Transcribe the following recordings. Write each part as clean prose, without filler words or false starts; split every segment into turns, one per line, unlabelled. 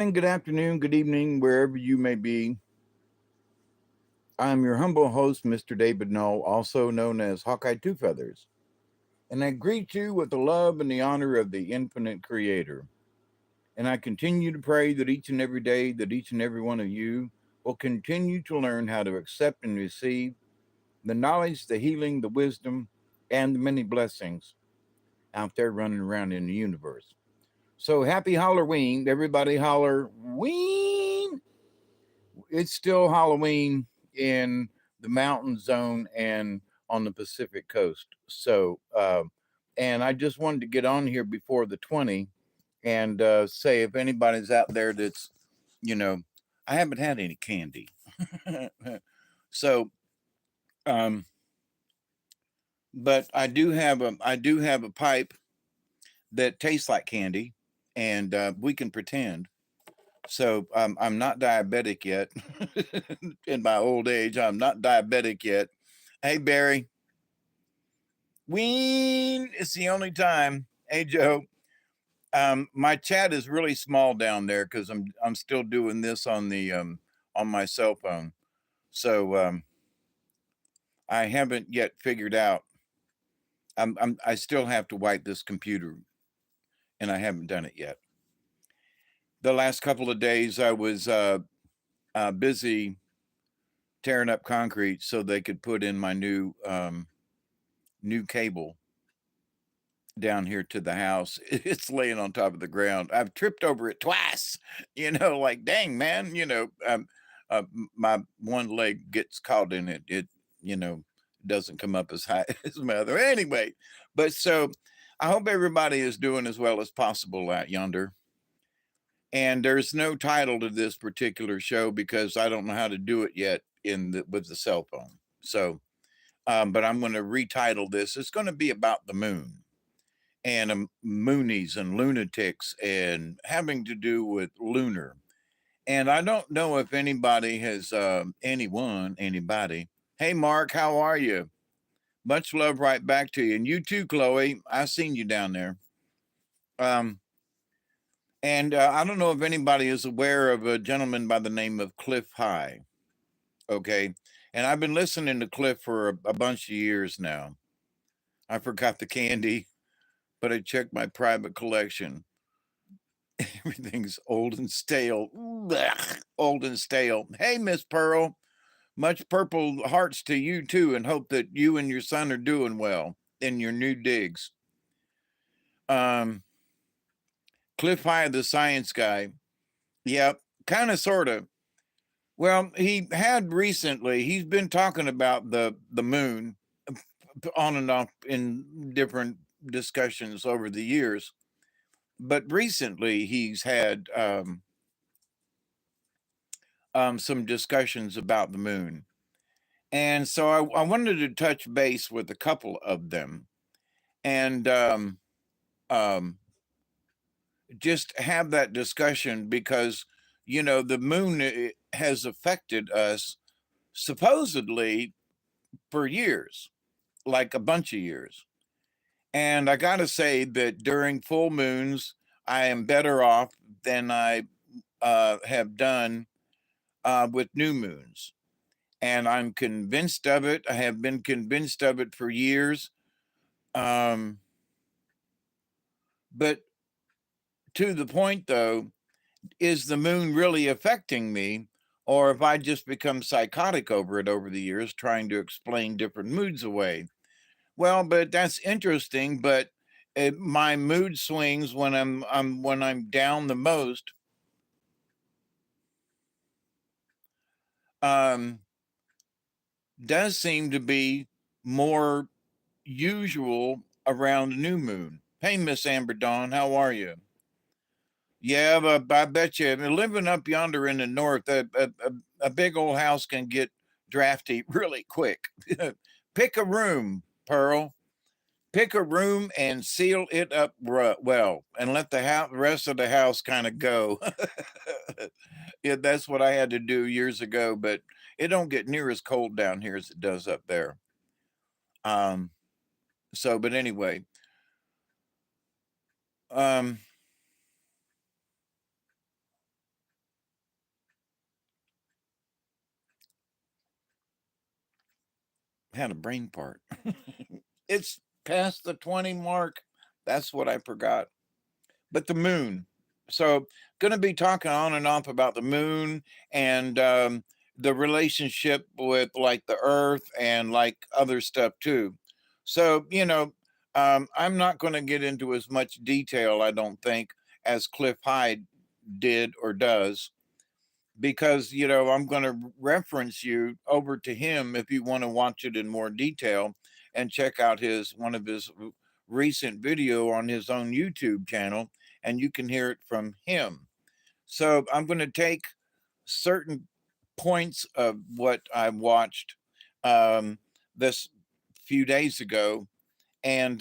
And good afternoon, good evening, wherever you may be. I'm your humble host, Mr. David Null, also known as Hawkeye Two Feathers, and I greet you with the love and the honor of the infinite creator. And I continue to pray that each and every day that each and every one of you will continue to learn how to accept and receive the knowledge, the healing, the wisdom, and the many blessings out there running around in the universe. So happy Halloween, everybody holler ween. It's still Halloween in the mountain zone and on the Pacific coast. And I just wanted to get on here before the 20 and say if anybody's out there that's, you know, I haven't had any candy. so, um, but I do have a pipe that tastes like candy, and we can pretend. So I'm not diabetic yet. In my old age, I'm not diabetic yet. Hey Barry, Ween. It's the only time. Hey Joe. My chat is really small down there because I'm still doing this on my cell phone. So I haven't yet figured out. I still have to wipe this computer, and I haven't done it yet. The last couple of days I was busy tearing up concrete so they could put in my new cable down here to the house. It's laying on top of the ground. I've tripped over it twice. Like dang man. My one leg gets caught in it. It you know doesn't come up as high as my other. Anyway, but so I hope everybody is doing as well as possible out yonder. And there's no title to this particular show because I don't know how to do it yet with the cell phone. So, but I'm going to retitle this. It's going to be about the moon and moonies and lunatics and having to do with lunar. And I don't know if anybody has anybody. Hey, Mark, how are you? Much love right back to you, and you too, Chloe. I seen you down there. Um, And I don't know if anybody is aware of a gentleman by the name of Cliff High. Okay. And I've been listening to Cliff for a bunch of years now. I forgot the candy, but I checked my private collection. Everything's old and stale. Blech, old and stale. Hey, Miss Pearl. Much purple hearts to you too, and hope that you and your son are doing well in your new digs. Um, Cliff High, the science guy. Yep, kind of, sort of. Well, he's been talking about the moon on and off in different discussions over the years. But recently he's had some discussions about the moon. And so I wanted to touch base with a couple of them and um, just have that discussion because, the moon has affected us supposedly for years, like a bunch of years. And I got to say that during full moons, I am better off than I have done with new moons. And I'm convinced of it. I have been convinced of it for years. Um, but to the point, though, is the moon really affecting me? Or have I just become psychotic over it over the years, trying to explain different moods away? Well, but that's interesting. But my mood swings when I'm down the most um, does seem to be more usual around new moon. Hey, Miss Amber Dawn, how are you? Yeah, but I bet you living up yonder in the north, a big old house can get drafty really quick. Pick a room, Pearl. Pick a room and seal it up well, and let the rest of the house kind of go. Yeah, that's what I had to do years ago, but it don't get near as cold down here as it does up there. Um, but anyway, um, had a brain part. It's past the 20 mark. That's what I forgot. But the moon. So, going to be talking on and off about the moon and the relationship with like the earth and like other stuff too. So, I'm not going to get into as much detail, I don't think, as Cliff Hyde did or does, because I'm going to reference you over to him if you want to watch it in more detail and check out his one of his recent video on his own YouTube channel, and you can hear it from him. So I'm going to take certain points of what I watched this few days ago and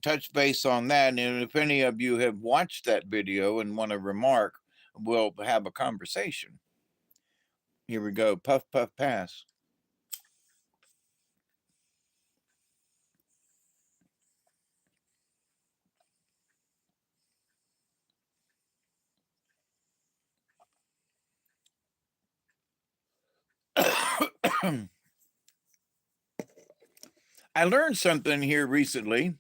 touch base on that. And if any of you have watched that video and want to remark, we'll have a conversation. Here we go. Puff, puff, pass. I learned something here recently.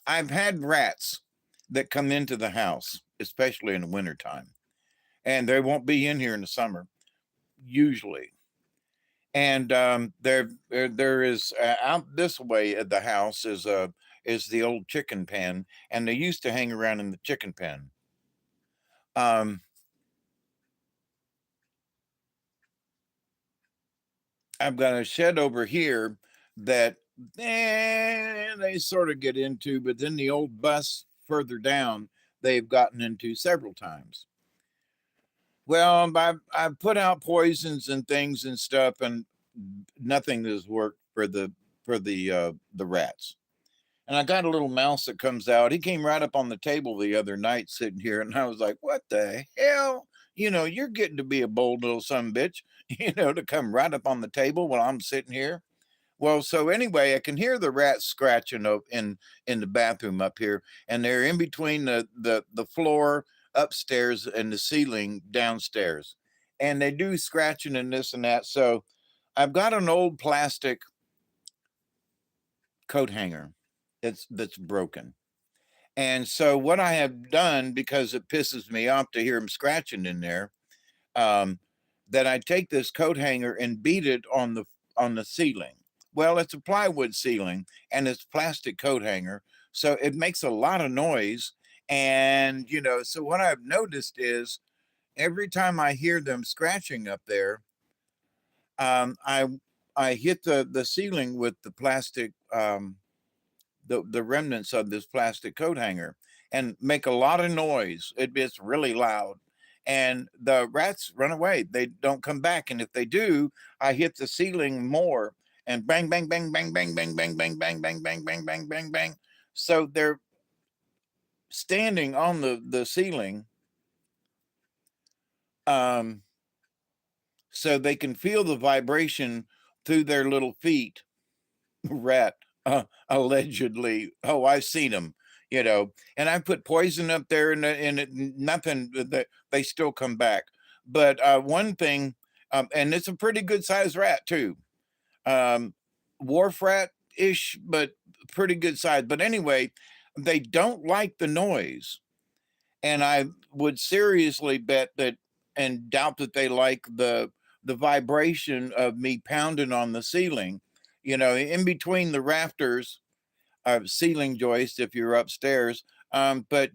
I've had rats that come into the house, especially in the wintertime, and they won't be in here in the summer, usually. And there is out this way at the house is the old chicken pen, and they used to hang around in the chicken pen. Um, I've got a shed over here that they sort of get into, but then the old bus further down, they've gotten into several times. Well, I've put out poisons and things and stuff, and nothing has worked for the rats. And I got a little mouse that comes out. He came right up on the table the other night sitting here, and I was like, "What the hell? You're getting to be a bold little son of a bitch, to come right up on the table while I'm sitting here." Well, so anyway, I can hear the rats scratching in the bathroom up here, and they're in between the floor upstairs and the ceiling downstairs, and they do scratching and this and that. So I've got an old plastic coat hanger that's broken. And so what I have done, because it pisses me off to hear them scratching in there, um, that I take this coat hanger and beat it on the ceiling. Well, it's a plywood ceiling and it's plastic coat hanger, so it makes a lot of noise. And so what I've noticed is every time I hear them scratching up there, um, I I hit the ceiling with the plastic the remnants of this plastic coat hanger and make a lot of noise. It's really loud. And the rats run away. They don't come back. And if they do, I hit the ceiling more and bang, bang, bang, bang, bang, bang, bang, bang, bang, bang, bang, bang, bang, bang, bang. So they're standing on the ceiling, um, so they can feel the vibration through their little feet. Rat, allegedly. Oh, I've seen them, and I put poison up there, and nothing. They still come back. But one thing, and it's a pretty good sized rat too, um, wharf rat ish, but pretty good size. But anyway, they don't like the noise, and I would seriously bet that and doubt that they like the vibration of me pounding on the ceiling, in between the rafters of ceiling joist if you're upstairs. But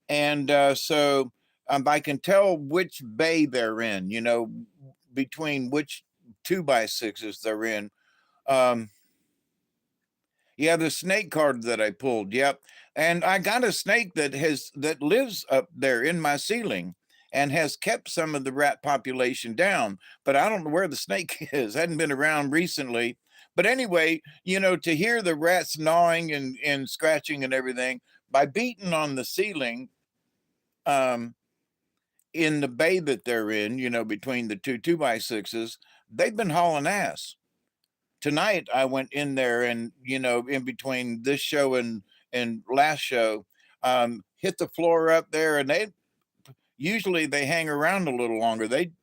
and so I can tell which bay they're in, between which 2x6s they're in. Um, yeah, the snake card that I pulled. Yep. And I got a snake that lives up there in my ceiling and has kept some of the rat population down, but I don't know where the snake is. Hadn't been around recently. But anyway, to hear the rats gnawing and scratching and everything by beating on the ceiling, um, in the bay that they're in, between the two by sixes, they've been hauling ass. Tonight I went in there and in between this show and last show, hit the floor up there, and they usually they hang around a little longer. They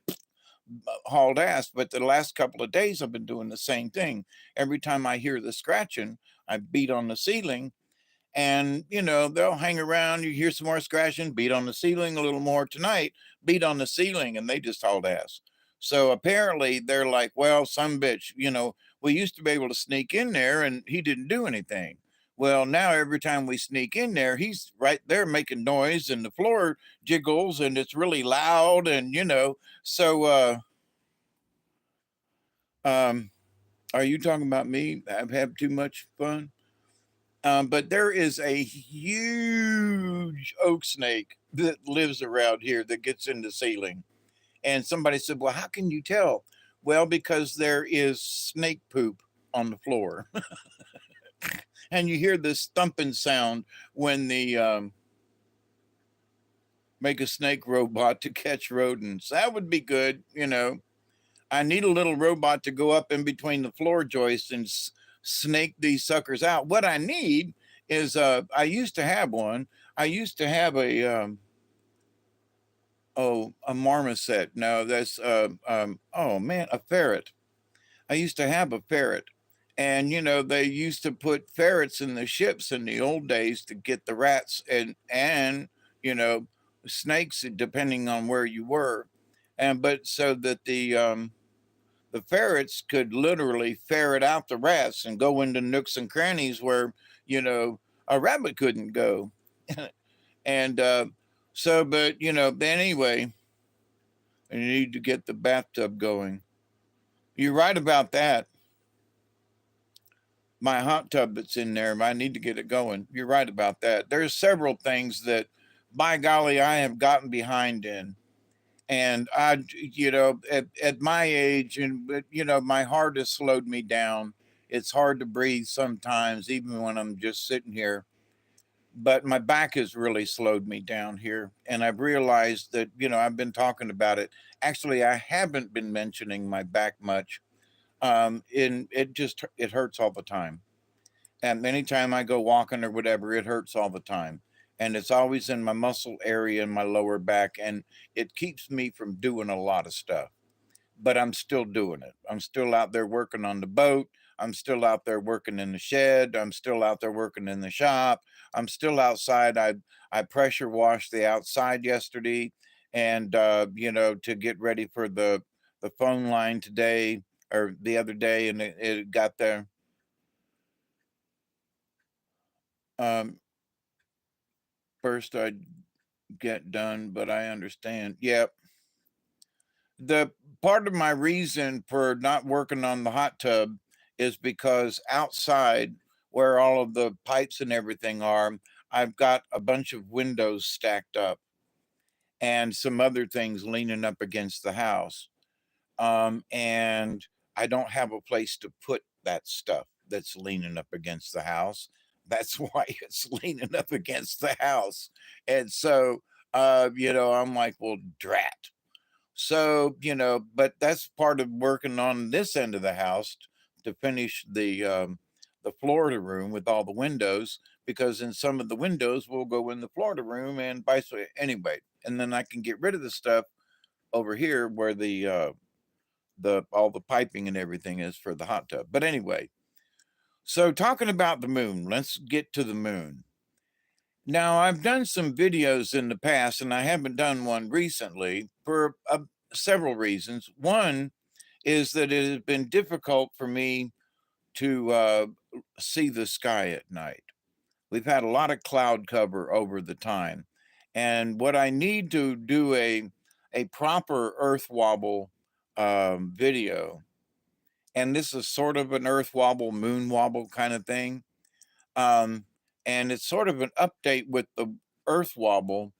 hauled ass. But the last couple of days, I've been doing the same thing. Every time I hear the scratching, I beat on the ceiling, and they'll hang around. You hear some more scratching, beat on the ceiling a little more tonight, beat on the ceiling, and they just hauled ass. So apparently they're like, well, some bitch, we used to be able to sneak in there and he didn't do anything. Well, now every time we sneak in there, he's right there making noise and the floor jiggles and it's really loud. And so um are you talking about me? I've had too much fun. But there is a huge oak snake that lives around here that gets in the ceiling. And somebody said, well, how can you tell? Well, because there is snake poop on the floor. And you hear this thumping sound when the make a snake robot to catch rodents. That would be good. I need a little robot to go up in between the floor joists and snake these suckers out. What I need is I used to have one. I used to have a a marmoset. No, that's oh man, a ferret. I used to have a ferret. And they used to put ferrets in the ships in the old days to get the rats and you know snakes depending on where you were. And but so that the ferrets could literally ferret out the rats and go into nooks and crannies where a rabbit couldn't go. And so but anyway, I need to get the bathtub going. You're right about that. My hot tub that's in there, I need to get it going. You're right about that. There's several things that, by golly, I have gotten behind in. And at my age, and my heart has slowed me down. It's hard to breathe sometimes, even when I'm just sitting here. But my back has really slowed me down here. And I've realized that, I've been talking about it. Actually, I haven't been mentioning my back much. In it hurts all the time. And anytime I go walking or whatever, it hurts all the time. And it's always in my muscle area in my lower back. And it keeps me from doing a lot of stuff. But I'm still doing it. I'm still out there working on the boat. I'm still out there working in the shed. I'm still out there working in the shop. I'm still outside. I pressure washed the outside yesterday, and to get ready for the phone line today or the other day, and it got there. Um, First I'd get done, but I understand. Yep. The part of my reason for not working on the hot tub is because outside where all of the pipes and everything are, I've got a bunch of windows stacked up and some other things leaning up against the house. And I don't have a place to put that stuff that's leaning up against the house. That's why it's leaning up against the house. And so, I'm like, well, drat. So, but that's part of working on this end of the house to finish the Florida room with all the windows, because in some of the windows will go in the Florida room and vice versa. Anyway, and then I can get rid of the stuff over here where the all the piping and everything is for the hot tub. But anyway, so talking about the moon, let's get to the moon. Now, I've done some videos in the past, and I haven't done one recently for several reasons. One is that it has been difficult for me to see the sky at night. We've had a lot of cloud cover over the time. And what I need to do a proper earth wobble video, and this is sort of an earth wobble, moon wobble kind of thing. Um, and it's sort of an update with the earth wobble,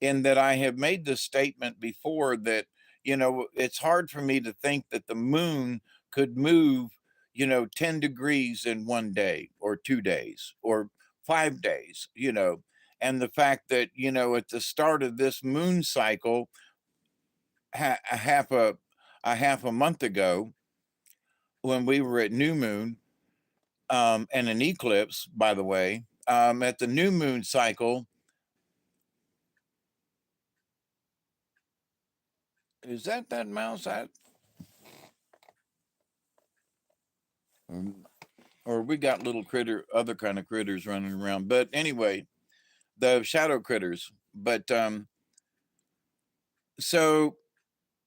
in that I have made the statement before that, it's hard for me to think that the moon could move, 10 degrees in one day or 2 days or 5 days. And the fact that, at the start of this moon cycle, a half a month ago, when we were at new moon, and an eclipse, by the way, at the new moon cycle, Is that mouse? Or we got little other kind of critters running around. But anyway, the shadow critters. But so,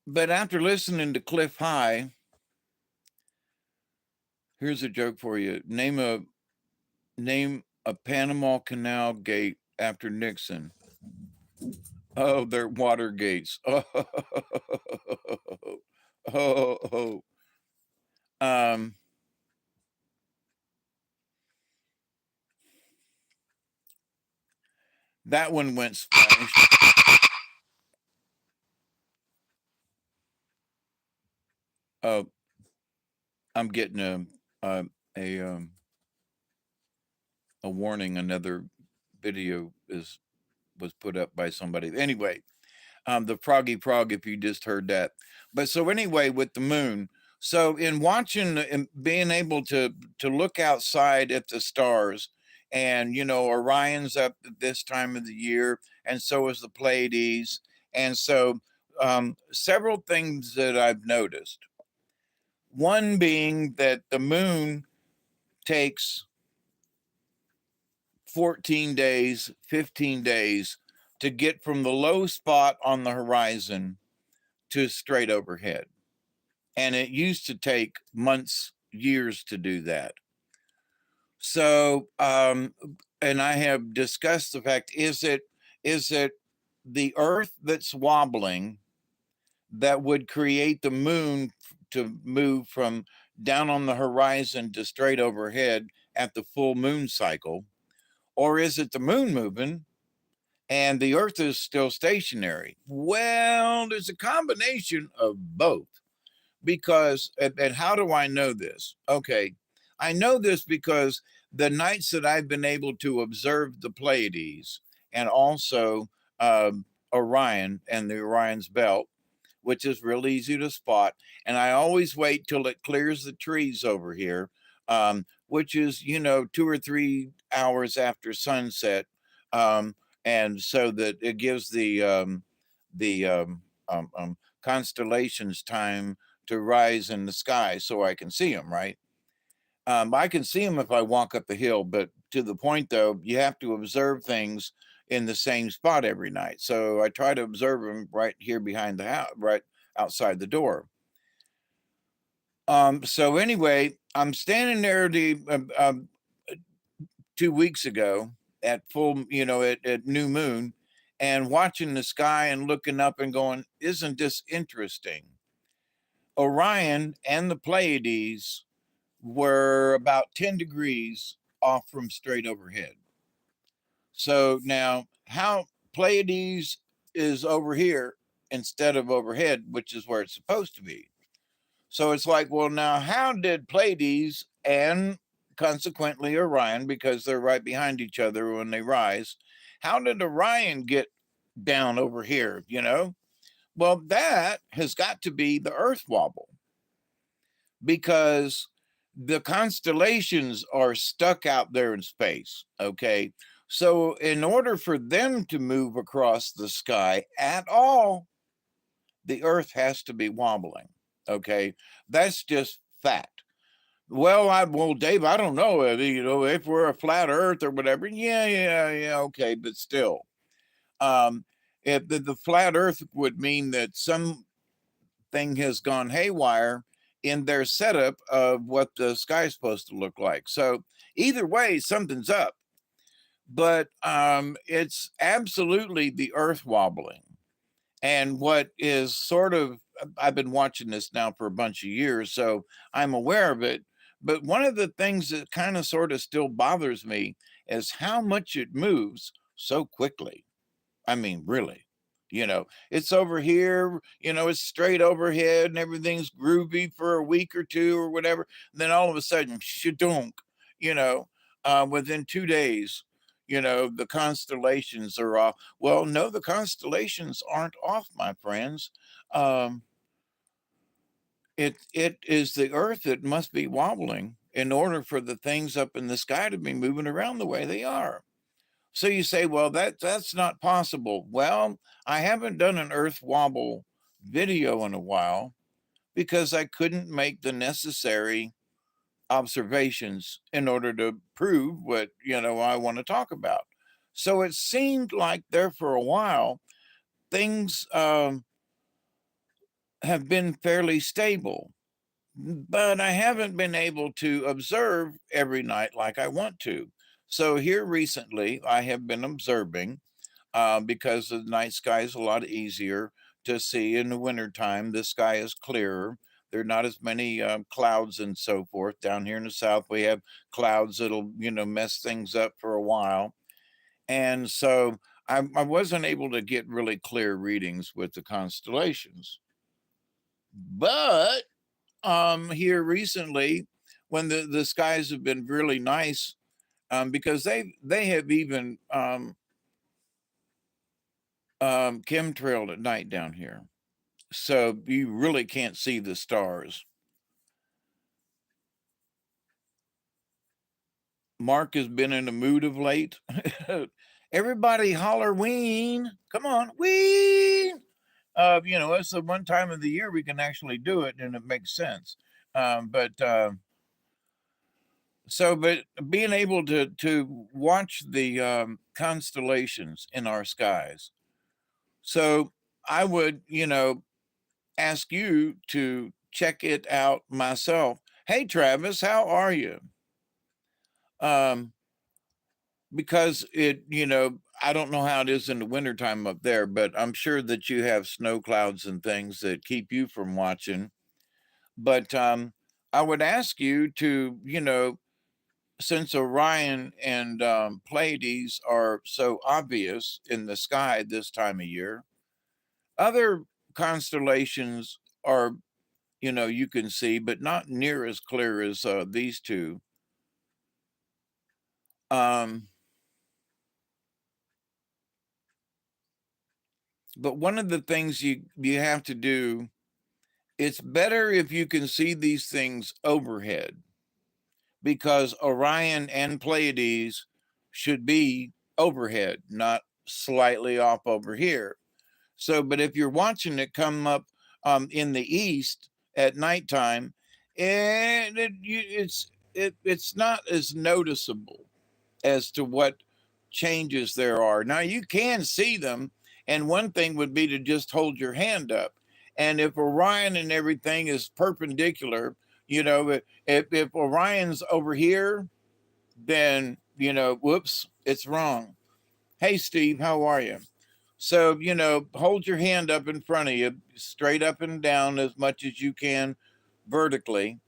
but after listening to Cliff High, here's a joke for you. Name a Panama Canal gate after Nixon. Oh, they're water gates. Oh, oh, oh. That one went splash. Oh, I'm getting a a warning. Another video was put up by somebody. Anyway, the Froggy Frog, if you just heard that. But so anyway, with the moon, so in watching and being able to look outside at the stars, and Orion's up at this time of the year, and so is the Pleiades, and so several things that I've noticed. One being that the moon takes 14 days, 15 days to get from the low spot on the horizon to straight overhead. And it used to take months, years to do that. So, and I have discussed the fact, is it the Earth that's wobbling that would create the moon to move from down on the horizon to straight overhead at the full moon cycle? Or is it the moon moving and the Earth is still stationary? Well, there's a combination of both. Because, and how do I know this? Okay, I know this because the nights that I've been able to observe the Pleiades and also Orion and the Orion's belt, which is real easy to spot. And I always wait till it clears the trees over here, which is, 2 or 3 hours after sunset. And so that it gives the constellations time to rise in the sky so I can see them, right? I can see them if I walk up the hill, but to the point though, you have to observe things in the same spot every night. So I try to observe them right here behind the house, right outside the door. So anyway, I'm standing there 2 weeks ago at full, at new moon, and watching the sky and looking up and going, isn't this interesting? Orion and the Pleiades were about 10 degrees off from straight overhead. So now, how Pleiades is over here instead of overhead, which is where it's supposed to be. So it's like, well, now, how did Pleiades and consequently Orion, because they're right behind each other when they rise, how did Orion get down over here? Well, that has got to be the Earth wobble, because the constellations are stuck out there in space. Okay. So, in order for them to move across the sky at all, the Earth has to be wobbling. Okay. That's just fact. Well, Dave, I don't know. If we're a flat Earth or whatever. Yeah. Okay. But still, if the flat Earth would mean that some thing has gone haywire in their setup of what the sky is supposed to look like. So either way, something's up. But it's absolutely the Earth wobbling. And what is sort of, I've been watching this now for a bunch of years, so I'm aware of it. But one of the things that kind of sort of still bothers me is how much it moves so quickly. I mean, really, it's over here, it's straight overhead and everything's groovy for a week or two or whatever. And then all of a sudden, shadunk, within 2 days, the constellations are off. Well, no, the constellations aren't off, my friends. It is the Earth that must be wobbling in order for the things up in the sky to be moving around the way they are. So you say, well, that's not possible. Well, I haven't done an Earth wobble video in a while because I couldn't make the necessary observations in order to prove what, I want to talk about. So it seemed like there for a while, things have been fairly stable, but I haven't been able to observe every night like I want to. So here recently, I have been observing because the night sky is a lot easier to see in the wintertime. The sky is clearer. There are not as many clouds and so forth. Down here in the south, we have clouds that'll, mess things up for a while. And so I wasn't able to get really clear readings with the constellations. But here recently, when the skies have been really nice, because they have even chemtrailed at night down here. So you really can't see the stars. Mark has been in a mood of late. Everybody holler ween. Come on, ween. It's the one time of the year we can actually do it and it makes sense. But being able to watch the constellations in our skies. So I would, ask you to check it out myself. Hey, Travis, how are you? Um, because I don't know how it is in the wintertime up there, but I'm sure that you have snow clouds and things that keep you from watching. But I would ask you to, since Orion and Pleiades are so obvious in the sky this time of year, other constellations are, you can see, but not near as clear as these two. Um, but one of the things you have to do, it's better if you can see these things overhead, because Orion and Pleiades should be overhead, not slightly off over here. So, but if you're watching it come up in the east at nighttime, and it's not as noticeable as to what changes there are. Now you can see them, and one thing would be to just hold your hand up. And if Orion and everything is perpendicular, if Orion's over here, then whoops, it's wrong. Hey Steve, how are you? So, hold your hand up in front of you, straight up and down as much as you can vertically.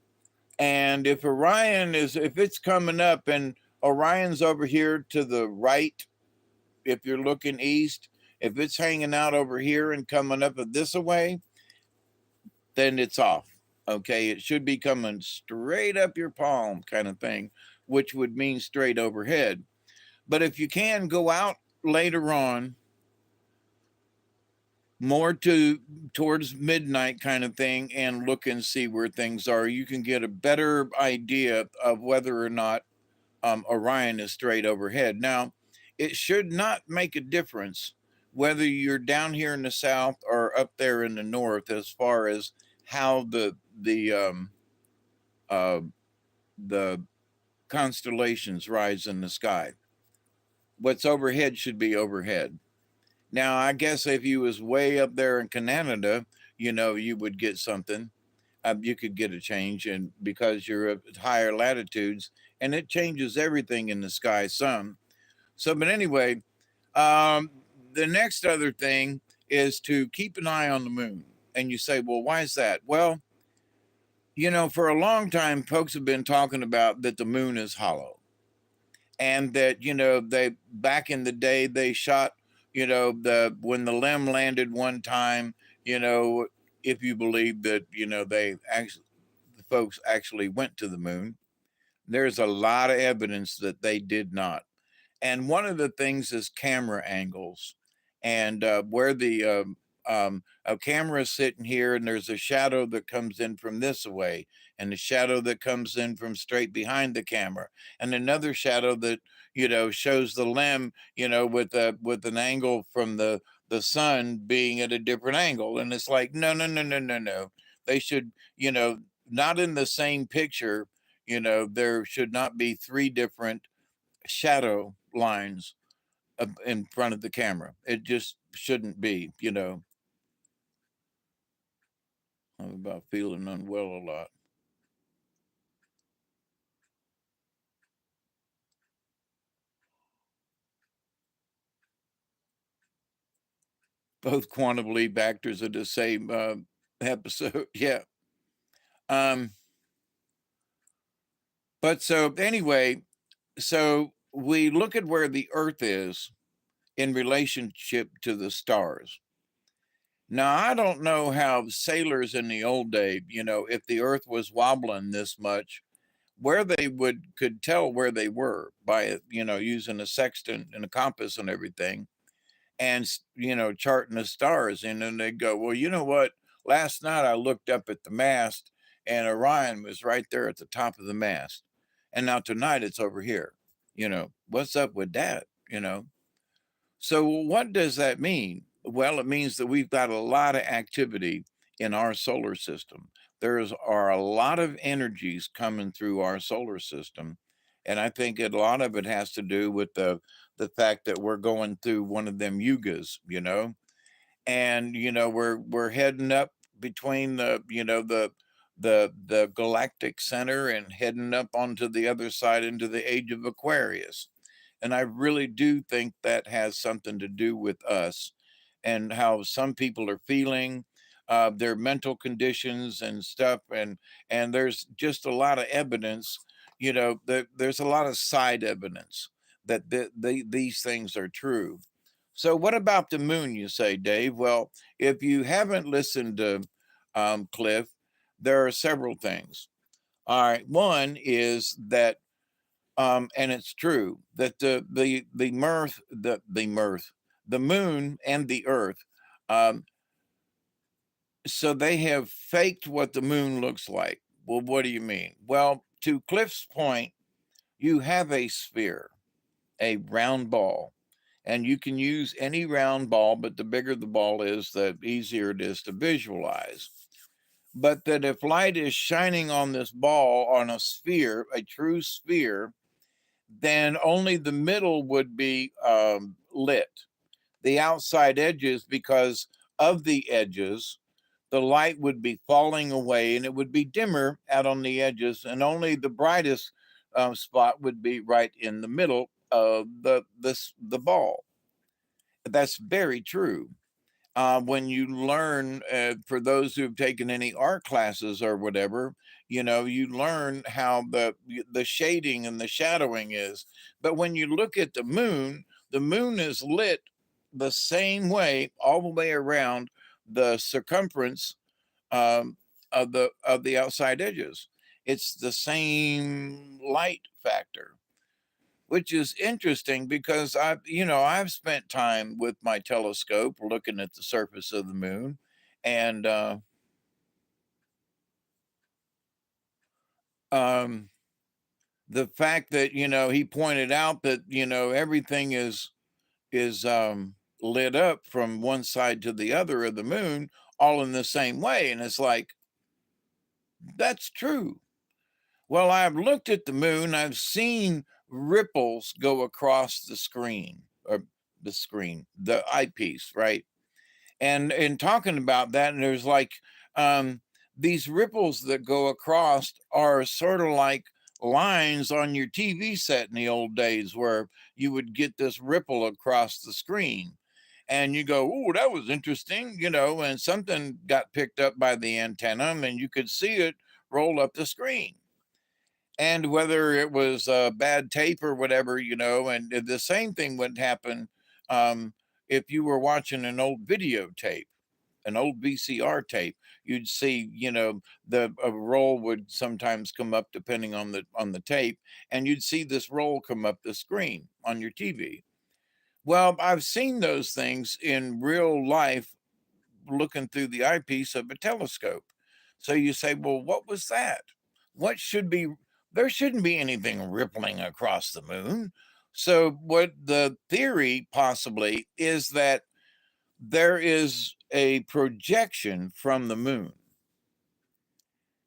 And if it's coming up and Orion's over here to the right, if you're looking east, if it's hanging out over here and coming up this way, then it's off. Okay. It should be coming straight up your palm kind of thing, which would mean straight overhead. But if you can go out later on, more towards midnight kind of thing, and look and see where things are, you can get a better idea of whether or not Orion is straight overhead. Now, it should not make a difference whether you're down here in the south or up there in the north as far as how uh, the constellations rise in the sky. What's overhead should be overhead. Now, I guess if you was way up there in Canada, you would get something. You could get a change, and because you're at higher latitudes, and it changes everything in the sky some. So, but anyway, um, the next other thing is to keep an eye on the moon. And you say, well, why is that? Well, for a long time, folks have been talking about that the moon is hollow, and that they back in the day they shot when the LEM landed one time, if you believe that they actually the folks actually went to the moon, there's a lot of evidence that they did not. And one of the things is camera angles, and where the a camera is sitting here, and there's a shadow that comes in from this way, and the shadow that comes in from straight behind the camera, and another shadow that shows the LEM, with an angle from the the sun being at a different angle. And it's like, no, no, no, no, no, no. They should, not in the same picture. There should not be three different shadow lines in front of the camera. It just shouldn't be. I'm about feeling unwell a lot. Both quantum leap actors are the same episode. Yeah. Um, but so anyway, so we look at where the Earth is in relationship to the stars. Now, I don't know how sailors in the old day, if the Earth was wobbling this much, where they could tell where they were by, using a sextant and a compass and everything, and charting the stars. And then they go, well, you know what? Last night I looked up at the mast, and Orion was right there at the top of the mast, and now tonight it's over here. What's up with that? So what does that mean? Well, it means that we've got a lot of activity in our solar system. There's are a lot of energies coming through our solar system, and I think a lot of it has to do with the fact that we're going through one of them yugas. And we're heading up between the galactic center and heading up onto the other side into the age of Aquarius. And I really do think that has something to do with us and how some people are feeling, their mental conditions and stuff. And there's just a lot of evidence, that there's a lot of side evidence that these things are true. So, what about the moon, you say, Dave? Well, if you haven't listened to Cliff, there are several things. All right. One is that and it's true that the moon and the earth, um, so they have faked what the moon looks like. Well, what do you mean? Well, to Cliff's point, you have a sphere, a round ball, and you can use any round ball, but the bigger the ball is, the easier it is to visualize. But that if light is shining on this ball, on a sphere, a true sphere, then only the middle would be lit. The outside edges, because of the edges, the light would be falling away and it would be dimmer out on the edges, and only the brightest spot would be right in the middle of the ball. That's very true. When you learn, for those who've taken any art classes or whatever, you learn how the shading and the shadowing is. But when you look at the moon is lit the same way all the way around the circumference of the outside edges. It's the same light factor, which is interesting because I've spent time with my telescope looking at the surface of the moon, and um, the fact that he pointed out that everything is lit up from one side to the other of the moon, all in the same way, and it's like that's true. Well, I've looked at the moon. I've seen ripples go across the screen, or the eyepiece, right? And in talking about that, and there's like these ripples that go across are sort of like lines on your TV set in the old days, where you would get this ripple across the screen. And you go, oh, that was interesting, and something got picked up by the antenna, and you could see it roll up the screen. And whether it was bad tape or whatever, and the same thing would happen if you were watching an old videotape, an old VCR tape. You'd see, the a roll would sometimes come up depending on the tape, and you'd see this roll come up the screen on your TV. Well, I've seen those things in real life looking through the eyepiece of a telescope. So you say, well, what was that? What should be, there shouldn't be anything rippling across the moon. So, what the theory possibly is that there is a projection from the moon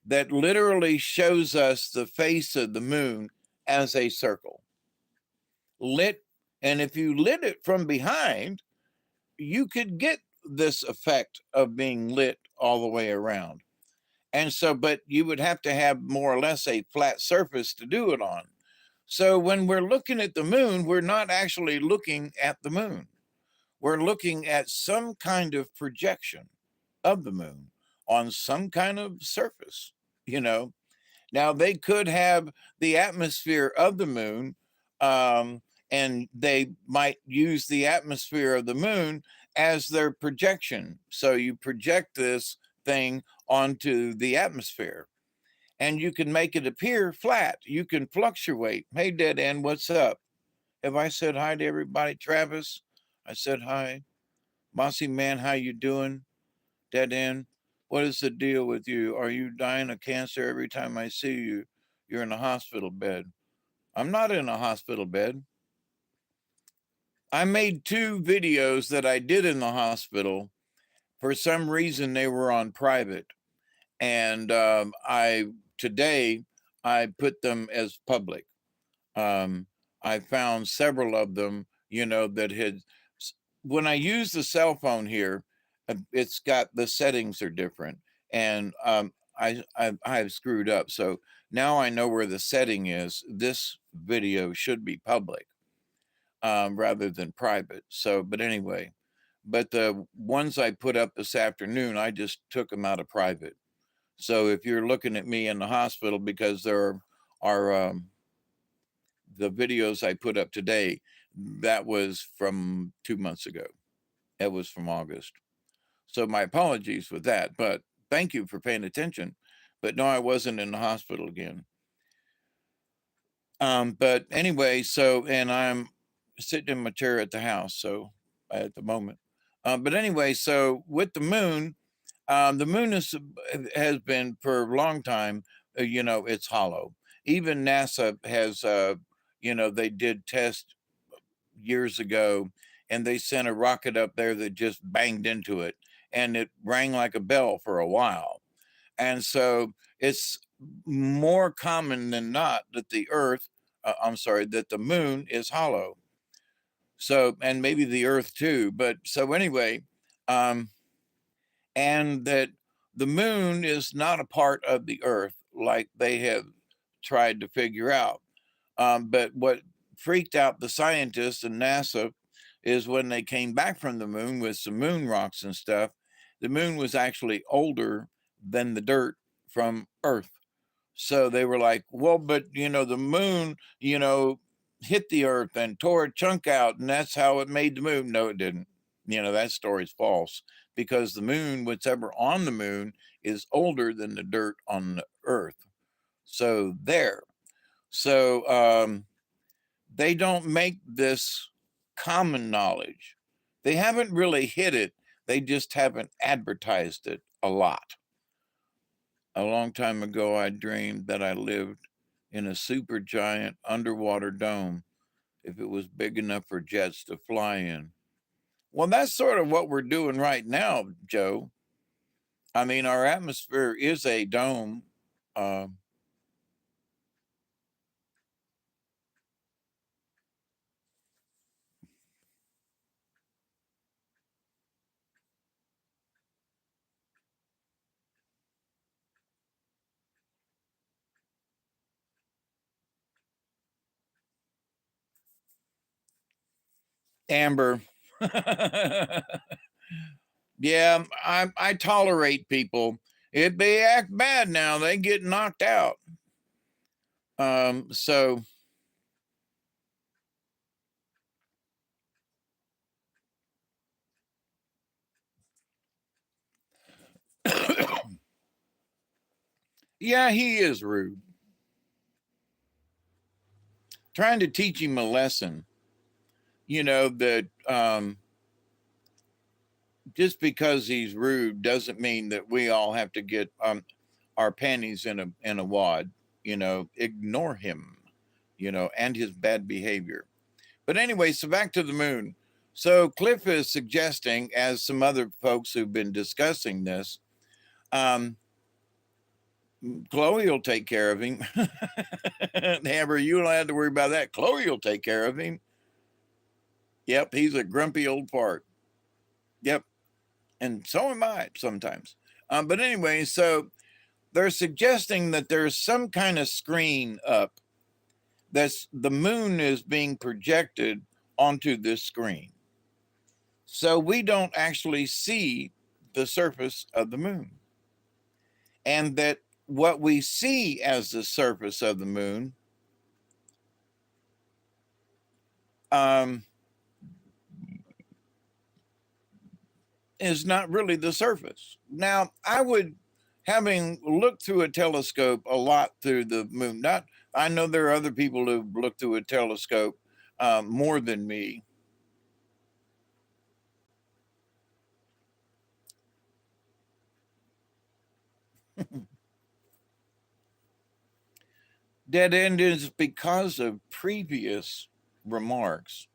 that literally shows us the face of the moon as a circle lit. And if you lit it from behind, you could get this effect of being lit all the way around. And so, but you would have to have more or less a flat surface to do it on. So when we're looking at the moon, we're not actually looking at the moon. We're looking at some kind of projection of the moon on some kind of surface, you know. Now, they could have the atmosphere of the moon, and they might use the atmosphere of the moon as their projection. So you project this thing onto the atmosphere and you can make it appear flat. You can fluctuate. Hey, Dead End, what's up? Have I said hi to everybody? Travis, I said hi. Mossy Man, how you doing? Dead End, what is the deal with you? Are you dying of cancer every time I see you? You're in a hospital bed. I'm not in a hospital bed. I made 2 videos that I did in the hospital. For some reason, they were on private. And today I put them as public. I found several of them, that had, when I use the cell phone here, it's got the settings are different. And I've screwed up. So now I know where the setting is. This video should be public rather than private. So, but anyway, but the ones I put up this afternoon, I just took them out of private. So if you're looking at me in the hospital, because there are the videos I put up today, that was from 2 months ago. It was from August. So my apologies for that, but thank you for paying attention. But no, I wasn't in the hospital again. But anyway, so, and I'm sitting in my chair at the house, so at the moment. But anyway, so with the moon has been for a long time, it's hollow. Even NASA has, they did tests years ago, and they sent a rocket up there that just banged into it, and it rang like a bell for a while. And so it's more common than not that that the moon is hollow. So, and maybe the Earth too. But so anyway, and that the moon is not a part of the Earth like they have tried to figure out. But what freaked out the scientists and NASA is when they came back from the moon with some moon rocks and stuff, the moon was actually older than the dirt from Earth. So they were like, well, but the moon, hit the Earth and tore a chunk out, and that's how it made the moon. No, it didn't. That story's false, because the moon, whatever on the moon, is older than the dirt on the Earth. So there. So they don't make this common knowledge. They haven't really hit it. They just haven't advertised it a lot. A long time ago, I dreamed that I lived in a super giant underwater dome, if it was big enough for jets to fly in. Well, that's sort of what we're doing right now, Joe. I mean, our atmosphere is a dome. Uh, Amber. Yeah, I tolerate people. If they act bad now, they get knocked out. So yeah, he is rude. Trying to teach him a lesson, that just because he's rude doesn't mean that we all have to get our panties in a wad. Ignore him, and his bad behavior. But anyway, so back to the moon. So Cliff is suggesting, as some other folks who've been discussing this, Chloe will take care of him. Amber, you don't have to worry about that. Chloe will take care of him. Yep, he's a grumpy old fart. Yep, and so am I sometimes. But anyway, so they're suggesting that there's some kind of screen up that's the moon is being projected onto this screen. So we don't actually see the surface of the moon. And that what we see as the surface of the moon is not really the surface. Now, I would, having looked through a telescope a lot through the moon, I know there are other people who've looked through a telescope more than me. Dead end is because of previous remarks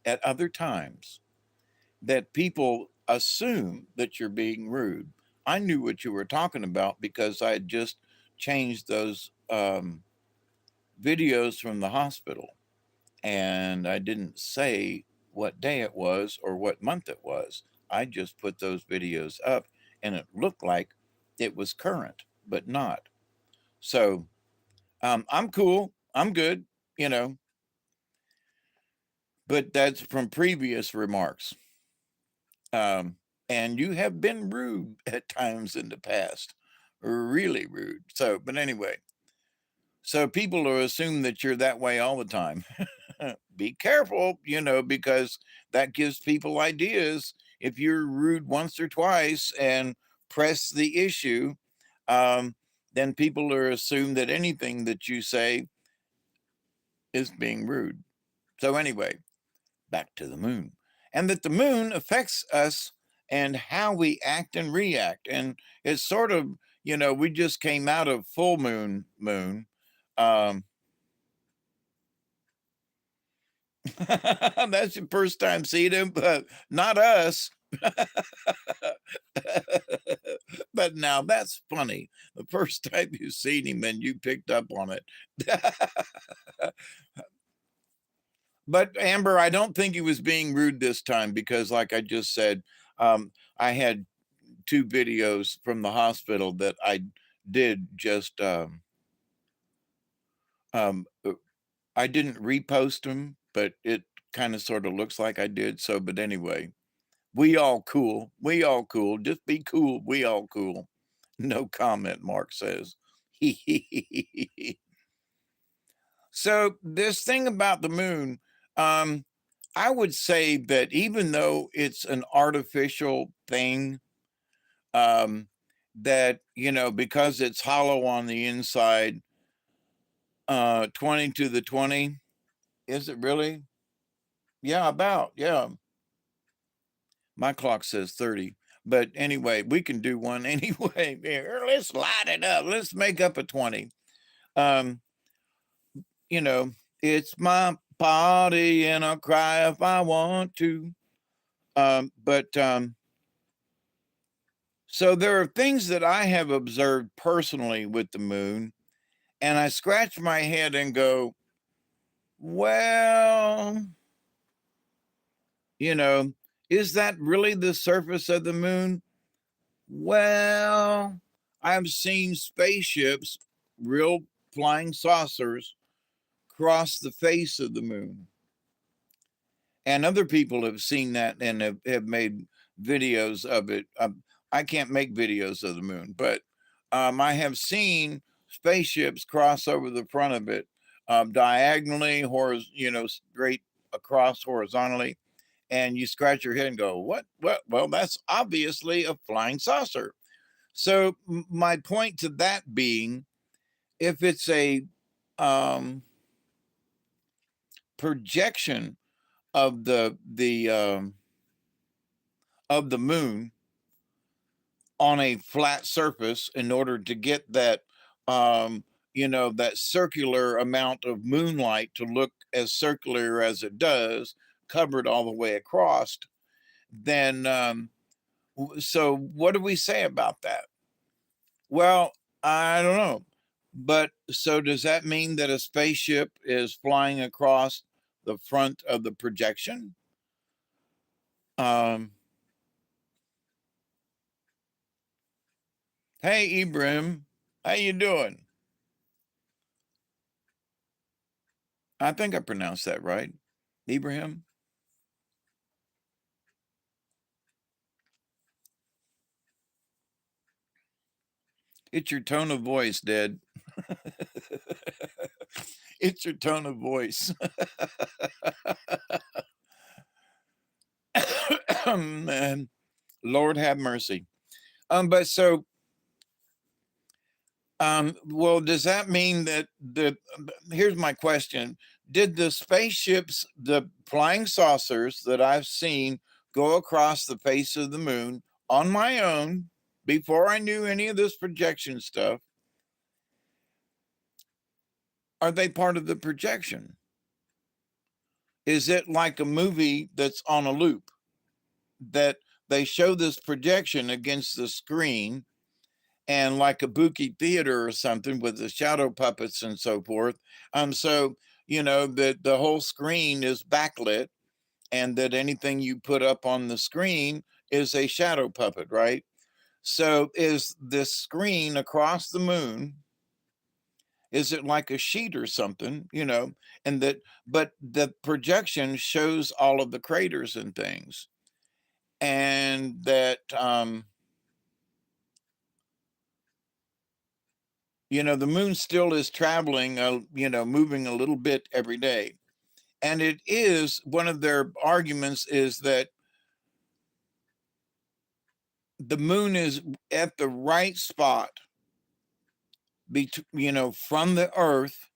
at other times that people assume that you're being rude. I knew what you were talking about because I had just changed those videos from the hospital, and I didn't say what day it was or what month it was. I just put those videos up, and it looked like it was current, but not. So I'm cool. I'm good, you know, but that's from previous remarks. And you have been rude at times in the past, really rude. So, but anyway, so people will assume that you're that way all the time. Be careful, you know, because that gives people ideas. If you're rude once or twice and press the issue, then people are assume that anything that you say is being rude. So anyway, back to the moon. And that the moon affects us and how we act and react. And it's sort of, you know, we just came out of full moon. That's your first time seeing him, but not us. But now that's funny. The first time you seen him and you picked up on it. But Amber, I don't think he was being rude this time because, like I just said, I had two videos from the hospital that I did just um, uh, I didn't repost them, but it kind of sort of looks like I did. So, but anyway, we all cool. We all cool. Just be cool. We all cool. No comment, Mark says. So this thing about the moon, I would say that even though it's an artificial thing, that, you know, because it's hollow on the inside, 20 to the 20, is it really? Yeah, about, yeah. My clock says 30. But anyway, we can do one anyway. Here, let's light it up. Let's make up a 20. Um, you know, it's my party and I'll cry if I want to. But so there are things that I have observed personally with the moon, and I scratch my head and go, well, you know, is that really the surface of the moon? Well, I've seen spaceships, real flying saucers, cross the face of the moon. And other people have seen that and have made videos of it. I can't make videos of the moon, but I have seen spaceships cross over the front of it diagonally, you know, straight across horizontally. And you scratch your head and go, what? What? Well, that's obviously a flying saucer. So my point to that being, if it's a projection of the moon on a flat surface in order to get that you know, that circular amount of moonlight to look as circular as it does, covered all the way across, then so what do we say about that? Well, I don't know. But so does that mean that a spaceship is flying across the front of the projection? Um, hey, Ibrahim, how you doing? I think I pronounced that right. Ibrahim? It's your tone of voice, Dad. It's your tone of voice. Man, Lord have mercy. But so, well, does that mean that here's my question. Did the spaceships, the flying saucers that I've seen go across the face of the moon on my own before I knew any of this projection stuff? Are they part of the projection? Is it like a movie that's on a loop that they show this projection against the screen, and like a Buki theater or something with the shadow puppets and so forth? So that the whole screen is backlit, and that anything you put up on the screen is a shadow puppet, right? So is this screen across the moon, is it like a sheet or something, and that, but the projection shows all of the craters and things, and that the moon still is traveling, moving a little bit every day. And it is one of their arguments is that the moon is at the right spot from the earth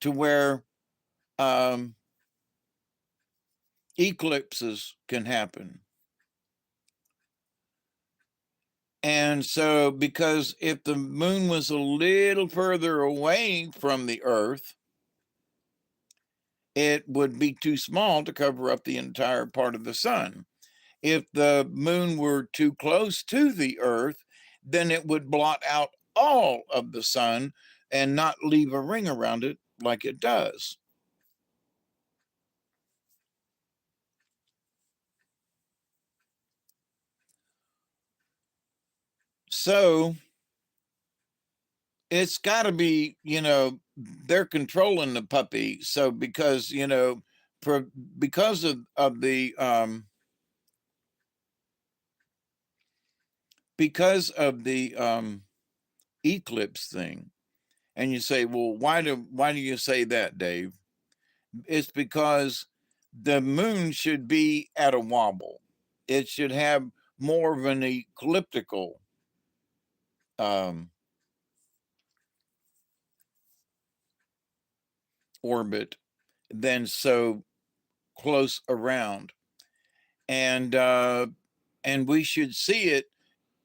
to where um eclipses can happen. And so, because if the moon was a little further away from the earth, it would be too small to cover up the entire part of the sun. If the moon were too close to the earth, then it would blot out all of the sun and not leave a ring around it like it does. So it's got to be, they're controlling the puppy. So because, for, because of the because of the eclipse thing. And you say, well, why do you say that, Dave? It's because the moon should be at a wobble. It should have more of an elliptical um, orbit than so close around, and we should see it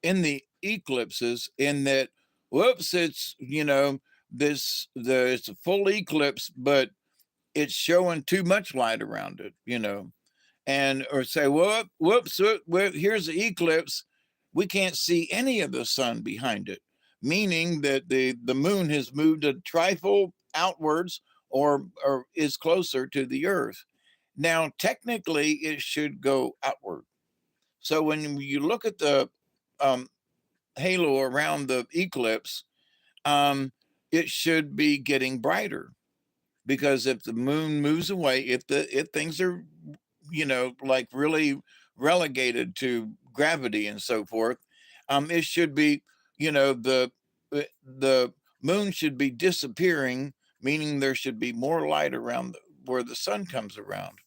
in the eclipses. In that, whoops, it's it's a full eclipse, but it's showing too much light around it, and or say, whoops, here's the eclipse. We can't see any of the sun behind it, meaning that the moon has moved a trifle outwards, or is closer to the earth. Now, technically, it should go outward. So when you look at the um, halo around the eclipse, um, it should be getting brighter, because if the moon moves away, if things are like really relegated to gravity and so forth, it should be, the moon should be disappearing, meaning there should be more light around where the sun comes around.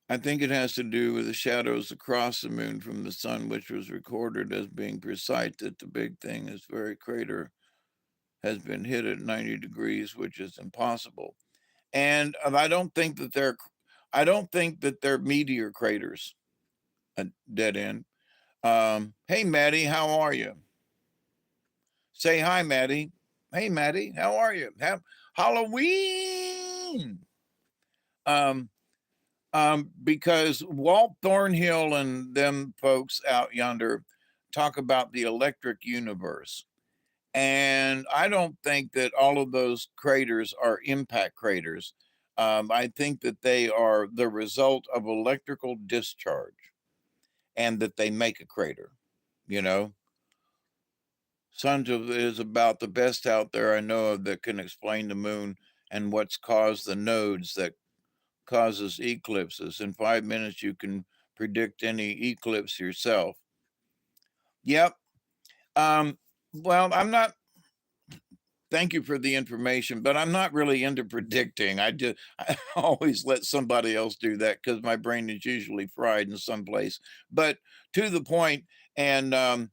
I think it has to do with the shadows across the moon from the sun, which was recorded as being precise that the big thing is very crater has been hit at 90 degrees, which is impossible. And I don't think that they're meteor craters, a dead end. Hey, Maddie, how are you? Say hi, Maddie. Hey, Maddie, how are you? Have Halloween. Um, because Walt Thornhill and them folks out yonder talk about the electric universe. And I don't think that all of those craters are impact craters. I think that they are the result of electrical discharge and that they make a crater, you know. Sun is about the best out there I know of that can explain the moon and what's caused the nodes that causes eclipses. In 5 minutes, you can predict any eclipse yourself. Yep. Um, well, I'm not. Thank you for the information, but I'm not really into predicting. I always let somebody else do that because my brain is usually fried in some place. But to the point, and I'm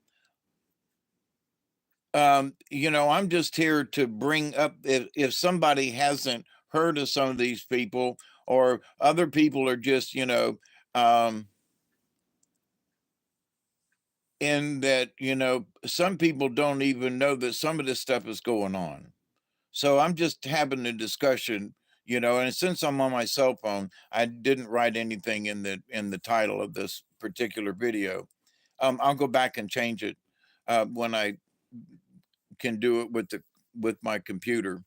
just here to bring up if somebody hasn't heard of some of these people, or other people are just, um, in that, some people don't even know that some of this stuff is going on. So I'm just having a discussion, and since I'm on my cell phone, I didn't write anything in the title of this particular video. I'll go back and change it when I can do it with my computer.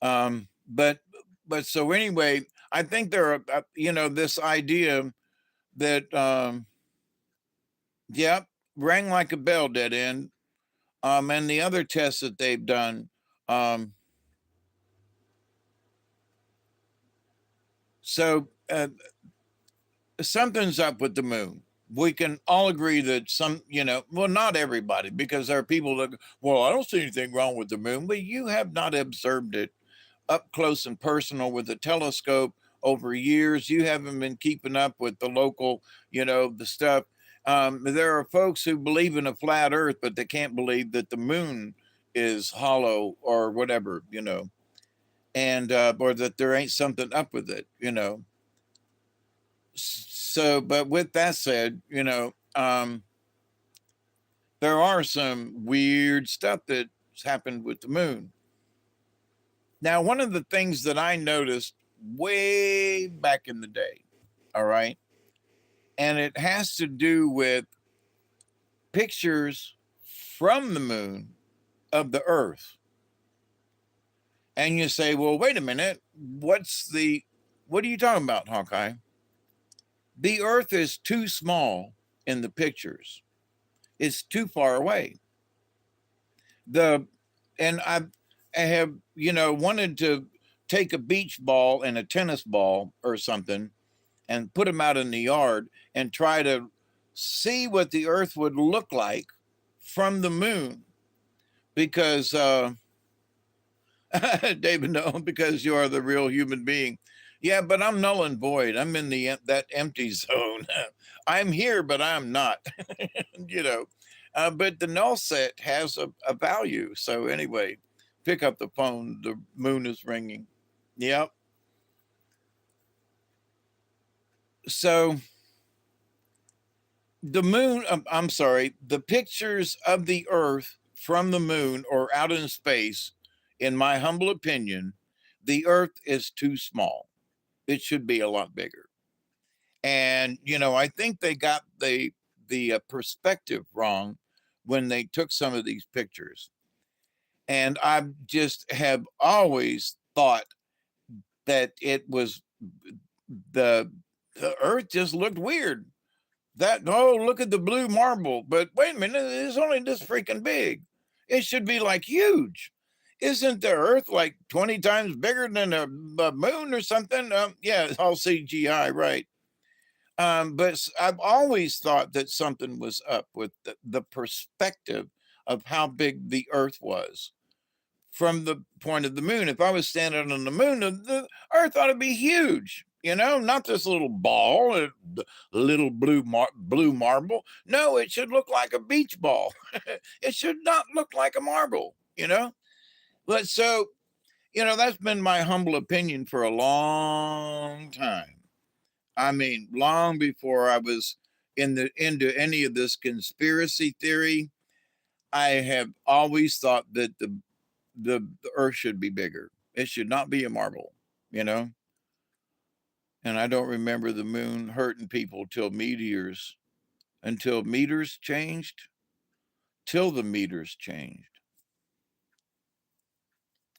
But so anyway, I think there are this idea that yeah, rang like a bell, dead end. And the other tests that they've done. Um, so something's up with the moon. We can all agree that well, not everybody, because there are people that, well, I don't see anything wrong with the moon, but you have not observed it up close and personal with a telescope over years. You haven't been keeping up with the local, the stuff. There are folks who believe in a flat earth, but they can't believe that the moon is hollow or whatever, and or that there ain't something up with it, So, but with that said, there are some weird stuff that's happened with the moon. Now, one of the things that I noticed way back in the day, all right, and it has to do with pictures from the moon of the earth. And you say, well, wait a minute, what are you talking about, Hawkeye? The earth is too small in the pictures. It's too far away. I have, wanted to take a beach ball and a tennis ball or something and put them out in the yard and try to see what the earth would look like from the moon, because David, no, because you are the real human being. Yeah, but I'm null and void. I'm in that empty zone. I'm here, but I'm not. you know. But the null set has a value. So anyway, pick up the phone. The moon is ringing. Yep. So the moon, I'm sorry, the pictures of the Earth from the moon or out in space, in my humble opinion, the Earth is too small. It should be a lot bigger. And I think they got the perspective wrong when they took some of these pictures. And I just have always thought that it was the the Earth just looked weird. That, oh, look at the blue marble, but wait a minute, it's only this freaking big. It should be like huge. Isn't the Earth like 20 times bigger than a moon or something? Yeah, it's all CGI, right? But I've always thought that something was up with the perspective of how big the Earth was from the point of the moon. If I was standing on the moon, the Earth ought to be huge. Not this little ball, little blue marble. No, it should look like a beach ball. It should not look like a marble. But so that's been my humble opinion for a long time. I mean, long before I was into any of this conspiracy theory, I have always thought that the earth should be bigger. It should not be a marble, you know? And I don't remember the moon hurting people until meters changed, till the meters changed.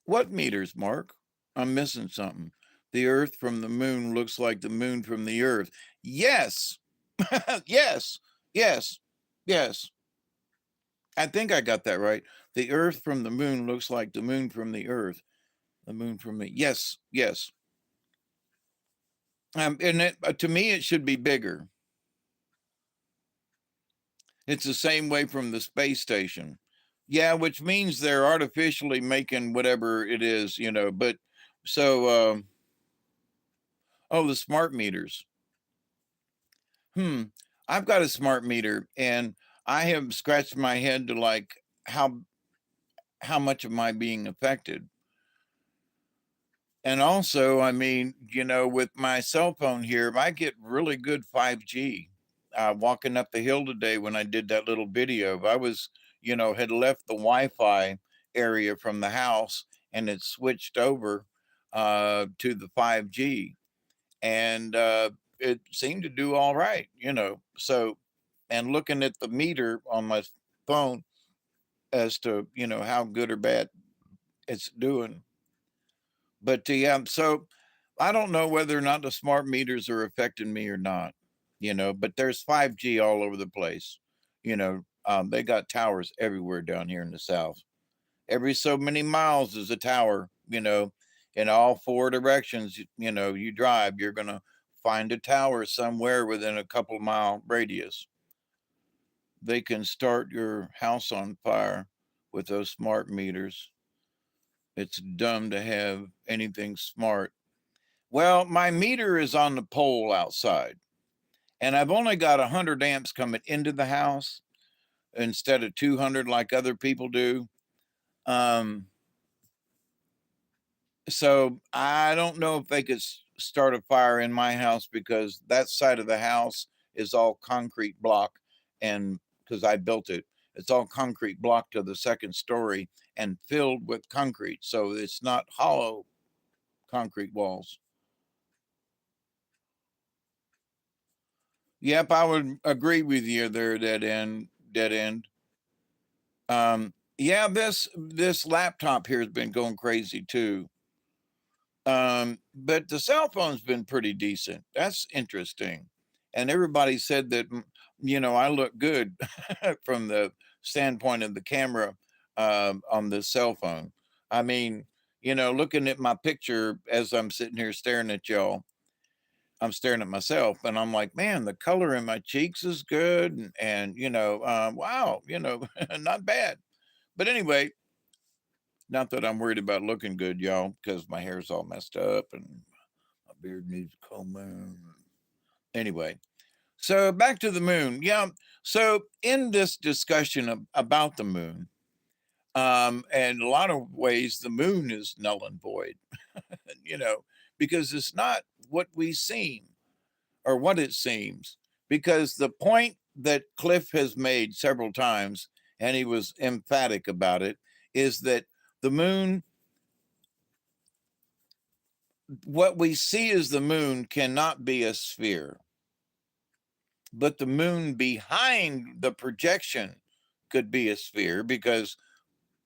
What meters, Mark? I'm missing something. The Earth from the moon looks like the moon from the Earth. Yes, yes, yes, yes. I think I got that right. The Earth from the moon looks like the moon from the Earth. The moon from the yes, yes. And to me, it should be bigger. It's the same way from the space station. Yeah, which means they're artificially making whatever it is, But so, oh, the smart meters. Hmm. I've got a smart meter, and I have scratched my head to like how much am I being affected? And also, I mean, with my cell phone here, I get really good 5G. Walking up the hill today when I did that little video, I was, had left the Wi-Fi area from the house and it switched over to the 5G, and it seemed to do all right. So, and looking at the meter on my phone as to how good or bad it's doing. But yeah, so I don't know whether or not the smart meters are affecting me or not, but there's 5G all over the place. They got towers everywhere down here in the South. Every so many miles is a tower, in all four directions, you drive, you're going to find a tower somewhere within a couple mile radius. They can start your house on fire with those smart meters. It's dumb to have anything smart. Well, my meter is on the pole outside, and I've only got 100 amps coming into the house instead of 200 like other people do. Um, so I don't know if they could start a fire in my house because that side of the house is all concrete block, and because I built it, it's all concrete block to the second story and filled with concrete. So it's not hollow concrete walls. Yep, I would agree with you there, dead end. Yeah, this laptop here has been going crazy too. But the cell phone's been pretty decent. That's interesting. And everybody said that, I look good from the standpoint of the camera on the cell phone. I mean, looking at my picture as I'm sitting here staring at y'all, I'm staring at myself and I'm like, man, the color in my cheeks is good. And wow, not bad. But anyway, not that I'm worried about looking good, y'all, because my hair's all messed up and my beard needs a combing. Anyway, so back to the moon. Yeah. So in this discussion about the moon, and a lot of ways, the moon is null and void, you know, because it's not what we seem or what it seems. Because the point that Cliff has made several times, and he was emphatic about it, is that the moon, what we see as the moon cannot be a sphere, but the moon behind the projection could be a sphere because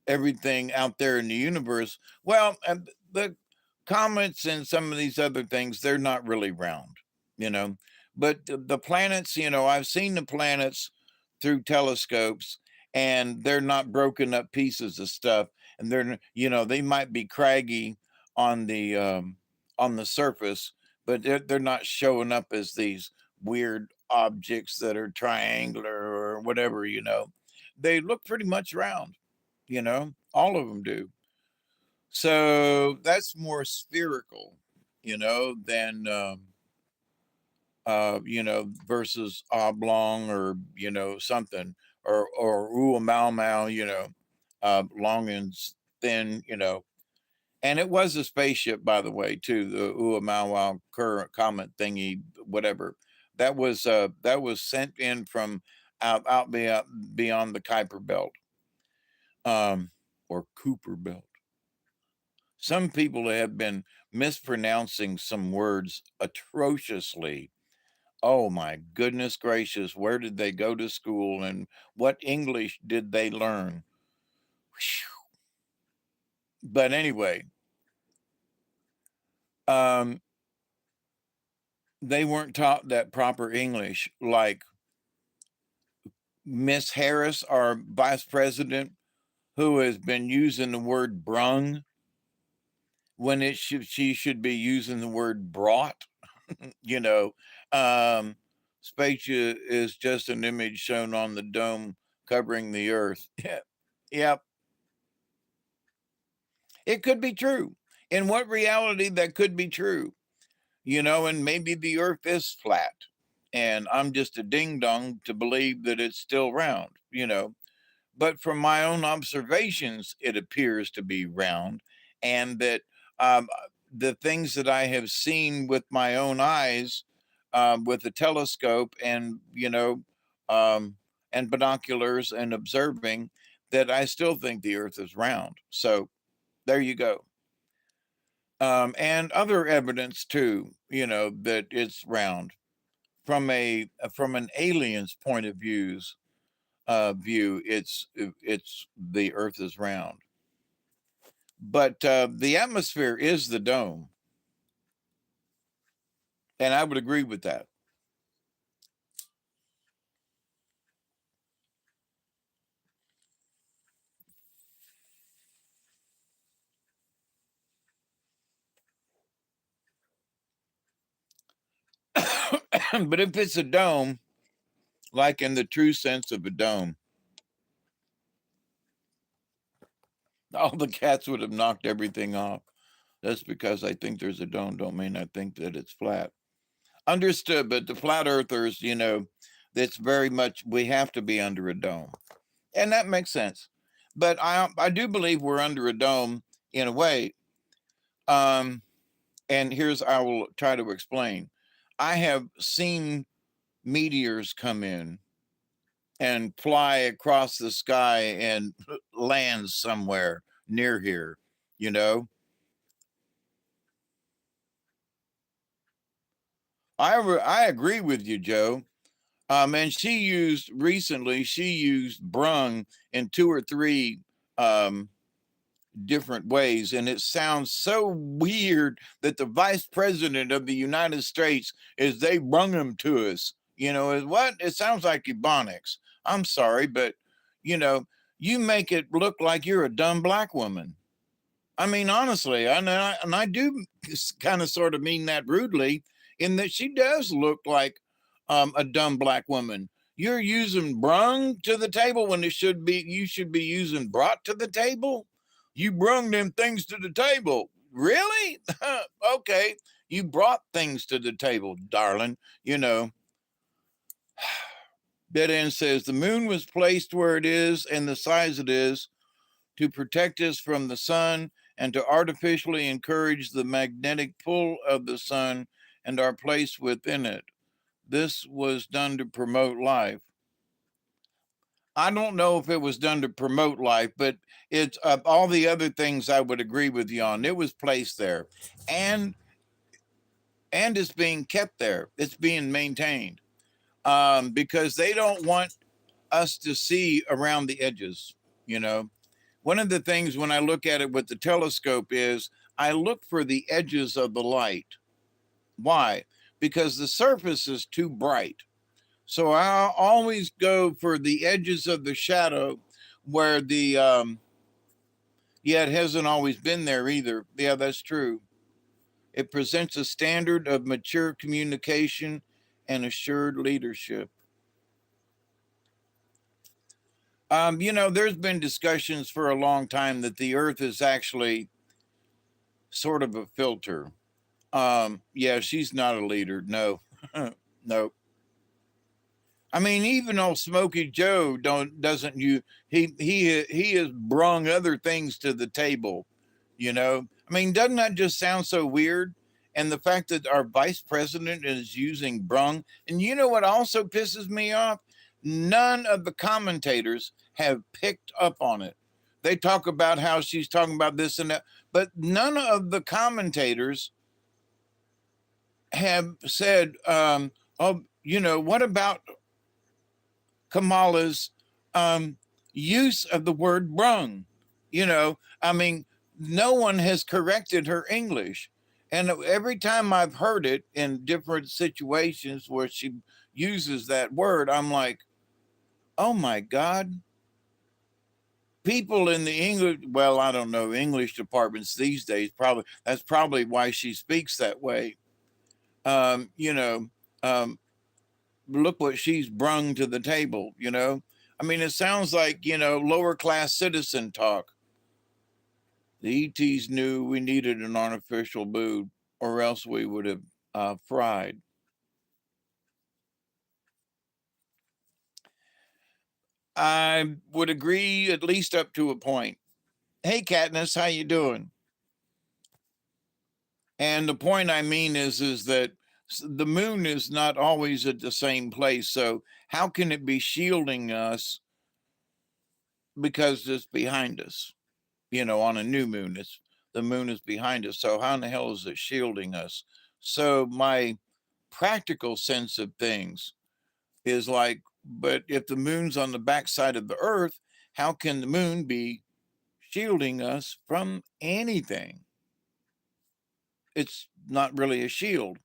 everything out there in the universe, well, the comets and some of these other things, they're not really round, you know. But the planets, I've seen the planets through telescopes, and they're not broken up pieces of stuff, and they might be craggy on the surface, but they're not showing up as these weird objects that are triangular or whatever. They look pretty much round. All of them do. So that's more spherical, than versus oblong or something, or ooh mau mau, long and thin, And it was a spaceship, by the way, too. The ooh mau mau current comet thingy, whatever. That was sent in from out beyond the Kuiper Belt, or Cooper Belt. Some people have been mispronouncing some words atrociously. Oh my goodness gracious, where did they go to school and what English did they learn? Whew. But anyway, um, they weren't taught that proper English like Miss Harris, our vice president, who has been using the word brung when she should be using the word brought. you know, um, Spacia is just an image shown on the dome covering the earth. Yep, it could be true. In what reality that could be true? And maybe the earth is flat and I'm just a ding dong to believe that it's still round. But from my own observations, it appears to be round, and that the things that I have seen with my own eyes, with a telescope and binoculars and observing, that I still think the Earth is round. So there you go. And other evidence too, that it's round from an alien's point of view, it's the Earth is round. But the atmosphere is the dome, and I would agree with that. But if it's a dome, like in the true sense of a dome, all the cats would have knocked everything off. That's because I think there's a dome. Don't mean I think that it's flat. Understood, but the flat earthers, that's very much we have to be under a dome. And that makes sense. But I do believe we're under a dome in a way. Um, and I will try to explain. I have seen meteors come in and fly across the sky and land somewhere near here, you know. I agree with you, Joe. And she used brung in two or three um, different ways. And it sounds so weird that the vice president of the United States is they brung them to us. Is what? It sounds like ebonics. I'm sorry, but you know, you make it look like you're a dumb black woman. I mean, honestly, and I do kind of sort of mean that rudely, in that she does look like a dumb black woman. You're using brung to the table when you should be using brought to the table. You brung them things to the table. Really? Okay. You brought things to the table, darling. Dead End says the moon was placed where it is and the size it is to protect us from the sun and to artificially encourage the magnetic pull of the sun and our place within it. This was done to promote life. I don't know if it was done to promote life, but it's all the other things I would agree with you on. It was placed there, and it's being kept there. It's being maintained because they don't want us to see around the edges. One of the things when I look at it with the telescope is I look for the edges of the light. Why? Because the surface is too bright. So I always go for the edges of the shadow where yeah, it hasn't always been there either. Yeah, that's true. It presents a standard of mature communication and assured leadership. There's been discussions for a long time that the earth is actually sort of a filter. Yeah, she's not a leader. No, no. I mean, even old Smokey Joe doesn't you he has brung other things to the table. I mean, doesn't that just sound so weird? And the fact that our vice president is using brung, and you know what also pisses me off? None of the commentators have picked up on it. they talk about how she's talking about this and that, but none of the commentators have said, oh, what about Kamala's use of the word brung? I mean, no one has corrected her English. And every time I've heard it in different situations where she uses that word, I'm like, oh my God. People in the English, well, I don't know, English departments these days, that's probably why she speaks that way. Um, you know, um, Look what she's brung to the table, I mean, it sounds like, lower class citizen talk. The ETs knew we needed an artificial moon, or else we would have fried. I would agree, at least up to a point. Hey, Katniss, how you doing? And the point I mean is that the moon is not always at the same place. So how can it be shielding us because it's behind us? On a new moon, the moon is behind us. So how in the hell is it shielding us? So my practical sense of things is like, but if the moon's on the backside of the earth, how can the moon be shielding us from anything? It's not really a shield.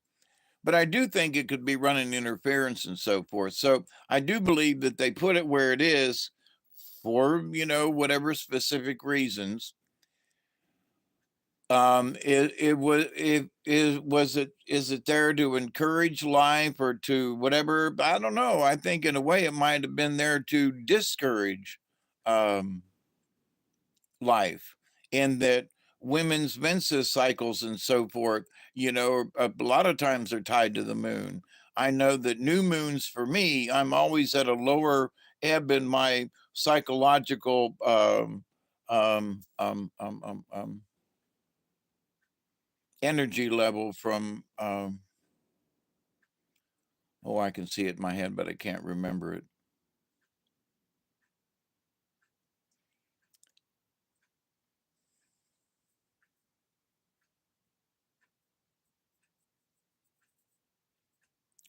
But I do think it could be running interference and so forth. So I do believe that they put it where it is for, whatever specific reasons. Is it there to encourage life or to whatever? I don't know. I think in a way it might have been there to discourage um life, in that women's menses cycles and so forth, a lot of times are tied to the moon. I know that new moons for me, I'm always at a lower ebb in my psychological energy level from oh, I can see it in my head, but I can't remember it.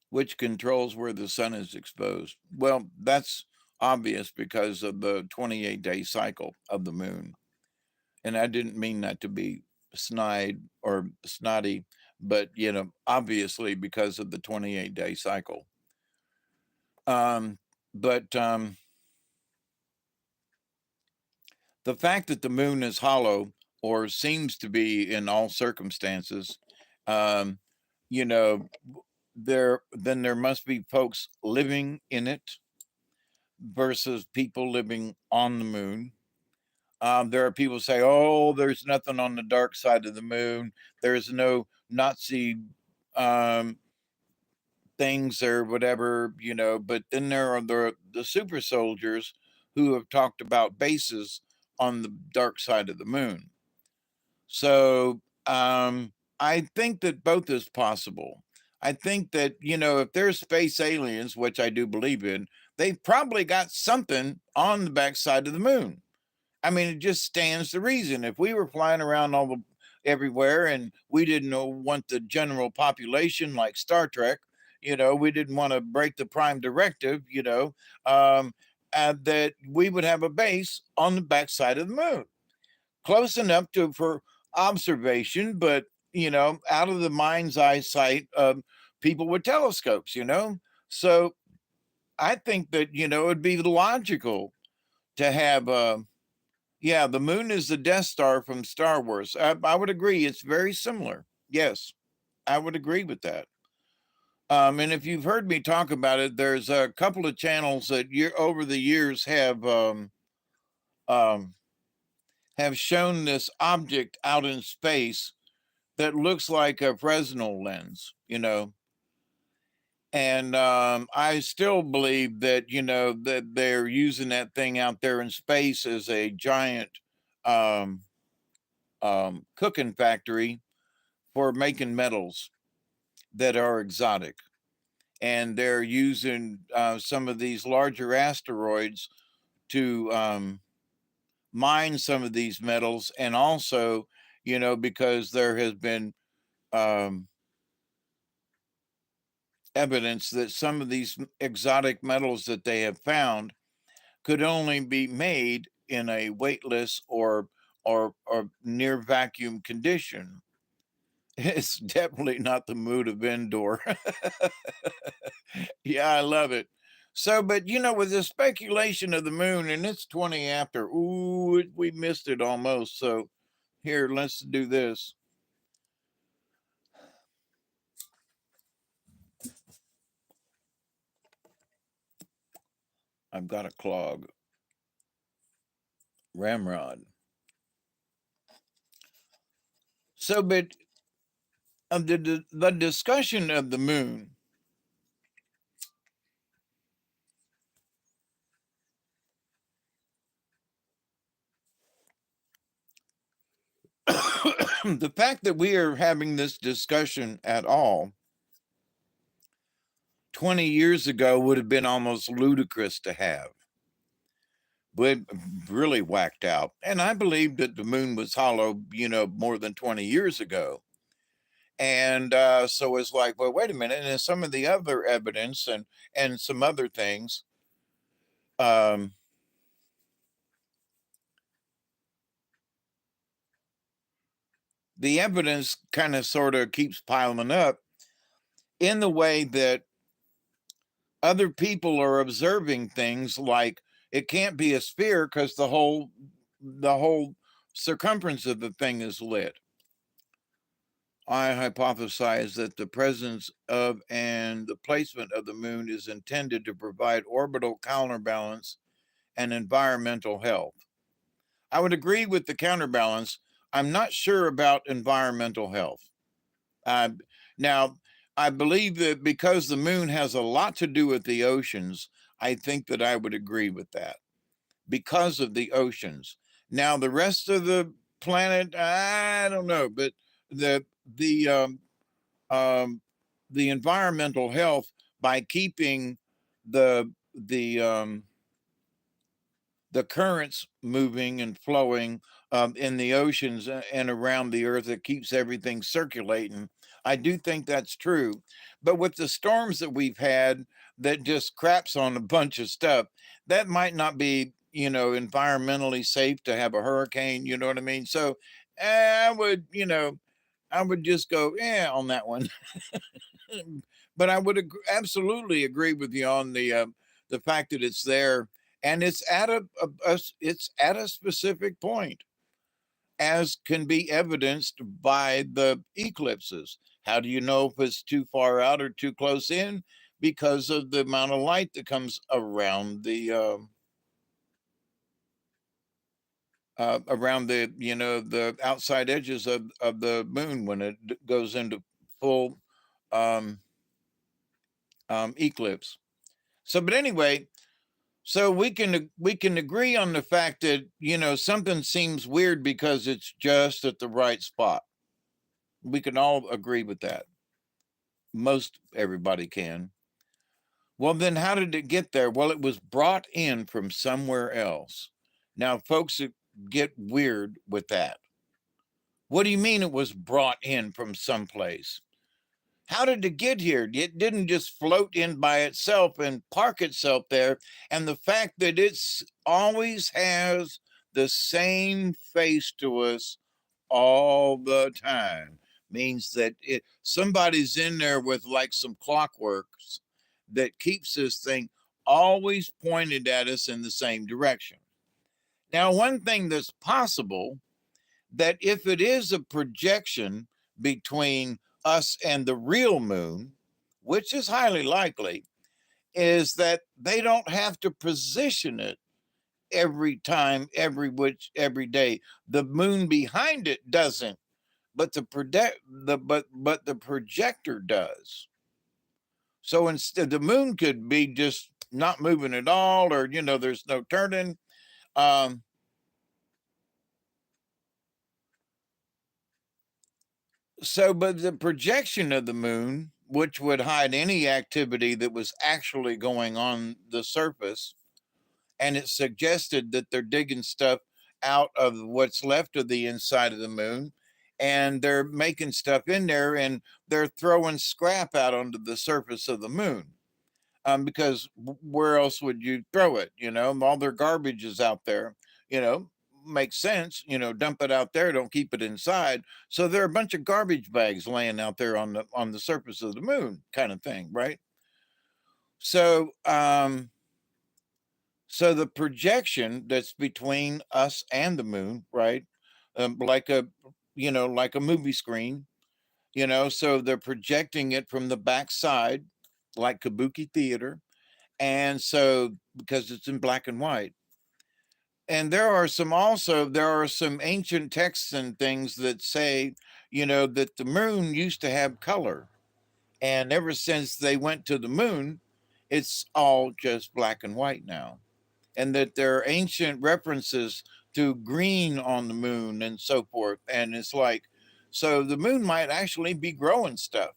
Which controls where the sun is exposed. Well, that's obvious because of the 28-day cycle of the moon. And I didn't mean that to be snide or snotty, but obviously because of the 28-day cycle. But the fact that the moon is hollow, or seems to be in all circumstances, um, you know, there must be folks living in it versus people living on the moon. There are people who say, "Oh, there's nothing on the dark side of the moon. There's no Nazi um, things or whatever," But then there are the super soldiers who have talked about bases on the dark side of the moon. So I think that both is possible. I think that, if there's space aliens, which I do believe in, they've probably got something on the backside of the moon. I mean, it just stands to reason. If we were flying around everywhere and we didn't want the general population like Star Trek, we didn't want to break the prime directive, um, that we would have a base on the backside of the moon, close enough for observation, but out of the mind's eye sight of people with telescopes. So I think that it'd be logical to have yeah, the moon is the Death Star from Star Wars. I would agree. It's very similar. Yes, I would agree with that. And if you've heard me talk about it, there's a couple of channels that over the years um, have shown this object out in space that looks like a Fresnel lens, And I still believe that, that they're using that thing out there in space as a giant um, cooking factory for making metals that are exotic. And they're using some of these larger asteroids to mine some of these metals, and also, because there has been um, evidence that some of these exotic metals that they have found could only be made in a weightless or near vacuum condition. It's definitely not the mood of Endor. Yeah, I love it. So, but with the speculation of the moon, and it's 20 after, ooh, we missed it almost. So here, let's do this. I've got a clog. Ramrod. So, but the discussion of the moon, the fact that we are having this discussion at all 20 years ago would have been almost ludicrous to have, but really whacked out. And I believe that the moon was hollow, more than 20 years ago. And so it's like, well, wait a minute. And then some of the other evidence and some other things, um, the evidence kind of sort of keeps piling up in the way that other people are observing things like it can't be a sphere because the whole circumference of the thing is lit. I hypothesize that the presence of and the placement of the moon is intended to provide orbital counterbalance and environmental health. I would agree with the counterbalance. I'm not sure about environmental health. Uh, Now, I believe that because the moon has a lot to do with the oceans, I think that I would agree with that because of the oceans. Now, the rest of the planet, I don't know, but the the um, um, the environmental health by keeping the the currents moving and flowing in the oceans and around the earth that keeps everything circulating. I do think that's true. But with the storms that we've had that just craps on a bunch of stuff, that might not be, environmentally safe to have a hurricane. You know what I mean? So I would just go, yeah, on that one. But I would absolutely agree with you on the fact that it's there and it's at it's at a specific point, as can be evidenced by the eclipses. How do you know if it's too far out or too close in? Because of the amount of light that comes around the outside edges of the moon when it goes into full um, eclipse. So, but anyway, so we can agree on the fact that something seems weird because it's just at the right spot. We can all agree with that. Most everybody can. Well, then how did it get there? Well, it was brought in from somewhere else. Now, folks get weird with that. What do you mean it was brought in from someplace? How did it get here? It didn't just float in by itself and park itself there. And the fact that it's always has the same face to us all the time means that somebody's in there with like some clockworks that keeps this thing always pointed at us in the same direction. Now, one thing that's possible, that if it is a projection between us and the real moon, which is highly likely, is that they don't have to position it every time, every day. The moon behind it doesn't, but the projector does. So instead, the moon could be just not moving at all, or there's no turning. Um, So, but the projection of the moon, which would hide any activity that was actually going on the surface, and it suggested that they're digging stuff out of what's left of the inside of the moon, and they're making stuff in there, and they're throwing scrap out onto the surface of the moon. Because where else would you throw it? All their garbage is out there. Makes sense. Dump it out there. Don't keep it inside. So there are a bunch of garbage bags laying out there on the surface of the moon, kind of thing, right? So, so the projection that's between us and the moon, right? Like a movie screen. So they're projecting it from the backside, like Kabuki theater, and so because it's in black and white. And there are some ancient texts and things that say, that the moon used to have color, and ever since they went to the moon, it's all just black and white now. And that there are ancient references to green on the moon and so forth. And it's like, so the moon might actually be growing stuff.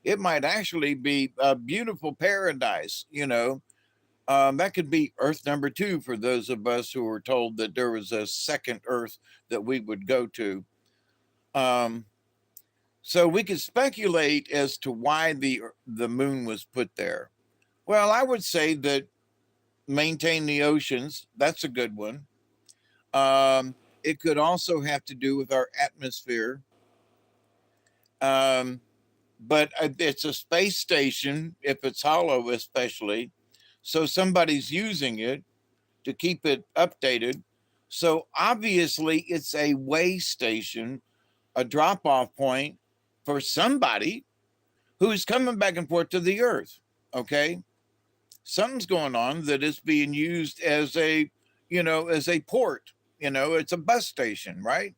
It might actually be a beautiful paradise. That could be Earth number two for those of us who were told that there was a second Earth that we would go to. Um, so we could speculate as to why the moon was put there. Well, I would say that maintain the oceans. That's a good one. It could also have to do with our atmosphere. Um, but it's a space station, if it's hollow, especially. So somebody's using it to keep it updated. So obviously, it's a way station, a drop off point for somebody who's coming back and forth to the earth. Okay. Something's going on that is being used as a port. It's a bus station, right?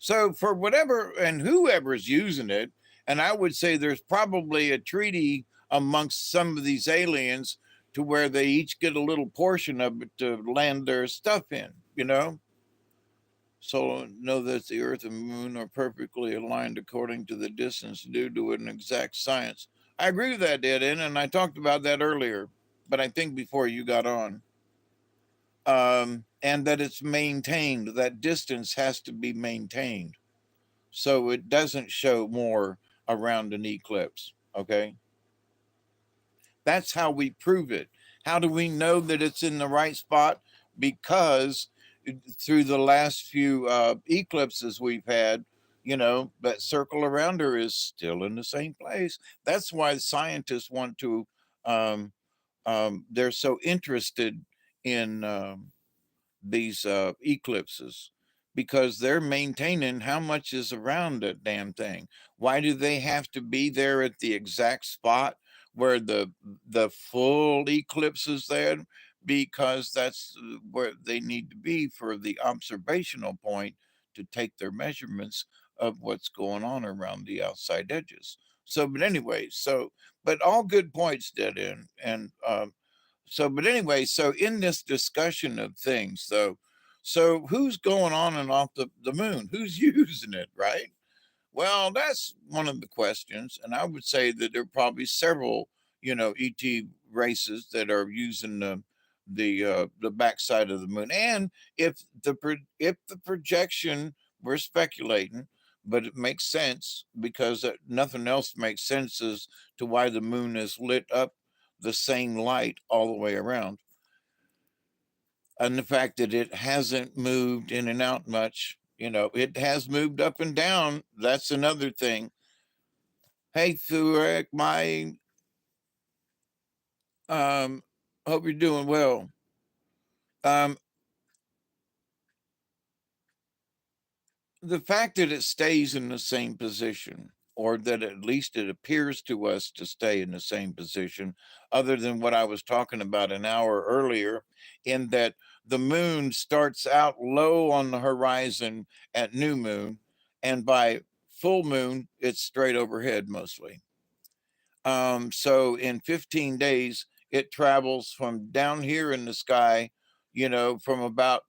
So for whatever and whoever's using it, and I would say there's probably a treaty amongst some of these aliens to where they each get a little portion of it to land their stuff in. So know that the Earth and Moon are perfectly aligned according to the distance due to an exact science. I agree with that, Eden, and I talked about that earlier, but I think before you got on. And that it's maintained, that distance has to be maintained. So it doesn't show more around an eclipse. Okay. That's how we prove it. How do we know that it's in the right spot? Because through the last few eclipses we've had, that circle around her is still in the same place. That's why scientists want to, they're so interested in these eclipses because they're maintaining how much is around that damn thing. Why do they have to be there at the exact spot where the full eclipse is there? Because that's where they need to be for the observational point to take their measurements of what's going on around the outside edges. So, but anyway, but all good points, dead end, and but anyway, so in this discussion of things, though, so who's going on and off the moon? Who's using it, right? Well, that's one of the questions. And I would say that there are probably several, ET races that are using the backside of the moon. And if the projection, we're speculating, but it makes sense because nothing else makes sense as to why the moon is lit up the same light all the way around. And the fact that it hasn't moved in and out much, it has moved up and down. That's another thing. Hey, Thurek, my hope you're doing well. Um, the fact that it stays in the same position, or that at least it appears to us to stay in the same position, other than what I was talking about an hour earlier, in that the moon starts out low on the horizon at new moon, and by full moon, it's straight overhead mostly. So in 15 days, it travels from down here in the sky, from about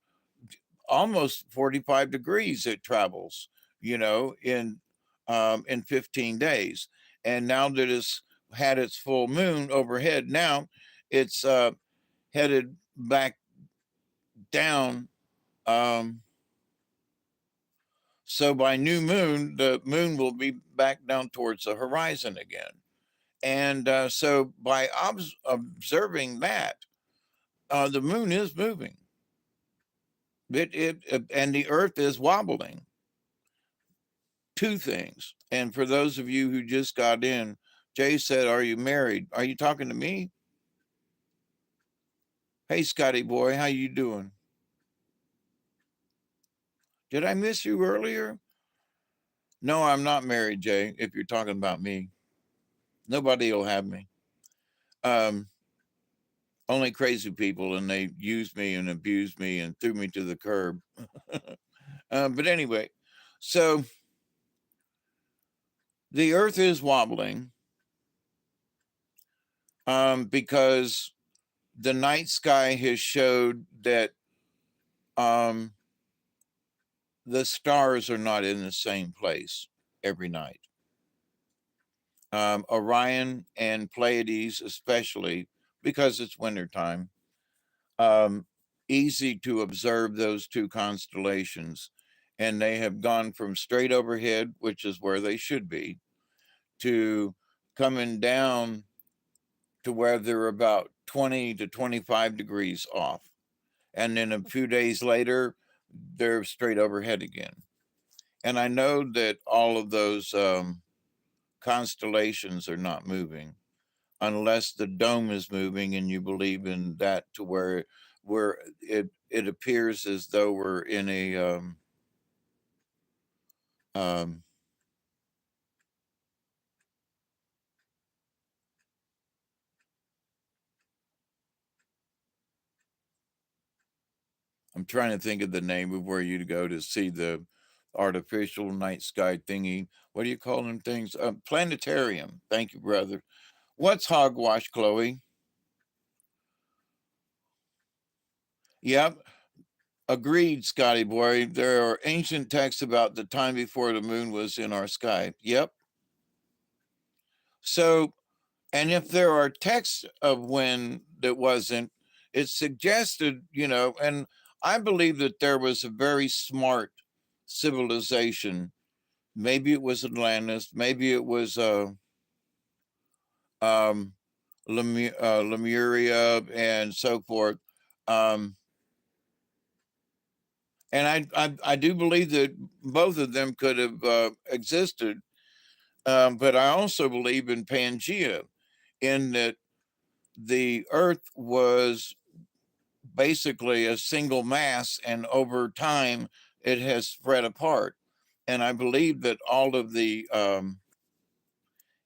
almost 45 degrees it travels, in 15 days. And now that it's had its full moon overhead, now it's headed back down. So by new moon, the moon will be back down towards the horizon again. And so by observing that, the moon is moving. And the earth is wobbling. Two things. And for those of you who just got in, Jay said, "Are you married?" Are you talking to me? Hey, Scotty boy, how you doing? Did I miss you earlier? No, I'm not married, Jay, if you're talking about me. Nobody will have me. Um, Only crazy people, and they used me and abused me and threw me to the curb. But anyway, so the earth is wobbling because the night sky has showed that um, the stars are not in the same place every night. Orion and Pleiades, especially because it's wintertime, um, easy to observe those two constellations. And they have gone from straight overhead, which is where they should be, to coming down to where they're about 20 to 25 degrees off. And then a few days later, they're straight overhead again. And I know that all of those constellations are not moving unless the dome is moving and you believe in that, to where it appears as though we're in a um, I'm trying to think of the name of where you go to see the artificial night sky thingy. What do you call them things? Planetarium. Thank you, brother. What's hogwash, Chloe? Yep. Agreed, Scotty boy. There are ancient texts about the time before the moon was in our sky. Yep. So, and if there are texts of when it wasn't, it suggested, and I believe that there was a very smart civilization. Maybe it was Atlantis, maybe it was um, Lemuria and so forth. Um, and I do believe that both of them could have existed. But I also believe in Pangea, in that the Earth was basically a single mass, and over time it has spread apart. And I believe that all of the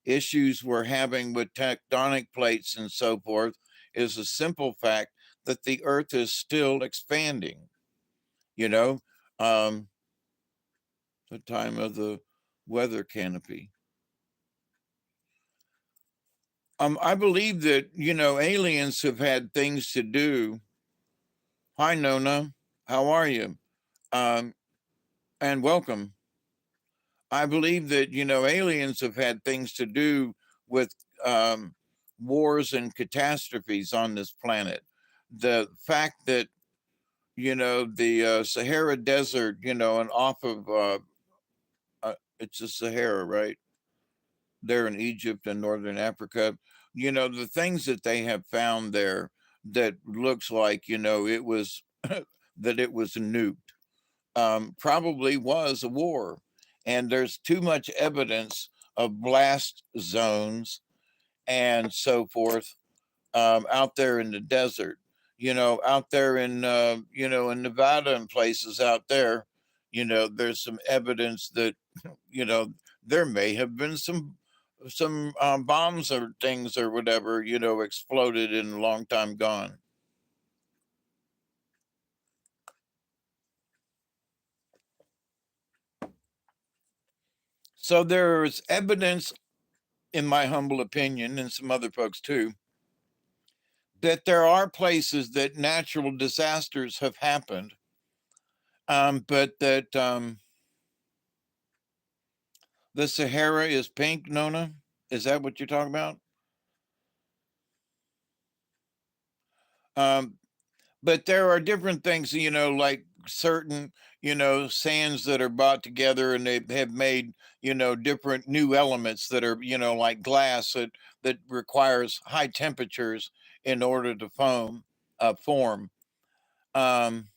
issues we're having with tectonic plates and so forth is a simple fact that the Earth is still expanding. You know, um, the time of the weather canopy. I believe that, aliens have had things to do. Hi, Nona. How are you? Um, and welcome. I believe that, aliens have had things to do with um, wars and catastrophes on this planet. The fact that, the Sahara Desert, and off of, it's the Sahara, right? There in Egypt and Northern Africa, the things that they have found there that looks like, it was, that it was nuked, probably was a war. And there's too much evidence of blast zones and so forth out there in the desert, out there in, in Nevada and places out there. There's some evidence that, you know, there may have been some bombs or things or whatever, exploded in a long time gone. So there's evidence, in my humble opinion, and some other folks too, that there are places that natural disasters have happened, but that the Sahara is pink, Nona. Is that what you're talking about? Um, but there are different things, like certain, sands that are brought together, and they have made, different new elements that are, like glass that requires high temperatures in order to form. Um,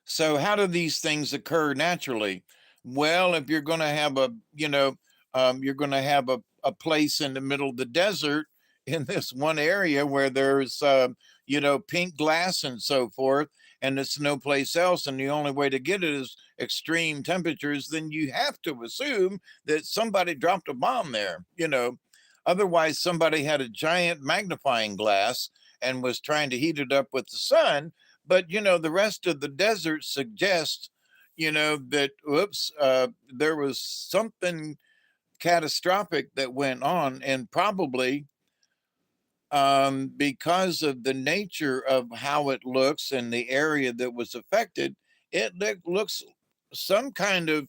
So how do these things occur naturally? Well, if you're going to have you're going to have a place in the middle of the desert in this one area where there's, pink glass and so forth, and it's no place else, and the only way to get it is extreme temperatures, then you have to assume that somebody dropped a bomb there. Otherwise, somebody had a giant magnifying glass and was trying to heat it up with the sun, but the rest of the desert suggests that there was something catastrophic that went on, and probably because of the nature of how it looks and the area that was affected, it looks some kind of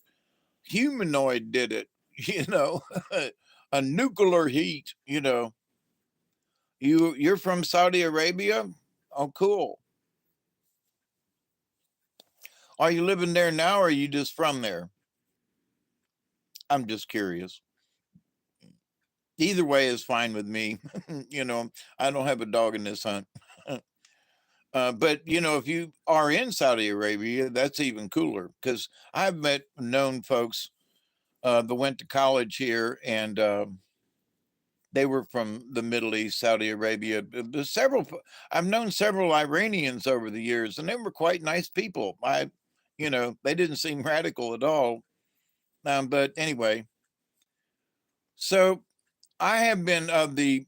humanoid did it. A nuclear heat. You're from Saudi Arabia. Oh, cool. Are you living there now, or are you just from there? I'm just curious. Either way is fine with me. I don't have a dog in this hunt. But if you are in Saudi Arabia, that's even cooler, because I've known folks that went to college here, and they were from the Middle East, Saudi Arabia. There's I've known several Iranians over the years, and they were quite nice people. They didn't seem radical at all. But anyway, so I have been of the,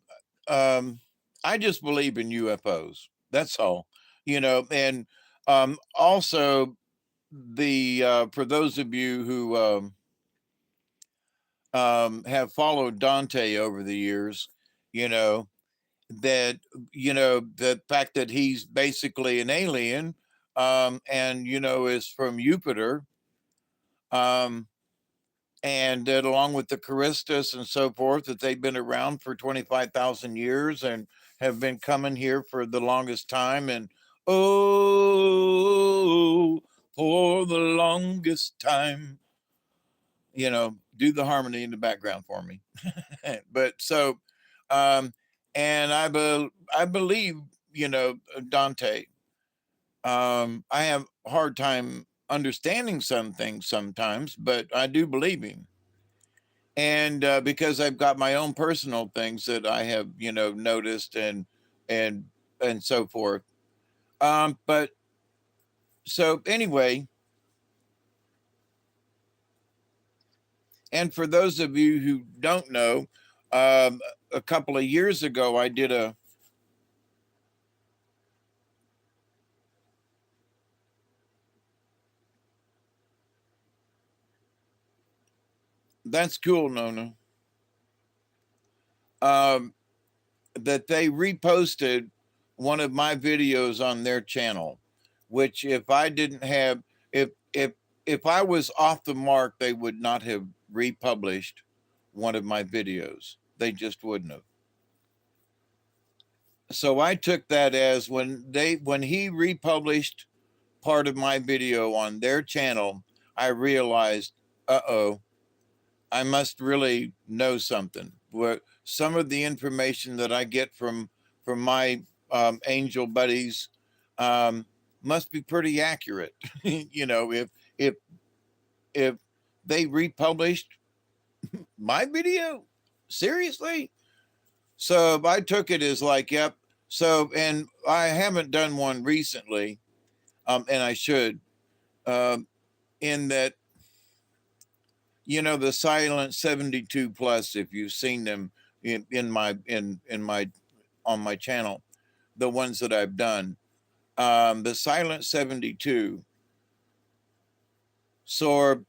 I just believe in UFOs. That's all, and also for those of you who have followed Dante over the years, you know, that, the fact that he's basically an alien, and, is from Jupiter, um, and that along with the Charistus and so forth, that they've been around for 25,000 years and have been coming here for the longest time. And oh, for the longest time, do the harmony in the background for me. But so, um, and I believe, Dante. I have a hard time understanding some things sometimes, but I do believe him. And because I've got my own personal things that I have, noticed and and so forth. But so anyway, and for those of you who don't know, a couple of years ago, I did a. That's cool, Nona. Um, that they reposted one of my videos on their channel, which if I didn't have, if I was off the mark, they would not have republished one of my videos. They just wouldn't have. So I took that as when he republished part of my video on their channel, I realized, uh-oh, I must really know something. Where some of the information that I get from my angel buddies um, must be pretty accurate. If if they republished my video, seriously. So I took it as like, yep. So, and I haven't done one recently, and I should. Um, in that, the Silent 72 Plus, if you've seen them in my on my channel, the ones that I've done, the Silent 72. So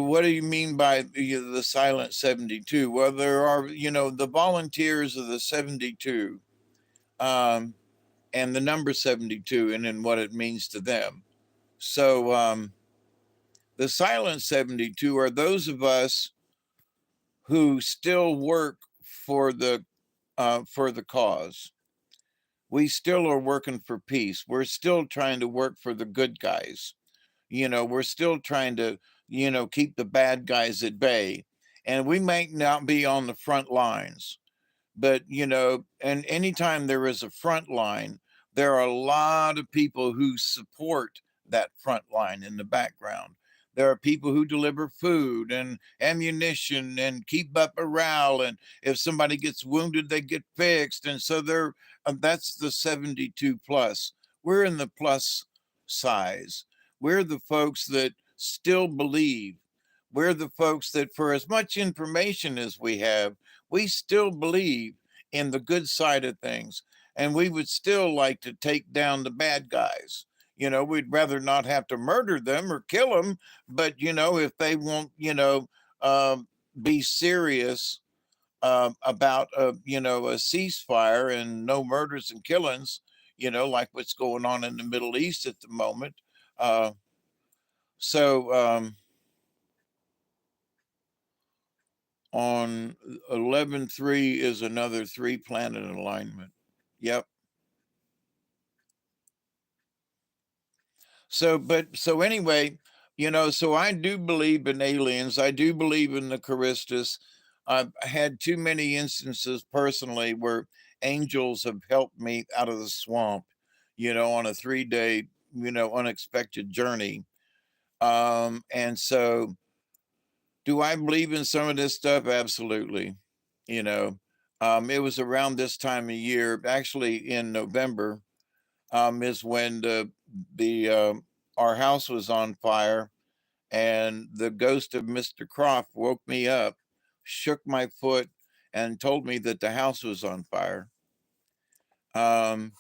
what do you mean by the Silent 72? Well, there are, the volunteers of the 72, um, and the number 72, and then what it means to them. So the Silent 72 are those of us who still work for the cause. we still are working for peace. We're still trying to work for the good guys. We're still trying to, keep the bad guys at bay. And we might not be on the front lines, but and anytime there is a front line, there are a lot of people who support that front line in the background. There are people who deliver food and ammunition and keep up morale, and if somebody gets wounded they get fixed. And so that's the 72 plus. We're in the plus size. We're the folks that still believe. We're the folks that, for as much information as we have, we still believe in the good side of things. And we would still like to take down the bad guys. We'd rather not have to murder them or kill them, but if they won't, um, be serious about a ceasefire and no murders and killings, like what's going on in the Middle East at the moment. Uh, so on 11/3 is another 3-planet alignment. Yep. So anyway, so I do believe in aliens. I do believe in the Charistus. I've had too many instances personally where angels have helped me out of the swamp, on a 3-day, unexpected journey. And so do I believe in some of this stuff? Absolutely. You know, it was around this time of year, actually in November, is when the our house was on fire, and the ghost of Mr. Croft woke me up, shook my foot, and told me that the house was on fire. Um,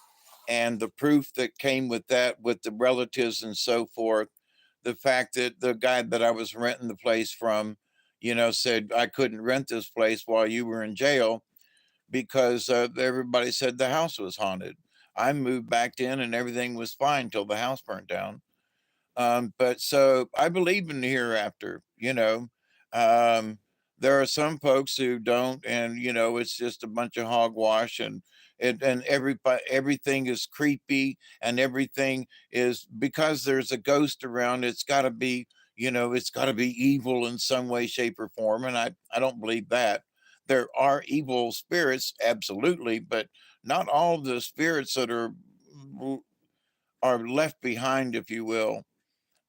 and the proof that came with that, with the relatives and so forth, the fact that the guy that I was renting the place from, said I couldn't rent this place while you were in jail because everybody said the house was haunted. I moved back in and everything was fine till the house burnt down. But so I believe in the hereafter. Um, there are some folks who don't, and it's just a bunch of hogwash, and everything is creepy, and everything is because there's a ghost around. It's got to be evil in some way, shape, or form, and I don't believe that. There are evil spirits, absolutely, but not all the spirits that are left behind, if you will,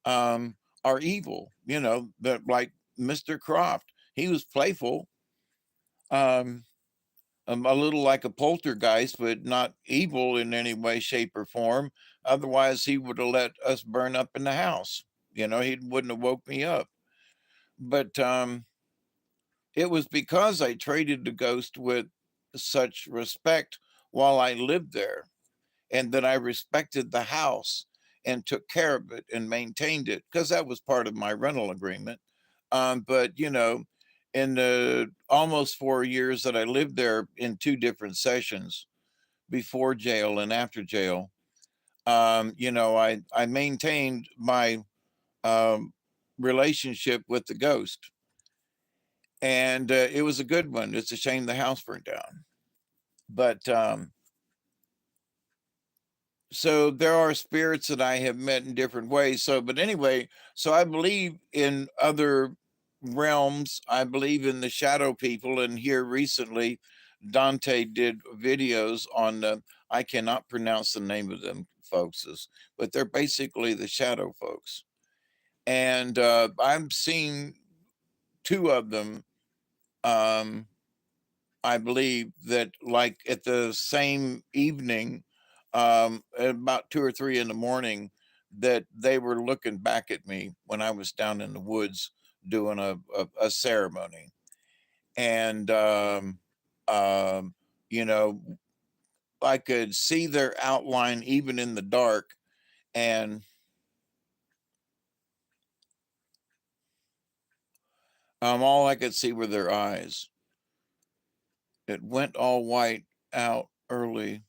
um, are evil. That like Mr. Croft, he was playful, um, a little like a poltergeist, but not evil in any way, shape, or form. Otherwise, he would have let us burn up in the house. He wouldn't have woke me up. But it was because I treated the ghost with such respect while I lived there, and that I respected the house and took care of it and maintained it because that was part of my rental agreement. But in the almost 4 years that I lived there in two different sessions, before jail and after jail, I maintained my um, relationship with the ghost, and it was a good one. It's a shame the house burned down, but so there are spirits that I have met in different ways. So, but anyway, so I believe in other realms. I believe in the shadow people. And here recently, Dante did videos on, I cannot pronounce the name of them folks, but they're basically the shadow folks. And I've seen two of them. Um, I believe that like at the same evening, at about 2 or 3 in the morning, that they were looking back at me when I was down in the woods doing a ceremony. And, um, you know, I could see their outline even in the dark. And all I could see were their eyes. It went all white out early.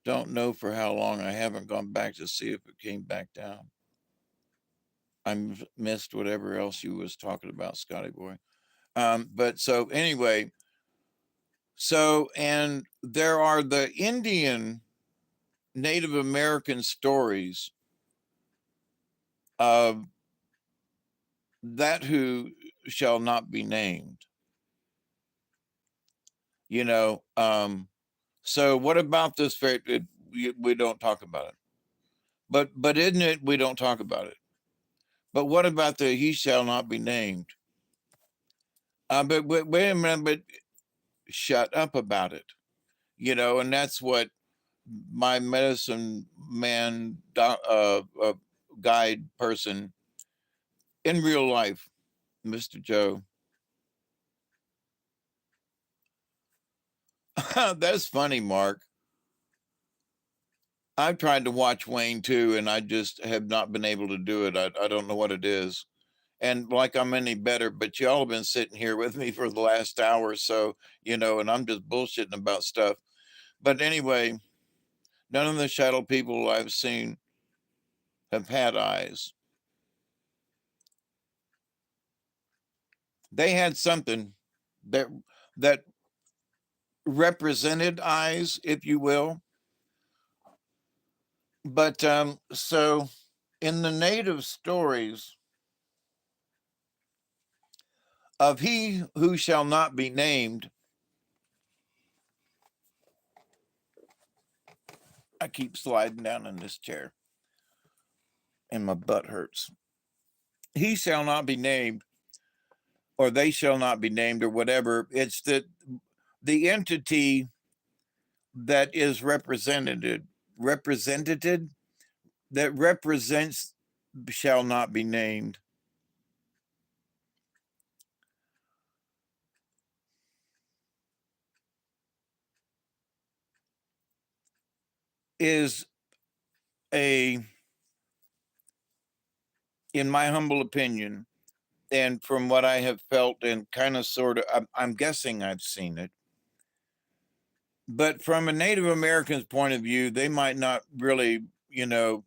Don't know for how long. I haven't gone back to see if it came back down. Missed whatever else you was talking about, Scotty boy. But so anyway, so and there are the Indian Native American stories of that who shall not be named, you know. So what about this we don't talk about it. But isn't it we don't talk about it? But what about the he shall not be named? But wait a minute, but shut up about it, you know, and that's what my medicine man guide person in real life, Mr. Joe. That's funny, Mark. I've tried to watch Wayne too, and I just have not been able to do it. I don't know what it is. And like I'm any better, but y'all have been sitting here with me for the last hour or so, you know, and I'm just bullshitting about stuff. But anyway, none of the shadow people I've seen have had eyes. They had something that that represented eyes, if you will. But so in the native stories of he who shall not be named, I keep sliding down in this chair and my butt hurts. He shall not be named, or they shall not be named, or whatever. It's that the entity that is represented, that represents shall not be named is a, in my humble opinion, and from what I have felt and kind of sort of, I'm guessing I've seen it. But from a Native American's point of view, they might not really, you know,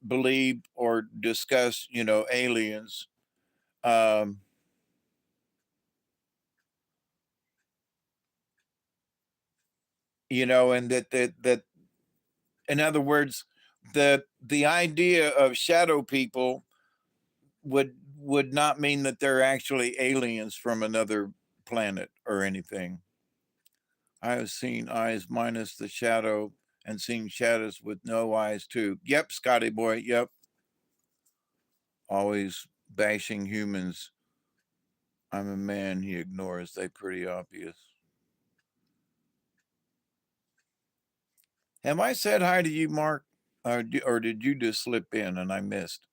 believe or discuss, you know, aliens. Um, you know, and that in other words, the idea of shadow people would not mean that they're actually aliens from another planet or anything. I have seen eyes minus the shadow and seen shadows with no eyes too. Yep, Scotty boy. Yep. Always bashing humans. I'm a man he ignores. They pretty obvious. Have I said hi to you, Mark? Or did you just slip in and I missed?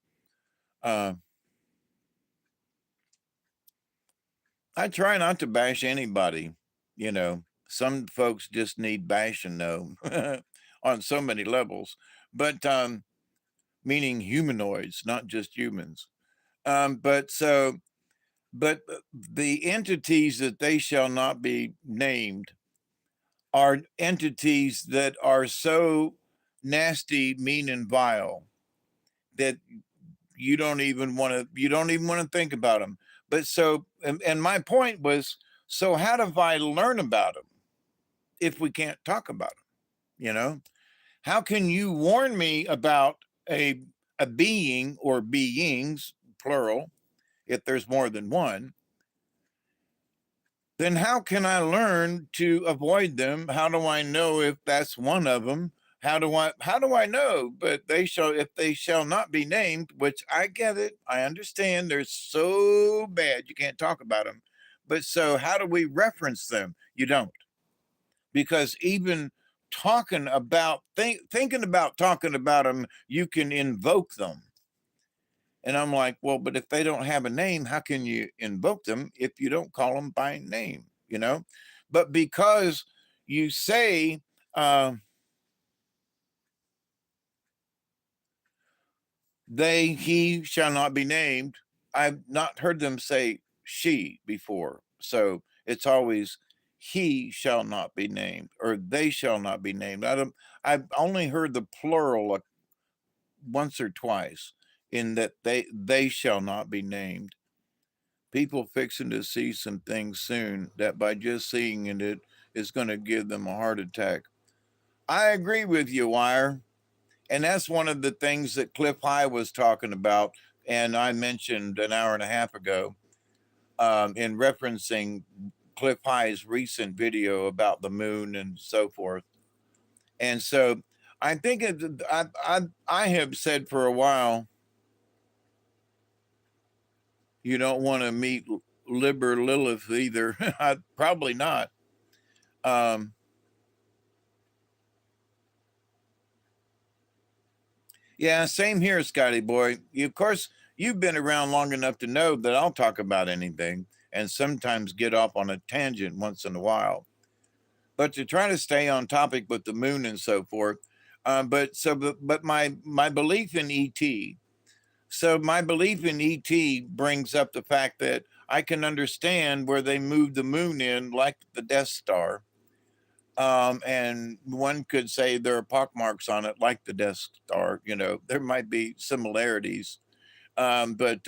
Uh, I try not to bash anybody. You know, some folks just need bashing, though, on so many levels. But meaning humanoids, not just humans. But so, but the entities that they shall not be named are entities that are so nasty, mean, and vile that you don't even want to think about them. But so, and my point was, so how do I learn about them if we can't talk about them? You know, how can you warn me about a being or beings, plural, if there's more than one? Then how can I learn to avoid them? How do I know if that's one of them? How do I know? But they shall, if they shall not be named, which I get it, I understand they're so bad you can't talk about them. But so how do we reference them? You don't. Because even thinking about talking about them, you can invoke them. And I'm like, well, but if they don't have a name, how can you invoke them if you don't call them by name? You know, but because you say uh, he shall not be named, I've not heard them say she before. So it's always he shall not be named or they shall not be named. I've only heard the plural like once or twice in that they shall not be named. People fixing to see some things soon that by just seeing it is going to give them a heart attack. I agree with you, Wire. And that's one of the things that Cliff High was talking about. And I mentioned an hour and a half ago in referencing Cliff High's recent video about the moon and so forth. And so I think I have said for a while, you don't want to meet Liber Lilith either. Probably not. Um, yeah, same here, Scotty boy. Of course, you've been around long enough to know that I'll talk about anything and sometimes get off on a tangent once in a while. But to try to stay on topic with the moon and so forth. But my belief in ET. So my belief in ET brings up the fact that I can understand where they moved the moon in, like the Death Star. And one could say there are pockmarks on it, like the Death Star. You know, there might be similarities, but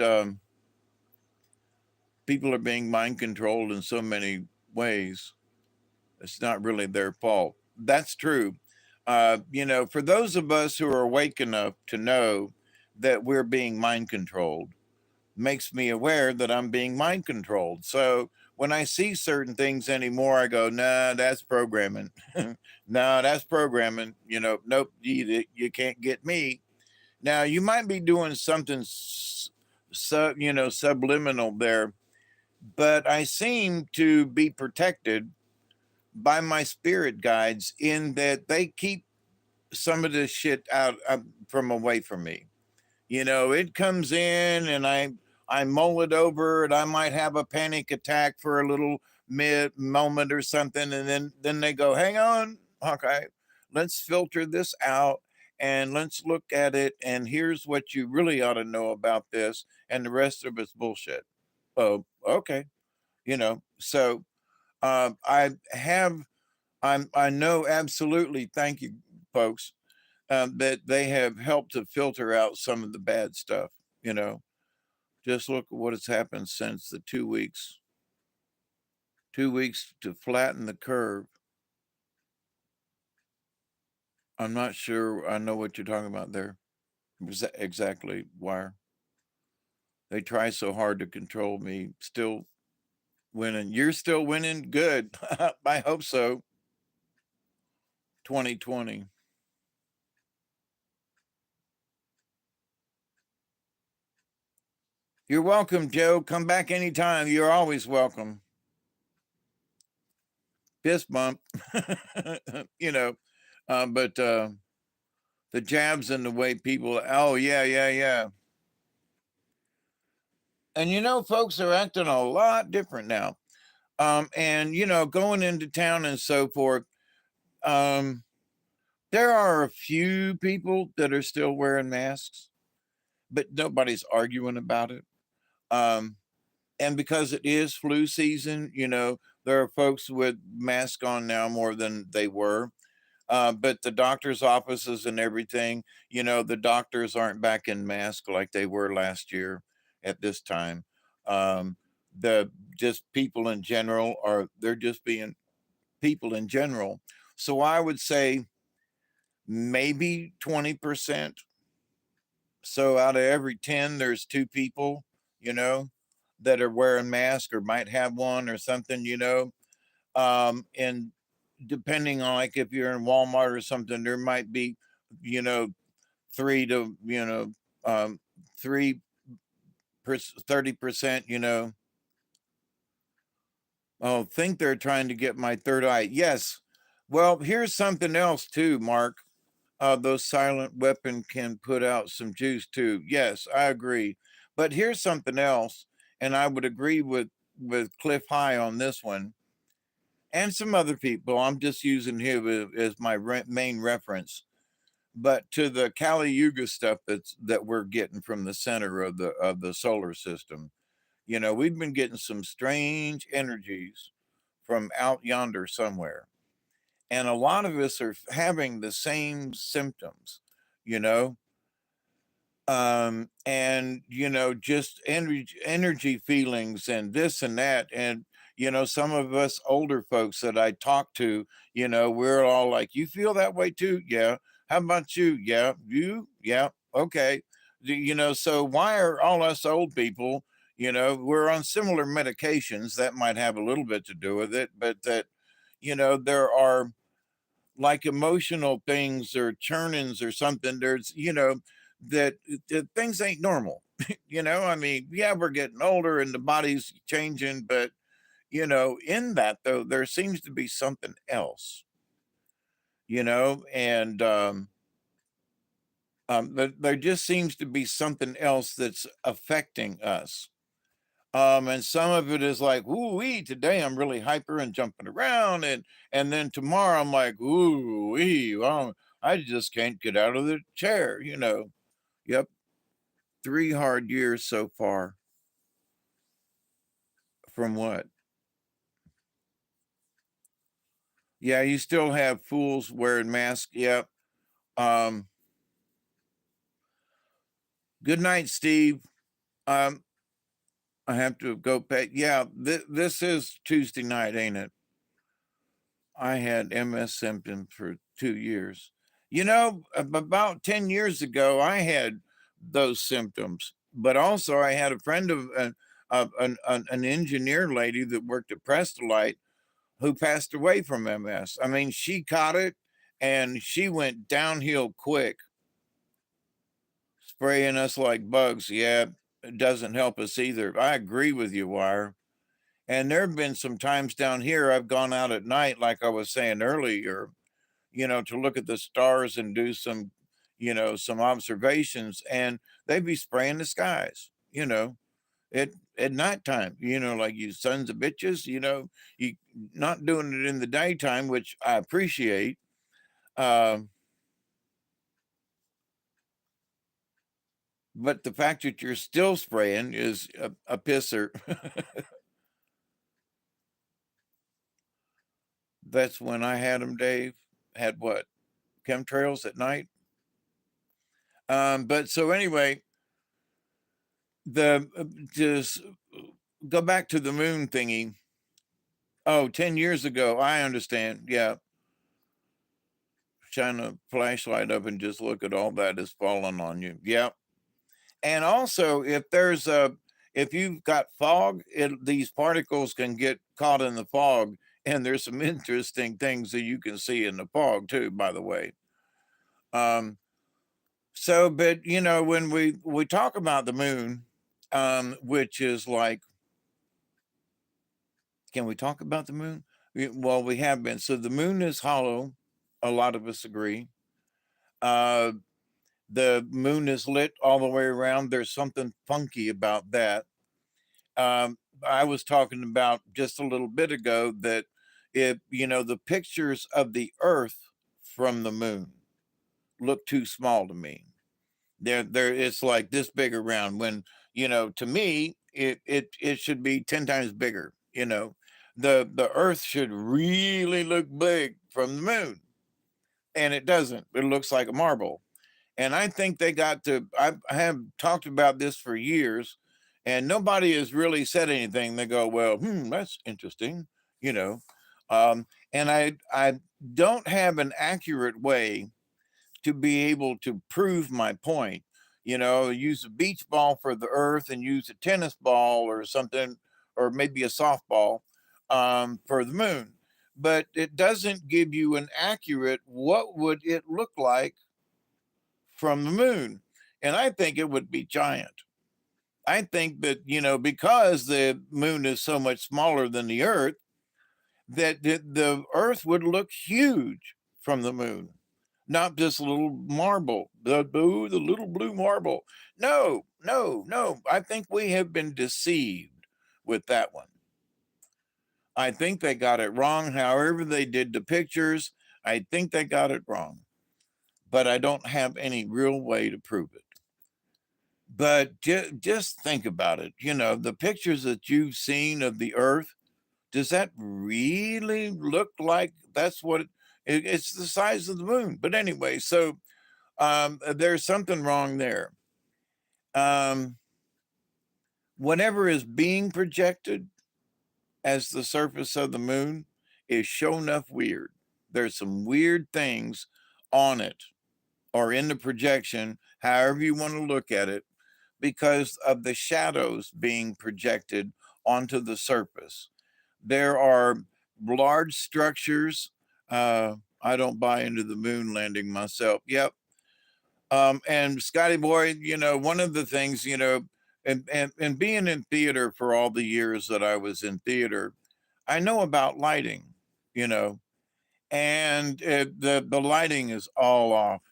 people are being mind controlled in so many ways. It's not really their fault. That's true. You know, for those of us who are awake enough to know that we're being mind controlled, makes me aware that I'm being mind controlled. So when I see certain things anymore, I go, nah, that's programming. No, that's programming. You know, nope, you can't get me. Now you might be doing something, subliminal there, but I seem to be protected by my spirit guides in that they keep some of this shit out from away from me. You know, it comes in and I mull it over and I might have a panic attack for a little moment or something, and then they go, hang on, okay, let's filter this out and let's look at it, and here's what you really ought to know about this, and the rest of it's bullshit. Oh, okay. You know, so I have I know absolutely, thank you folks, that they have helped to filter out some of the bad stuff. You know, just look at what has happened since the 2 weeks, 2 weeks to flatten the curve. I'm not sure I know what you're talking about there. Exactly, Wire. They try so hard to control me, still winning. You're still winning? Good. I hope so. 2020. You're welcome, Joe. Come back anytime. You're always welcome. Fist bump. you know, but the jabs and the way people, oh, yeah, yeah, yeah. And you know, folks are acting a lot different now. And you know, going into town and so forth. Um, there are a few people that are still wearing masks, but nobody's arguing about it. Um, and because it is flu season, you know, there are folks with masks on now more than they were. But the doctor's offices and everything, you know, the doctors aren't back in mask like they were last year at this time. Um, the just people in general are they're just being people in general. So I would say maybe 20%. So out of every 10, there's two people, you know, that are wearing masks or might have one or something, you know. And depending on like if you're in Walmart or something, there might be, you know, three to, um, 30%, you know. Oh, think they're trying to get my third eye. Yes. Well, here's something else too, Mark. Those silent weapon can put out some juice too. Yes, I agree. But here's something else, and I would agree with Cliff High on this one, and some other people. I'm just using him as my main reference. But to the Kali Yuga stuff that we're getting from the center of the solar system, you know, we've been getting some strange energies from out yonder somewhere, and a lot of us are having the same symptoms. You know, and you know just energy feelings and this and that, and some of us older folks that I talk to, we're all like, you feel that way too? Yeah. How about you? Yeah. You? Yeah. Okay. So why are all us old people, we're on similar medications that might have a little bit to do with it, but that, there are like emotional things or churnings or something. There's, that things ain't normal. I mean, yeah, we're getting older and the body's changing, but in that though, there seems to be something else, and there just seems to be something else that's affecting us. And some of it is like, ooh, today I'm really hyper and jumping around, and then tomorrow I'm like, ooh, I just can't get out of the chair. Yep, 3 hard years so far. From what? Yeah, you still have fools wearing masks. Yep. Um, Good night, Steve. Um, I have to go pay. Yeah, this is Tuesday night, ain't it? I had MS symptoms for 2 years. About 10 years ago, I had those symptoms, but also I had a friend of an engineer lady that worked at Prestolite who passed away from MS. I mean, she caught it and she went downhill quick, spraying us like bugs. Yeah, it doesn't help us either. I agree with you, Wire. And there have been some times down here I've gone out at night, like I was saying earlier, to look at the stars and do some observations, and they'd be spraying the skies, at nighttime, like you sons of bitches, you not doing it in the daytime, which I appreciate. Um, but the fact that you're still spraying is a pisser. That's when I had them, Dave. Had what? Chemtrails at night. But so anyway, the just go back to the moon thingy. Oh, 10 years ago. I understand. Yeah. Shine a flashlight up and just look at all that is falling on you. Yeah. And also, if you've got fog, these particles can get caught in the fog. And there's some interesting things that you can see in the fog too, by the way. But when we talk about the moon, which is like, can we talk about the moon? Well, we have been. So the moon is hollow. A lot of us agree. Uh, the moon is lit all the way around. There's something funky about that. I was talking about just a little bit ago that the pictures of the Earth from the moon look too small to me. It's like this big around when, to me, it should be 10 times bigger. The Earth should really look big from the moon, and it doesn't. It looks like a marble. And I think they got to, I have talked about this for years, and nobody has really said anything. They go, well, that's interesting, you know. And I don't have an accurate way to be able to prove my point. Use a beach ball for the earth and use a tennis ball or something, or maybe a softball for the moon. But it doesn't give you an accurate what would it look like from the moon. And I think it would be giant. I think that, because the moon is so much smaller than the earth, that the earth would look huge from the moon, not just a little marble, the little blue marble. No, no, no. I think we have been deceived with that one. I think they got it wrong. However, they did the pictures, I think they got it wrong, but I don't have any real way to prove it. But just think about it. The pictures that you've seen of the earth, does that really look like that's what it's the size of the moon? But anyway, so there's something wrong there. Um, Whatever is being projected as the surface of the moon is sure enough weird. There's some weird things on it or in the projection, however you want to look at it, because of the shadows being projected onto the surface. There are large structures. I don't buy into the moon landing myself. Yep. And Scotty Boy, one of the things, and being in theater for all the years that I was in theater, I know about lighting, you know, and the lighting is all off.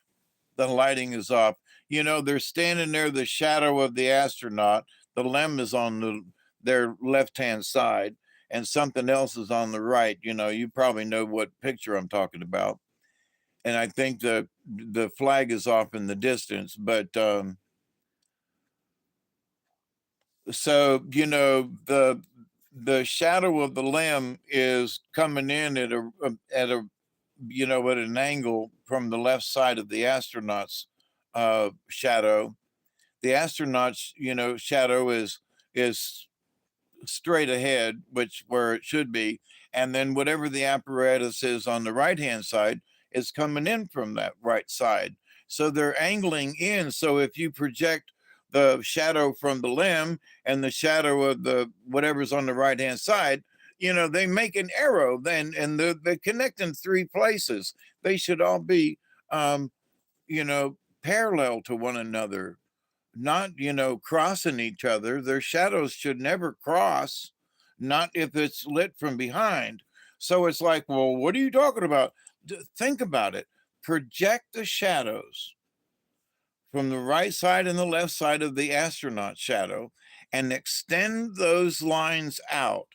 The lighting is off. They're standing there, the shadow of the astronaut, the limb is on their left-hand side, and something else is on the right. You probably know what picture I'm talking about. And I think the flag is off in the distance, but so the shadow of the limb is coming in at a at an angle from the left side of the astronaut's shadow. The astronaut's shadow is straight ahead, which where it should be, and then whatever the apparatus is on the right hand side is coming in from that right side. So they're angling in. So if you project the shadow from the limb and the shadow of the whatever's on the right hand side, they make an arrow then, and they connect in three places. They should all be parallel to one another, not crossing each other. Their shadows should never cross, not if it's lit from behind. So it's like, well, what are you talking about? Think about it. Project the shadows from the right side and the left side of the astronaut shadow and extend those lines out,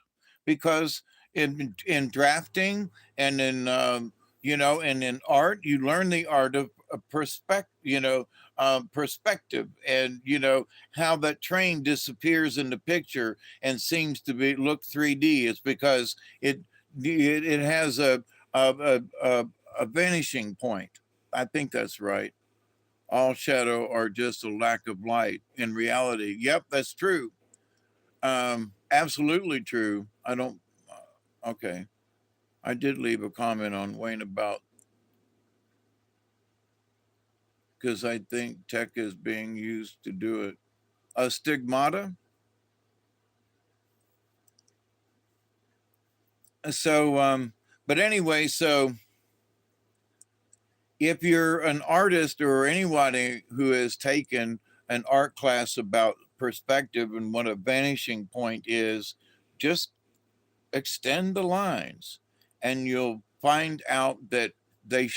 because in drafting and in and in art, you learn the art of perspective, and how that train disappears in the picture and seems to be look 3D. It's because it has a vanishing point. I think that's right. All shadow are just a lack of light in reality. Yep, that's true. Absolutely true. I don't Okay. I did leave a comment on Wayne about, because I think tech is being used to do it. A stigmata. So but anyway, so if you're an artist or anybody who has taken an art class about perspective and what a vanishing point is, just extend the lines and you'll find out that they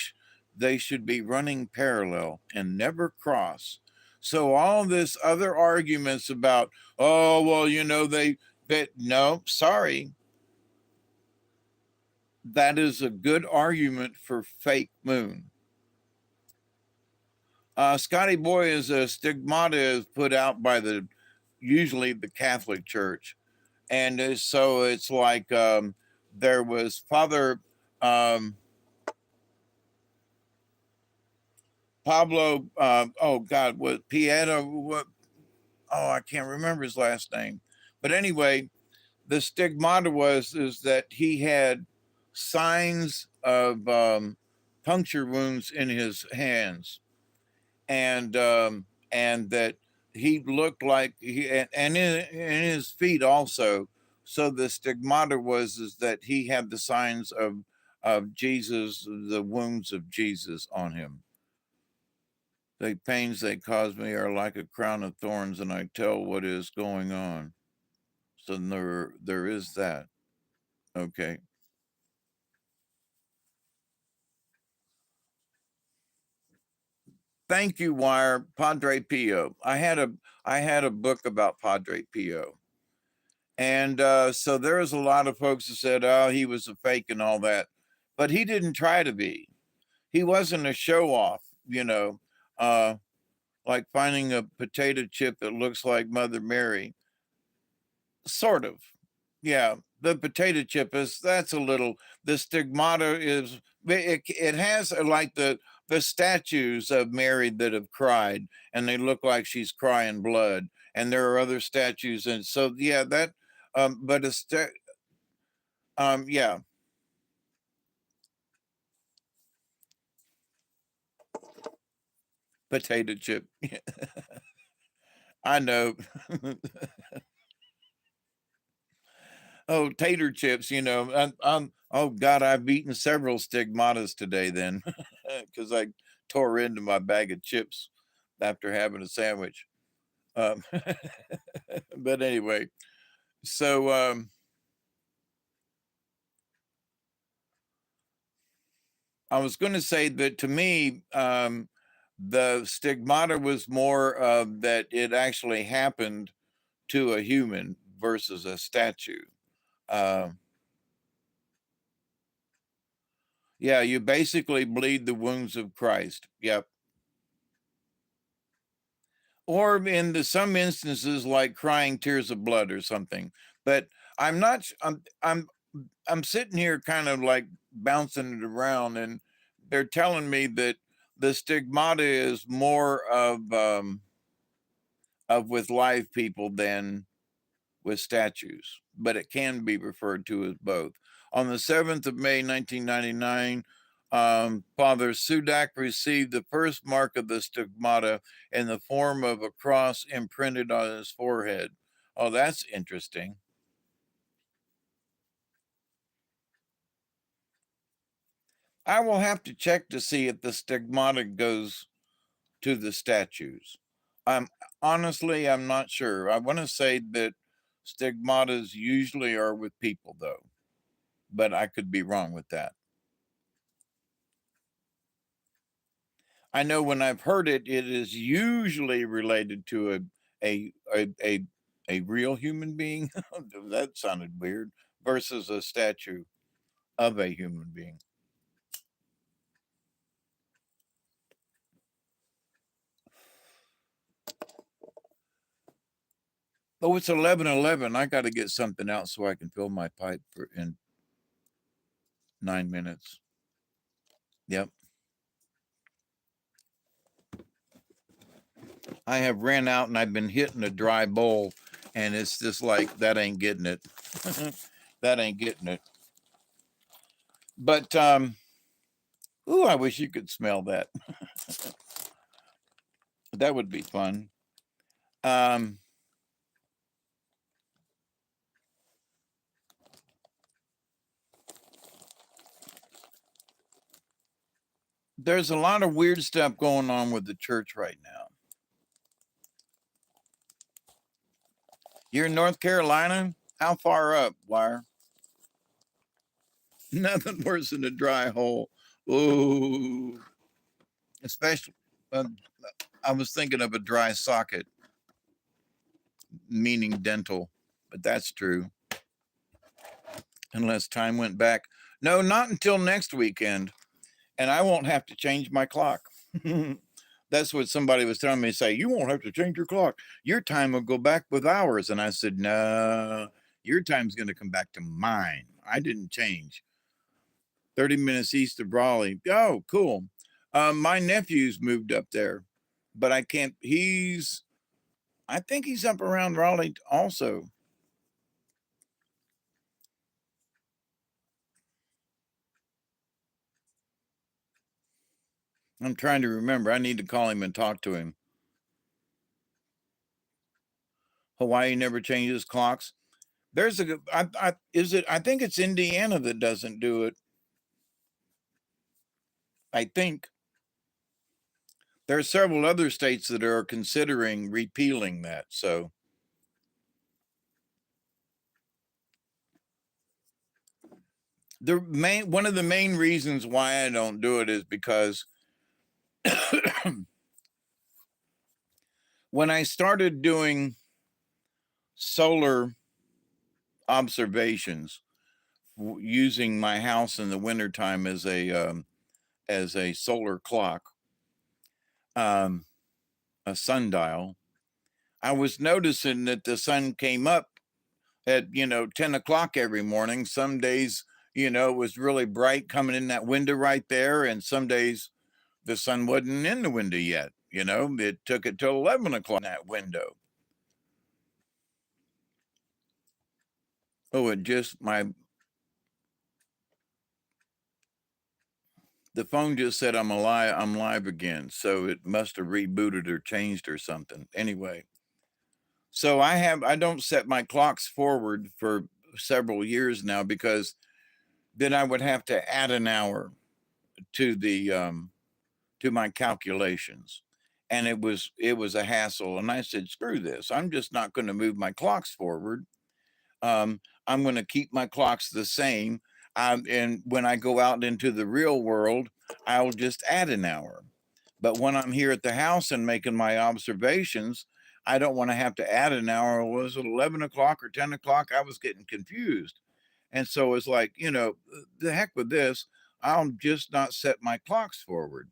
should be running parallel and never cross. So all this other arguments about, oh well, no, sorry, that is a good argument for fake moon. Scotty Boy is a stigmata is put out by usually the Catholic Church, and so it's like there was Father Pablo. Oh God, what Pieta? What? Oh, I can't remember his last name. But anyway, the stigmata is that he had signs of puncture wounds in his hands, and that he looked like and in his feet also. So the stigmata is that he had the signs of Jesus, the wounds of Jesus on him. The pains they cause me are like a crown of thorns, and I tell what is going on. So there is that. Okay. Thank you, Wire. Padre Pio. I had a book about Padre Pio. And so there was a lot of folks that said, oh, he was a fake and all that. But he didn't try to be. He wasn't a show off, uh, like finding a potato chip that looks like Mother Mary. Sort of. Yeah. The potato chip that's a little, the stigmata it has like the statues of Mary that have cried and they look like she's crying blood. And there are other statues. And so, yeah, that, but Yeah, potato chip. I know. Oh, tater chips, oh God, I've eaten several stigmatas today then because I tore into my bag of chips after having a sandwich. Um, but anyway, so I was going to say that to me, the stigmata was more of that it actually happened to a human versus a statue. Uh, yeah, you basically bleed the wounds of Christ. Yep. Or in some instances, like crying tears of blood or something. But I'm not. I'm sitting here kind of like bouncing it around, and they're telling me that the stigmata is more of with live people than with statues, but it can be referred to as both. On the 7th of May, 1999, Father Sudak received the first mark of the stigmata in the form of a cross imprinted on his forehead. Oh, that's interesting. I will have to check to see if the stigmata goes to the statues. I'm honestly, I'm not sure. I want to say that stigmatas usually are with people, though, but I could be wrong with that. I know when I've heard it, it is usually related to a a a, a real human being. That sounded weird. Versus a statue of a human being. Oh, it's 11:11. I got to get something out so I can fill my pipe for in 9 minutes. Yep. I have ran out and I've been hitting a dry bowl, and it's just like that ain't getting it. That ain't getting it. But ooh, I wish you could smell that. That would be fun. Um, there's a lot of weird stuff going on with the church right now. You're in North Carolina? How far up, Wire? Nothing worse than a dry hole. Ooh, especially. I was thinking of a dry socket, meaning dental, but that's true. Unless time went back. No, not until next weekend, and I won't have to change my clock. That's what somebody was telling me. Say, you won't have to change your clock. Your time will go back with ours. And I said, no, your time's going to come back to mine. I didn't change. 30 minutes east of Raleigh. Oh, cool. My nephew's moved up there, but I can't. I think he's up around Raleigh also. I'm trying to remember. I need to call him and talk to him. Hawaii never changes clocks. There's a, is it, I think it's Indiana that doesn't do it. I think there are several other states that are considering repealing that. So one of the main reasons why I don't do it is because when I started doing solar observations using my house in the wintertime as a solar clock, um, a sundial, I was noticing that the sun came up at 10 o'clock every morning. Some days it was really bright coming in that window right there, and some days the sun wasn't in the window yet. It took it till 11 o'clock in that window. Oh, it just The phone just said I'm alive. I'm live again. So it must have rebooted or changed or something. Anyway, so I don't set my clocks forward for several years now, because then I would have to add an hour to the to my calculations, and it was a hassle. And I said, screw this. I'm just not going to move my clocks forward. I'm going to keep my clocks the same. And when I go out into the real world, I'll just add an hour. But when I'm here at the house and making my observations, I don't want to have to add an hour. Was it 11 o'clock or 10 o'clock? I was getting confused. And so it's like, the heck with this. I'll just not set my clocks forward.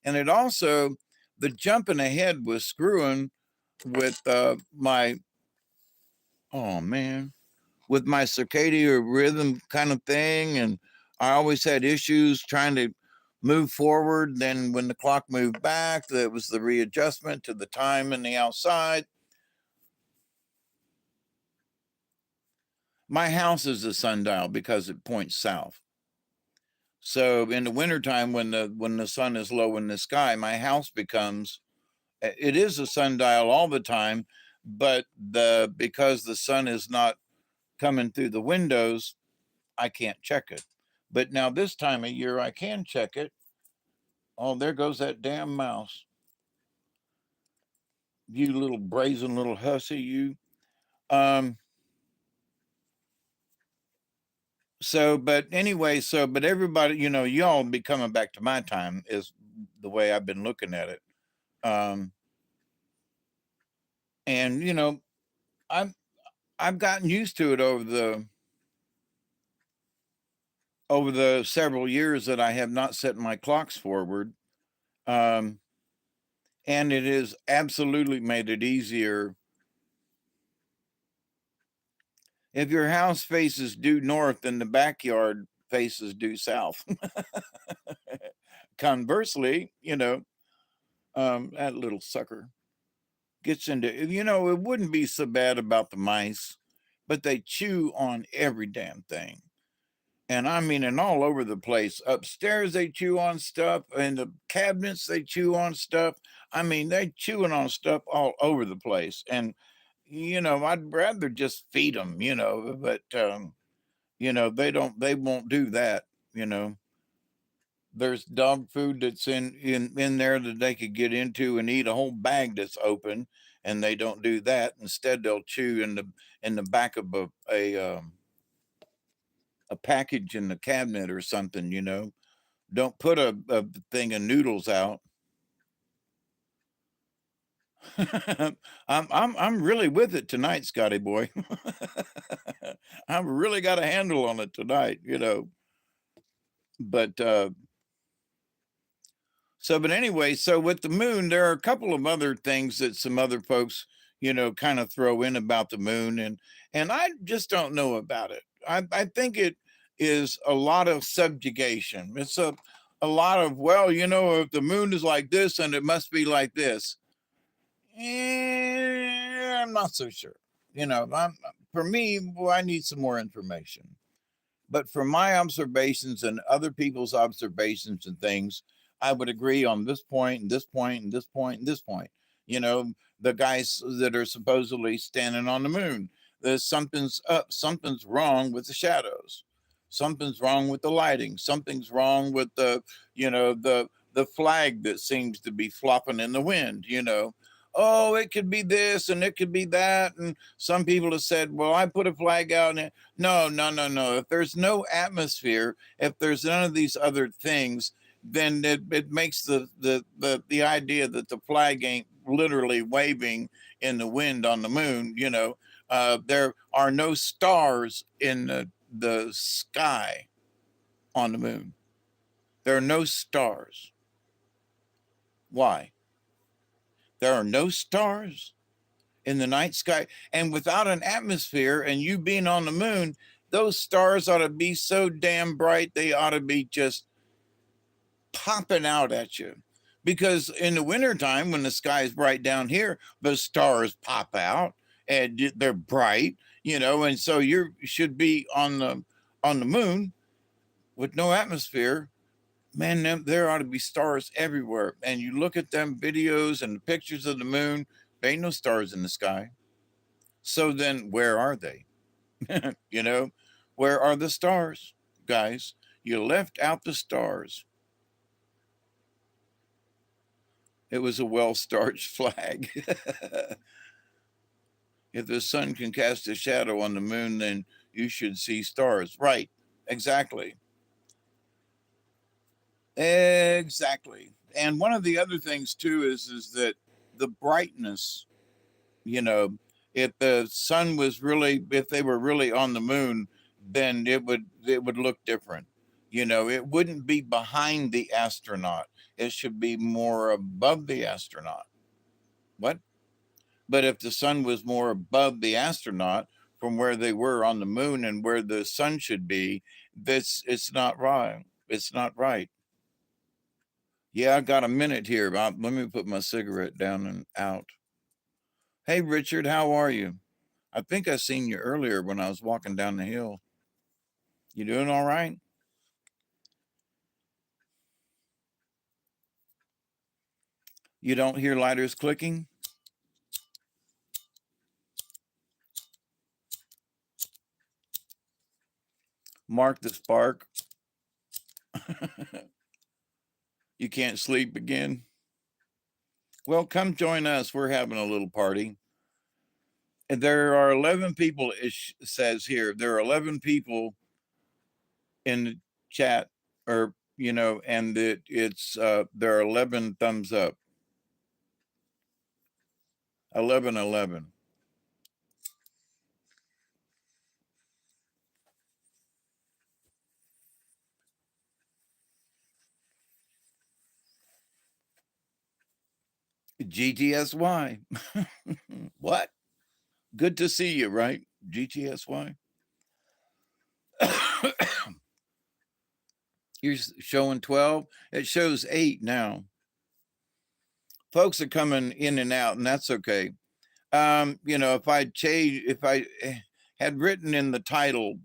And it also, the jumping ahead was screwing with my, oh man, with my circadian rhythm kind of thing. And I always had issues trying to move forward. Then when the clock moved back, that was the readjustment to the time in the outside. My house is a sundial because it points south. So in the wintertime, when the sun is low in the sky, my house becomes, it is a sundial all the time, but because the sun is not coming through the windows, I can't check it. But now this time of year, I can check it. Oh, there goes that damn mouse. You little brazen little hussy, you. Um, but anyway, but everybody, y'all be coming back to my time is the way I've been looking at it. Um, and I've gotten used to it over the several years that I have not set my clocks forward. Um, and it has absolutely made it easier. If your house faces due north, then the backyard faces due south. Conversely, that little sucker gets into, it wouldn't be so bad about the mice, but they chew on every damn thing. And I mean, and all over the place. Upstairs, they chew on stuff. In the cabinets, they chew on stuff. I mean, they chewing on stuff all over the place. And, I'd rather just feed them, but, they won't do that, you know. There's dog food that's in there that they could get into and eat a whole bag that's open, and they don't do that. Instead, they'll chew in the back of a package in the cabinet or something, Don't put a thing of noodles out. I'm really with it tonight, Scotty boy. I've really got a handle on it tonight, But but anyway, so with the moon, there are a couple of other things that some other folks, kind of throw in about the moon, and I just don't know about it. I think it is a lot of subjugation. It's a lot of, well, if the moon is like this, and it must be like this. I'm not so sure. For me, well, I need some more information. But from my observations and other people's observations and things, I would agree on this point and this point and this point and this point. The guys that are supposedly standing on the moon, there's something's up, something's wrong with the shadows, something's wrong with the lighting, something's wrong with the flag that seems to be flopping in the wind. Oh, it could be this and it could be that. And some people have said, well, I put a flag out. And no, no, no, no. If there's no atmosphere, if there's none of these other things, then it makes the idea that the flag ain't literally waving in the wind on the moon. There are no stars in the sky on the moon. There are no stars. Why? There are no stars in the night sky. And without an atmosphere and you being on the moon, those stars ought to be so damn bright, they ought to be just popping out at you. Because in the wintertime, when the sky is bright down here, the stars pop out and they're bright, and so you should be on the moon with no atmosphere, Man, there ought to be stars everywhere. And you look at them videos and the pictures of the moon, there ain't no stars in the sky. So then where are they? You know, where are the stars, guys? You left out the stars. It was a well-starched flag. If the sun can cast a shadow on the moon, then you should see stars. Right. Exactly. Exactly. And one of the other things too is that the brightness, you know, if the sun was really, if they were really on the moon, then it would look different. You know, it wouldn't be behind the astronaut. It should be more above the astronaut. What? But if the sun was more above the astronaut from where they were on the moon and where the sun should be, this it's not right. It's not right. Yeah, I got a minute here. Let me put my cigarette down and out. Hey, Richard, how are you? I think I seen you earlier when I was walking down the hill. You doing all right? You don't hear lighters clicking? Mark the spark. You can't sleep again? Well, come join us. We're having a little party. And there are 11 people, it says here. There are 11 people in the chat, or, and there are 11 thumbs up. 11. GTSY. What? Good to see you, right? GTSY. You're showing 12. It shows 8 now. Folks are coming in and out, and that's okay. If I had written in the title,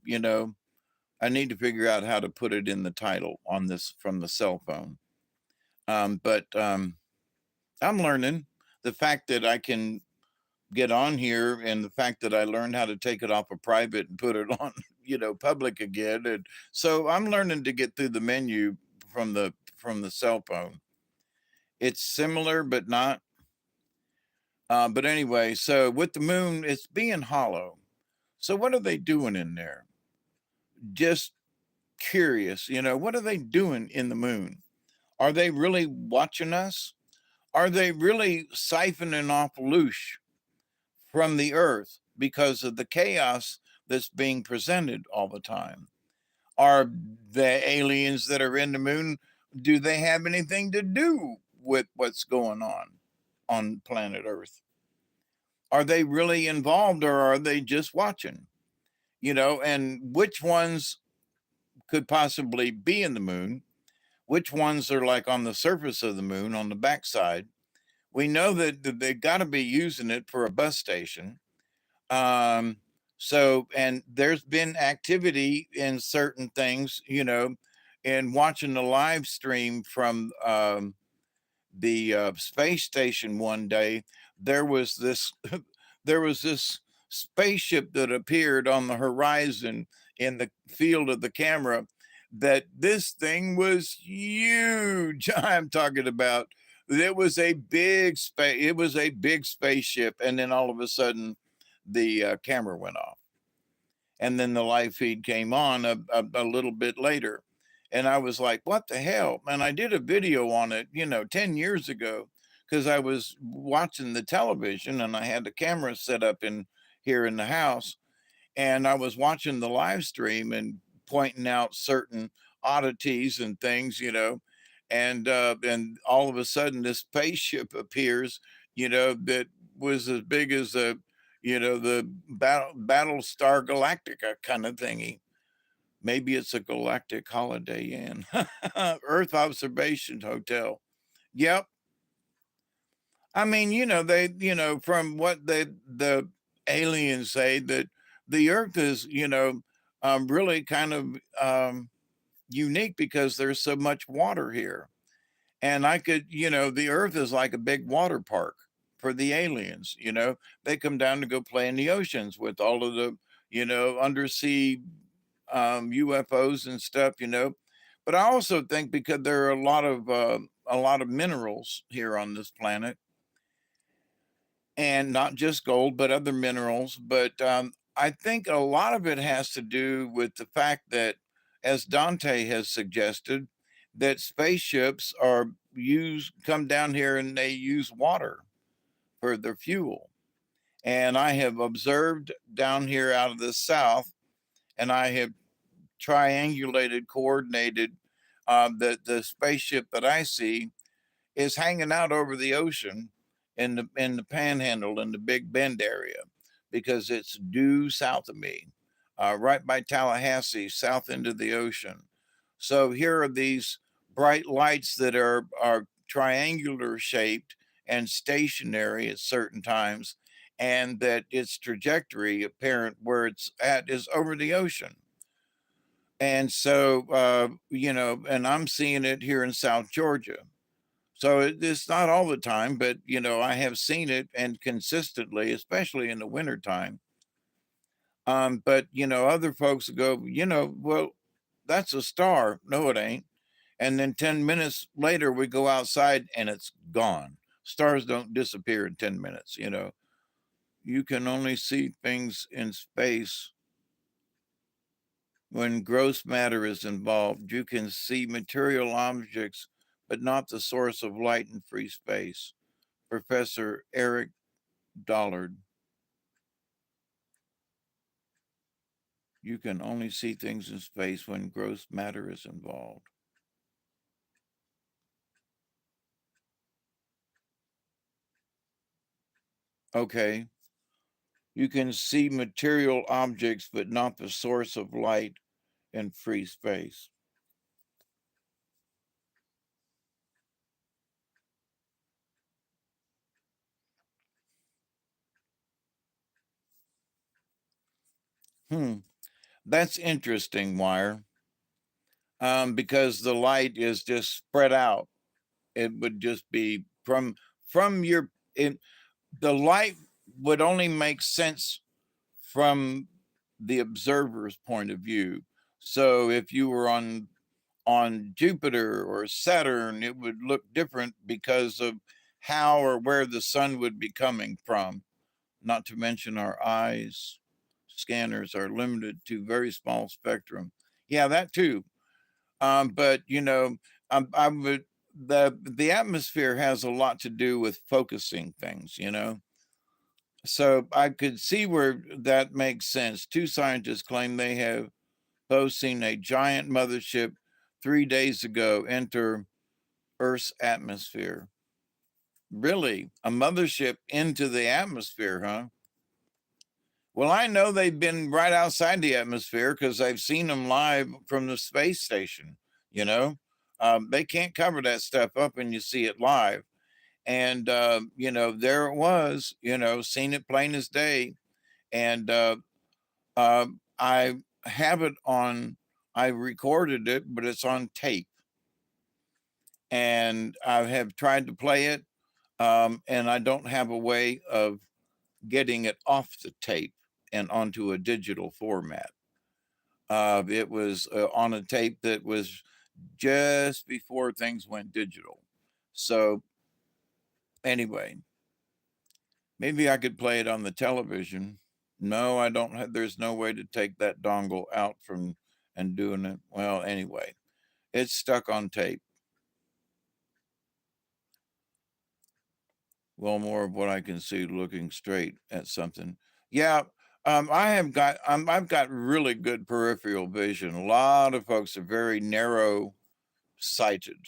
I need to figure out how to put it in the title on this from the cell phone. But I'm learning. The fact that I can get on here and the fact that I learned how to take it off of private and put it on, public again. And so I'm learning to get through the menu from the cell phone. It's similar, but not. But anyway, so with the moon, it's being hollow. So what are they doing in there? Just curious, what are they doing in the moon? Are they really watching us? Are they really siphoning off loosh from the earth because of the chaos that's being presented all the time? Are the aliens that are in the moon, do they have anything to do with what's going on planet Earth? Are they really involved or are they just watching? And which ones could possibly be in the moon? Which ones are like on the surface of the moon on the backside? We know that they've got to be using it for a bus station. And there's been activity in certain things, and watching the live stream from the space station one day, there was this there was this spaceship that appeared on the horizon in the field of the camera. That this thing was huge. I'm talking about it was a big space. It was a big spaceship, and then all of a sudden, the camera went off, and then the live feed came on a little bit later, and I was like, "What the hell?" And I did a video on it, 10 years ago, because I was watching the television and I had the camera set up in here in the house, and I was watching the live stream and pointing out certain oddities and things, and all of a sudden this spaceship appears, that was as big as the Battlestar Galactica kind of thingy. Maybe it's a galactic Holiday Inn. Earth Observation Hotel. Yep. I mean, they, from what the aliens say, that the Earth is, really kind of unique because there's so much water here. And I could, the earth is like a big water park for the aliens, they come down to go play in the oceans with all of the, undersea UFOs and stuff, But I also think because there are a lot of minerals here on this planet, and not just gold, but other minerals. But I think a lot of it has to do with the fact that, as Dante has suggested, that spaceships are used come down here and they use water for their fuel. And I have observed down here out of the south, and I have triangulated, coordinated that the spaceship that I see is hanging out over the ocean in the Panhandle in the Big Bend area because it's due south of me, right by Tallahassee, south into the ocean. So here are these bright lights that are triangular shaped and stationary at certain times, and that its trajectory apparent where it's at is over the ocean. And so, and I'm seeing it here in South Georgia. So it's not all the time, but I have seen it and consistently, especially in the wintertime. But other folks go, well, that's a star. No, it ain't. And then 10 minutes later, we go outside and it's gone. Stars don't disappear in 10 minutes. You can only see things in space when gross matter is involved. You can see material objects, but not the source of light in free space. Professor Eric Dollard. You can only see things in space when gross matter is involved. Okay. You can see material objects, but not the source of light in free space. Hmm. That's interesting, Wire. Because the light is just spread out. It would just be from your it, the light would only make sense from the observer's point of view. So if you were on Jupiter or Saturn, it would look different because of how or where the sun would be coming from. Not to mention our eyes scanners are limited to very small spectrum. Yeah, that too. But I would the atmosphere has a lot to do with focusing things. So I could see where that makes sense. Two scientists claim they have both seen a giant mothership 3 days ago enter Earth's atmosphere. Really? A mothership into the atmosphere, huh? Well, I know they've been right outside the atmosphere because I've seen them live from the space station. You know, they can't cover that stuff up and you see it live. And, there it was, seen it plain as day. And I have it on, I recorded it, but it's on tape. And I have tried to play it, and I don't have a way of getting it off the tape and onto a digital format. It was on a tape that was just before things went digital. So, anyway, maybe I could play it on the television. No, I don't have, there's no way to take that dongle out from and doing it. Well, anyway, it's stuck on tape. Well, more of what I can see looking straight at something. Yeah, I've got really good peripheral vision. A lot of folks are very narrow sighted.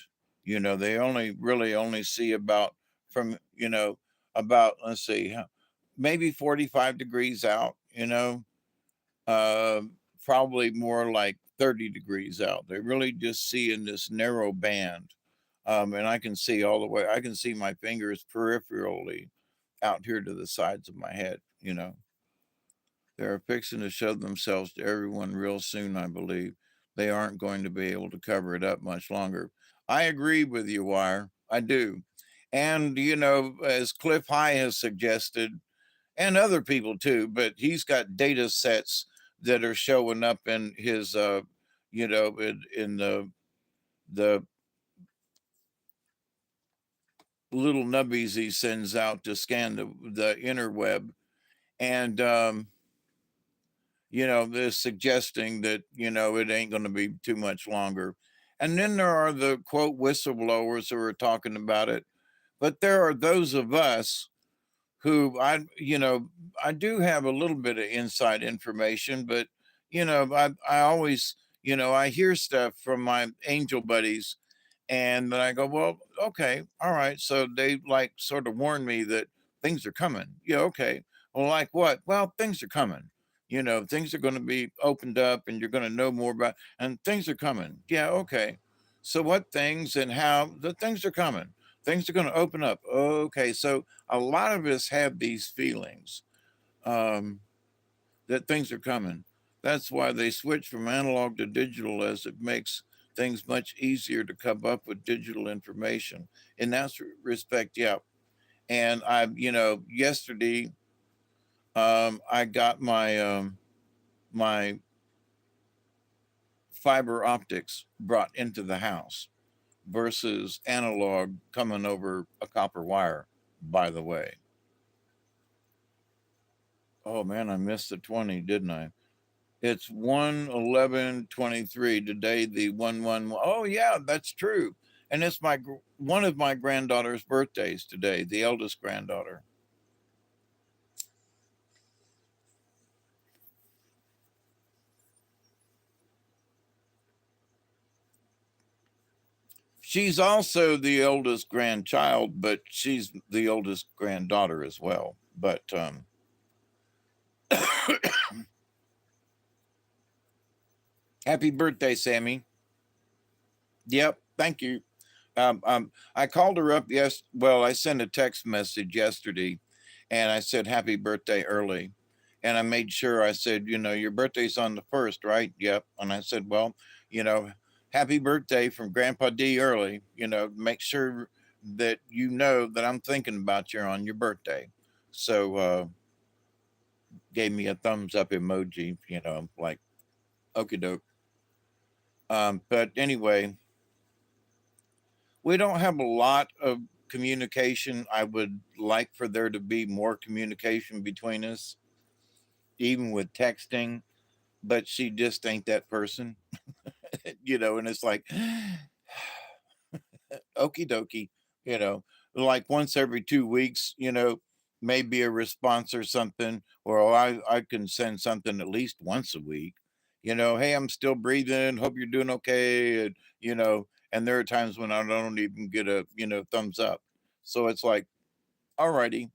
They only see about from, about, let's see, maybe 45 degrees out, uh, probably more like 30 degrees out. They really just see in this narrow band. And I can see all the way, I can see my fingers peripherally out here to the sides of my head. They're fixing to show themselves to everyone real soon, I believe. they aren't going to be able to cover it up much longer. I agree with you, Wire. I do. And, as Cliff High has suggested, and other people too, but he's got data sets that are showing up in his, in the little nubbies he sends out to scan the interweb. And, they're suggesting that, it ain't going to be too much longer. And then there are the quote whistleblowers who are talking about it. But there are those of us who I do have a little bit of inside information, but, I always, I hear stuff from my angel buddies and then I go, well, okay, all right. So they like sort of warn me that things are coming. Yeah, okay. Well, like what? Well, things are coming. Things are going to be opened up and you're going to know more about, and things are coming. Yeah, okay. So what things and how the things are coming? Things are going to open up. Okay. So a lot of us have these feelings um, that things are coming. That's why they switch from analog to digital, as it makes things much easier to come up with digital information. In that respect, yeah. And yesterday, I got my fiber optics brought into the house versus analog coming over a copper wire, by the way. Oh man, I missed the 20, didn't I? It's 1/11/23 today. The 1/1. Oh yeah, that's true. And it's one of my granddaughter's birthdays today, the eldest granddaughter. She's also the oldest grandchild, but she's the oldest granddaughter as well. But happy birthday, Sammy. Yep, thank you. I called her up. Yes, well, I sent a text message yesterday, and I said happy birthday early, and I made sure I said, your birthday's on the 1st, right? Yep. And I said, well, you know, happy birthday from Grandpa D early. Make sure that that I'm thinking about you on your birthday. So gave me a thumbs up emoji. Like okie doke. But anyway, we don't have a lot of communication. I would like for there to be more communication between us, even with texting, but she just ain't that person, and it's like, okie dokie, like once every 2 weeks, maybe a response or something, or I can send something at least once a week, hey, I'm still breathing, hope you're doing okay. And there are times when I don't even get a, thumbs up. So it's like, alrighty.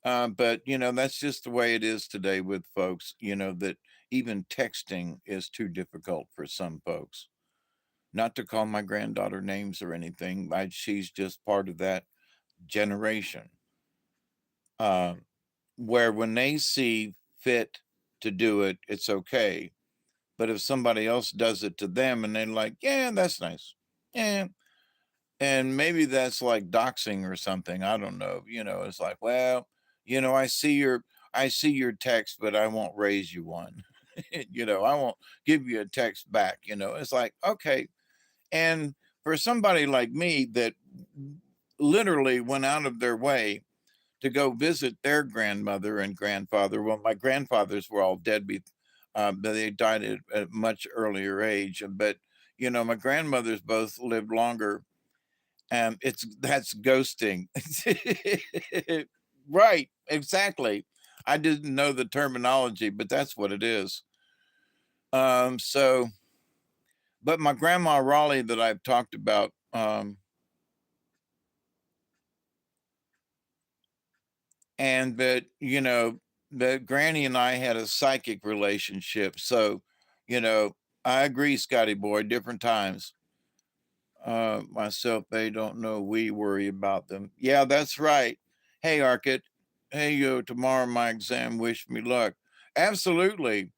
But that's just the way it is today with folks, that even texting is too difficult for some folks. Not to call my granddaughter names or anything. She's just part of that generation. Uh, where when they see fit to do it, it's okay. But if somebody else does it to them and they're like, yeah, that's nice. Yeah. And maybe that's like doxing or something. I don't know. It's like, well, I see your text, but I won't raise you one. I won't give you a text back. It's like, okay. And for somebody like me that literally went out of their way to go visit their grandmother and grandfather, well, my grandfathers were all dead, but they died at a much earlier age. But my grandmothers both lived longer. That's ghosting. Right, exactly. I didn't know the terminology, but that's what it is. So, but my grandma Raleigh that I've talked about, and that, that Granny and I had a psychic relationship. So, you know, I agree, Scotty boy, different times. Myself, they don't know. We worry about them. Yeah, that's right. Hey, Arcot. Hey, yo, tomorrow my exam. Wish me luck. Absolutely.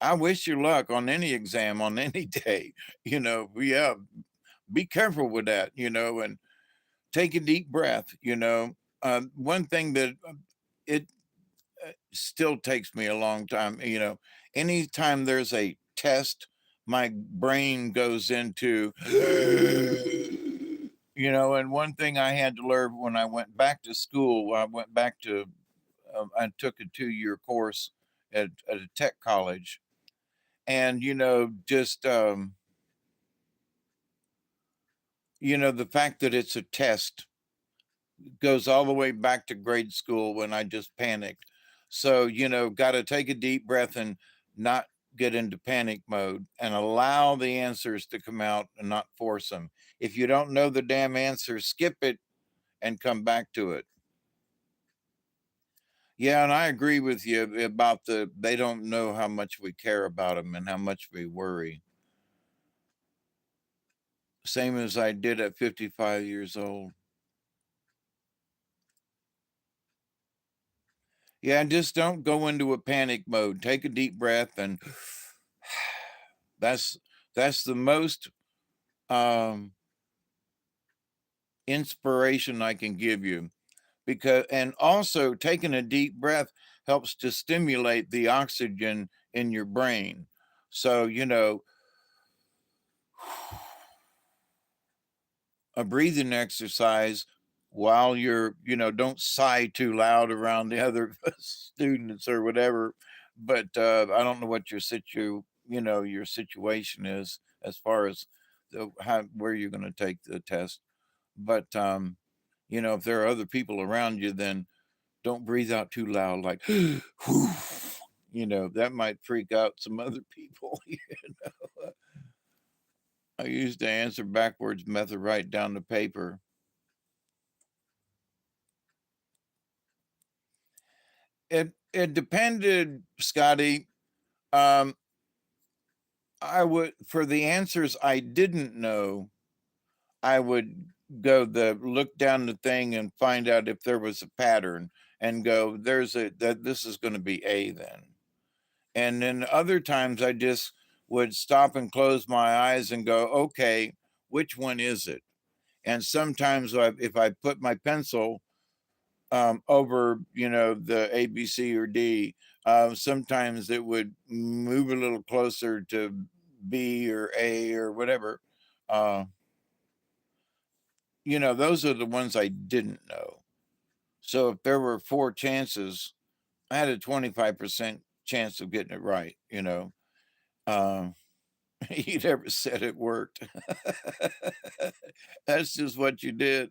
I wish you luck on any exam on any day. Yeah, be careful with that, and take a deep breath. One thing that it still takes me a long time. Anytime there's a test, my brain goes into, and one thing I had to learn when I went back to school, I took a 2-year course at a tech college. And, just, the fact that it's a test goes all the way back to grade school when I just panicked. So, got to take a deep breath and not get into panic mode and allow the answers to come out and not force them. If you don't know the damn answer, skip it and come back to it. Yeah, and I agree with you about they don't know how much we care about them and how much we worry. Same as I did at 55 years old. Yeah, just don't go into a panic mode. Take a deep breath, and that's that's the most um inspiration I can give you. Because and also taking a deep breath helps to stimulate the oxygen in your brain. So, a breathing exercise while don't sigh too loud around the other students or whatever. But I don't know what your situation is as far as where you're going to take the test. But if there are other people around you, then don't breathe out too loud, like, that might freak out some other people. I used the answer backwards method right down the paper. It depended, Scotty. Um, I would for the answers I didn't know, I would go the look down the thing and find out if there was a pattern and go, that this is going to be A then. And then other times I just would stop and close my eyes and go, okay, which one is it? And sometimes if I put my pencil over, the A, B, C, or D, sometimes it would move a little closer to B or A or whatever. Uh, those are the ones I didn't know. So if there were 4 chances, I had a 25% chance of getting it right. Um, you never said it worked. That's just what you did.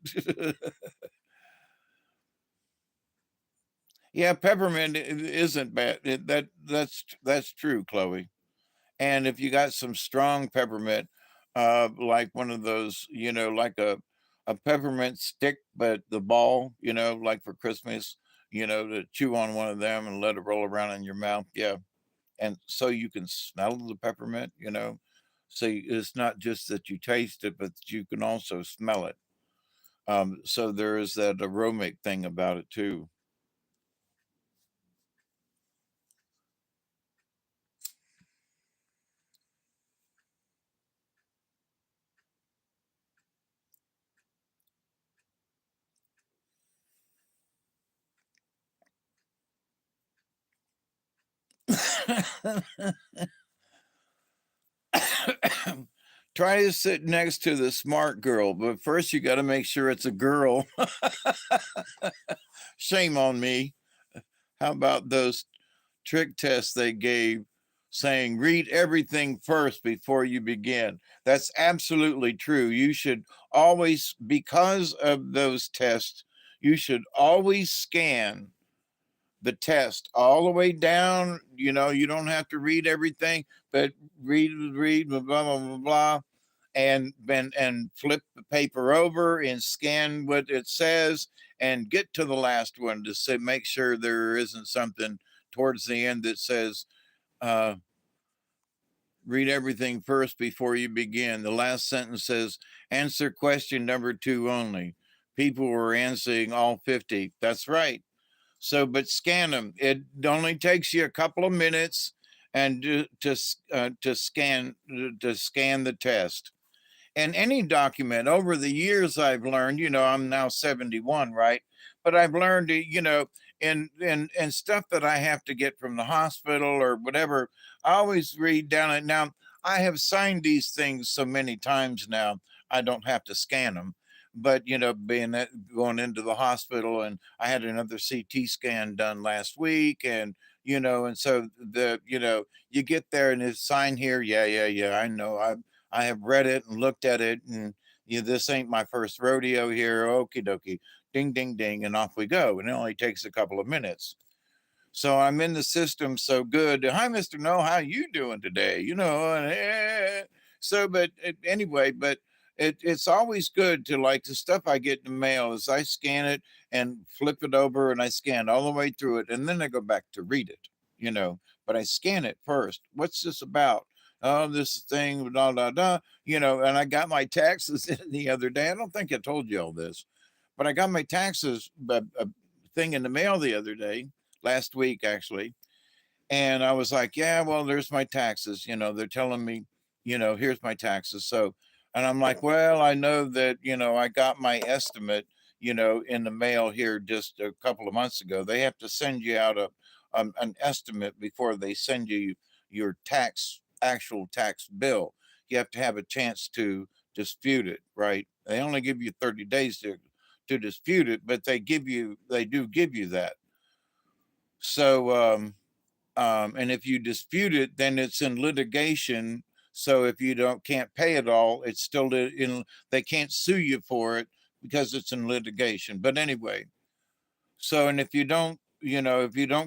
Yeah, peppermint isn't bad. That's true, Chloe. And if you got some strong peppermint, like one of those, like a peppermint stick, but the ball, like for Christmas, to chew on one of them and let it roll around in your mouth. Yeah. And so you can smell the peppermint. So it's not just that you taste it, but you can also smell it. So there is that aromatic thing about it too. Try to sit next to the smart girl, but first you got to make sure it's a girl. Shame on me. How about those trick tests they gave saying read everything first before you begin? That's absolutely true. You should always, because of those tests, you should always scan the test all the way down. You don't have to read everything, but read, blah, blah, blah, blah, and flip the paper over and scan what it says and get to the last one to say, make sure there isn't something towards the end that says, uh, read everything first before you begin. The last sentence says, answer question number 2 only. People were answering all 50. That's right. So, but scan them. It only takes you a couple of minutes, and to scan the test. And any document over the years, I've learned, I'm now 71, right? But I've learned, in stuff that I have to get from the hospital or whatever, I always read down it. Now, I have signed these things so many times now, I don't have to scan them. But, going into the hospital, and I had another CT scan done last week, and so you get there and it's sign here. Yeah, yeah, yeah. I know. I have read it and looked at it, and this ain't my first rodeo here. Okie dokie, ding, ding, ding, and off we go. And it only takes a couple of minutes. So I'm in the system so good. Hi, Mr. No, how you doing today? Anyway, but it's always good to, like, the stuff I get in the mail is I scan it and flip it over, and I scan all the way through it, and then I go back to read it, but I scan it first. What's this about? Oh, this thing, da da da, and I got my taxes in the other day. I don't think I told you all this, but I got my taxes thing in the mail the other day, last week actually. And I was like, yeah, well, there's my taxes. They're telling me, here's my taxes. So, and I'm like, well, I know that, I got my estimate, in the mail here just a couple of months ago. They have to send you out an estimate before they send you your actual tax bill. You have to have a chance to dispute it, right? They only give you 30 days to dispute it, but they do give you that. So, and if you dispute it, then it's in litigation. So if you can't pay it all, it's still they can't sue you for it because it's in litigation. But anyway, so, and if you don't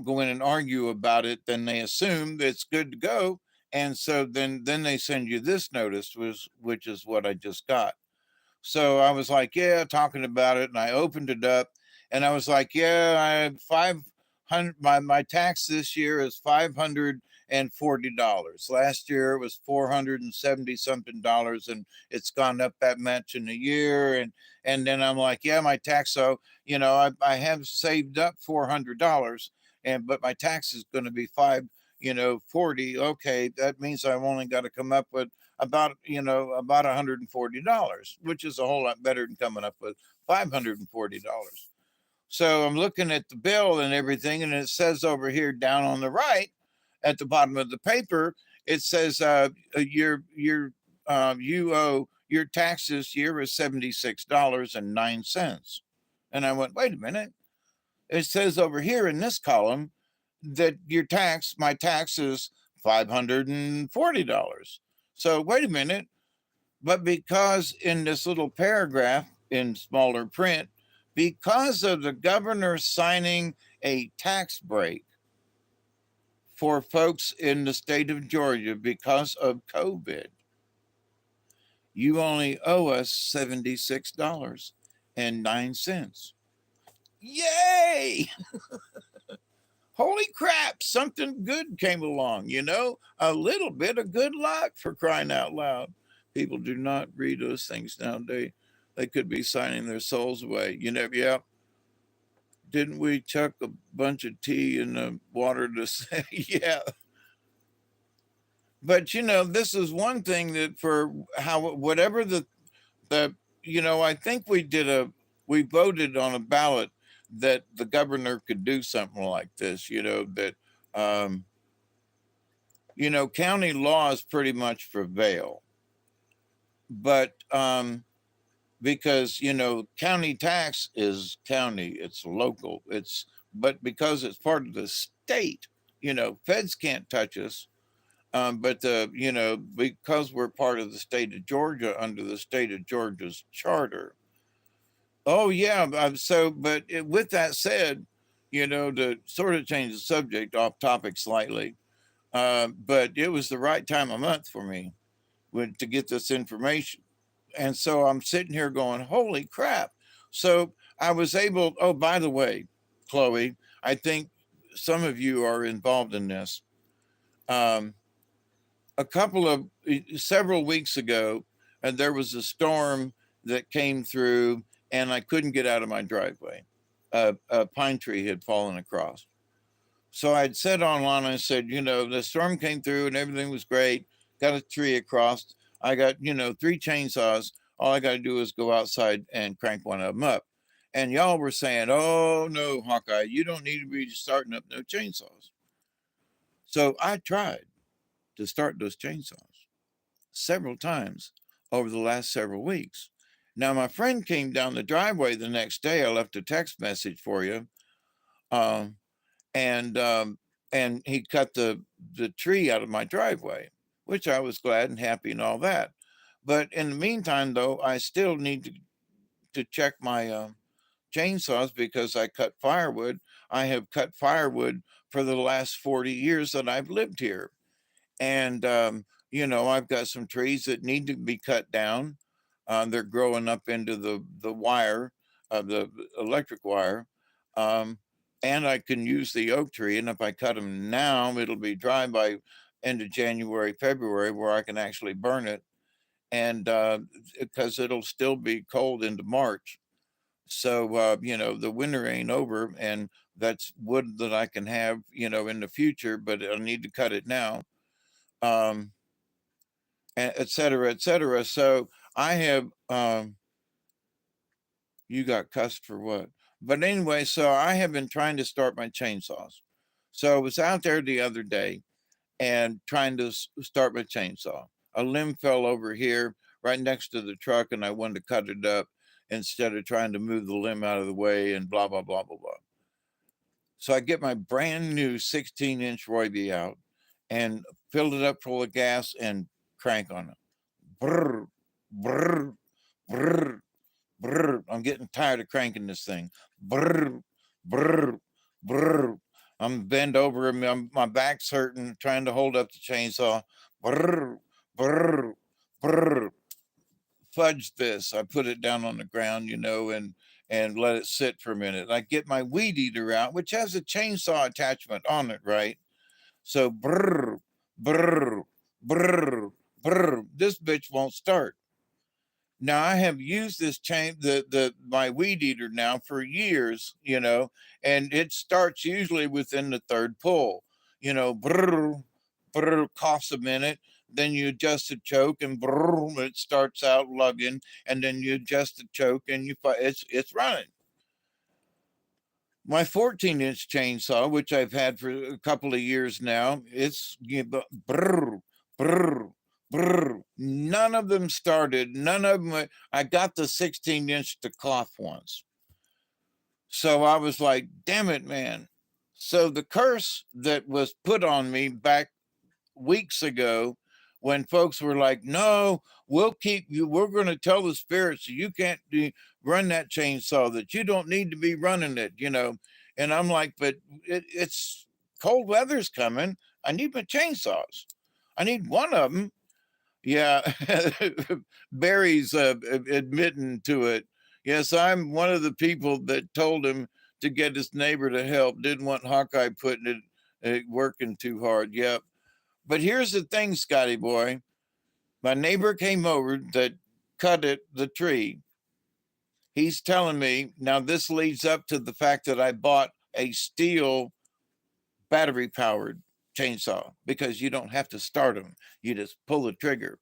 go in and argue about it, then they assume that it's good to go. And so then they send you this notice, which is what I just got. So I was like, yeah, talking about it, and I opened it up, and I was like, yeah, I have 500. My tax this year is $540. Last year it was $470 something dollars, and it's gone up that much in a year. And then I'm like, yeah, my tax. So I have saved up $400, but my tax is going to be 40. Okay, that means I've only got to come up with about $140, which is a whole lot better than coming up with $540. So I'm looking at the bill and everything, and it says over here down on the right at the bottom of the paper, it says you owe your tax this year is $76.09. And I went, wait a minute. It says over here in this column that my tax is $540. So wait a minute. But because in this little paragraph in smaller print, because of the governor signing a tax break for folks in the state of Georgia because of COVID, you only owe us $76.09. Yay! Holy crap, something good came along, a little bit of good luck, for crying out loud. People do not read those things nowadays. They could be signing their souls away. Yeah. Didn't we chuck a bunch of tea in the water to say, yeah. But this is one thing that for whatever I think we voted on a ballot that the governor could do something like this, that, county laws pretty much prevail. But because, county tax is county, it's local, but because it's part of the state, feds can't touch us. But because we're part of the state of Georgia under the state of Georgia's charter. Oh yeah. With that said, to sort of change the subject off topic slightly, but it was the right time of month for me to get this information. And so I'm sitting here going, holy crap. So I was able, oh, by the way, Chloe, I think some of you are involved in this. Several weeks ago, and there was a storm that came through, and I couldn't get out of my driveway. A pine tree had fallen across. So I'd said online, I said, you know, the storm came through and everything was great. Got a tree across. I got, you know, 3 chainsaws. All I got to do is go outside and crank one of them up. And y'all were saying, oh, no, Hawkeye, you don't need to be starting up no chainsaws. So I tried to start those chainsaws several times over the last several weeks. Now, my friend came down the driveway the next day. I left a text message for you. Um, and he cut the tree out of my driveway, which I was glad and happy and all that. But in the meantime, though, I still need to check my chainsaws because I cut firewood. I have cut firewood for the last 40 years that I've lived here. And, you know, I've got some trees that need to be cut down. They're growing up into the wire, the electric wire. Um, and I can use the oak tree. And if I cut them now, it'll be dry by end of January, February, where I can actually burn it. And because it'll still be cold into March. So, you know, the winter ain't over. And that's wood that I can have, you know, in the future, but I need to cut it now. Um, et cetera, et cetera. So I have, you got cussed for what? But anyway, so I have been trying to start my chainsaws. So I was out there the other day and trying to start my chainsaw. A limb fell over here right next to the truck, and I wanted to cut it up instead of trying to move the limb out of the way and blah, blah, blah, blah, blah. So I get my brand new 16-inch Royby out and filled it up full of gas and crank on it. Brr, brr, brr, brr. I'm getting tired of cranking this thing. Brr, brr, brr. I'm bent over, my back's hurting, trying to hold up the chainsaw. Brr, brr, brr. Fudge this. I put it down on the ground, you know, and let it sit for a minute. I get my weed eater out, which has a chainsaw attachment on it, right? So brr, brr, brr, brr. This bitch won't start. Now I have used this my weed eater now for years, you know, and it starts usually within the third pull. You know, brr, brr, coughs a minute, then you adjust the choke and brr, it starts out lugging, and then you adjust the choke and it's running. My 14-inch chainsaw, which I've had for a couple of years now, it's brr, brr, brr. None of them started. None of them. I got the 16-inch to cough once. So I was like, damn it, man. So the curse that was put on me back weeks ago when folks were like, no, we'll keep you, we're going to tell the spirits you can't run that chainsaw, that you don't need to be running it, you know. And I'm like, but it's cold weather's coming. I need my chainsaws. I need one of them. Yeah. Barry's admitting to it. Yes, I'm one of the people that told him to get his neighbor to help. Didn't want Hawkeye putting it working too hard. Yep. But here's the thing, Scotty boy. My neighbor came over that cut the tree. He's telling me, now this leads up to the fact that I bought a steel battery powered chainsaw because you don't have to start them. You just pull the trigger.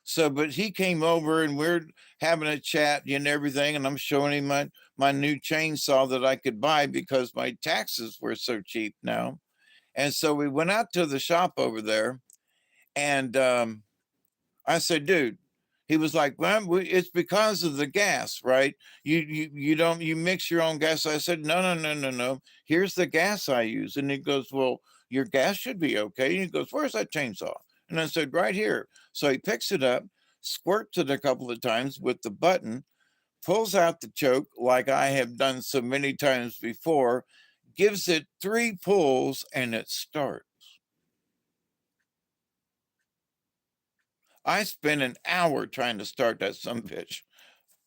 So, but he came over and we're having a chat and everything. And I'm showing him my new chainsaw that I could buy because my taxes were so cheap now. And so we went out to the shop over there. And I said, dude, he was like, well, it's because of the gas, right? You don't, you mix your own gas. I said, no. Here's the gas I use. And he goes, well, your gas should be okay. And he goes, where's that chainsaw? And I said, right here. So he picks it up, squirts it a couple of times with the button, pulls out the choke like I have done so many times before, gives it 3 pulls, and it starts. I spent an hour trying to start that sumbitch,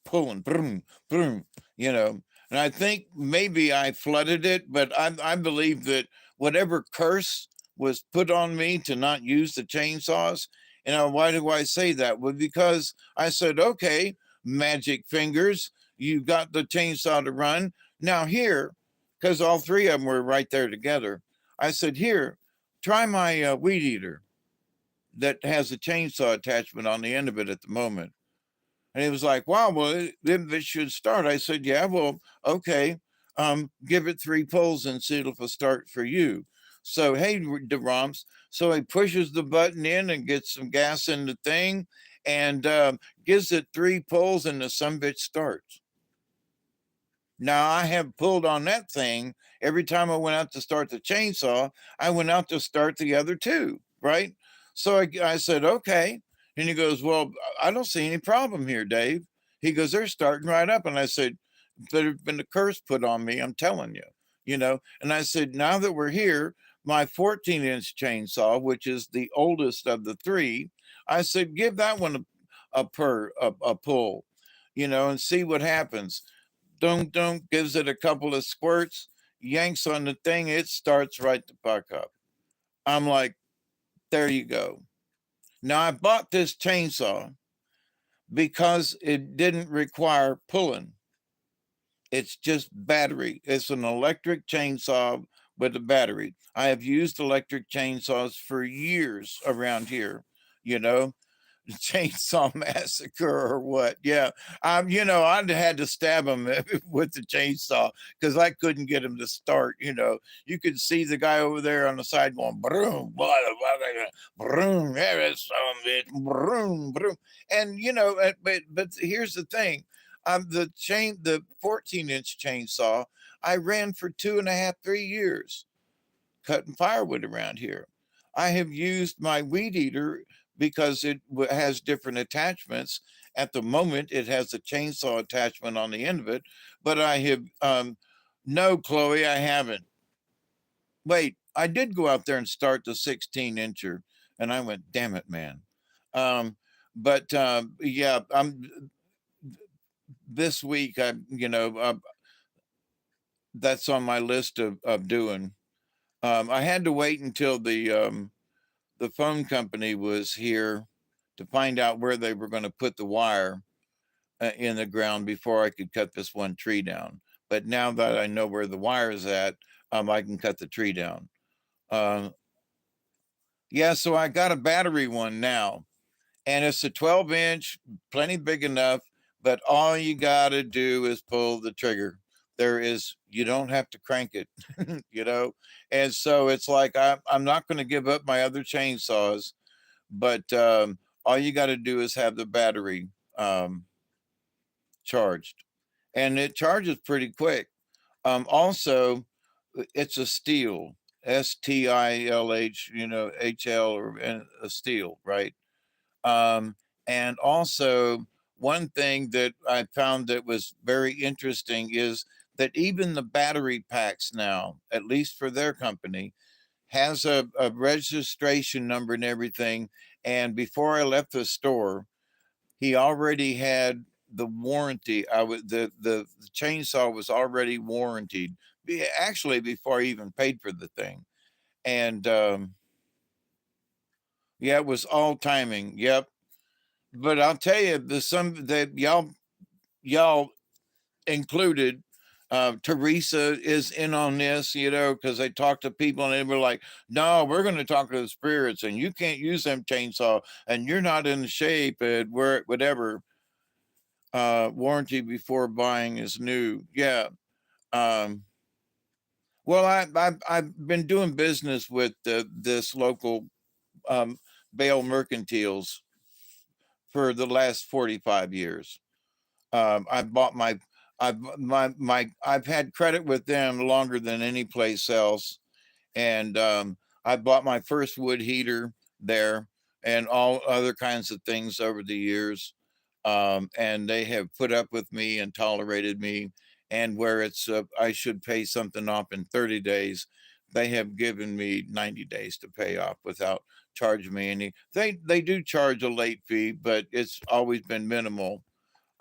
pulling, boom, boom, you know. And I think maybe I flooded it, but I believe that whatever curse was put on me to not use the chainsaws, you know, why do I say that? Well, because I said, okay, magic fingers, you got the chainsaw to run. Now here, because all 3 of them were right there together, I said, here, try my weed eater that has a chainsaw attachment on the end of it at the moment. And he was like, wow, well, then this should start. I said, yeah, well, okay. Give it 3 pulls and see if it'll start for you. So, hey, DeRomps. So he pushes the button in and gets some gas in the thing and gives it 3 pulls and the sumbitch starts. Now I have pulled on that thing every time I went out to start the chainsaw. I went out to start the other 2, right? So I said, okay. And he goes, well, I don't see any problem here, Dave. He goes, they're starting right up. And I said, there's been a curse put on me, I'm telling you, you know. And I said, now that we're here, my 14-inch chainsaw, which is the oldest of the 3, I said, give that one a pull, you know, and see what happens. Don't gives it a couple of squirts, yanks on the thing, it starts right the fuck up. I'm like, there you go. Now I bought this chainsaw because it didn't require pulling. It's just battery. It's an electric chainsaw with a battery. I have used electric chainsaws for years around here, you know. Chainsaw Massacre or what? Yeah, you know, I had to stab him with the chainsaw because I couldn't get him to start. You know, you could see the guy over there on the side going broom, broom, broom, broom, and you know, but here's the thing. The 14-inch chainsaw I ran for 2.5, 3 years cutting firewood around here. I have used my weed eater because it has different attachments. At the moment, it has a chainsaw attachment on the end of it, but I have, no, Chloe, I haven't. Wait, I did go out there and start the 16-incher, and I went, damn it, man. But yeah, I'm this week. That's on my list of doing. I had to wait until the phone company was here to find out where they were going to put the wire in the ground before I could cut this one tree down. But now that I know where the wire is at, I can cut the tree down. Uh, yeah, so I got a battery one now, and it's a 12-inch, plenty big enough, but all you got to do is pull the trigger. You don't have to crank it, you know? And so it's like, I'm not going to give up my other chainsaws, but all you got to do is have the battery charged, and it charges pretty quick. Also, it's a steel, STILH, you know, HL or a steel, right? Um, and also, one thing that I found that was very interesting is that even the battery packs now, at least for their company, has a registration number and everything. And before I left the store, he already had the warranty. The chainsaw was already warranted. Actually, before I even paid for the thing, and yeah, it was all timing. Yep. But I'll tell you, the some that y'all included. Teresa is in on this, you know, because they talked to people and they were like, no, we're going to talk to the spirits and you can't use them chainsaw and you're not in shape and where whatever. Warranty before buying is new. Yeah. Um, well, I've been doing business with this local um, Bale Mercantiles for the last 45 years. I bought I've had credit with them longer than any place else, and I bought my first wood heater there, and all other kinds of things over the years. And they have put up with me and tolerated me. And where it's I should pay something off in 30 days, they have given me 90 days to pay off without charging me any. They do charge a late fee, but it's always been minimal.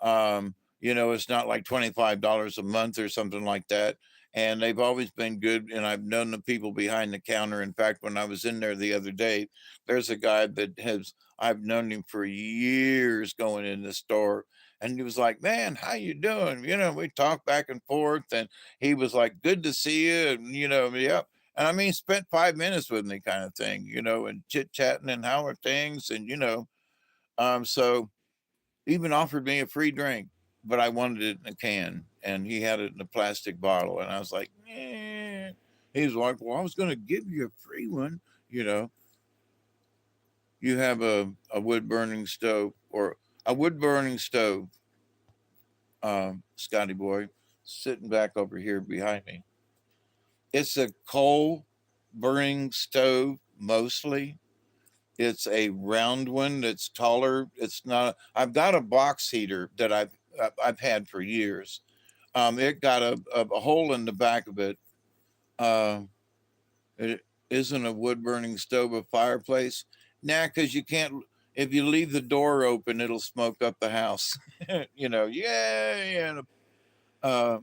You know, it's not like $25 a month or something like that. And they've always been good. And I've known the people behind the counter. In fact, when I was in there the other day, there's a guy that I've known him for years going in the store. And he was like, man, how you doing? You know, we talked back and forth and he was like, good to see you. And, you know, yep. And I mean, spent 5 minutes with me kind of thing, and chit chatting and how are things. And, so even offered me a free drink, but I wanted it in a can and he had it in a plastic bottle. And I was like, eh. He was like, well, I was going to give you a free one. You know, you have a wood burning stove or a wood burning stove, Scotty boy, sitting back over here behind me. It's a coal burning stove mostly. It's a round one that's taller. It's not. I've got a box heater that I've had for years. It got a hole in the back of it. Uh, it isn't a wood burning stove a fireplace. Nah, because you can't. If you leave the door open, it'll smoke up the house. Yeah, yeah. Uh,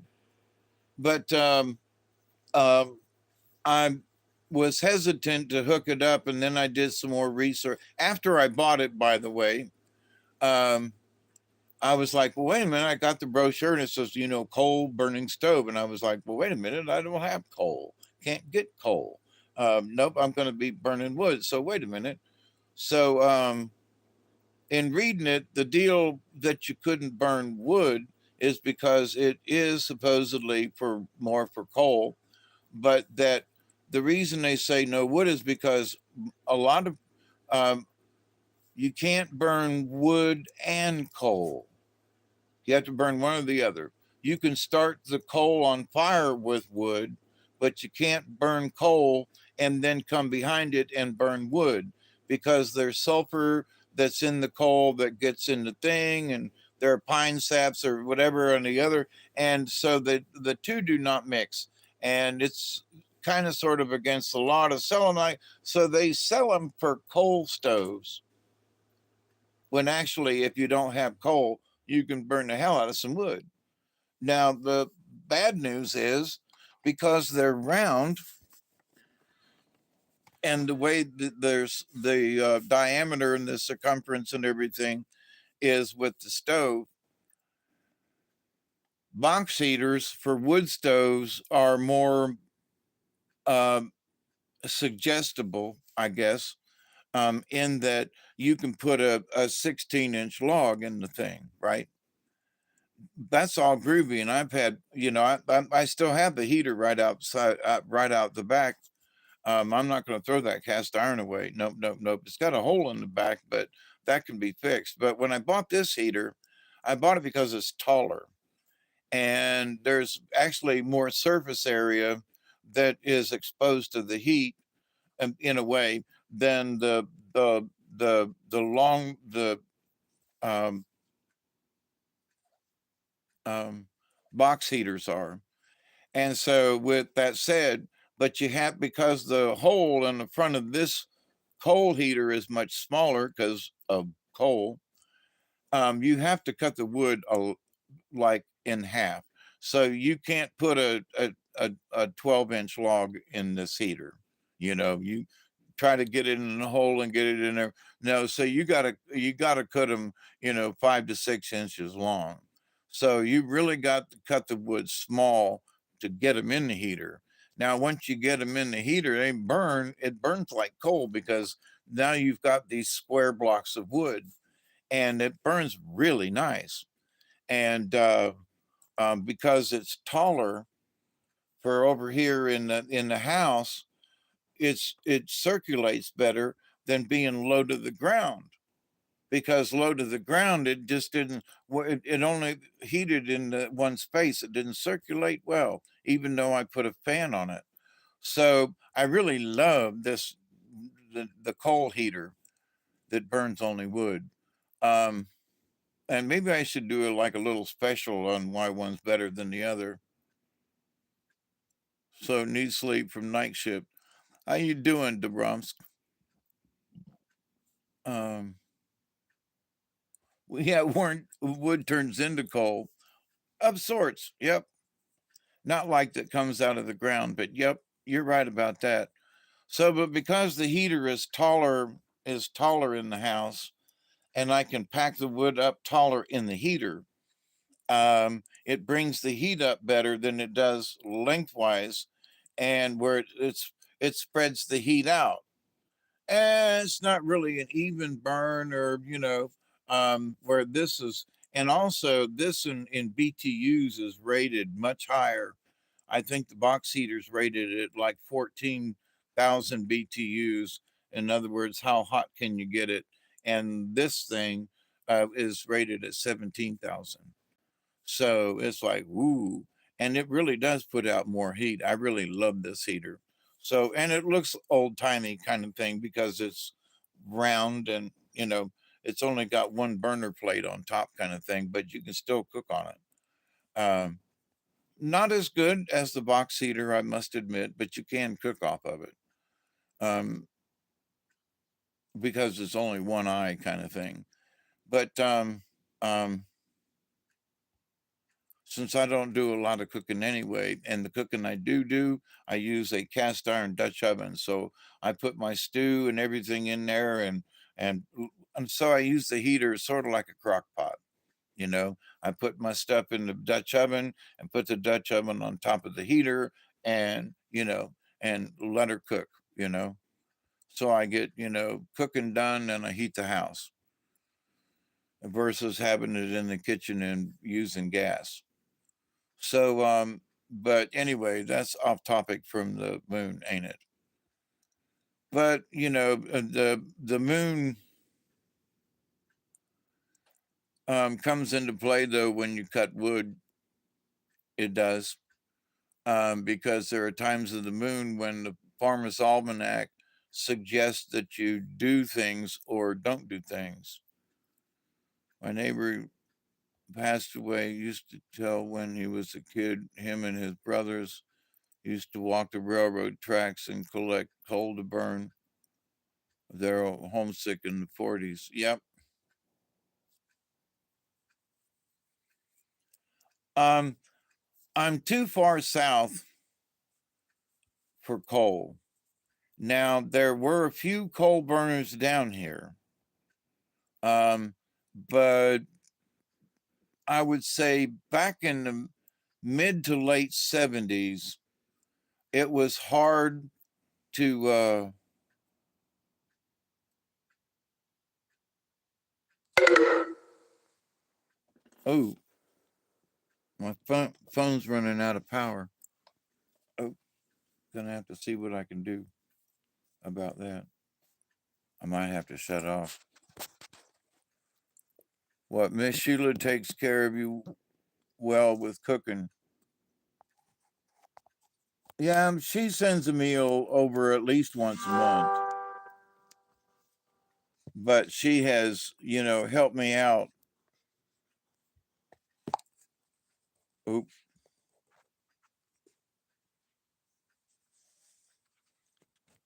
but um, I was hesitant to hook it up, and then I did some more research after I bought it. By the way, um, I was like, well, wait a minute, I got the brochure and it says, coal burning stove, and I was like, well, wait a minute, I don't have coal, can't get coal. Nope, I'm going to be burning wood. So wait a minute. So in reading it, the deal that you couldn't burn wood is because it is supposedly for more for coal, but that the reason they say no wood is because a lot of um, you can't burn wood and coal. You have to burn one or the other. You can start the coal on fire with wood, but you can't burn coal and then come behind it and burn wood because there's sulfur that's in the coal that gets in the thing, and there are pine saps or whatever on the other. And so the two do not mix. And it's kind of sort of against the law to sell them. So they sell them for coal stoves when actually, if you don't have coal, you can burn the hell out of some wood. Now, the bad news is because they're round and the way there's the diameter and the circumference and everything is with the stove, box heaters for wood stoves are more uh, suggestible, I guess, in that you can put a 16-inch log in the thing, right? That's all groovy. And I've had, I still have the heater right outside, right out the back. I'm not going to throw that cast iron away. Nope, nope, nope. It's got a hole in the back, but that can be fixed. But when I bought this heater, I bought it because it's taller and there's actually more surface area that is exposed to the heat in a way than the long um, um, box heaters are. And so, with that said, but you have because the hole in the front of this coal heater is much smaller because of coal, you have to cut the wood like in half. So you can't put a 12-inch log in this heater. You try to get it in the hole and get it in there. No, so you gotta cut them, 5 to 6 inches long. So you really got to cut the wood small to get them in the heater. Now, once you get them in the heater, it burns like coal because now you've got these square blocks of wood and it burns really nice. And because it's taller for over here in the house, it circulates better than being low to the ground. Because low to the ground, it just didn't. It only heated in the one space. It didn't circulate well, even though I put a fan on it. So I really love the coal heater that burns only wood. Um, and maybe I should do like a little special on why one's better than the other. So need sleep from night shift. How you doing, Dobromsk? Um, yeah, warrant wood turns into coal of sorts. Yep, not like that comes out of the ground, but yep, you're right about that. So, but because the heater is taller in the house, and I can pack the wood up taller in the heater, it brings the heat up better than it does lengthwise, and where it's it spreads the heat out. And it's not really an even burn, or, where this is, and also this in BTUs is rated much higher. I think the box heater's rated at like 14,000 BTUs. In other words, how hot can you get it? And this thing is rated at 17,000. So it's like, woo. And it really does put out more heat. I really love this heater. So, and it looks old timey kind of thing because it's round and, it's only got one burner plate on top kind of thing, but you can still cook on it. Not as good as the box heater, I must admit, but you can cook off of it. Because it's only one eye kind of thing. But um, since I don't do a lot of cooking anyway, and the cooking I do, I use a cast iron Dutch oven. So I put my stew and everything in there, and so I use the heater sort of like a crock pot. I put my stuff in the Dutch oven and put the Dutch oven on top of the heater, and and let her cook. So I get cooking done, and I heat the house versus having it in the kitchen and using gas. So, but anyway, that's off topic from the moon, ain't it? But the moon comes into play though when you cut wood. It does, because there are times of the moon when the Farmer's Almanac suggests that you do things or don't do things. My neighbor passed away. Used to tell when he was a kid, him and his brothers used to walk the railroad tracks and collect coal to burn. They're homesick in the 40s. Yep. Um, I'm too far south for coal. Now, there were a few coal burners down here, um, but I would say back in the mid to late 70s, it was hard to. Oh, my phone's running out of power. Oh, gonna have to see what I can do about that. I might have to shut off. What, Miss Sheila takes care of you well with cooking? Yeah, she sends a meal over at least once a month. But she has, helped me out. Oop.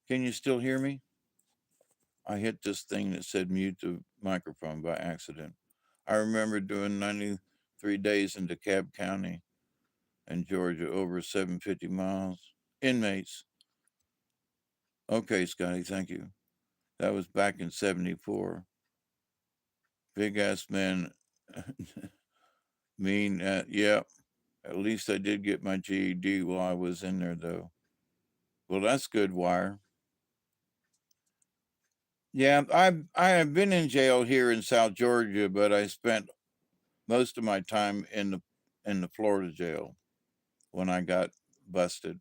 Can you still hear me? I hit this thing that said mute the microphone by accident. I remember doing 93 days in DeKalb County in Georgia, over 750 miles. Inmates. Okay, Scotty, thank you. That was back in 74. Big ass man. Mean, yeah. At least I did get my GED while I was in there, though. Well, that's good, Wire. Yeah, I have been in jail here in South Georgia, but I spent most of my time in the Florida jail when I got busted.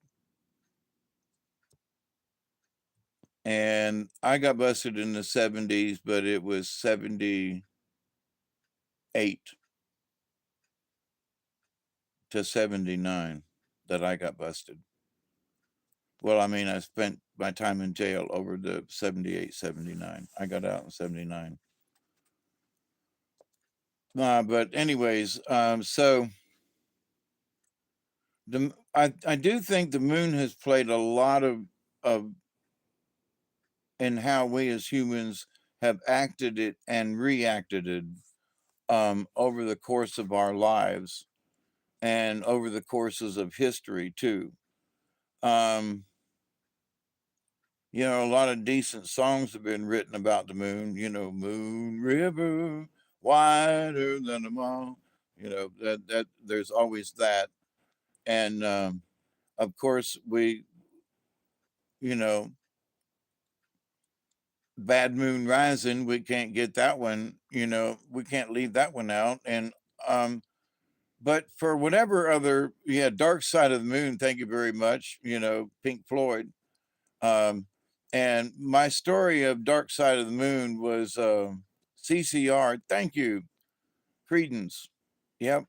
And I got busted in the 70s, but it was 78 to 79 that I got busted. Well, I mean, I spent my time in jail over the 78, 79. I got out in 79. But anyways, so I do think the moon has played a lot of in how we as humans have acted it and reacted it over the course of our lives and over the courses of history too. Um, a lot of decent songs have been written about the moon. Moon River, wider than them all. That there's always that, and of course you know, Bad Moon Rising, we can't get that one, we can't leave that one out. And but for whatever other, yeah, Dark Side of the Moon, thank you very much, Pink Floyd. Um and my story of Dark Side of the Moon was CCR, thank you, Credence. Yep.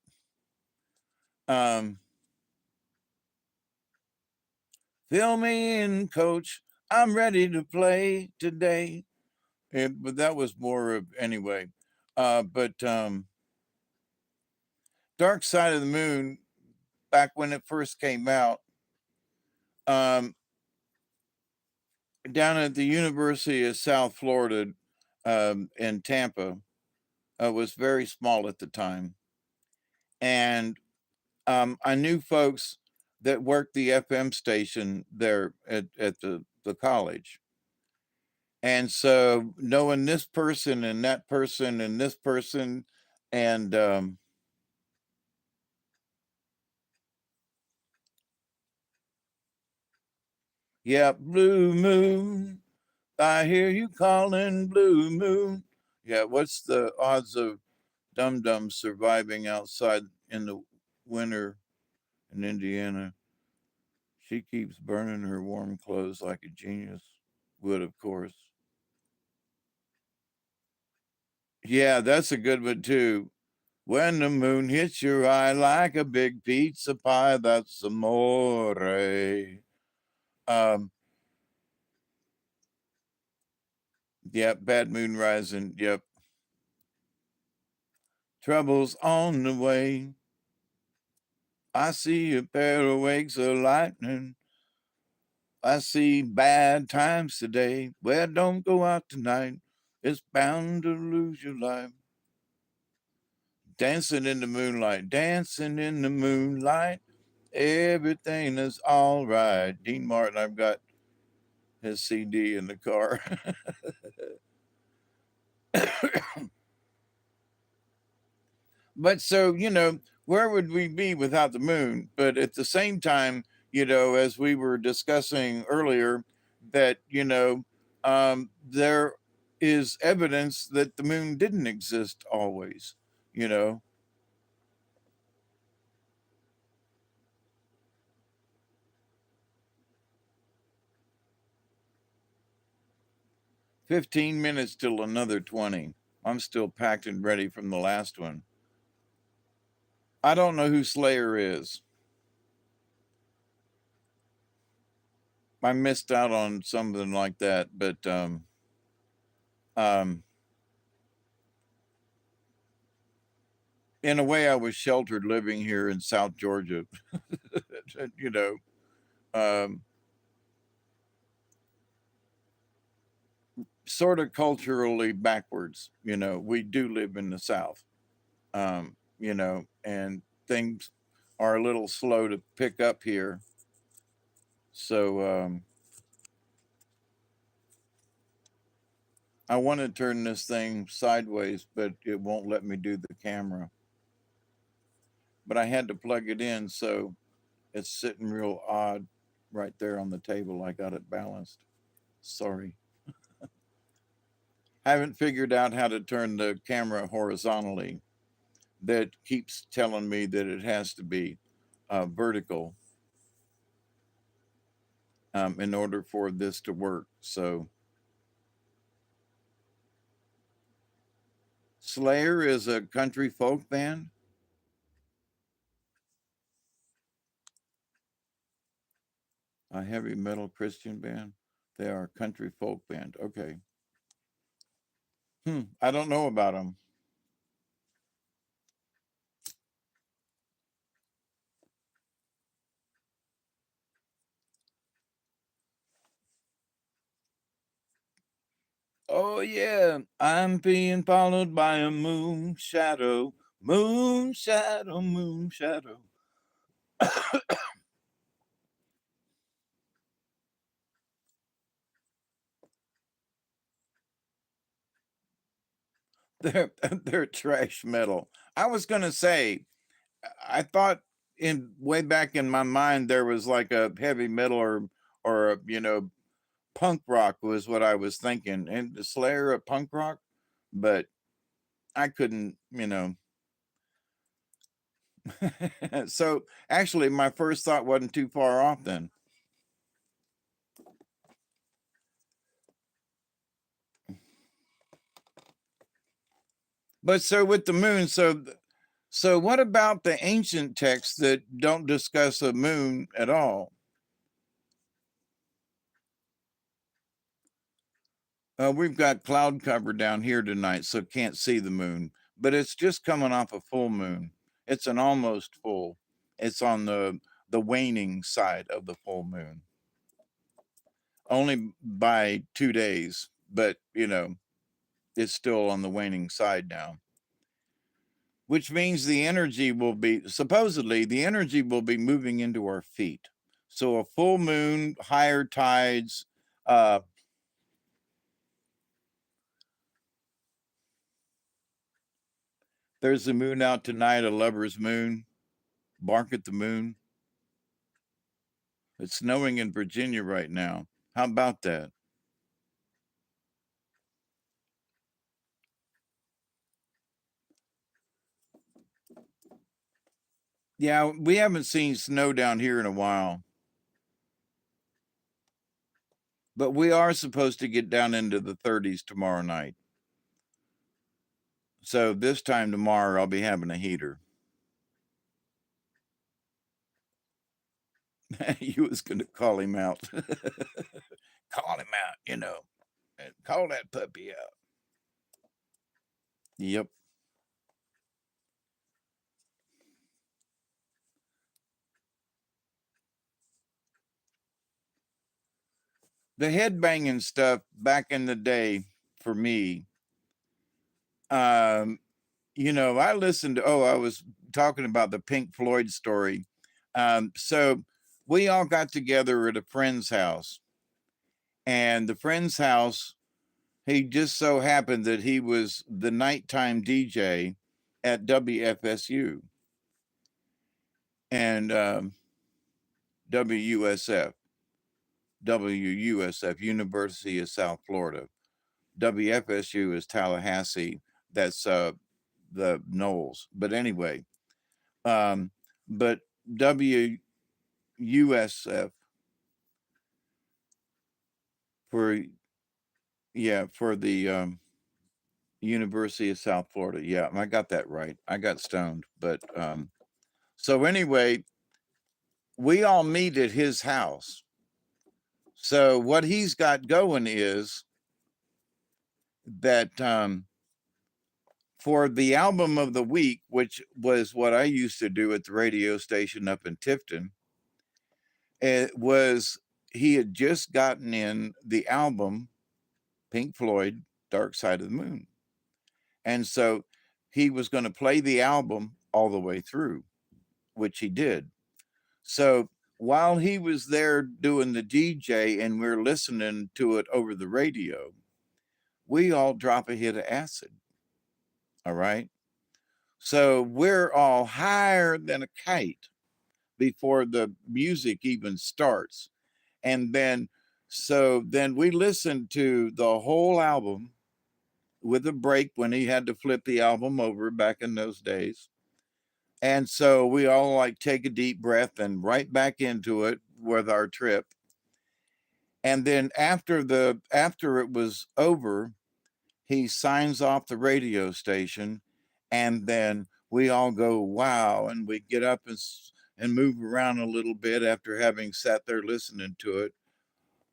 Um Fill me in, coach. I'm ready to play today. But that was more of anyway. But Dark Side of the Moon, back when it first came out, um, down at the University of South Florida in Tampa, was very small at the time, and I knew folks that worked the FM station there at the college. And so knowing this person and that person and this person, and yeah, Blue Moon, I hear you calling, Blue Moon. Yeah, what's the odds of Dum Dum surviving outside in the winter in Indiana? She keeps burning her warm clothes like a genius would, of course. Yeah, that's a good one too. When the moon hits your eye like a big pizza pie, that's amore. Um, yep, Bad Moon Rising. Yep. Trouble's on the way. I see a pair of wakes of lightning. I see bad times today. Well, don't go out tonight. It's bound to lose your life. Dancing in the moonlight, dancing in the moonlight. Everything is all right. Dean Martin, I've got his CD in the car. But so, where would we be without the moon? But at the same time, as we were discussing earlier, that, there is evidence that the moon didn't exist always, you know. 15 minutes till another 20. I'm still packed and ready from the last one. I don't know who Slayer is. I missed out on something like that, but um, in a way, I was sheltered living here in South Georgia. you know, um, Sort of culturally backwards. We do live in the South. And things are a little slow to pick up here. So I want to turn this thing sideways, but it won't let me do the camera. But I had to plug it in, so it's sitting real odd right there on the table. I got it balanced. Sorry. I haven't figured out how to turn the camera horizontally. That keeps telling me that it has to be vertical in order for this to work. So, Slayer is a country folk band. A heavy metal Christian band. They are a country folk band. Okay. I don't know about them. Oh yeah, I'm being followed by a moon shadow, moon shadow, moon shadow. They're trash metal. I was gonna say, I thought in way back in my mind there was like a heavy metal or punk rock was what I was thinking, and the Slayer of punk rock, but I couldn't, you know. So actually, my first thought wasn't too far off then. But so with the moon, so what about the ancient texts that don't discuss a moon at all? We've got cloud cover down here tonight, so can't see the moon, but it's just coming off a full moon. It's an almost full. It's on the waning side of the full moon. Only by 2 days, but you know, it's still on the waning side now. Which means the energy will be supposedly the energy will be moving into our feet. So a full moon, higher tides, uh there's a moon out tonight, a lover's moon. Bark at the moon. It's snowing in Virginia right now. How about that? Yeah, we haven't seen snow down here in a while. But we are supposed to get down into the 30s tomorrow night. So this time tomorrow, I'll be having a heater. You was going to call him out. Call him out, you know. Call that puppy out. Yep. The headbanging stuff back in the day for me, um, you know, I listened to, I was talking about the Pink Floyd story. So we all got together at a friend's house, and the friend's house, he just so happened that he was the nighttime DJ at WFSU and WUSF, WUSF, University of South Florida. WFSU is Tallahassee. That's the Knowles. But anyway, um, but WUSF for for the University of South Florida. Yeah, I got that right. I got stoned, but so anyway, we all meet at his house. So what he's got going is that for the album of the week, which was what I used to do at the radio station up in Tifton, it was he had just gotten in the album Pink Floyd Dark Side of the Moon. And so he was going to play the album all the way through, which he did. So while he was there doing the DJ and we're listening to it over the radio, we all drop a hit of acid. All right. So we're all higher than a kite before the music even starts. And then, so then we listened to the whole album with a break when he had to flip the album over back in those days. And so we all like take a deep breath and right back into it with our trip. And then after it was over, he signs off the radio station, and then we all go wow, and we get up and move around a little bit after having sat there listening to it,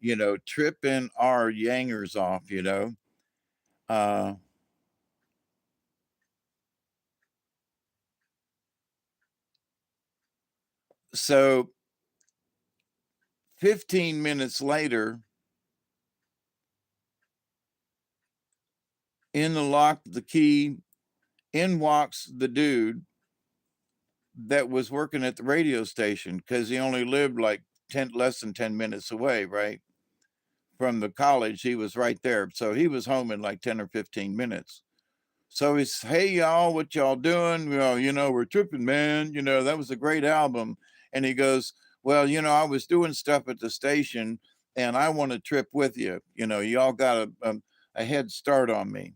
you know, tripping our yangers off, you know. Uh, so 15 minutes later, in the lock, the key, in walks the dude that was working at the radio station because he only lived like less than 10 minutes away, right? From the college. He was right there. So he was home in like 10 or 15 minutes. So he's, hey, y'all, what y'all doing? Well, you know, we're tripping, man. That was a great album. And he goes, well, I was doing stuff at the station and I want to trip with you. You know, y'all got a head start on me.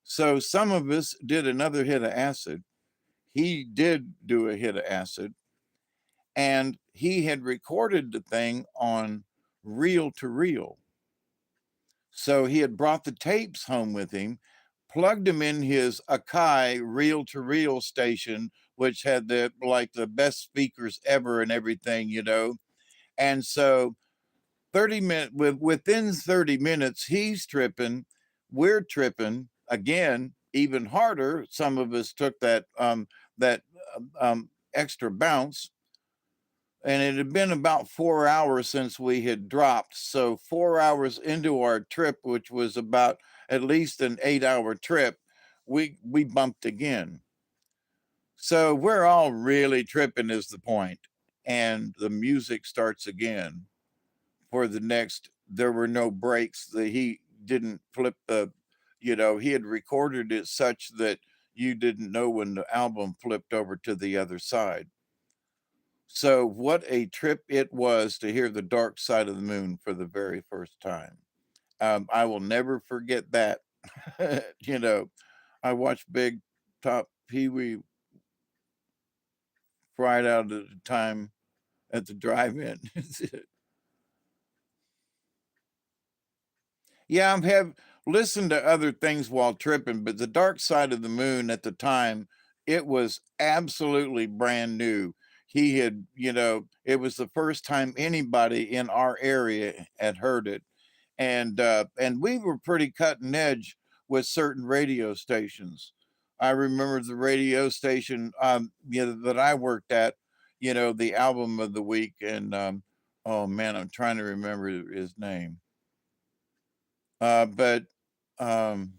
So some of us did another hit of acid. He did do a hit of acid, and he had recorded the thing on reel to reel. So he had brought the tapes home with him, plugged them in his Akai reel to reel station, which had the like the best speakers ever and everything, you know. And so 30 minutes within 30 minutes, he's tripping, we're tripping again, even harder. Some of us took that extra bounce, and it had been about 4 hours since we had dropped. So 4 hours into our trip, which was about at least an 8-hour trip, we bumped again. So we're all really tripping is the point. And the music starts again for the next, there were no breaks. He didn't flip the, you know, he had recorded it such that you didn't know when the album flipped over to the other side. So, what a trip it was to hear The Dark Side of the Moon for the very first time. I will never forget that. You know, I watched Big Top Pee Wee fried out at the time at the drive in. Yeah, I've have listened to other things while tripping, but The Dark Side of the Moon at the time, it was absolutely brand new. He had, you know, it was the first time anybody in our area had heard it. And we were pretty cutting edge with certain radio stations. I remember the radio station you know, that I worked at, you know, the album of the week, and oh man, I'm trying to remember his name. But um,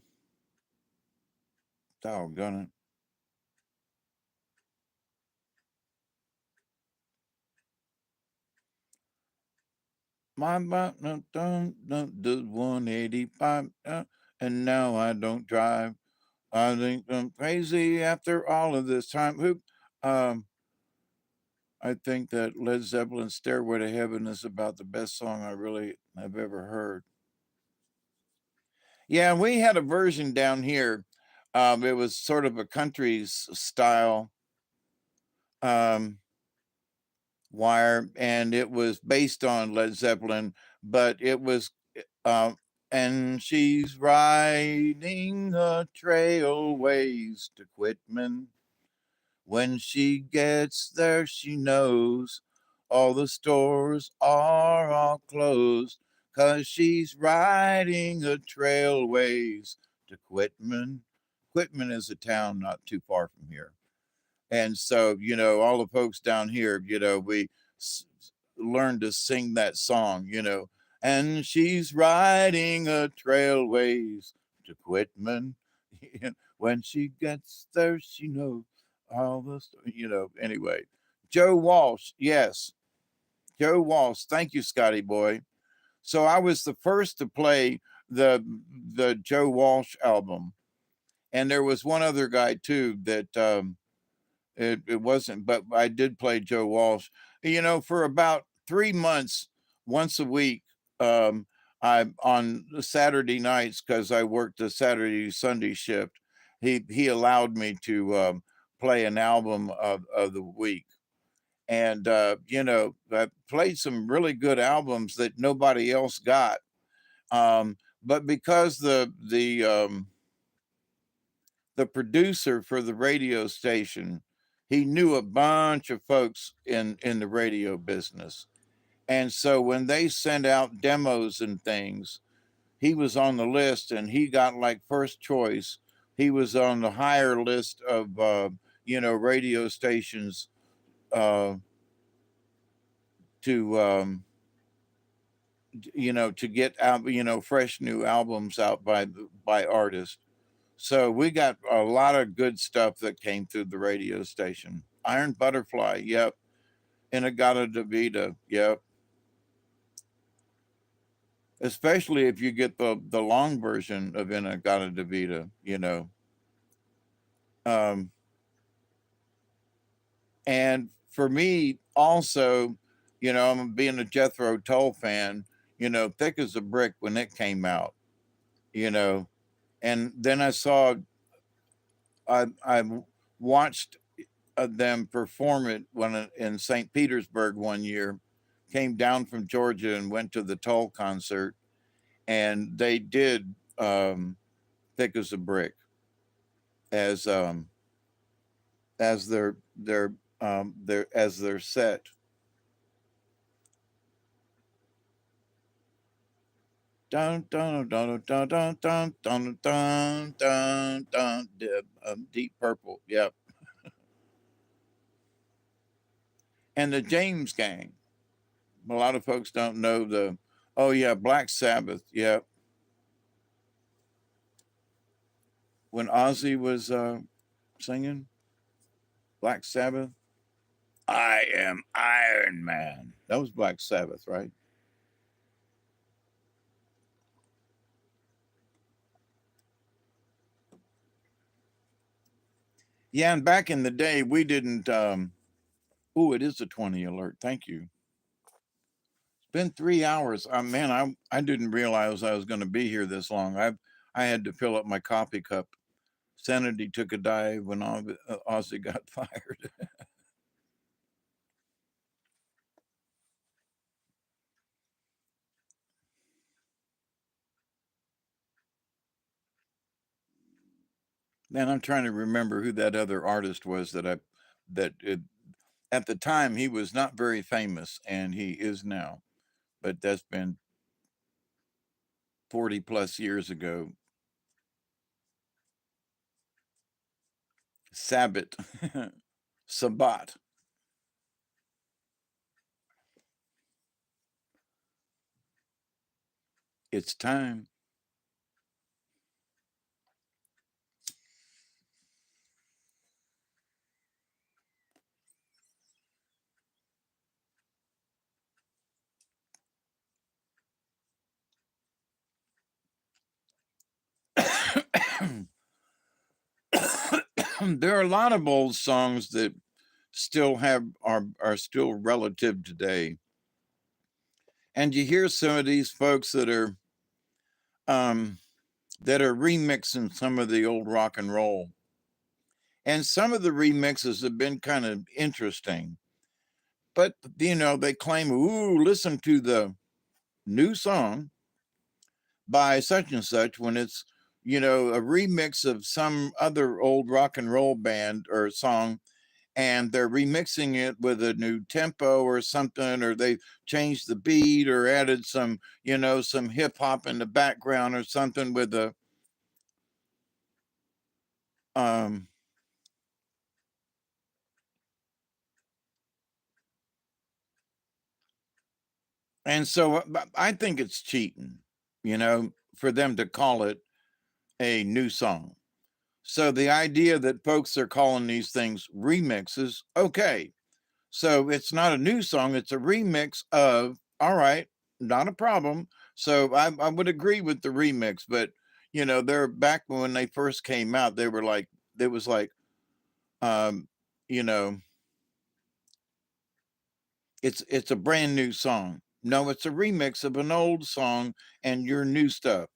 doggone it. My button don't do 185, and now I don't drive. I think I'm crazy after all of this time. Who? Um, I think that Led Zeppelin's "Stairway to Heaven" is about the best song I really have ever heard. Yeah, we had a version down here. It was sort of a country's style. Um, Wire, and it was based on Led Zeppelin, but it was, um, and she's riding a trailways to Quitman. When she gets there, she knows all the stores are all closed, 'cause she's riding a trailways to Quitman. Quitman is a town not too far from here. And so, you know, all the folks down here, you know, we learned to sing that song, you know, and she's riding a trailways to Quitman. When she gets there, she knows all the, you know, anyway. Joe Walsh, yes, Joe Walsh. Thank you, Scotty boy. So I was the first to play the the Joe Walsh album, and there was one other guy too that it wasn't, but I did play Joe Walsh. You know, for about 3 months, once a week, I on the Saturday nights because I worked the Saturday Sunday shift. He allowed me to play an album of the week, and you know, I played some really good albums that nobody else got. But because the producer for the radio station, he knew a bunch of folks in the radio business. And so when they sent out demos and things, he was on the list and he got like first choice. He was on the higher list of you know, radio stations uh to you know, to get out, you know, fresh new albums out by artists. So we got a lot of good stuff that came through the radio station. Iron Butterfly, yep. Inagata Davida, yep. Especially if you get the long version of Inagata Davida, you know. Um, and for me, also, you know, I'm being a Jethro Tull fan. Thick as a Brick when it came out, you know. And then I watched them perform it in St. Petersburg one year. Came down from Georgia and went to the Tull concert, and they did "Thick as a Brick" as as their set. Dun dun dun dun dun dun dun dun dun dun. Deep Purple, yep. And the James Gang. A lot of folks don't know the. Oh yeah, Black Sabbath. Yep. When Ozzy was singing Black Sabbath, I am Iron Man. That was Black Sabbath, right? Yeah, and back in the day, we didn't. Oh, it is a 20 alert. Thank you. It's been 3 hours. Man, I didn't realize I was going to be here this long. I had to fill up my coffee cup. Sanity took a dive when Ozzy got fired. Man, I'm trying to remember who that other artist was that at the time he was not very famous, and he is now, but that's been 40 plus years ago. Sabbath, Sabbat. It's time. There are a lot of old songs that still are still relative today, and you hear some of these folks um, that are remixing some of the old rock and roll, and some of the remixes have been kind of interesting. But they claim, "Ooh, listen to the new song by such and such," when it's a remix of some other old rock and roll band or song, and they're remixing it with a new tempo or something, or they changed the beat or added some hip hop in the background or something with the um and so I think it's cheating, for them to call it a new song. So the idea that folks are calling these things remixes, okay. So it's not a new song, it's a remix of, all right, not a problem. So I would agree with the remix, but they're back when they first came out, they were like, it was like, um, you know, it's a brand new song. No, it's a remix of an old song and your new stuff.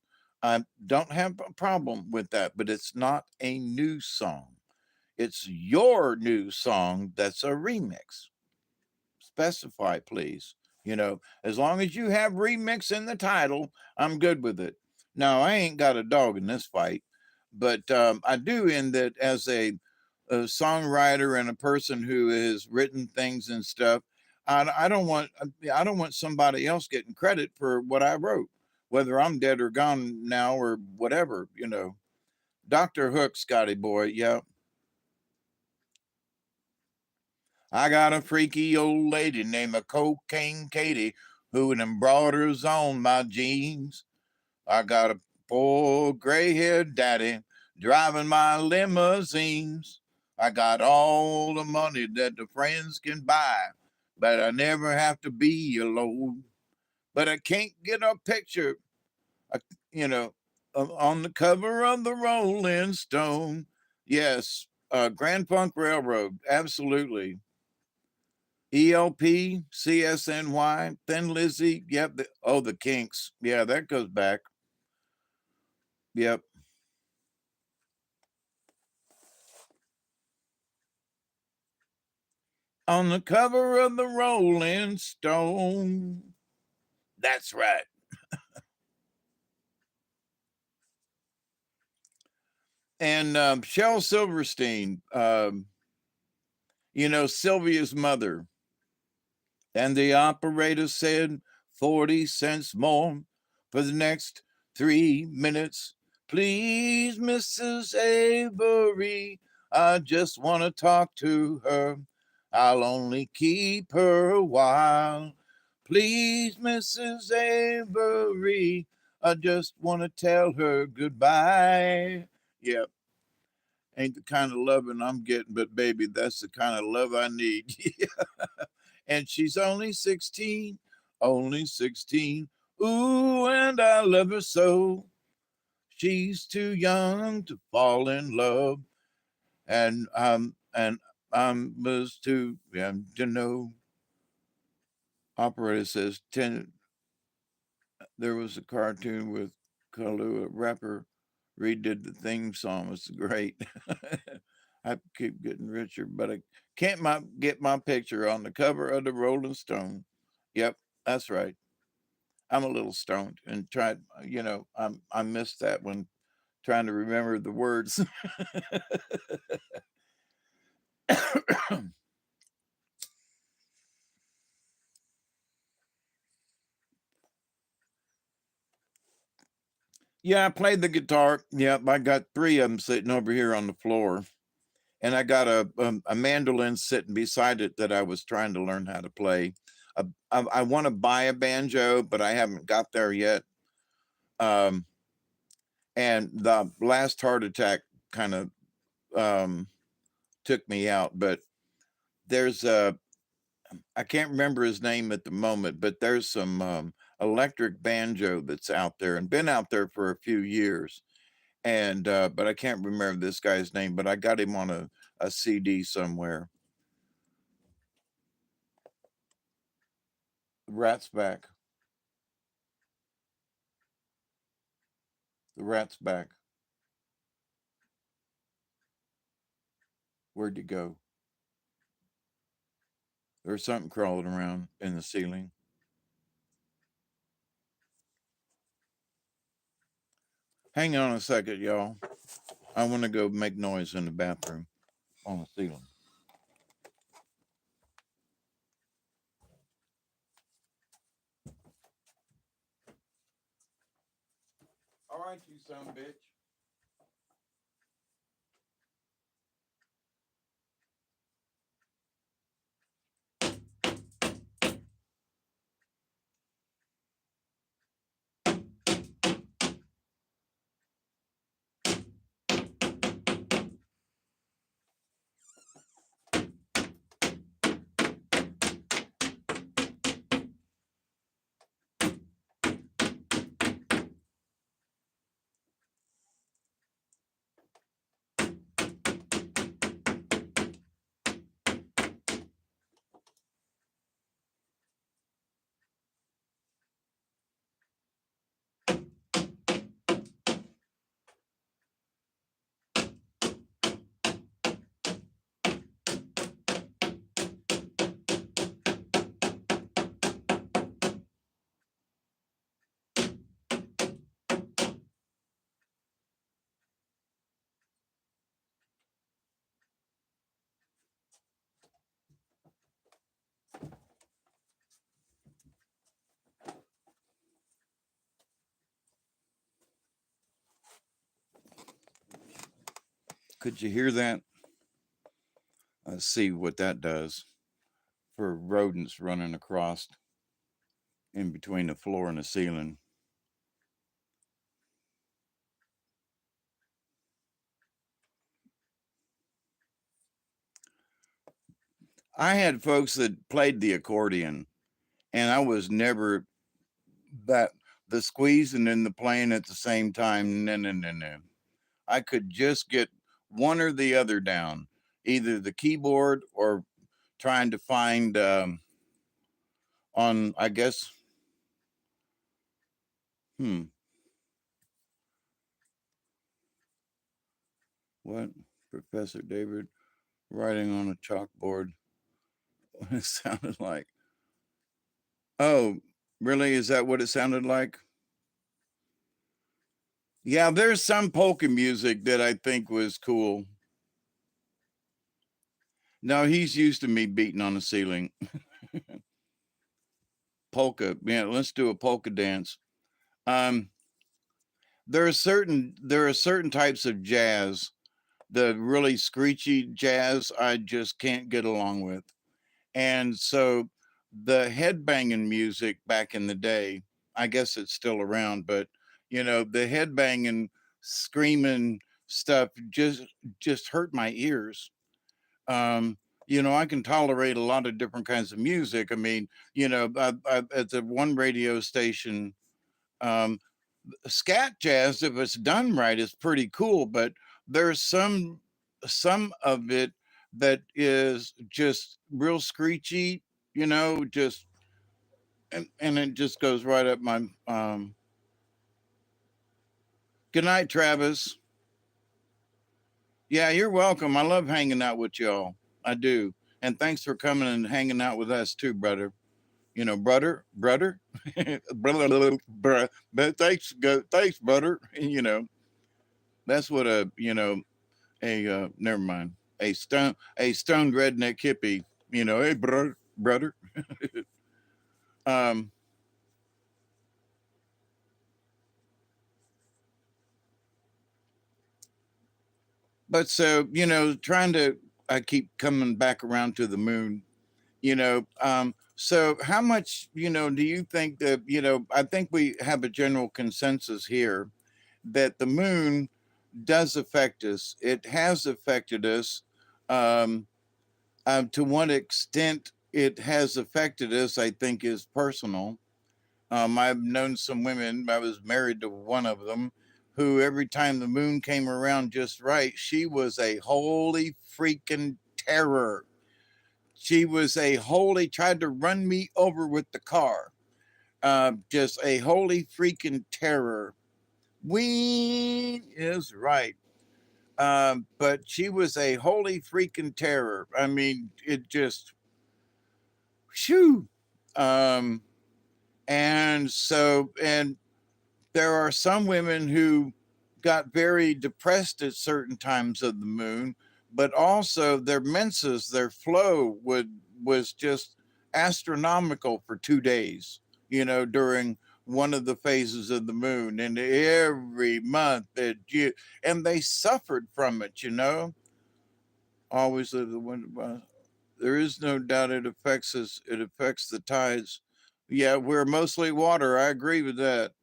I don't have a problem with that, but it's not a new song. It's your new song that's a remix. Specify, please. As long as you have remix in the title, I'm good with it. Now, I ain't got a dog in this fight, but I do in that as a songwriter and a person who has written things and stuff. I don't want somebody else getting credit for what I wrote, whether I'm dead or gone now or whatever. Dr. Hook, Scotty boy, yeah. I got a freaky old lady named a Cocaine Katie who embroiders on my jeans. I got a poor gray haired daddy driving my limousines. I got all the money that the friends can buy, but I never have to be alone. But I can't get a picture, uh, you know, on the cover of the Rolling Stone. Yes, Grand Funk Railroad, absolutely. ELP, CSNY, Thin Lizzy. Yep. The Kinks. Yeah, that goes back. Yep. On the cover of the Rolling Stone. That's right. And Shel Silverstein, Sylvia's mother. And the operator said 40 cents more for the next 3 minutes. Please, Mrs. Avery, I just want to talk to her. I'll only keep her a while. Please, Mrs. Avery, I just want to tell her goodbye. Yep. Ain't the kind of loving I'm getting, but baby, that's the kind of love I need. And she's only 16, only 16. Ooh, and I love her so. She's too young to fall in love. And was too to know. Operator says there was a cartoon with Kalu, a rapper, redid the theme song. It's great. I keep getting richer, but I can't get my picture on the cover of the Rolling Stone. Yep, that's right. I'm a little stoned and I missed that when trying to remember the words. Yeah, I played the guitar. Yep, I got 3 of them sitting over here on the floor. And I got a mandolin sitting beside it that I was trying to learn how to play. I want to buy a banjo, but I haven't got there yet. And the last heart attack kind of took me out. But there's I can't remember his name at the moment, but there's some electric banjo that's out there and been out there for a few years. And but I can't remember this guy's name, but I got him on a CD somewhere. The rat's back. The rat's back. Where'd you go? There's something crawling around in the ceiling. Hang on a second, y'all. I want to go make noise in the bathroom on the ceiling. All right, you son of a bitch. Could you hear that? Let's see what that does for rodents running across in between the floor and the ceiling. I had folks that played the accordion, and I was never that the squeezing and the playing at the same time. No, no, no, no. I could just get one or the other down, either the keyboard or trying to find on, I guess, hmm, what? Professor David writing on a chalkboard. What it sounded like. Oh, really? Is that what it sounded like? Yeah, there's some polka music that I think was cool. No, he's used to me beating on the ceiling. Polka. Yeah, let's do a polka dance. Um, there are certain types of jazz, the really screechy jazz I just can't get along with. And so the headbanging music back in the day, I guess it's still around, but the headbanging, screaming stuff just hurt my ears. Um, I can tolerate a lot of different kinds of music. I mean, at the one radio station, um, scat jazz, if it's done right, is pretty cool. But there's some of it that is just real screechy, just and it just goes right up my. Good night, Travis. Yeah, you're welcome. I love hanging out with y'all. I do, and thanks for coming and hanging out with us too, brother. Brother, brother, but thanks, brother. That's what never mind, a stoned redneck hippie, hey, brother. um, but so, trying to, I keep coming back around to the moon, so how much, do you think that, I think we have a general consensus here that the moon does affect us. It has affected us. Um, to what extent it has affected us, I think, is personal. I've known some women, I was married to one of them, who every time the moon came around just right, she was a holy freaking terror. She was a holy, tried to run me over with the car. Just a holy freaking terror. We is right. But she was a holy freaking terror. I mean, it just, shoo. Um, and there are some women who got very depressed at certain times of the moon, but also their menses, their flow was just astronomical for 2 days, during one of the phases of the moon. And every month and they suffered from it. Always the one. There is no doubt it affects us. It affects the tides. Yeah, we're mostly water. I agree with that.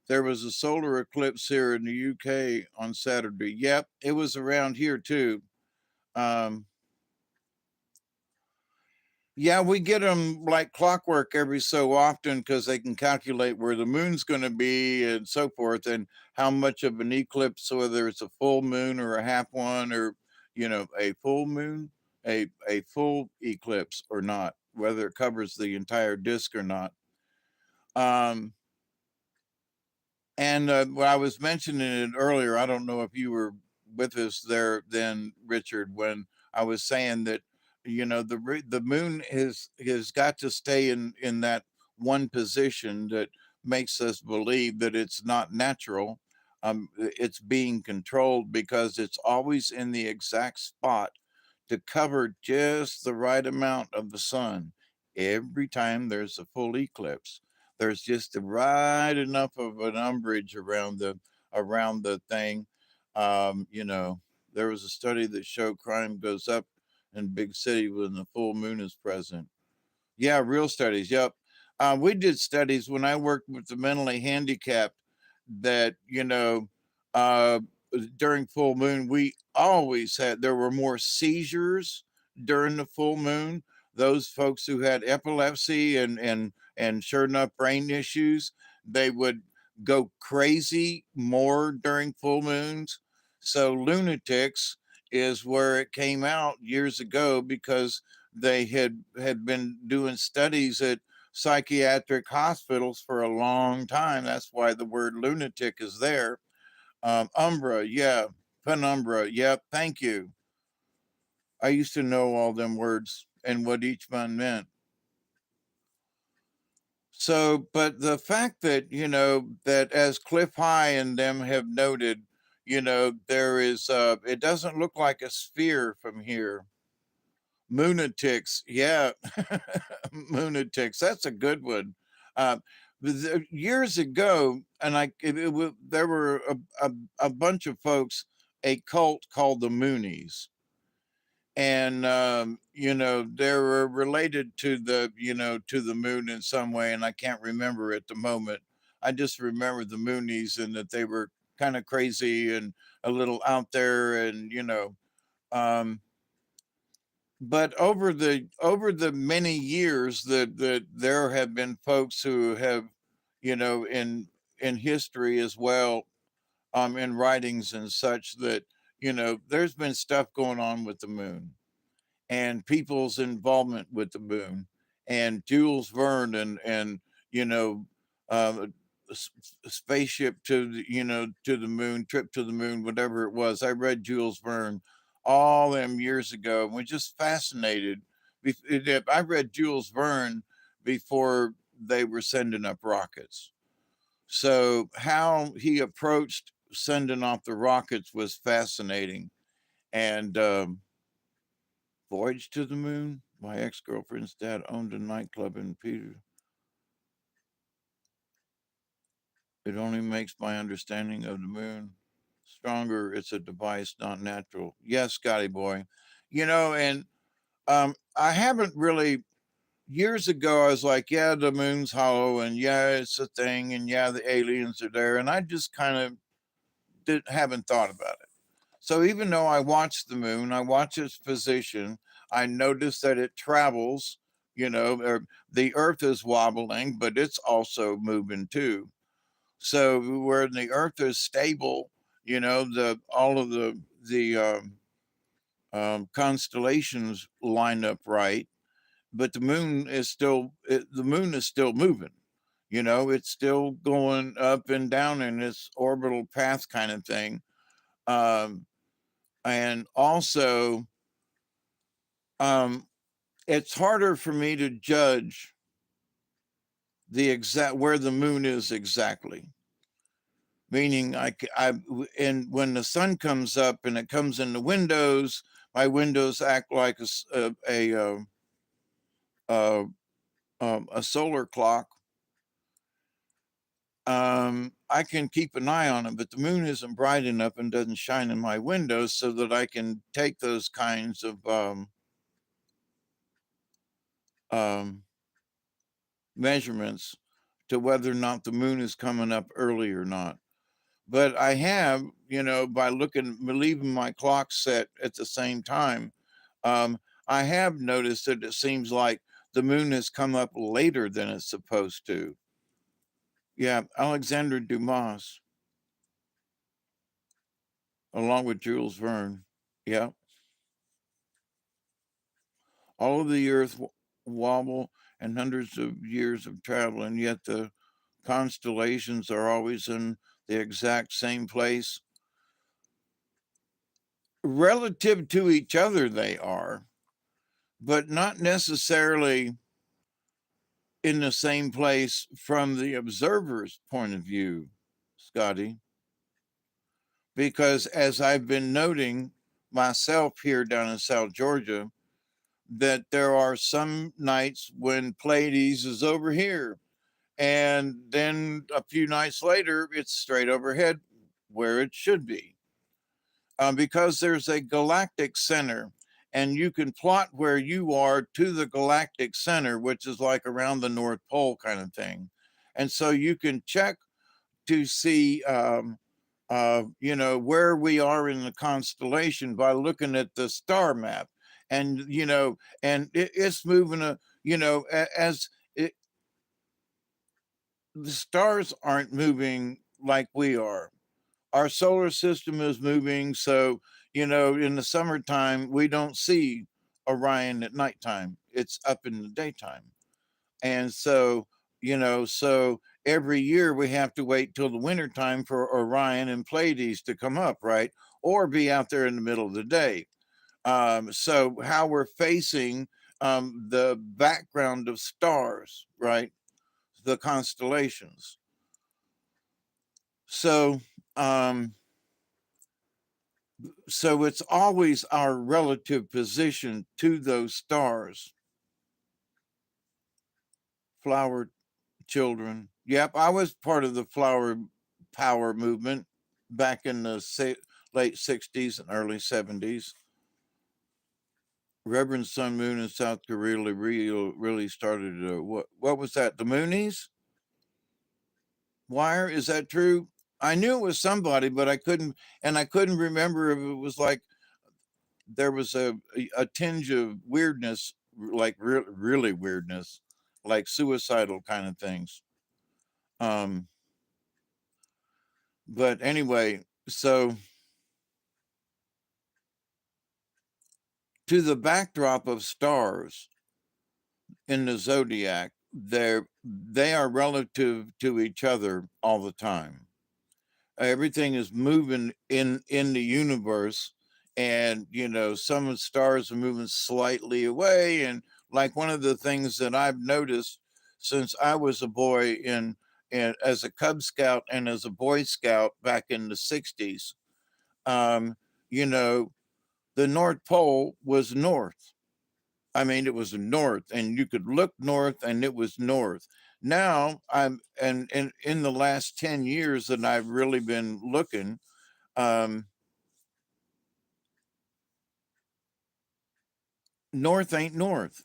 There was a solar eclipse here in the UK on Saturday. Yep, it was around here too. Um, yeah, we get them like clockwork every so often because they can calculate where the moon's going to be and so forth, and how much of an eclipse, whether it's a full moon or a half one, or a full moon, a full eclipse or not, whether it covers the entire disk or not. Um, And well, I was mentioning it earlier. I don't know if you were with us there then, Richard, when I was saying that the moon has got to stay in that one position that makes us believe that it's not natural. It's being controlled because it's always in the exact spot to cover just the right amount of the sun every time there's a full eclipse. There's just the right enough of an umbrage around the thing. There was a study that showed crime goes up in big city when the full moon is present. Yeah, real studies. Yep. We did studies when I worked with the mentally handicapped that, uh, during full moon, there were more seizures during the full moon. Those folks who had epilepsy and sure enough brain issues, they would go crazy more during full moons. So lunatics is where it came out years ago because they had been doing studies at psychiatric hospitals for a long time. That's why the word lunatic is there. Umbra, yeah. Penumbra, yep. Thank you. I used to know all them words and what each one meant. So, but the fact that, that as Cliff High and them have noted, there is, it doesn't look like a sphere from here. Moonatics, yeah. Moonatics, that's a good one. Uh, Years ago, and there were a bunch of folks, a cult called the Moonies, and they were related to the moon in some way, and I can't remember at the moment. I just remember the Moonies and that they were kind of crazy and a little out there, and um, but over the many years that there have been folks who have, in history as well, in writings and such, that there's been stuff going on with the moon and people's involvement with the moon, and Jules Verne, and you know uh, spaceship to to the moon, trip to the moon, whatever it was. I read Jules Verne all them years ago and was just fascinated. I read Jules Verne before they were sending up rockets, so how he approached sending off the rockets was fascinating. And Voyage to the Moon. My ex girlfriend's dad owned a nightclub in Peter. It only makes my understanding of the moon stronger. It's a device, not natural. Yes, Scotty boy. And I haven't really. Years ago, I was like, yeah, the moon's hollow, and yeah, it's a thing, and yeah, the aliens are there. And I just kind of haven't thought about it. So even though I watch the moon, I watch its position, I notice that it travels, the earth is wobbling, but it's also moving too. So where the earth is stable, the all of the constellations line up right, but the moon is still moving. It's still going up and down in its orbital path kind of thing. Um, and also, um, it's harder for me to judge the exact where the moon is exactly. Meaning, and when the sun comes up and it comes in the windows, my windows act like a solar clock. I can keep an eye on it, but the moon isn't bright enough and doesn't shine in my windows so that I can take those kinds of um, measurements to whether or not the moon is coming up early or not. But I have, by leaving my clock set at the same time, um, I have noticed that it seems like the moon has come up later than it's supposed to. Yeah, Alexander Dumas, along with Jules Verne. Yeah, all of the Earth wobble and hundreds of years of travel, and yet the constellations are always in the exact same place. Relative to each other, they are, but not necessarily in the same place from the observer's point of view, Scotty. Because as I've been noting myself here down in South Georgia, that there are some nights when Pleiades is over here, and then a few nights later, it's straight overhead where it should be. Because there's a galactic center, and you can plot where you are to the galactic center, which is like around the North Pole kind of thing. And so you can check to see, where we are in the constellation by looking at the star map. And, it's moving, as it, the stars aren't moving like we are. Our solar system is moving. So, in the summertime, we don't see Orion at nighttime. It's up in the daytime. And so, so every year we have to wait till the wintertime for Orion and Pleiades to come up, right? Or be out there in the middle of the day. So how we're facing the background of stars, right? The constellations. So, um, so it's always our relative position to those stars. Flower children. Yep, I was part of the flower power movement back in the late 60s and early 70s. Reverend Sun Moon in South Korea really started what was that? The Moonies? Wire? Is that true? I knew it was somebody, but I couldn't remember if it was like there was a tinge of weirdness, like really weirdness, like suicidal kind of things. Um, but anyway, so to the backdrop of stars in the zodiac, they are relative to each other all the time. Everything is moving in the universe, and some of the stars are moving slightly away. And like one of the things that I've noticed since I was a boy in as a Cub Scout and as a Boy Scout back in the 60s, um, you know, the North Pole was north. I mean, it was north, and you could look north, and it was north. Now and in the last 10 years that I've really been looking, um, north ain't north.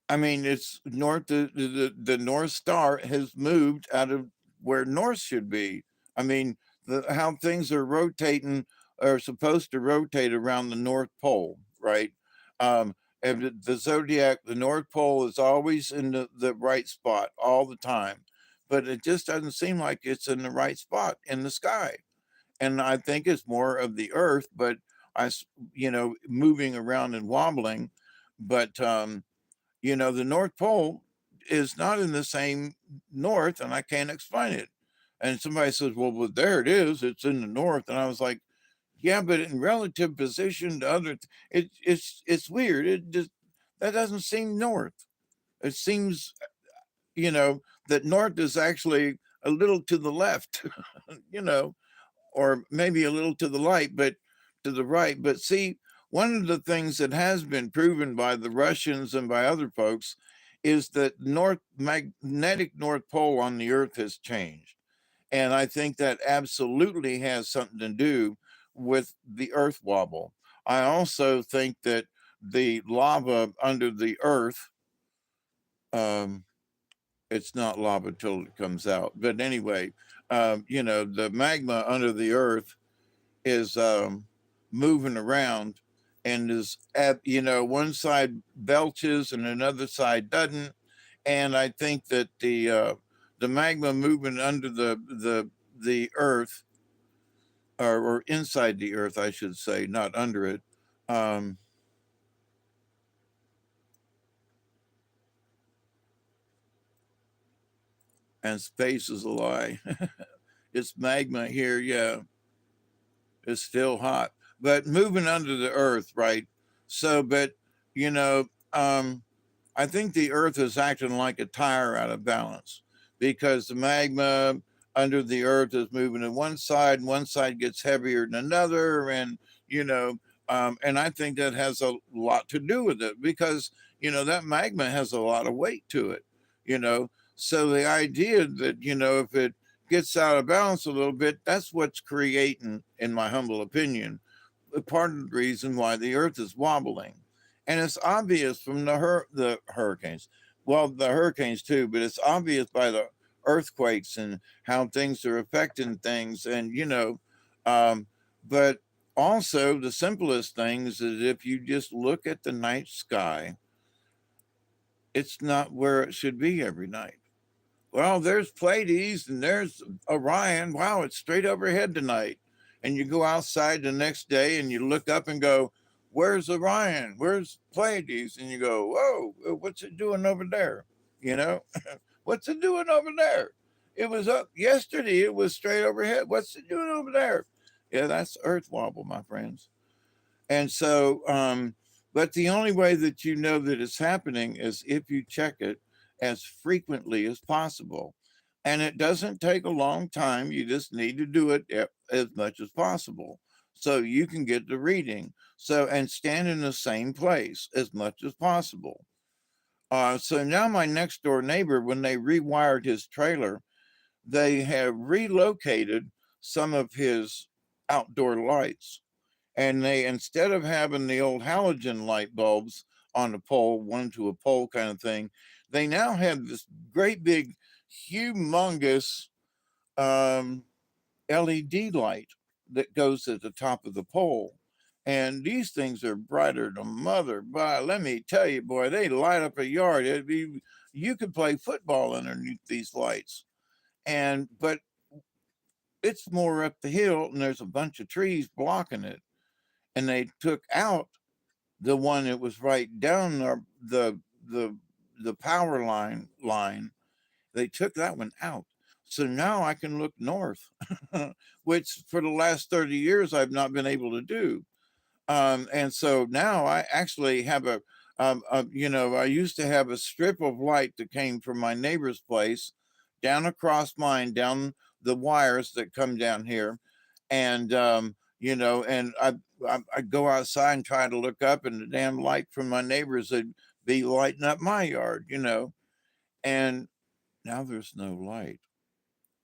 I mean, it's north. The North Star has moved out of where north should be. I mean, how things are rotating are supposed to rotate around the North Pole, right? And the zodiac, the North Pole is always in the right spot all the time, but it just doesn't seem like it's in the right spot in the sky. And I think it's more of the Earth, but moving around and wobbling. But the North Pole is not in the same north, and I can't explain it. And somebody says, well, there it is. It's in the north. And I was like, yeah, but in relative position to other, it's weird. It just that doesn't seem north. It seems, that north is actually a little to the left, you know, or maybe a little to the light, but to the right. But see, one of the things that has been proven by the Russians and by other folks is that magnetic North Pole on the Earth has changed. And I think that absolutely has something to do with the Earth wobble. I also think that the lava under the Earth, um, it's not lava till it comes out. But anyway, the magma under the Earth is moving around and is at one side belches and another side doesn't. And I think that the magma moving under the earth, or inside the earth I should say, not under it, um and space is a lie. It's magma here, yeah. It's still hot, but moving under the earth, right? So, but you know, um, I think the earth is acting like a tire out of balance because the magma under the earth is moving to and one side gets heavier than another, and you know, and I think that has a lot to do with it because that magma has a lot of weight to it, you know. So the idea that if it gets out of balance a little bit, that's what's creating, in my humble opinion, part of the reason why the earth is wobbling. And it's obvious from the hurricanes. Well, the hurricanes too, but it's obvious by the earthquakes and how things are affecting things. And um, but also the simplest things is if you just look at the night sky, it's not where it should be every night. Well, there's Pleiades and there's Orion. Wow, it's straight overhead tonight. And you go outside the next day and you look up and go, where's Orion? Where's Pleiades? And you go, whoa, what's it doing over there? You know, what's it doing over there? It was up yesterday. It was straight overhead. What's it doing over there? Yeah, that's Earth wobble, my friends. And so, but the only way that you know that it's happening is if you check it as frequently as possible. And it doesn't take a long time. You just need to do it as much as possible so you can get the reading. So, and stand in the same place as much as possible. So now my next door neighbor, when they rewired his trailer, they have relocated some of his outdoor lights, and they, instead of having the old halogen light bulbs on the pole, one to a pole kind of thing, they now have this great big humongous um, LED light that goes at the top of the pole. And these things are brighter than mother. But let me tell you, boy, they light up a yard. It'd be, you could play football underneath these lights. And but it's more up the hill, and there's a bunch of trees blocking it. And they took out the one that was right down the the power line. They took that one out. So now I can look north, which for the last 30 years I've not been able to do. And so now I actually have you know, I used to have a strip of light that came from my neighbor's place down across mine, down the wires that come down here. And, you know, and I go outside and try to look up, and the damn light from my neighbors would be lighting up my yard, you know, and now there's no light.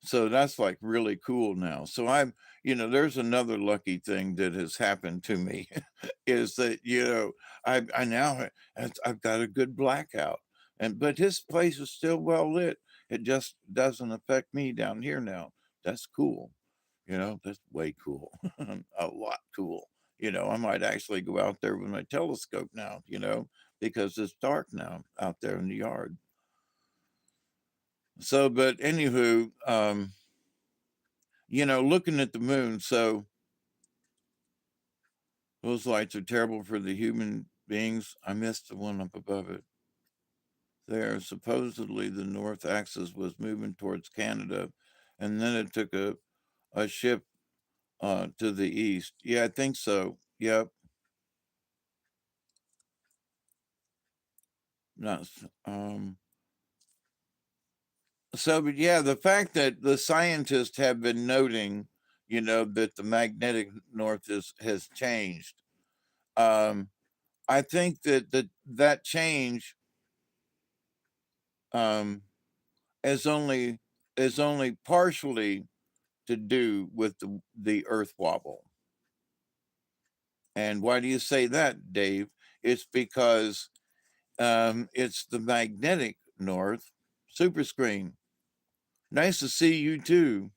So that's like really cool now. So I'm, you know, there's another lucky thing that has happened to me is that, you know, I now I've got a good blackout, and but his place is still well lit. It just doesn't affect me down here now. That's cool. You know, that's way cool. A lot cool. You know, I might actually go out there with my telescope now, you know, because it's dark now out there in the yard. So, but anywho, you know, looking at the moon, so those lights are terrible for the human beings. I missed the one up above it. There, supposedly the north axis was moving towards Canada, and then it took a ship to the east. Yeah, I think so. Yep. Not so, but yeah, the fact that the scientists have been noting, you know, that the magnetic north has changed. Um, I think that change um, is only partially to do with the Earth wobble. And why do you say that, Dave? It's because it's the magnetic north. Super screen. Nice to see you too.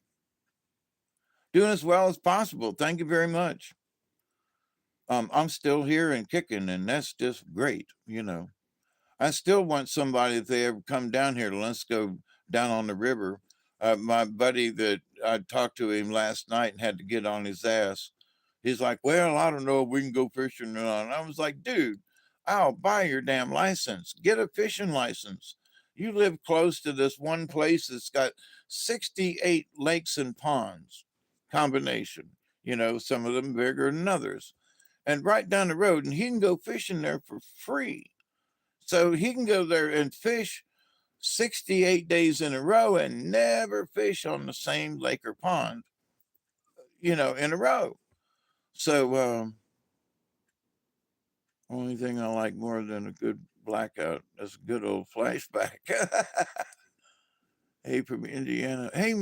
Doing as well as possible. Thank you very much. I'm still here and kicking, and that's just great, you know. I still want somebody, if they ever come down here, let's go down on the river. My buddy that I talked to him last night and had to get on his ass. He's like, well, I don't know if we can go fishing or not. And I was like, dude, I'll buy your damn license. Get a fishing license. You live close to this one place that's got 68 lakes and ponds combination. You know, some of them bigger than others. And right down the road, and he can go fishing there for free. So he can go there and fish 68 days in a row and never fish on the same lake or pond, you know, in a row. So, only thing I like more than a good blackout is a good old flashback. Hey, from Indiana. Hey,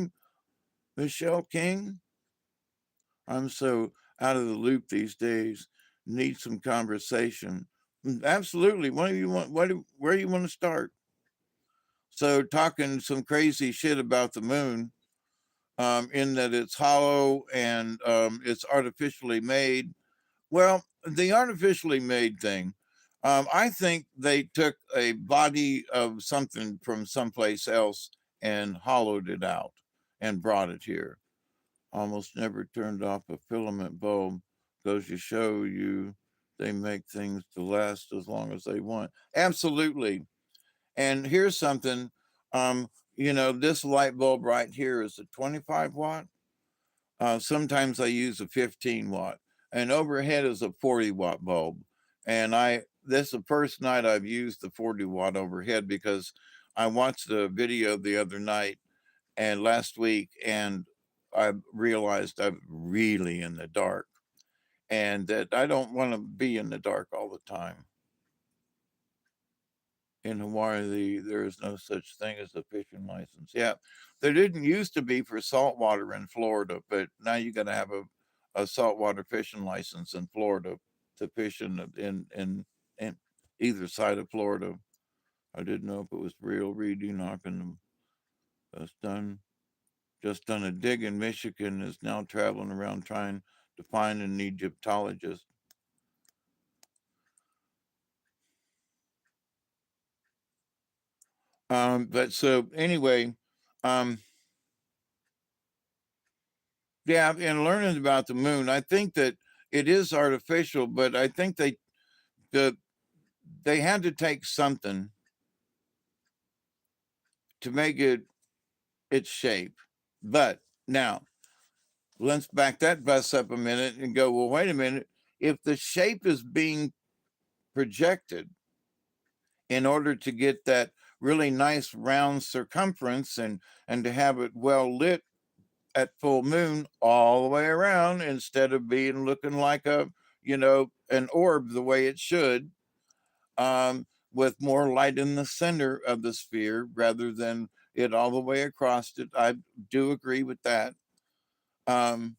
Michelle King. I'm so out of the loop these days. Need some conversation. Absolutely. What do you want? Where do you want to start? So, talking some crazy shit about the moon, in that it's hollow and it's artificially made. Well, the artificially made thing, I think they took a body of something from someplace else and hollowed it out and brought it here. Almost never turned off a filament bulb, goes to show you They make things to last as long as they want. Absolutely. And here's something, um, this light bulb right here is a 25 watt. Sometimes I use a 15 watt, and overhead is a 40-watt bulb. And this is the first night I've used the 40-watt overhead because I watched a video the other night and last week, and I realized I'm really in the dark and that I don't want to be in the dark all the time. In Hawaii, there is no such thing as a fishing license. Yeah, there didn't used to be for saltwater in Florida, but now you got to have a saltwater fishing license in Florida to fish in either side of Florida. I didn't know if it was real. Reed Enoch and has just done a dig in Michigan, is now traveling around trying to find an Egyptologist. But so anyway, um, yeah, and learning about the moon, I think that it is artificial, but I think the they had to take something to make it its shape. But now let's back that bus up a minute and go, well, wait a minute. If the shape is being projected in order to get that really nice round circumference and to have it well lit at full moon all the way around instead of being looking like an orb the way it should, with more light in the center of the sphere rather than it all the way across it. I do agree with that, um,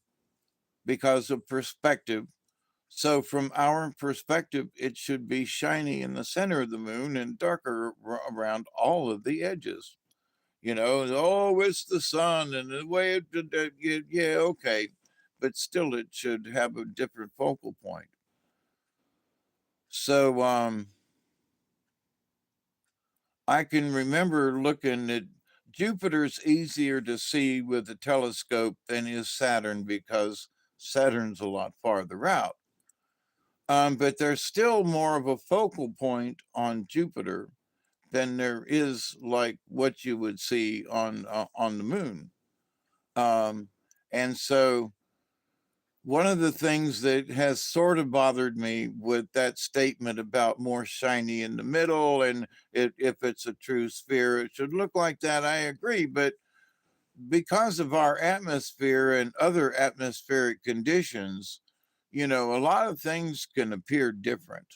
because of perspective. So, from our perspective, it should be shiny in the center of the moon and darker around all of the edges. Oh, it's the sun and the way yeah, okay. But still, it should have a different focal point. So, I can remember looking at Jupiter's easier to see with a telescope than is Saturn because Saturn's a lot farther out. But there's still more of a focal point on Jupiter than there is like what you would see on the moon. Um, and so one of the things that has sort of bothered me with that statement about more shiny in the middle and if it's a true sphere, it should look like that. I agree. But because of our atmosphere and other atmospheric conditions, a lot of things can appear different.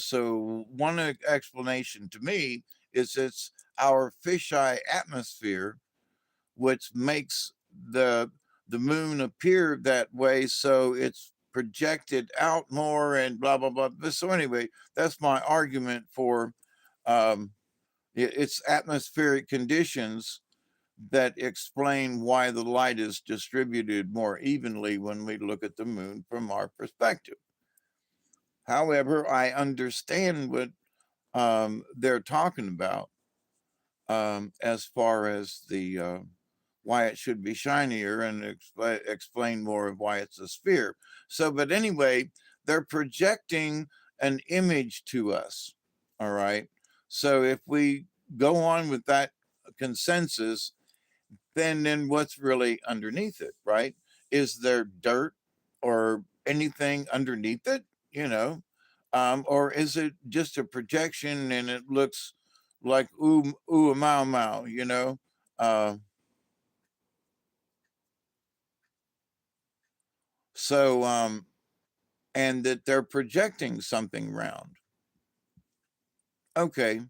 So one explanation to me is it's our fisheye atmosphere which makes the moon appear that way, so it's projected out more and blah blah blah. So anyway, that's my argument for um, it's atmospheric conditions that explain why the light is distributed more evenly when we look at the moon from our perspective. However, I understand what they're talking about, as far as the why it should be shinier and explain more of why it's a sphere. So, but anyway, they're projecting an image to us. All right. So if we go on with that consensus, then what's really underneath it, right? Is there dirt or anything underneath it, or is it just a projection and it looks like ooh mau mau, Uh, so and that they're projecting something round. Okay.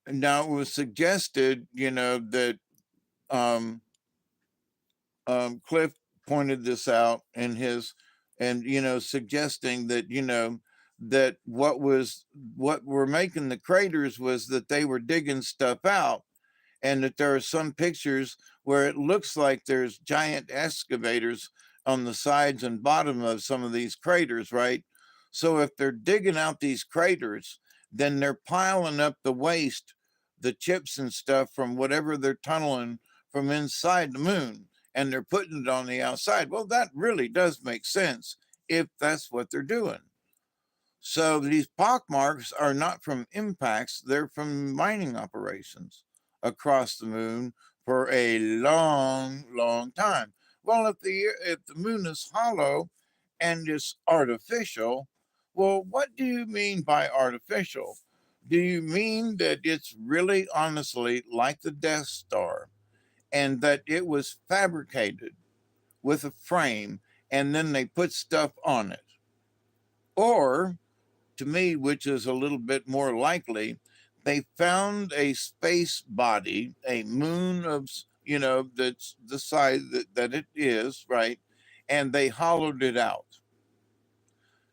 Now it was suggested, that um, Cliff pointed this out in his, and suggesting that that what were making the craters was that they were digging stuff out, and that there are some pictures where it looks like there's giant excavators on the sides and bottom of some of these craters, right? So if they're digging out these craters, then they're piling up the waste, the chips and stuff from whatever they're tunneling from inside the moon, and they're putting it on the outside. Well, that really does make sense if that's what they're doing. So these pockmarks are not from impacts, they're from mining operations across the moon for a long, long time. Well, if the moon is hollow and it's artificial, well, what do you mean by artificial? Do you mean that it's really honestly like the Death Star and that it was fabricated with a frame and then they put stuff on it? Or, to me, which is a little bit more likely, they found a space body, a moon of, that's the size that it is, right? And they hollowed it out.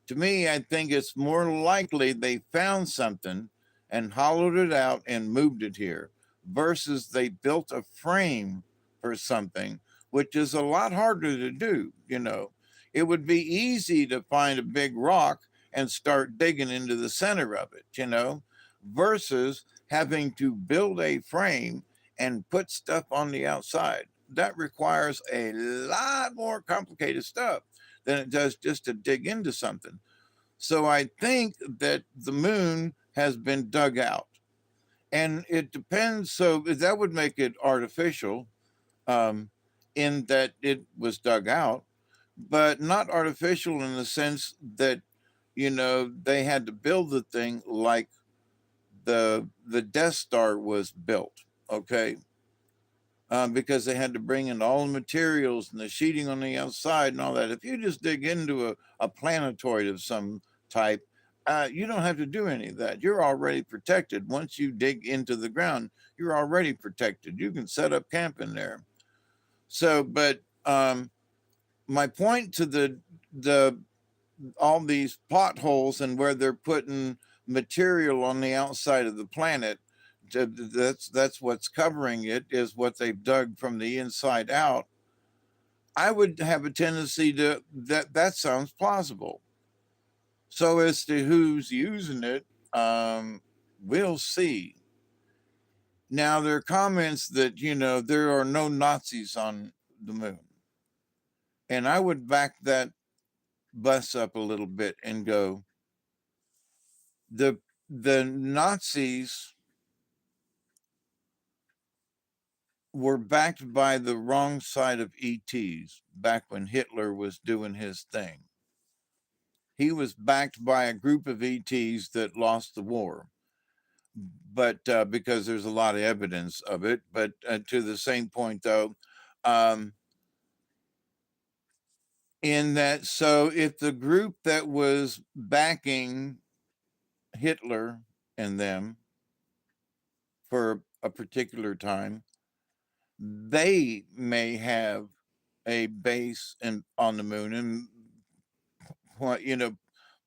To me, I think it's more likely they found something and hollowed it out and moved it here versus they built a frame for something, which is a lot harder to do. It would be easy to find a big rock and start digging into the center of it, versus having to build a frame and put stuff on the outside. That requires a lot more complicated stuff than it does just to dig into something. So I think that the moon has been dug out. And it depends. So that would make it artificial, um, in that it was dug out, but not artificial in the sense that, they had to build the thing like the Death Star was built. Okay. Because they had to bring in all the materials and the sheeting on the outside and all that. If you just dig into a planetoid of some type, you don't have to do any of that. You're already protected. Once you dig into the ground, you're already protected. You can set up camp in there. So, but my point to the all these potholes and where they're putting material on the outside of the planet, that's what's covering it, is what they've dug from the inside out. I would have a tendency to that sounds plausible. So as to who's using it, we'll see. Now there are comments that there are no Nazis on the moon, and I would back that bus up a little bit and go, the Nazis were backed by the wrong side of ETs back when Hitler was doing his thing. He was backed by a group of ETs that lost the war, but because there's a lot of evidence of it. But to the same point, though, in that, so if the group that was backing Hitler and them for a particular time, they may have a base on the moon, and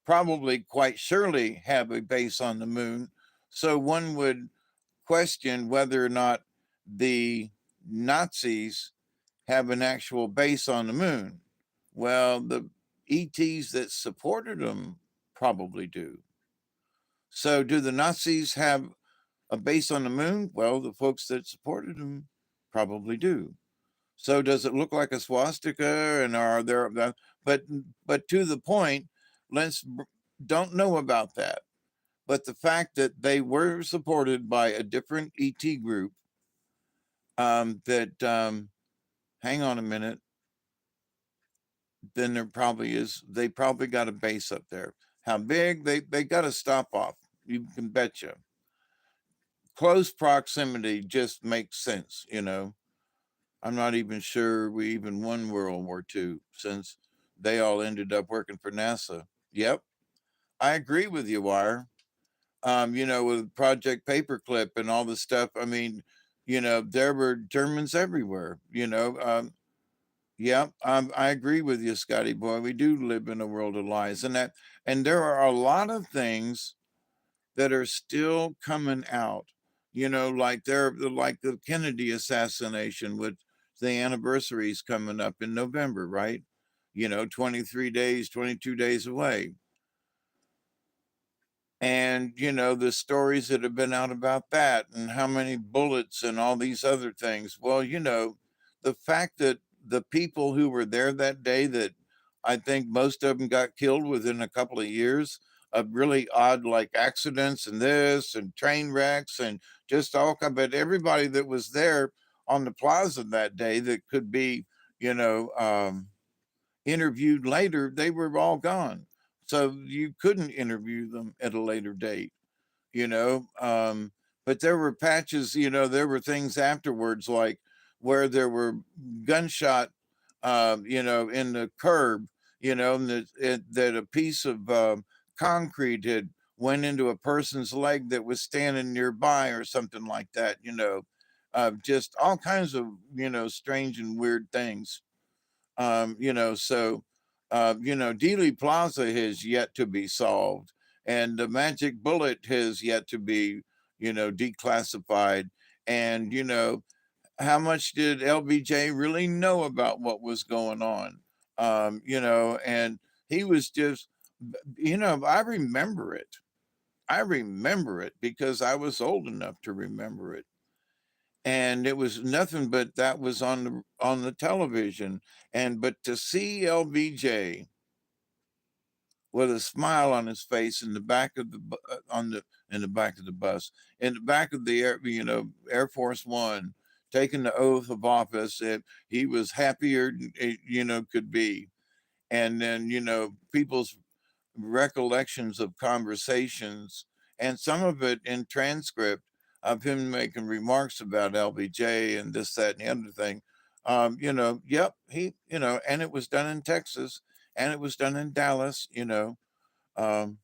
probably quite surely have a base on the moon. So one would question whether or not the Nazis have an actual base on the moon. Well, the ETs that supported them probably do. So do the Nazis have a base on the moon? Well, the folks that supported them probably do. So does it look like a swastika? And are there? But to the point, let's don't know about that. But the fact that they were supported by a different ET group, hang on a minute, then there probably is. They probably got a base up there. How big? They got a stop off. You can betcha. Close proximity just makes sense. I'm not even sure we even won World War II, since they all ended up working for NASA. Yep, I agree with you, Wire. With Project Paperclip and all the stuff. I mean, there were Germans everywhere. Yeah, I agree with you, Scotty boy. We do live in a world of lies, and there are a lot of things that are still coming out. Like like the Kennedy assassination, with the anniversaries coming up in November, right? 23 days, 22 days away. And the stories that have been out about that, and how many bullets and all these other things. Well, the fact that the people who were there that day that I think most of them got killed within a couple of years of really odd, like accidents and this and train wrecks and just all kind. But everybody that was there on the plaza that day that could be, you know, interviewed later, they were all gone. So you couldn't interview them at a later date, you know. But there were patches, you know, there were things afterwards, like where there were gunshot, you know, in the curb, you know, and that a piece of concrete had went into a person's leg that was standing nearby or something like that, you know. Just all kinds of, you know, strange and weird things. You know, so, you know, Dealey Plaza has yet to be solved, and the magic bullet has yet to be, you know, declassified. And, you know, how much did LBJ really know about what was going on? You know, and he was just, you know, I remember it. I remember it because I was old enough to remember it, and it was nothing but that was on the television. And but to see LBJ with a smile on his face in the back of on the in the back of the bus, in the back of the air, you know, Air Force One, taking the oath of office, he was happier, you know, could be. And then, you know, people's recollections of conversations, and some of it in transcript of him making remarks about LBJ and this, that, and the other thing. You know, yep, you know, and it was done in Texas, and it was done in Dallas, you know. Um,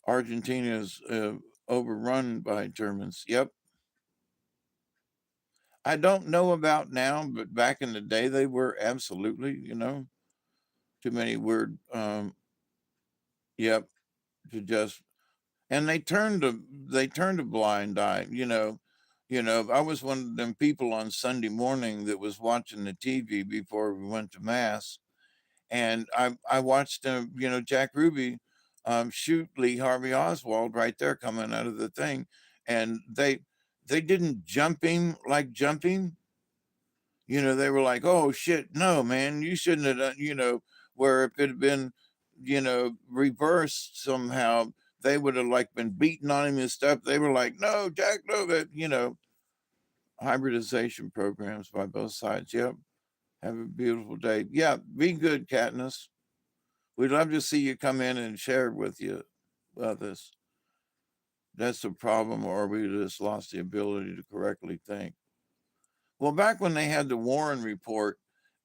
Argentina is overrun by Germans. Yep. I don't know about now, but back in the day, they were absolutely, you know, too many weird, yep, to just and they turned a blind eye, you know. You know, I was one of them people on Sunday morning that was watching the TV before we went to mass, and I watched you know, Jack Ruby shoot Lee Harvey Oswald right there coming out of the thing, and they didn't jump him. You know, they were like, "Oh shit, no, man, you shouldn't have done." You know, where if it had been, you know, reversed somehow, they would have like been beating on him and stuff. They were like, "No, Jack, no," that, you know, hybridization programs by both sides. Yep. Have a beautiful day. Yeah, be good, Katniss. We'd love to see you come in and share with you this. That's the problem, or we just lost the ability to correctly think. Well, back when they had the Warren report,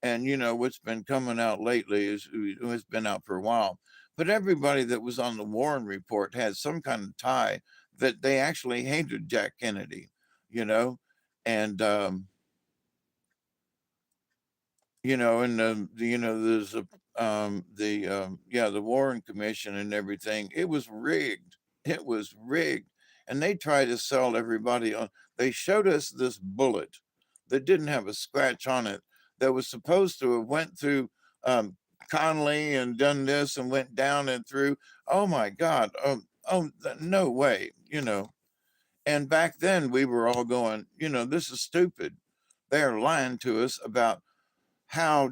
and you know what's been coming out lately is it's been out for a while, but everybody that was on the Warren report had some kind of tie that they actually hated Jack Kennedy, you know, and you know, and you know, there's a yeah, the Warren Commission and everything. It was rigged. It was rigged, and they tried to sell everybody on. They showed us this bullet that didn't have a scratch on it that was supposed to have went through um, Conley and done this and went down and through. Oh my God! No way! You know. And back then we were all going, you know, this is stupid. They're lying to us about how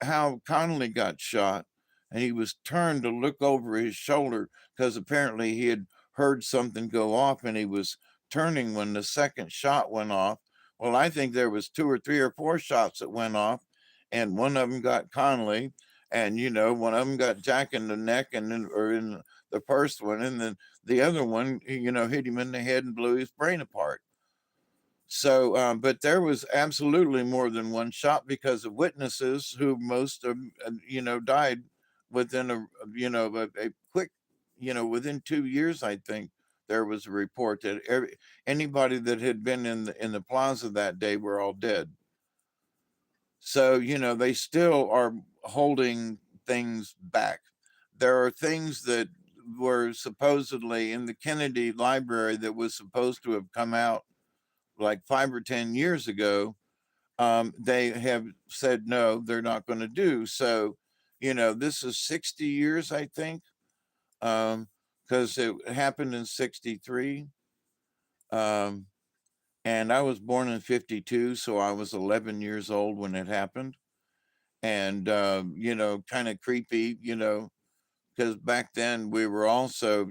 how Connolly got shot, and he was turned to look over his shoulder because apparently he had heard something go off, and he was turning when the second shot went off. Well, I think there was two or three or four shots that went off, and one of them got Connolly, and you know, one of them got Jack in the neck, and then or in the first one, and then the other one, you know, hit him in the head and blew his brain apart. So, but there was absolutely more than one shot because of witnesses who most of, you know, died within you know, a quick, you know, within 2 years, I think there was a report that anybody that had been in the plaza that day were all dead. So, you know, they still are holding things back. There are things that were supposedly in the Kennedy Library that was supposed to have come out like 5 or 10 years ago, they have said no, they're not going to do. So, you know, this is 60 years, I think, because it happened in 63. Um, and I was born in 52, so I was 11 years old when it happened. and kind of creepy, because back then we were also,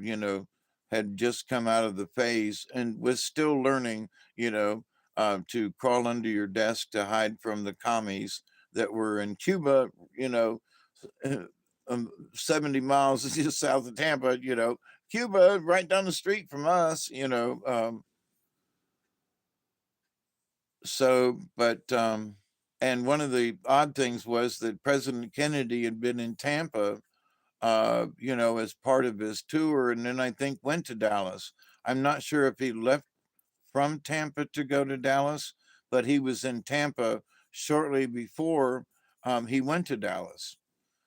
had just come out of the phase and was still learning, to crawl under your desk to hide from the commies that were in Cuba, 70 miles just south of Tampa, Cuba right down the street from us, and one of the odd things was that President Kennedy had been in Tampa, as part of his tour, and then I think went to Dallas. I'm not sure if he left from Tampa to go to Dallas, but he was in Tampa shortly before he went to Dallas.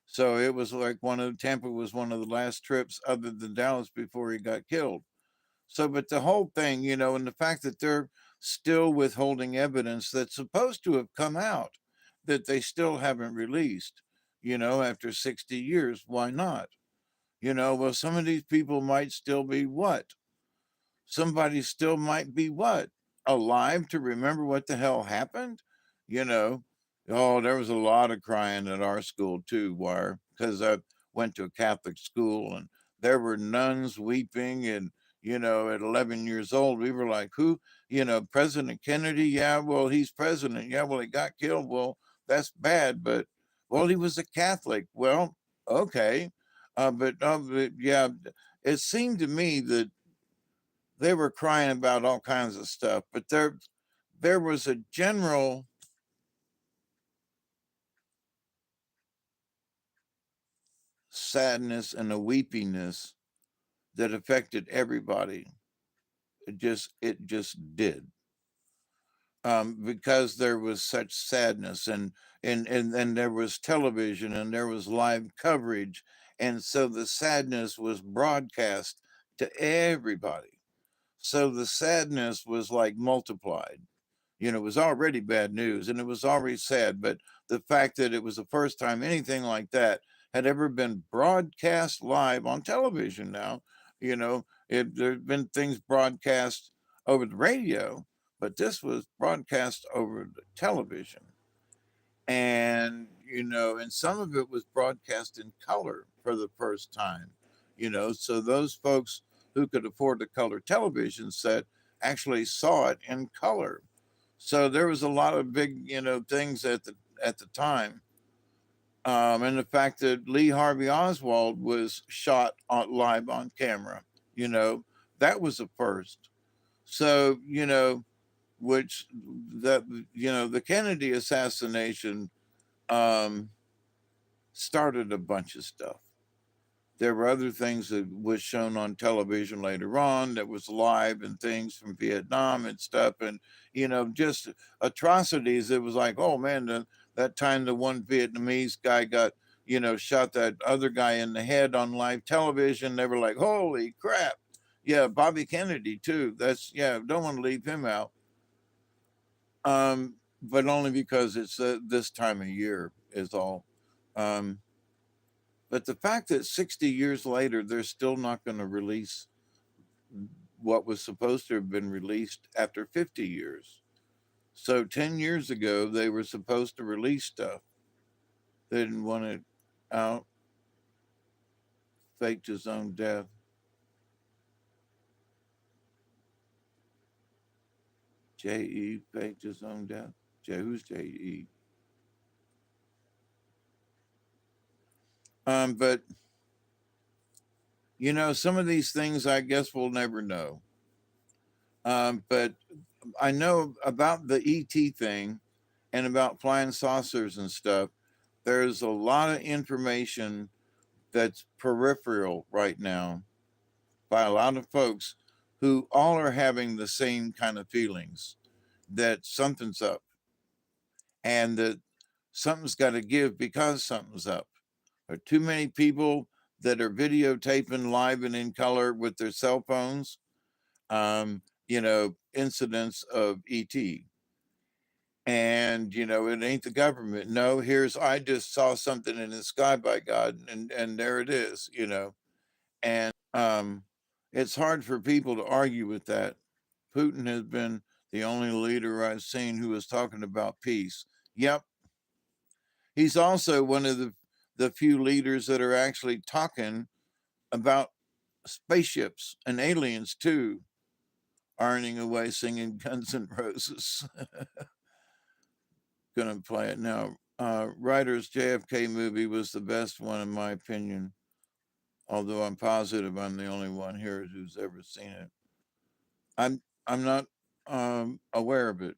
So it was like Tampa was one of the last trips other than Dallas before he got killed. So, but the whole thing, and the fact that they're still withholding evidence that's supposed to have come out that they still haven't released, after 60 years, why not? Well, some of these people might still be what? Somebody still might be what? Alive to remember what the hell happened? You know, oh, there was a lot of crying at our school too, Wire, because I went to a Catholic school and there were nuns weeping. And, at 11 years old, we were like, who? President Kennedy? Yeah, well, he's president. Yeah, well, he got killed. Well, that's bad. But, well, he was a Catholic. Well, okay. But yeah, it seemed to me that they were crying about all kinds of stuff, but there was a general sadness and a weepiness that affected everybody. It just did. Because there was such sadness, and there was television and there was live coverage, and so the sadness was broadcast to everybody. So the sadness was like multiplied. It was already bad news and it was already sad, but the fact that it was the first time anything like that had ever been broadcast live on television now, there's been things broadcast over the radio, but this was broadcast over the television. And, and some of it was broadcast in color for the first time, so those folks who could afford a color television set actually saw it in color. So there was a lot of big, things at the time, and the fact that Lee Harvey Oswald was shot live on camera, you know, that was a first. So which that the Kennedy assassination um, started a bunch of stuff. There were other things that was shown on television later on that was live, and things from Vietnam and stuff, and just atrocities. It was like, oh man, that time the one Vietnamese guy got shot that other guy in the head on live television. They were like, holy crap. Yeah, Bobby Kennedy too. That's, yeah, don't want to leave him out. But only because it's this time of year is all. um but the fact that 60 years later, they're still not going to release what was supposed to have been released after 50 years. So 10 years ago, they were supposed to release stuff. They didn't want it out. Faked his own death. J.E. faked his own death. Who's J.E.? But, some of these things I guess we'll never know. But I know about the ET thing and about flying saucers and stuff. There's a lot of information that's peripheral right now by a lot of folks who all are having the same kind of feelings that something's up, and that something's got to give because something's up. There are too many people that are videotaping live and in color with their cell phones, incidents of ET. And it ain't the government. No, I just saw something in the sky, by God, and there it is. And it's hard for people to argue with that. Putin has been the only leader I've seen who is talking about peace. Yep, he's also one of the few leaders that are actually talking about spaceships and aliens too, ironing away singing Guns N' Roses. Gonna play it now. Ryder's JFK movie was the best one in my opinion, although I'm positive I'm the only one here who's ever seen it. I'm not aware of it.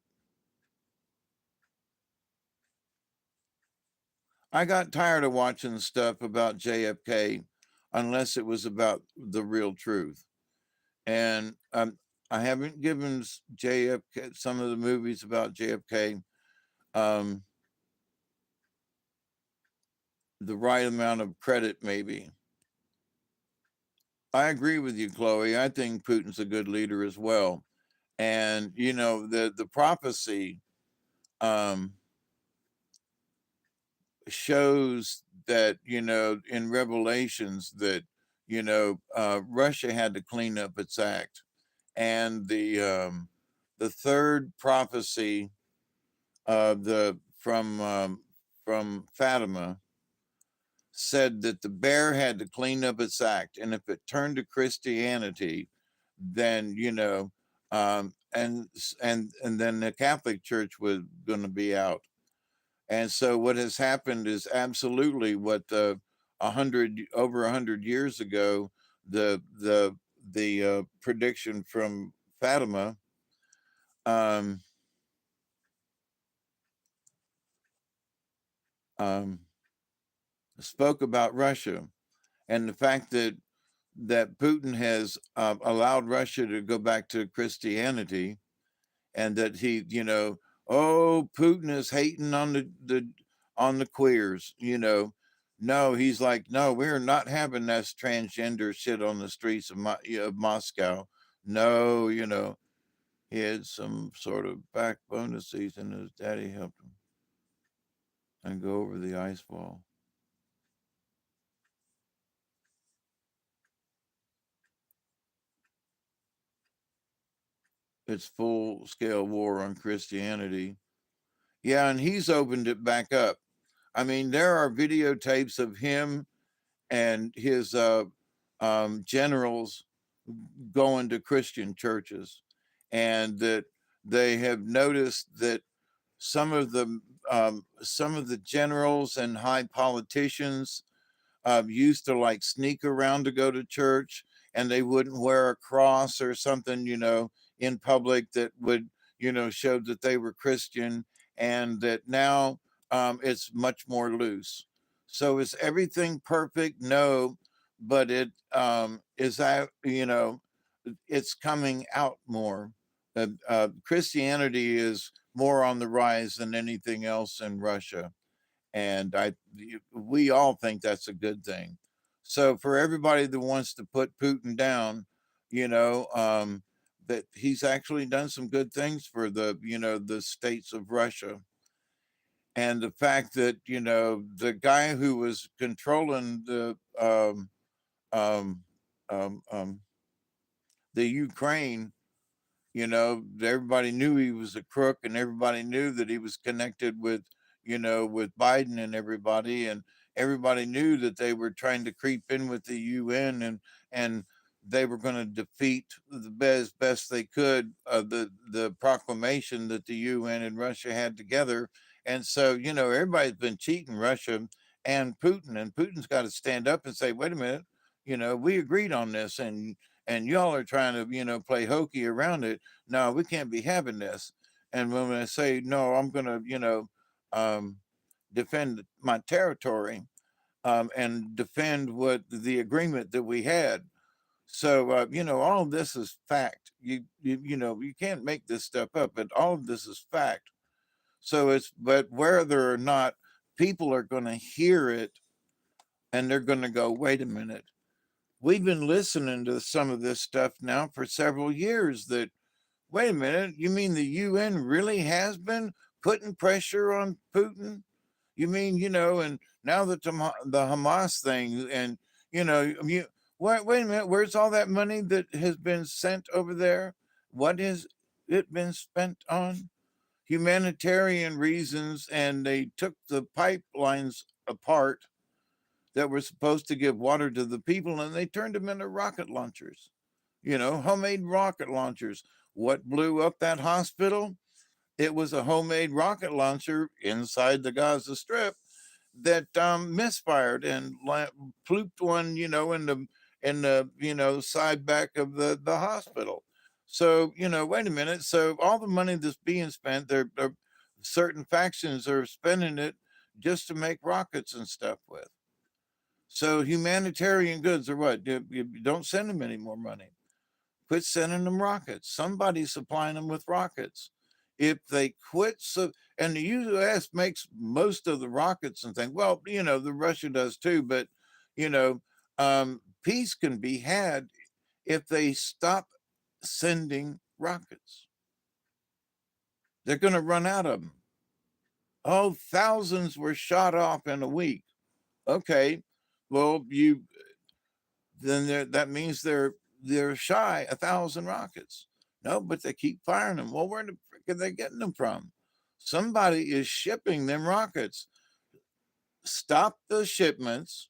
I got tired of watching stuff about JFK unless it was about the real truth. And I haven't given JFK, some of the movies about JFK, um, the right amount of credit, maybe. I agree with you, Chloe. I think Putin's a good leader as well. And, you know, the prophecy um, shows that, you know, in Revelations that, you know, Russia had to clean up its act. And the third prophecy, the from Fatima, said that the bear had to clean up its act, and if it turned to Christianity, then you know, and then the Catholic Church was going to be out. And so what has happened is absolutely what the 100 years ago, the prediction from Fatima um, um, spoke about Russia, and the fact that Putin has allowed Russia to go back to Christianity, and that he, you know, oh, Putin is hating on the queers, you know. No, he's like, no, we're not having that transgender shit on the streets of, of Moscow. No, you know, he had some sort of backbone disease, and his daddy helped him and go over the ice wall. It's full scale war on Christianity. Yeah, and he's opened it back up. I mean, there are videotapes of him and his generals going to Christian churches, and that they have noticed that some of the generals and high politicians used to like sneak around to go to church, and they wouldn't wear a cross or something, you know, in public that would, you know, show that they were Christian, and that now it's much more loose. So is everything perfect? No, but it is that, you know, it's coming out more. Christianity is more on the rise than anything else in Russia, and we all think that's a good thing. So for everybody that wants to put Putin down, you know, that he's actually done some good things for the, you know, the states of Russia. And the fact that, you know, the guy who was controlling um, um, um, the Ukraine, you know, everybody knew he was a crook, and everybody knew that he was connected with, you know, with Biden and everybody, and everybody knew that they were trying to creep in with the UN, and they were going to defeat the best they could the proclamation that the UN and Russia had together. And so, you know, everybody's been cheating Russia and Putin's got to stand up and say, wait a minute, you know, we agreed on this, and y'all are trying to, you know, play hokey around it. No, we can't be having this. And when I say no, I'm going to, you know, um, defend my territory, and defend what the agreement that we had. So you know, all of this is fact. You know, you can't make this stuff up, but all of this is fact. So it's, but whether or not people are going to hear it and they're going to go, wait a minute, we've been listening to some of this stuff now for several years. That, wait a minute, you mean the UN really has been putting pressure on Putin? You mean, you know, and now that the Hamas thing, and, you know, wait a minute, where's all that money that has been sent over there? What has it been spent on? humanitarian reasons, and they took the pipelines apart that were supposed to give water to the people, and they turned them into rocket launchers, homemade rocket launchers. What blew up that hospital? It was a homemade rocket launcher inside the Gaza Strip that misfired and plooped one, in the side back of the hospital. So wait a minute. So all the money that's being spent, there certain factions are spending it just to make rockets and stuff with. So humanitarian goods are what? You don't send them any more money. Quit sending them rockets. Somebody's supplying them with rockets. If they quit, and the U.S. makes most of the rockets and things. Well, the Russia does too, but you know, peace can be had if they stop sending rockets. They're going to run out of them. Oh, thousands were shot off in a week. Okay, well, that means they're shy 1,000 rockets. No, but they keep firing them. Well, where the frick are they getting them from? Somebody is shipping them rockets. Stop the shipments,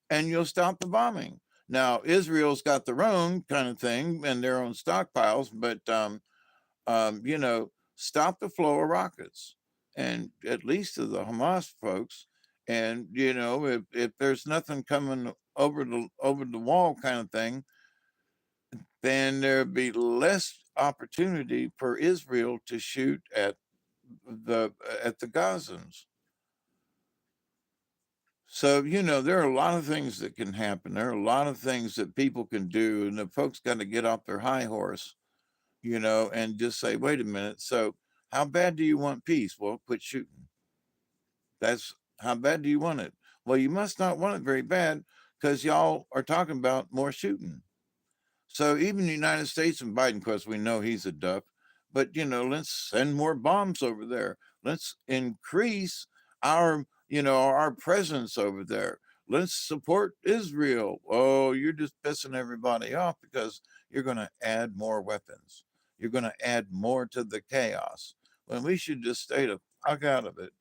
and you'll stop the bombing. Now, Israel's got their own kind of thing and their own stockpiles, but stop the flow of rockets, and at least to the Hamas folks. And if there's nothing coming over the wall kind of thing, then there'd be less opportunity for Israel to shoot at the Gazans. So there are a lot of things that can happen. There are a lot of things that people can do, and the folks got to get off their high horse, and just say, "Wait a minute. So, how bad do you want peace? Well, quit shooting. That's how bad do you want it? Well, you must not want it very bad because y'all are talking about more shooting." So even the United States and Biden, of course, we know he's a duck, but let's send more bombs over there. Let's increase our presence over there. Let's support Israel. Oh, you're just pissing everybody off because you're going to add more weapons. You're going to add more to the chaos when we should just stay the fuck out of it.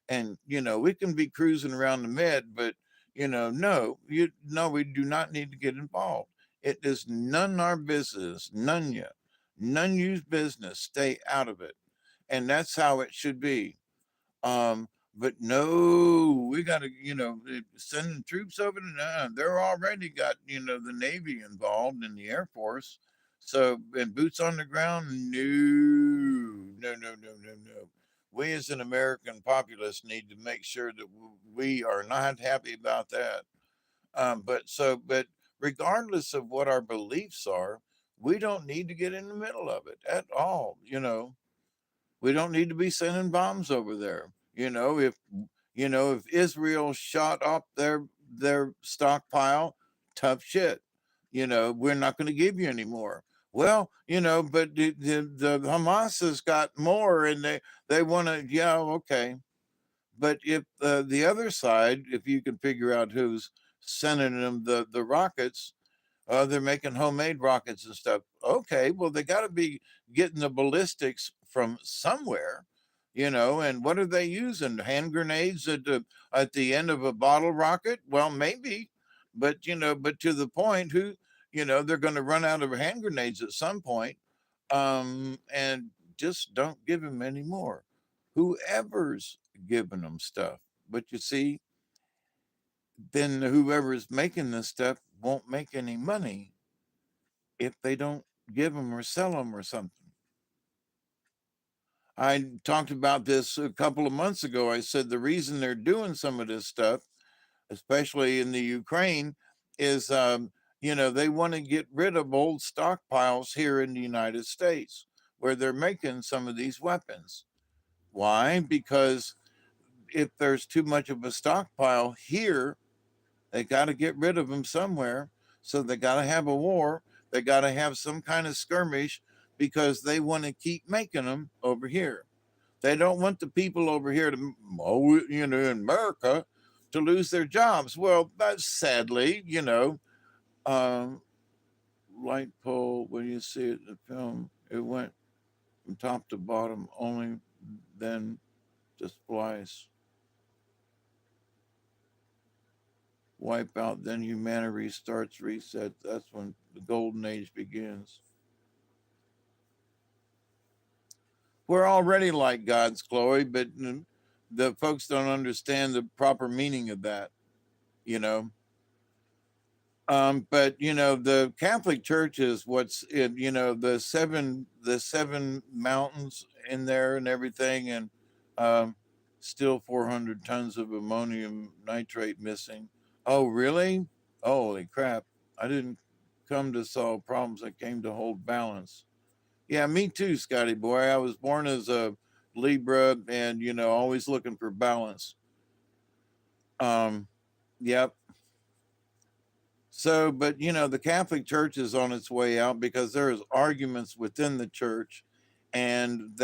And we can be cruising around the med, but no, we do not need to get involved. It is none our business, none you's business. Stay out of it, and that's how it should be. But no, we got to, sending troops over to they're already got, the Navy involved and the Air Force. So, and boots on the ground, no, no, no, no, no, no. We as an American populace need to make sure that we are not happy about that. But regardless of what our beliefs are, we don't need to get in the middle of it at all. We don't need to be sending bombs over there. If Israel shot up their stockpile, tough shit. We're not going to give you any more. Well, but the Hamas has got more, and they want to. Yeah, okay. But if the other side, if you can figure out who's sending them the rockets, they're making homemade rockets and stuff. Okay, well, they got to be getting the ballistics from somewhere, and what are they using? Hand grenades at the end of a bottle rocket? Well, maybe, but to the point, they're going to run out of hand grenades at some point, and just don't give them any more. Whoever's giving them stuff, but you see, then whoever's making this stuff won't make any money if they don't give them or sell them or something. I talked about this a couple of months ago. I said the reason they're doing some of this stuff, especially in the Ukraine, is they want to get rid of old stockpiles here in the United States where they're making some of these weapons. Why? Because if there's too much of a stockpile here, they got to get rid of them somewhere. So they got to have a war. They got to have some kind of skirmish because they want to keep making them over here. They don't want the people over here to, in America, to lose their jobs. Well, that's sadly, um, light pole. When you see it in the film, it went from top to bottom only then to splice, wipe out, then humanity restarts, resets. That's when the golden age begins. We're already like gods, Chloe, but the folks don't understand the proper meaning of that, you know. But the Catholic Church is what's in, the seven mountains in there and everything, and um, still 400 tons of ammonium nitrate missing. Oh, really? Holy crap! I didn't come to solve problems. I came to hold balance. Yeah, me too, Scotty boy. I was born as a Libra, and always looking for balance. Um, yep. So, but the Catholic Church is on its way out because there's arguments within the church, and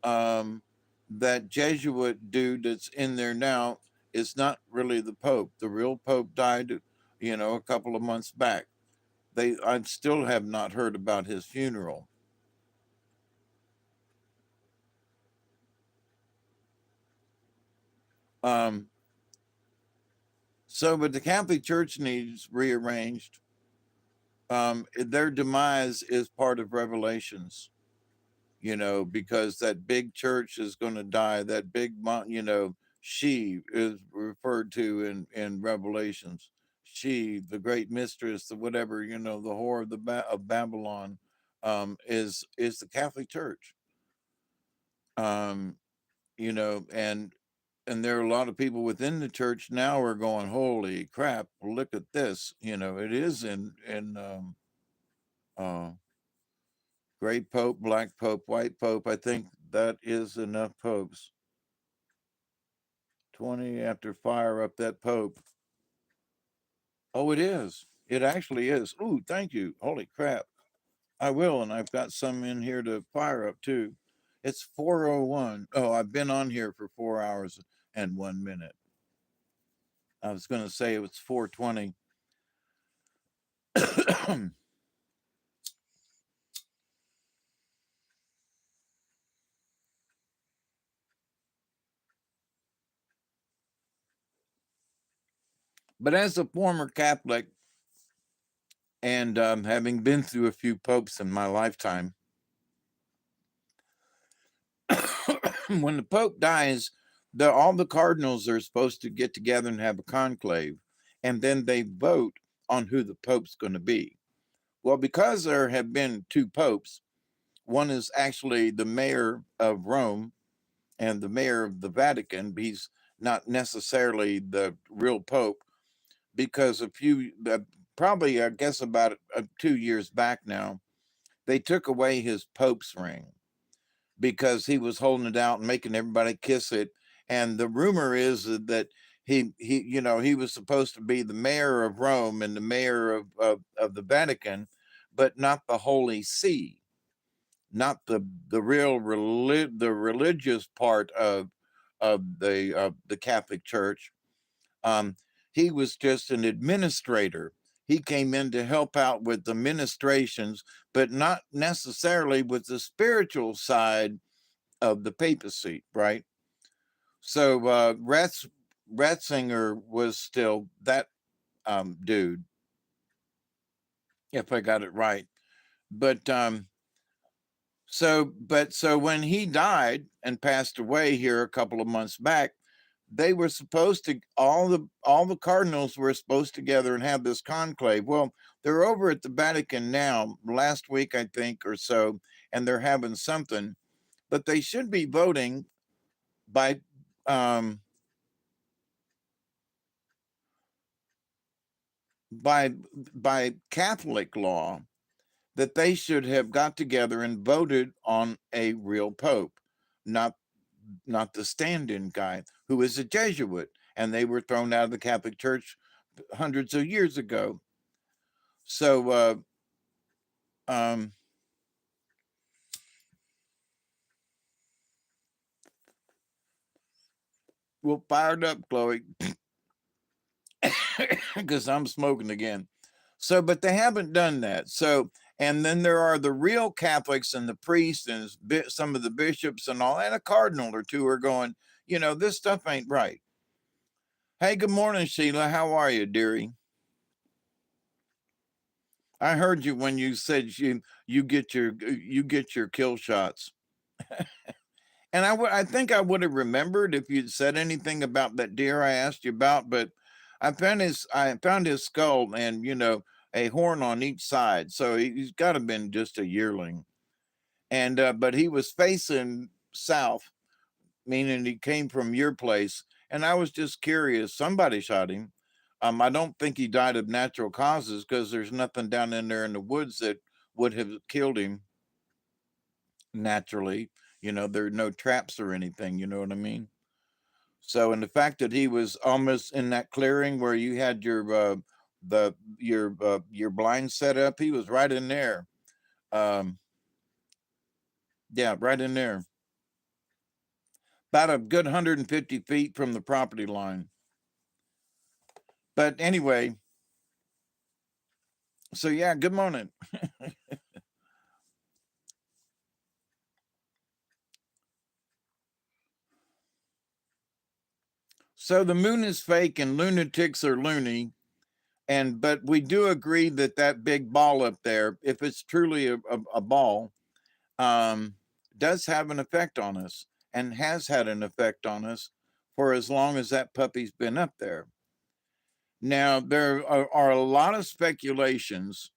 um, that Jesuit dude that's in there now is not really the Pope. The real Pope died, a couple of months back. I still have not heard about his funeral. Um, so, but the Catholic Church needs rearranged. Their demise is part of Revelations, because that big church is going to die. That big, she is referred to in Revelations. She, the great mistress, the whatever, the whore of of Babylon, is the Catholic Church. Um, and there are a lot of people within the church now are going, holy crap, look at this. It is in uh, gray pope, black pope, white pope. I think that is enough popes. 20 after fire up that pope. Oh, it is. It actually is. Ooh, thank you. Holy crap. I will, and I've got some in here to fire up too. It's 4:01. Oh, I've been on here for 4 hours and 1 minute. I was going to say it was 4:20. But as a former Catholic, and having been through a few popes in my lifetime, when the Pope dies, all the cardinals are supposed to get together and have a conclave, and then they vote on who the Pope's going to be. Well, because there have been two popes, one is actually the mayor of Rome and the mayor of the Vatican. He's not necessarily the real Pope, because probably, I guess, about 2 years back now, they took away his Pope's ring because he was holding it out and making everybody kiss it. And the rumor is that he was supposed to be the mayor of Rome and the mayor of the Vatican, but not the Holy See, not the real the religious part of the Catholic Church. Um, he was just an administrator. He came in to help out with the ministrations, but not necessarily with the spiritual side of the papacy, right? So Ratzinger was still that dude, if I got it right. But so when he died and passed away here a couple of months back, they were supposed to all the cardinals were supposed to gather and have this conclave. Well, they're over at the Vatican now, last week I think or so, and they're having something, but they should be voting by um, by by Catholic law that they should have got together and voted on a real pope, not the stand-in guy who is a Jesuit, and they were thrown out of the Catholic Church hundreds of years ago. So um, we'll fire it up, Chloe, because I'm smoking again. So, but they haven't done that. So, And then there are the real Catholics and the priests and some of the bishops and all, and a cardinal or two are going, you know, this stuff ain't right. Hey, good morning, Sheila. How are you, dearie? I heard you when you said you get your kill shots. And I think I would have remembered if you'd said anything about that deer I asked you about, but I found his skull and, you know, a horn on each side. So he's got to have been just a yearling. And but he was facing south, meaning he came from your place. And I was just curious. Somebody shot him. I don't think he died of natural causes because there's nothing down in there in the woods that would have killed him naturally. You know, there are no traps or anything. You know what I mean? So, and the fact that he was almost in that clearing where you had your blind set up, he was right in there. Um, yeah, right in there, about a good 150 feet from the property line. But anyway, so yeah, good morning. So the moon is fake and lunatics are loony. And but we do agree that that big ball up there, if it's truly a ball, um, does have an effect on us and has had an effect on us for as long as that puppy's been up there. Now there are a lot of speculations,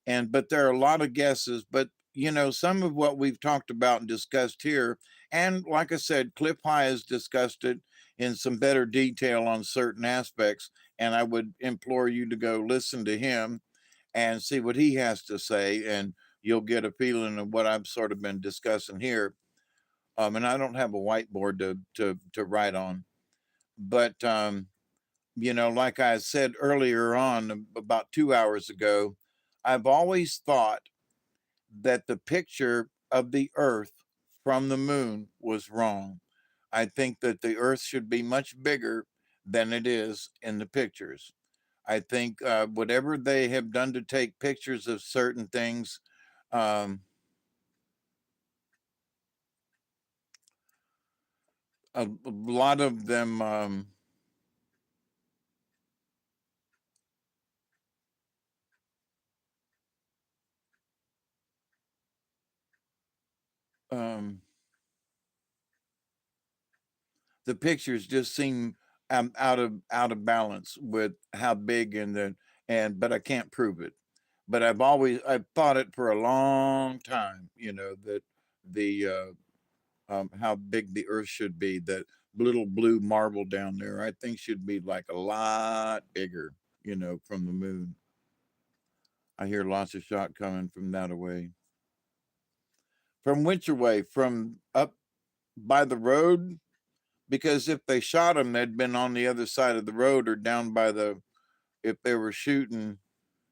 and but there are a lot of guesses. But you know, some of what we've talked about and discussed here, and like I said, Cliff High has discussed it in some better detail on certain aspects. And I would implore you to go listen to him and see what he has to say, and you'll get a feeling of what I've sort of been discussing here. And I don't have a whiteboard to write on, but you know, like I said earlier on, about 2 hours ago, I've always thought that the picture of the Earth from the moon was wrong. I think that the Earth should be much bigger than it is in the pictures. I think whatever they have done to take pictures of certain things, um, a lot of them um, the pictures just seem out of balance with how big and but I can't prove it. But I've thought it for a long time. You know that the how big the Earth should be. That little blue marble down there, I think should be like a lot bigger. You know, from the moon. I hear lots of shot coming from that away. From which away? From up by the road? Because if they shot him, they'd been on the other side of the road or down by the. If they were shooting,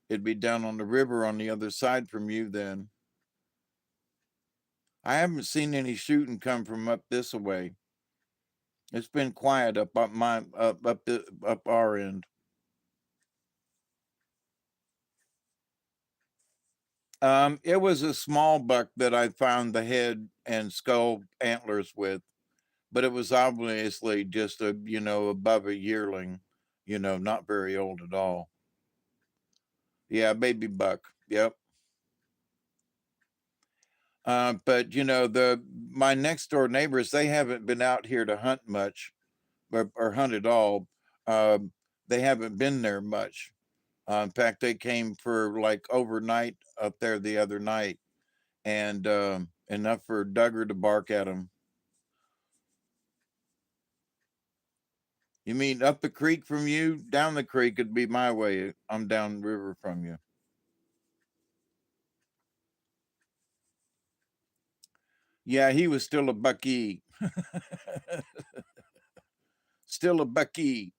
it'd be down on the river on the other side from you. Then I haven't seen any shooting come from up this way. It's been quiet up my up our end. It was a small buck that I found the head and skull antlers with, but it was obviously just a above a yearling, not very old at all. Yeah, baby buck. Yep. But the my next door neighbors, they haven't been out here to hunt much or hunt at all. Um, they haven't been there much. In fact, they came for like overnight up there the other night, and enough for Duggar to bark at them. You mean up the creek from you? Down the creek would be my way. I'm down river from you. Yeah, he was still a bucky. Still a bucky.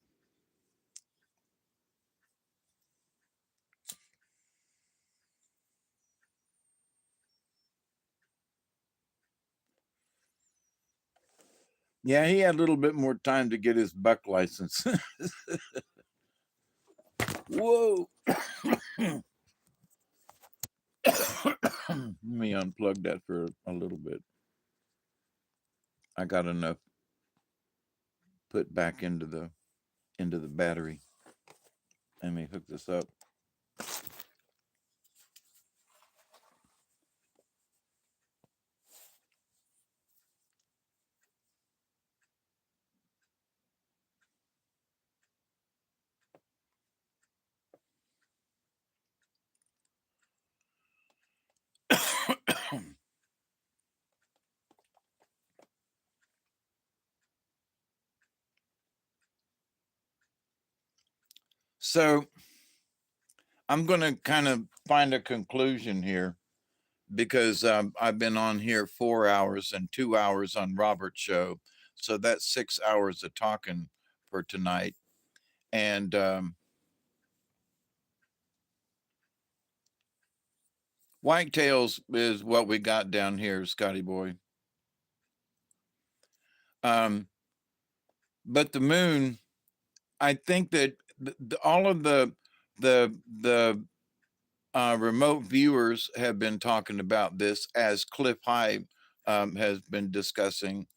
Yeah, he had a little bit more time to get his buck license. Whoa. Let me unplug that for a little bit. I got enough put back into the battery. Let me hook this up. So I'm going to kind of find a conclusion here because I've been on here 4 hours and 2 hours on Robert's show. So that's 6 hours of talking for tonight. And whitetails is what we got down here, Scotty boy. Um, but the moon, I think that all of the remote viewers have been talking about this, as Cliff High has been discussing,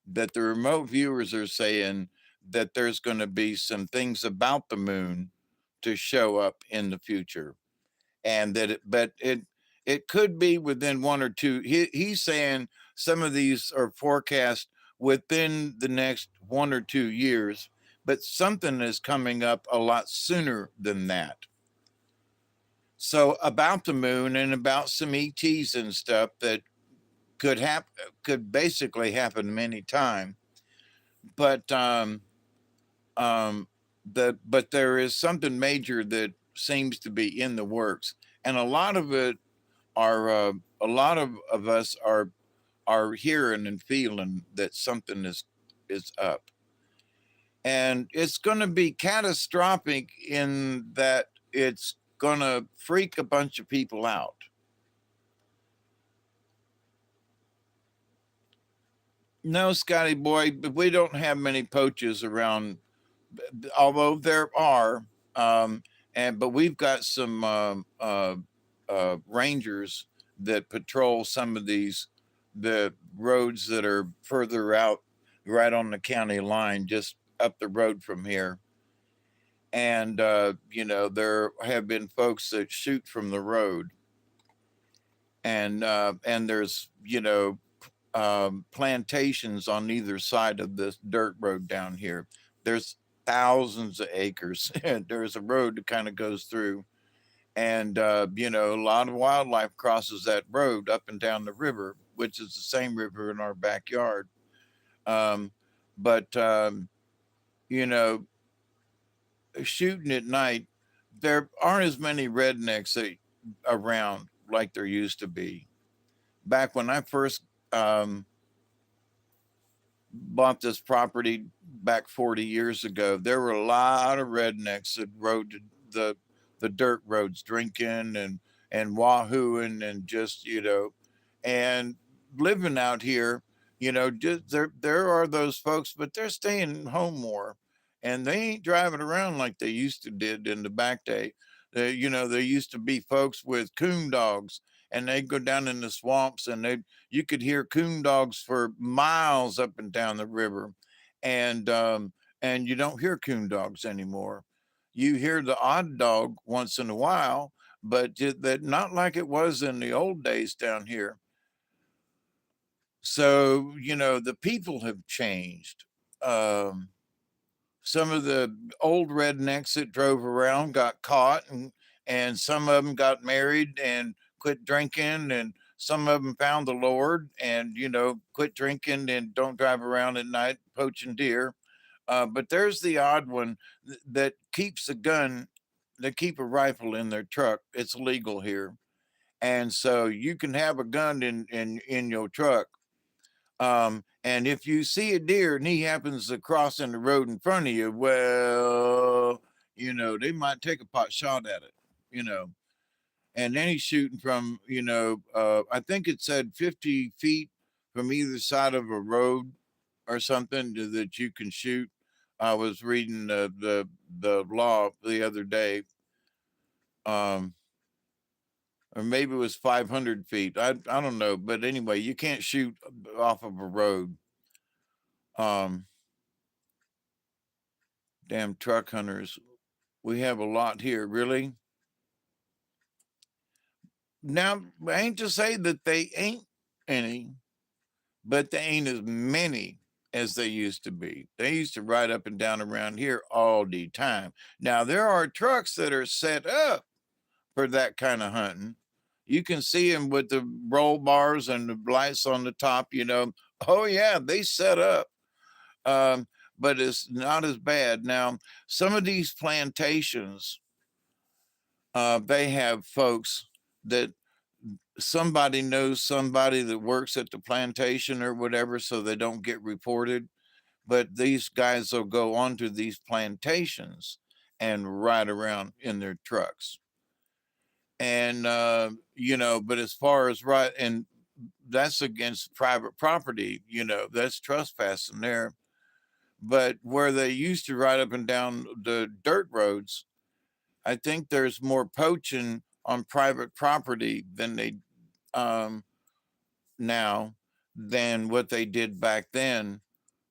that the remote viewers are saying that there's going to be some things about the moon to show up in the future, and that it could be within 1 or 2. He's saying some of these are forecast within the next 1 or 2 years, but something is coming up a lot sooner than that. So about the moon and about some ETs and stuff that could basically happen many times. But um, but there is something major that seems to be in the works, and a lot of it are a lot of us are hearing and feeling that something is up, and it's going to be catastrophic in that it's going to freak a bunch of people out. No, Scotty boy, but we don't have many poaches around, although there are. Um, and but we've got some rangers that patrol some of the roads that are further out, right on the county line, just up the road from here. And there have been folks that shoot from the road, and there's plantations on either side of this dirt road down here. There's thousands of acres. And there's a road that kind of goes through, and a lot of wildlife crosses that road up and down the river, which is the same river in our backyard. Um, but you know, shooting at night, there aren't as many rednecks around like there used to be. Back when I first bought this property back 40 years ago, there were a lot of rednecks that rode the dirt roads drinking and wahooing and just, and living out here, just there are those folks, but they're staying home more, and they ain't driving around like they used to did in the back day. There used to be folks with coon dogs, and they'd go down in the swamps, and you could hear coon dogs for miles up and down the river, and you don't hear coon dogs anymore. You hear the odd dog once in a while, but that not like it was in the old days down here. So the people have changed. Um, some of the old rednecks that drove around got caught, and some of them got married and quit drinking, and some of them found the Lord and quit drinking and don't drive around at night poaching deer. But there's the odd one that keeps a gun, that keep a rifle in their truck. It's legal here, and so you can have a gun in your truck. And if you see a deer and he happens to cross in the road in front of you, well, they might take a pot shot at it, you know. And then he's shooting from, I think it said 50 feet from either side of a road or something that you can shoot. I was reading the law the other day. Um, or maybe it was 500 feet. I don't know, but anyway, you can't shoot off of a road. Um, damn truck hunters. We have a lot here, really. Now, I ain't to say that they ain't any, but they ain't as many as they used to be. They used to ride up and down around here all the time. Now, there are trucks that are set up for that kind of hunting. You can see them with the roll bars and the lights on the top, you know. Oh, yeah, they set up. Um, but it's not as bad. Now, some of these plantations, they have folks that somebody knows somebody that works at the plantation or whatever, so they don't get reported. But these guys will go onto these plantations and ride around in their trucks. And, you know, but as far as right, and that's against private property, you know, that's trespassing there. But where they used to ride up and down the dirt roads, I think there's more poaching on private property than they um, now than what they did back then.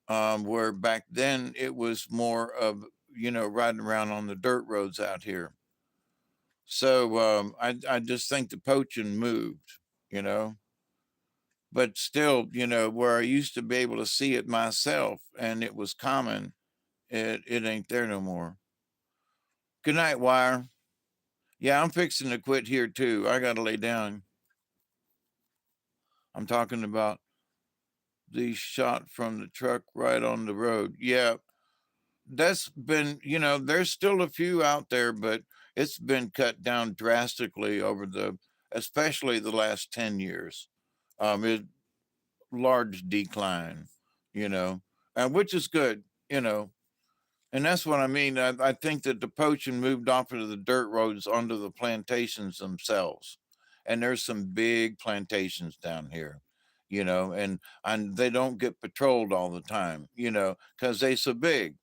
Where back then it was more of, you know, riding around on the dirt roads out here. So I just think the poaching moved, you know, but still, you know, where I used to be able to see it myself and it was common, it ain't there no more. Good night, Wire. Yeah, I'm fixing to quit here too. I got to lay down. I'm talking about the shot from the truck right on the road. Yeah, that's been, you know, there's still a few out there, but it's been cut down drastically over the, especially the last 10 years. It large decline, you know, and which is good, you know. And that's what I mean. I think that the poaching moved off of the dirt roads onto the plantations themselves. And there's some big plantations down here, you know, and they don't get patrolled all the time, you know, because they so big.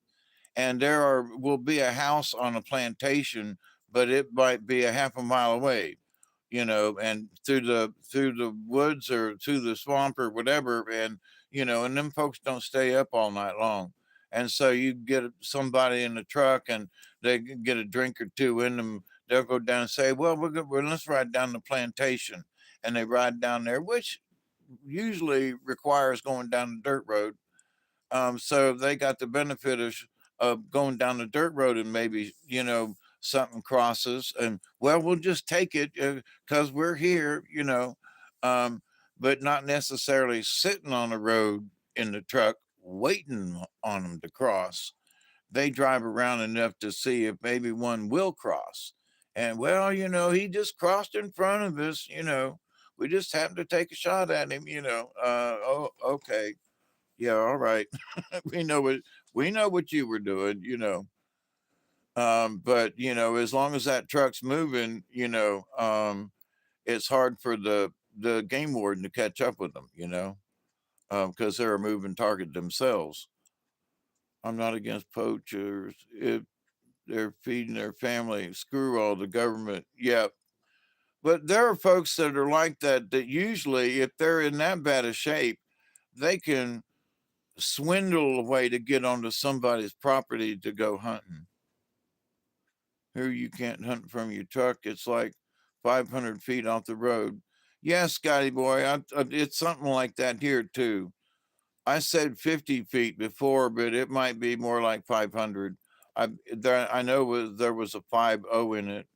And there are will be a house on a plantation, but it might be a half a mile away, you know, and through the woods or through the swamp or whatever, and you know, and them folks don't stay up all night long. And so you get somebody in the truck and they get a drink or two in them, they'll go down and say, well, well, let's ride down the plantation. And they ride down there, which usually requires going down the dirt road. So they got the benefit of going down the dirt road and maybe, you know, something crosses and, well, we'll just take it because we're here, you know, um, but not necessarily sitting on the road in the truck waiting on them to cross. They drive around enough to see if maybe one will cross. And, well, you know, he just crossed in front of us, you know, we just happened to take a shot at him, you know. Oh, okay. Yeah, all right. we know what we know what you were doing, you know. But you know, as long as that truck's moving, you know, it's hard for the game warden to catch up with them, you know, because they're a moving target themselves. I'm not against poachers if they're feeding their family. Screw all the government. Yep. But there are folks that are like that. That usually, if they're in that bad a shape, they can swindle a way to get onto somebody's property to go hunting. Here you can't hunt from your truck. It's like 500 feet off the road. Yeah, Scotty boy, it's something like that here too. I said 50 feet before, but it might be more like 500. I know there was a 50 in it.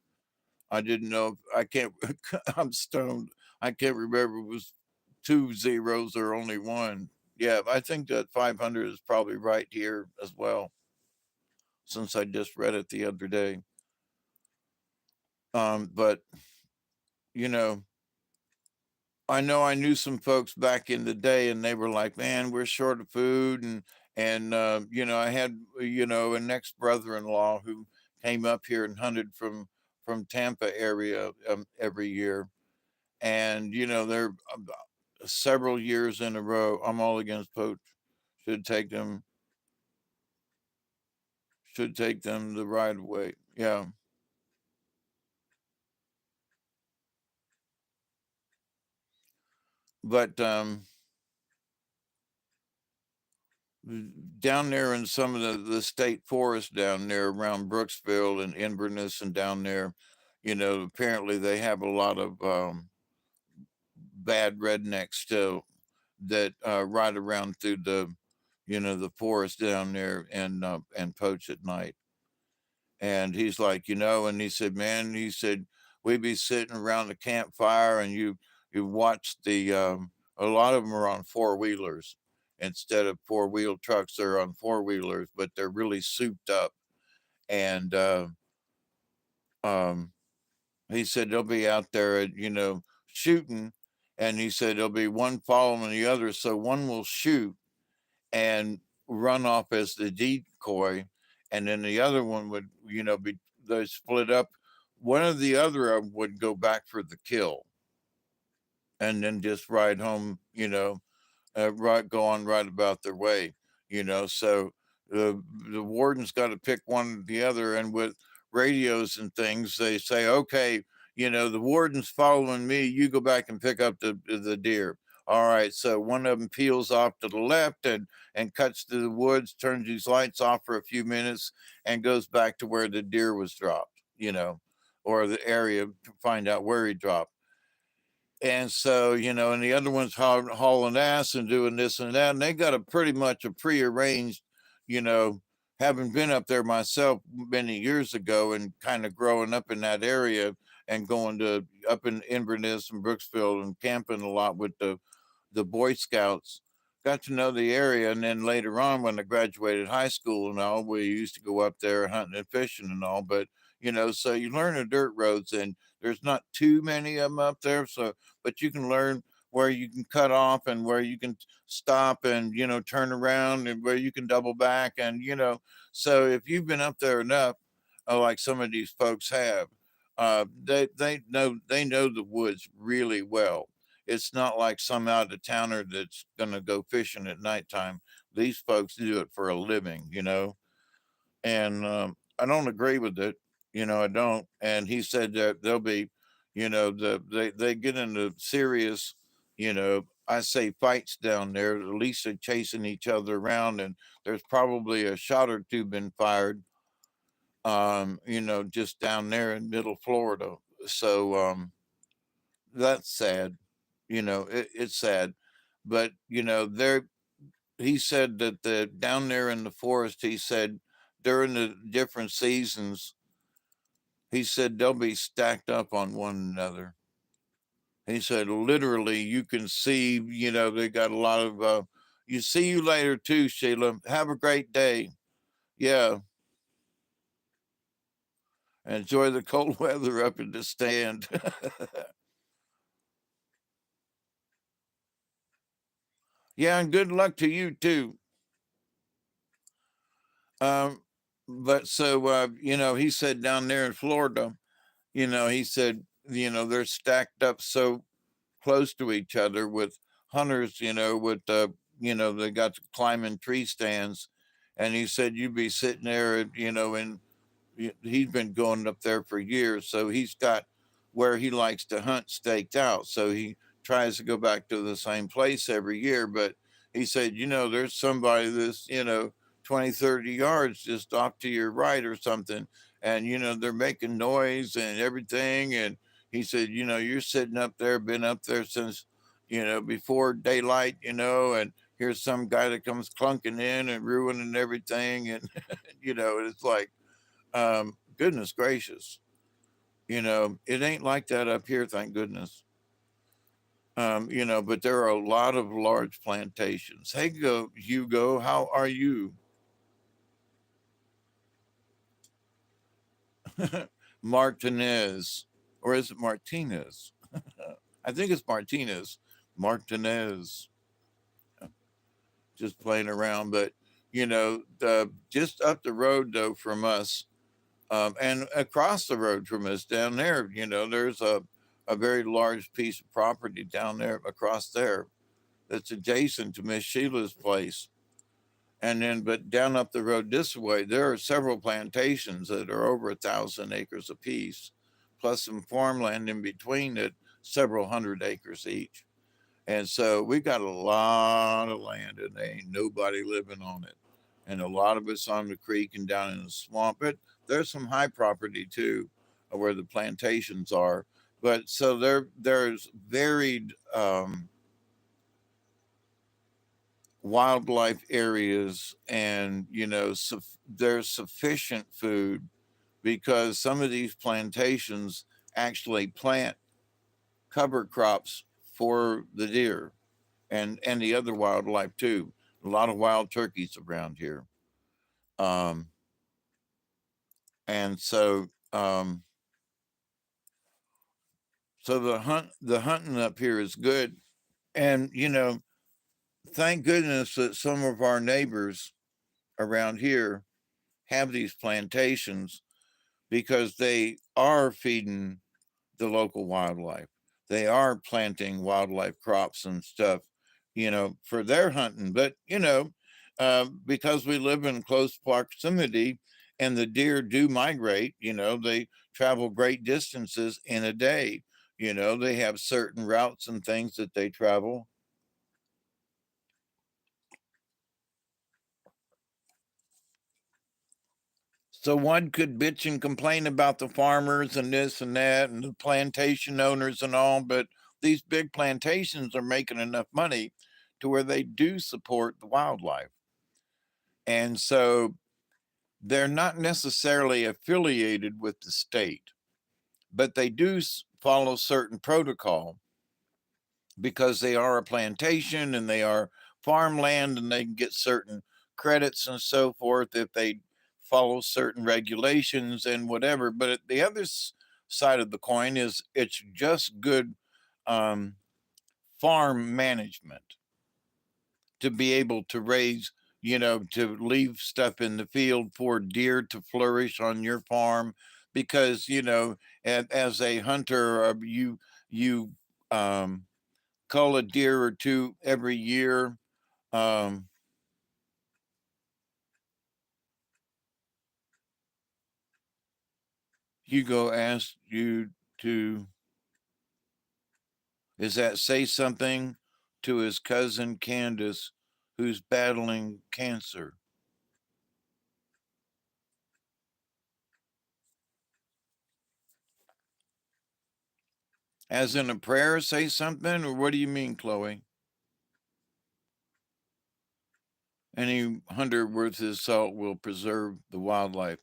I didn't know. I can't. I'm stoned. I can't remember if it was two zeros or only one. Yeah, I think that 500 is probably right here as well, since I just read it the other day. But you know I knew some folks back in the day, and they were like, "Man, we're short of food," and you know, I had you know an ex brother-in-law who came up here and hunted from Tampa area every year, and you know they're several years in a row. I'm all against poach. Should take them. Should take them the right way. Yeah. but down there in some of the state forest down there around Brooksville and Inverness and down there, apparently they have a lot of bad rednecks still that ride around through the forest down there and poach at night. And he's like, and he said, man, he said, we'd be sitting around the campfire and you watch a lot of them are on four wheelers instead of four-wheel trucks. They're on four wheelers, but they're really souped up. And um, he said they'll be out there, shooting. And he said there'll be one following the other. So one will shoot and run off as the decoy, and then the other one would, be they split up. One of the other would go back for the kill, and then just ride home. Right, go on right about their way. So the warden's got to pick one or the other, and with radios and things, they say, okay, the warden's following me. You go back and pick up the deer. All right, so one of them peels off to the left and cuts to the woods, turns his lights off for a few minutes, and goes back to where the deer was dropped. Or the area to find out where he dropped. And so, and the other one's hauling ass and doing this and that. And they got a pretty much a prearranged, you know, having been up there myself many years ago and kind of growing up in that area and going to up in Inverness and Brooksville and camping a lot with the Boy Scouts, got to know the area. And then later on, when I graduated high school and all, we used to go up there hunting and fishing and all. But, so you learn the dirt roads and there's not too many of them up there. So, but you can learn where you can cut off and where you can stop and, turn around and where you can double back. And, so if you've been up there enough, like some of these folks have, they know the woods really well. It's not like some out of towner that's going to go fishing at nighttime. These folks do it for a living, and I don't agree with it. I don't. And he said that they'll be, they get into serious, I say fights down there. At least they're chasing each other around, and there's probably a shot or two been fired, just down there in middle Florida. So that's sad. It's sad, but there. He said that the down there in the forest, he said during the different seasons, he said they'll be stacked up on one another. He said literally you can see, they got a lot of you see you later too, Sheila. Have a great day. Yeah. Enjoy the cold weather up in the stand. Yeah, and good luck to you too. Um, but so he said down there in Florida, he said, they're stacked up so close to each other with hunters, with they got climbing tree stands. And he said you'd be sitting there, and he's been going up there for years, so he's got where he likes to hunt staked out. So he tries to go back to the same place every year. But he said, there's somebody that's, 20, 30 yards just off to your right or something. And, they're making noise and everything. And he said, you're sitting up there, been up there since, before daylight, and here's some guy that comes clunking in and ruining everything. And, it's like, goodness gracious, it ain't like that up here, thank goodness. But there are a lot of large plantations. Hey, Hugo, how are you? Martinez, or is it Martinez? I think it's Martinez. Martinez, just playing around. But just up the road though from us, and across the road from us down there, there's a very large piece of property down there across there that's adjacent to Miss Sheila's place. And then, but down up the road this way, there are several plantations that are over 1,000 acres apiece, plus some farmland in between at several hundred acres each. And so we got a lot of land and there ain't nobody living on it. And a lot of it's on the creek and down in the swamp. But there's some high property too, where the plantations are. But so there's varied wildlife areas, and there's sufficient food because some of these plantations actually plant cover crops for the deer and the other wildlife too. A lot of wild turkeys around here, um, and so the hunting up here is good, and thank goodness that some of our neighbors around here have these plantations because they are feeding the local wildlife. They are planting wildlife crops and stuff, for their hunting. But, because we live in close proximity and the deer do migrate, they travel great distances in a day. They have certain routes and things that they travel. So one could bitch and complain about the farmers and this and that and the plantation owners and all, but these big plantations are making enough money to where they do support the wildlife. And so they're not necessarily affiliated with the state, but they do follow certain protocol because they are a plantation and they are farmland and they can get certain credits and so forth if they follow certain regulations and whatever. But the other side of the coin is it's just good um, farm management to be able to raise, to leave stuff in the field for deer to flourish on your farm because, as a hunter, you um, cull a deer or two every year. Um, Hugo asked you to, is that say something to his cousin Candace, who's battling cancer? As in a prayer, say something? Or what do you mean, Chloe? Any hunter worth his salt will preserve the wildlife.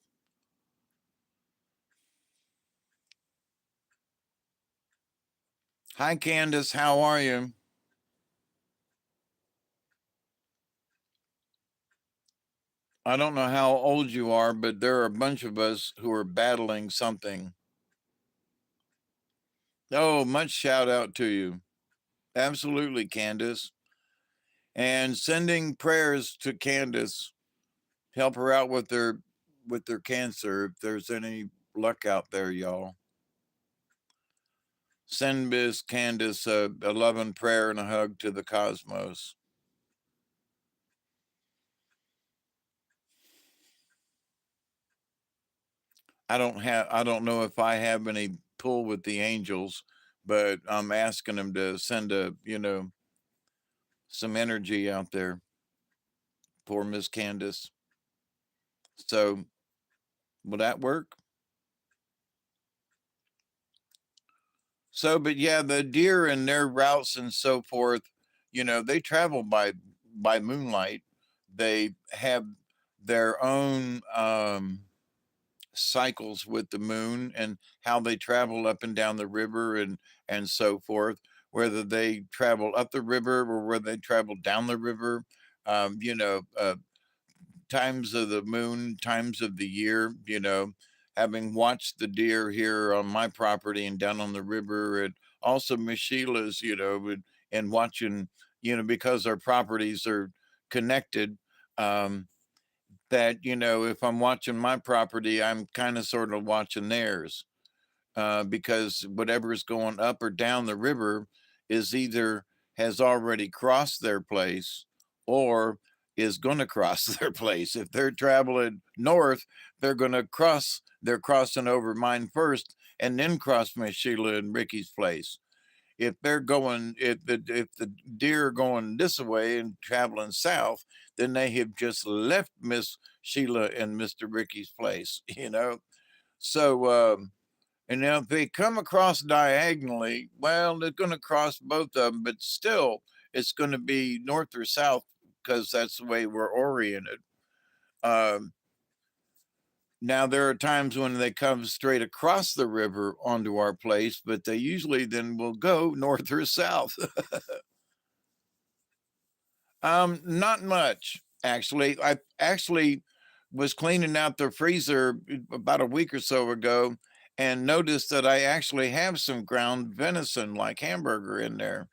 Hi, Candace. How are you? I don't know how old you are, but there are a bunch of us who are battling something. Oh, much shout out to you. Absolutely, Candace. And sending prayers to Candace, help her out with their cancer. If there's any luck out there, y'all, send Miss Candace a loving prayer and a hug to the cosmos. I don't know if I have any pull with the angels, but I'm asking them to send some energy out there for Miss Candace. So will that work? So, but yeah, the deer and their routes and so forth, they travel by moonlight. They have their own cycles with the moon and how they travel up and down the river and so forth. Whether they travel up the river or whether they travel down the river, times of the moon, times of the year, having watched the deer here on my property and down on the river, and also Miss Sheila's, and watching, because our properties are connected. Um, that, if I'm watching my property, I'm kind of sort of watching theirs because whatever's going up or down the river is either has already crossed their place or is going to cross their place. If they're traveling north, they're crossing over mine first and then cross Miss Sheila and Ricky's place. if they're going, if the deer are going this way and traveling south, then they have just left Miss Sheila and Mr. Ricky's place, you know. So and now if they come across diagonally, well, they're going to cross both of them, but still it's going to be north or south because that's the way we're oriented. Um, Now there are times when they come straight across the river onto our place, but they usually then will go north or south. Not much actually. I actually was cleaning out the freezer about a week or so ago and noticed that I actually have some ground venison like hamburger in there,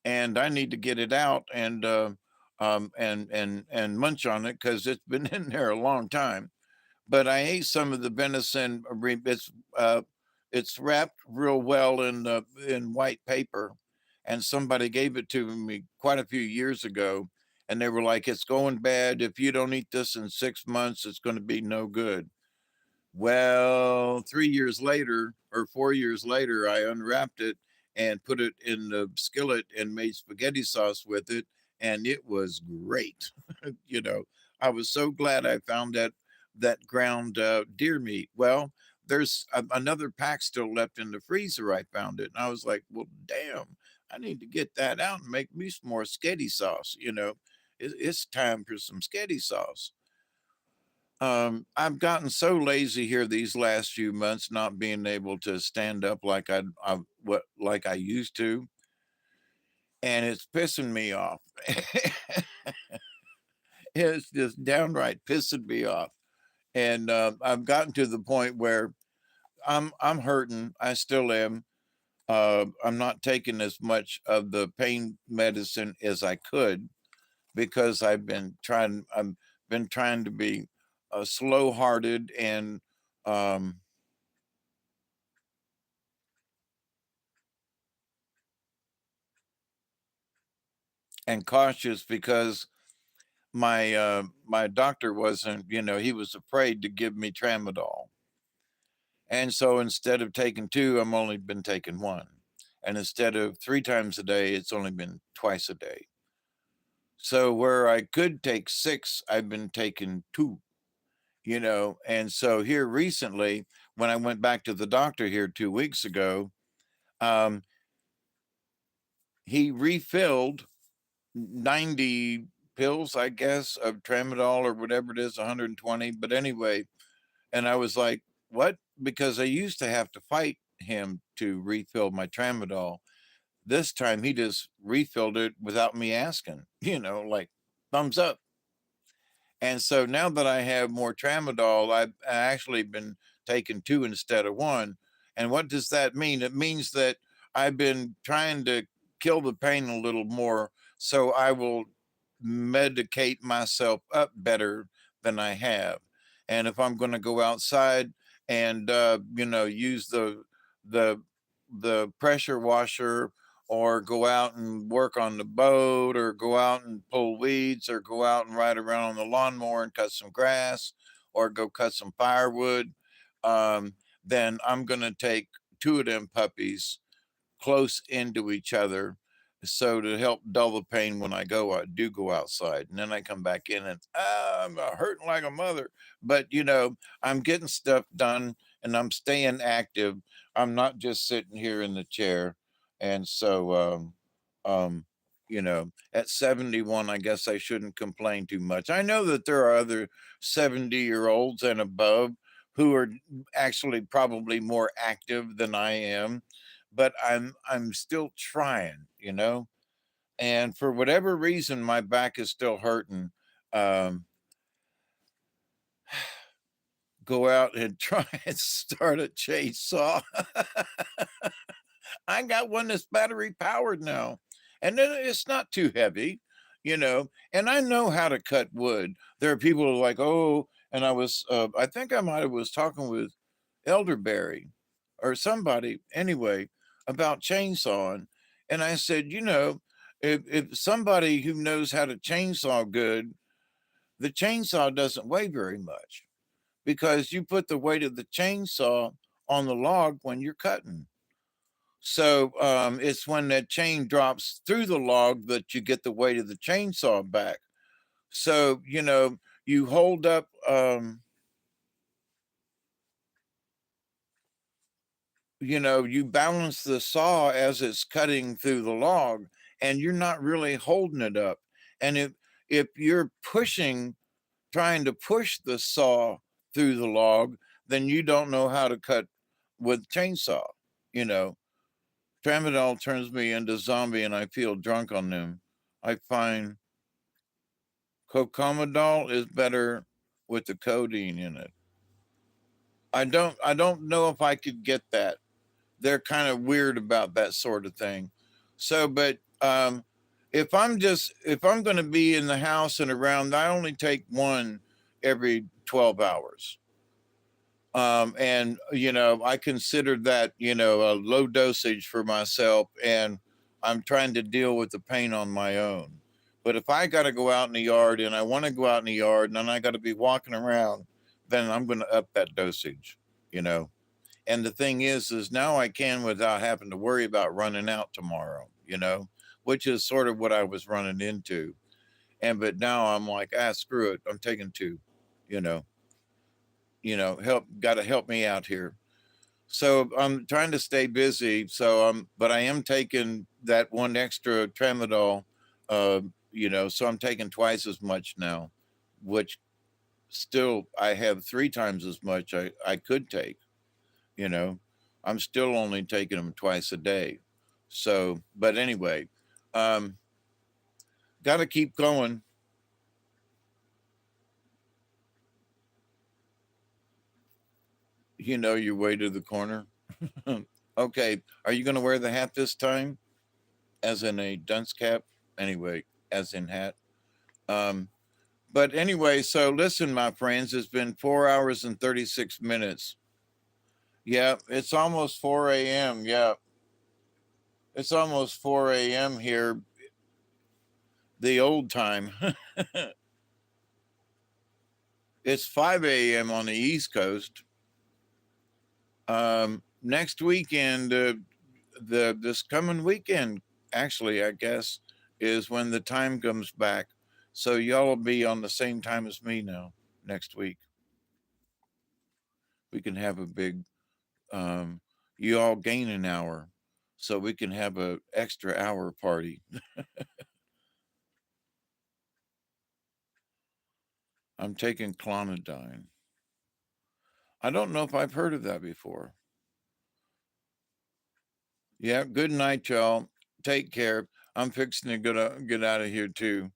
and I need to get it out and and munch on it because it's been in there a long time. But I ate some of the venison. It's wrapped real well in white paper, and somebody gave it to me quite a few years ago, and they were like, "It's going bad. If you don't eat this in 6 months, it's going to be no good." Well, 3 years later or 4 years later, I unwrapped it and put it in the skillet and made spaghetti sauce with it, and it was great. You know, I was so glad I found that ground deer meat. Well, there's another pack still left in the freezer. I found it, and I was like, "Well, damn, I need to get that out and make me some more sketty sauce." You know, it's time for some sketty sauce. I've gotten so lazy here these last few months, not being able to stand up like like I used to, and it's pissing me off. It's just downright pissing me off. And I've gotten to the point where I'm hurting. I still am. I'm not taking as much of the pain medicine as I could because I've been trying to be slow hearted um, and cautious because my doctor wasn't, you know, he was afraid to give me tramadol. And so instead of taking two, I'm only been taking one. And instead of 3 times a day, it's only been twice a day. So where I could take six, I've been taking two, you know. And so here recently, when I went back to the doctor here 2 weeks ago, um, he refilled 90 pills, I guess, of tramadol or whatever it is, 120. But anyway, and I was like, what? Because I used to have to fight him to refill my tramadol. This time he just refilled it without me asking, you know, like thumbs up. And so now that I have more tramadol, I've actually been taking two instead of one. And what does that mean? It means that I've been trying to kill the pain a little more so I will medicate myself up better than I have. And if I'm going to go outside and you know, use the the pressure washer or go out and work on the boat or go out and pull weeds or go out and ride around on the lawnmower and cut some grass or go cut some firewood, um, then I'm going to take two of them puppies close into each other so to help dull the pain when I do go outside. And then I come back in and I'm hurting like a mother. But you know, I'm getting stuff done and I'm staying active. I'm not just sitting here in the chair. And so um you know, at 71, I guess I shouldn't complain too much. I know that there are other 70-year-olds and above who are actually probably more active than I am, but I'm still trying, you know. And for whatever reason, my back is still hurting. Um, Go out and try and start a chainsaw. I got one that's battery powered now, and then it's not too heavy, you know. And I know how to cut wood. There are people who are like, oh, and I think I might have was talking with elderberry or somebody anyway about chainsawing, and I said, you know, if somebody who knows how to chainsaw good, the chainsaw doesn't weigh very much because you put the weight of the chainsaw on the log when you're cutting. So it's when that chain drops through the log that you get the weight of the chainsaw back. So, you hold up, you balance the saw as it's cutting through the log, and you're not really holding it up. And if you're trying to push the saw through the log, then you don't know how to cut with chainsaw. You know, Tramadol turns me into zombie, and I feel drunk on them. I find Cocomidol is better with the codeine in it. I don't know if I could get that. They're kind of weird about that sort of thing. So, but if I'm going to be in the house and around, I only take one every 12 hours. And I consider that a low dosage for myself, and I'm trying to deal with the pain on my own. But if I got to go out in the yard and I want to go out in the yard and then I got to be walking around, then I'm going to up that dosage, you know. And the thing is now I can without having to worry about running out tomorrow, which is sort of what I was running into. But now I'm like, screw it, I'm taking two, you know help, got to help me out here. So I'm trying to stay busy. But I am taking that one extra tramadol, so I'm taking twice as much now, which still I have three times as much I could take, you know, I'm still only taking them twice a day. So, but anyway, um, got to keep going. You know your way to the corner. Okay, are you going to wear the hat this time? As in a dunce cap? Anyway, as in hat. Um, but anyway, so listen, my friends, it's been 4 hours and 36 minutes. Yeah, it's almost 4 a.m. Yeah, it's almost 4 a.m. here, the old time. It's 5 a.m. on the East Coast. Next weekend, this coming weekend, actually, I guess, is when the time comes back. So y'all will be on the same time as me now next week. We can have a big, um, you all gain an hour, so we can have a extra hour party. I'm taking clonidine. I don't know if I've heard of that before. Yeah, good night, y'all. Take care. I'm fixing to get out of here too.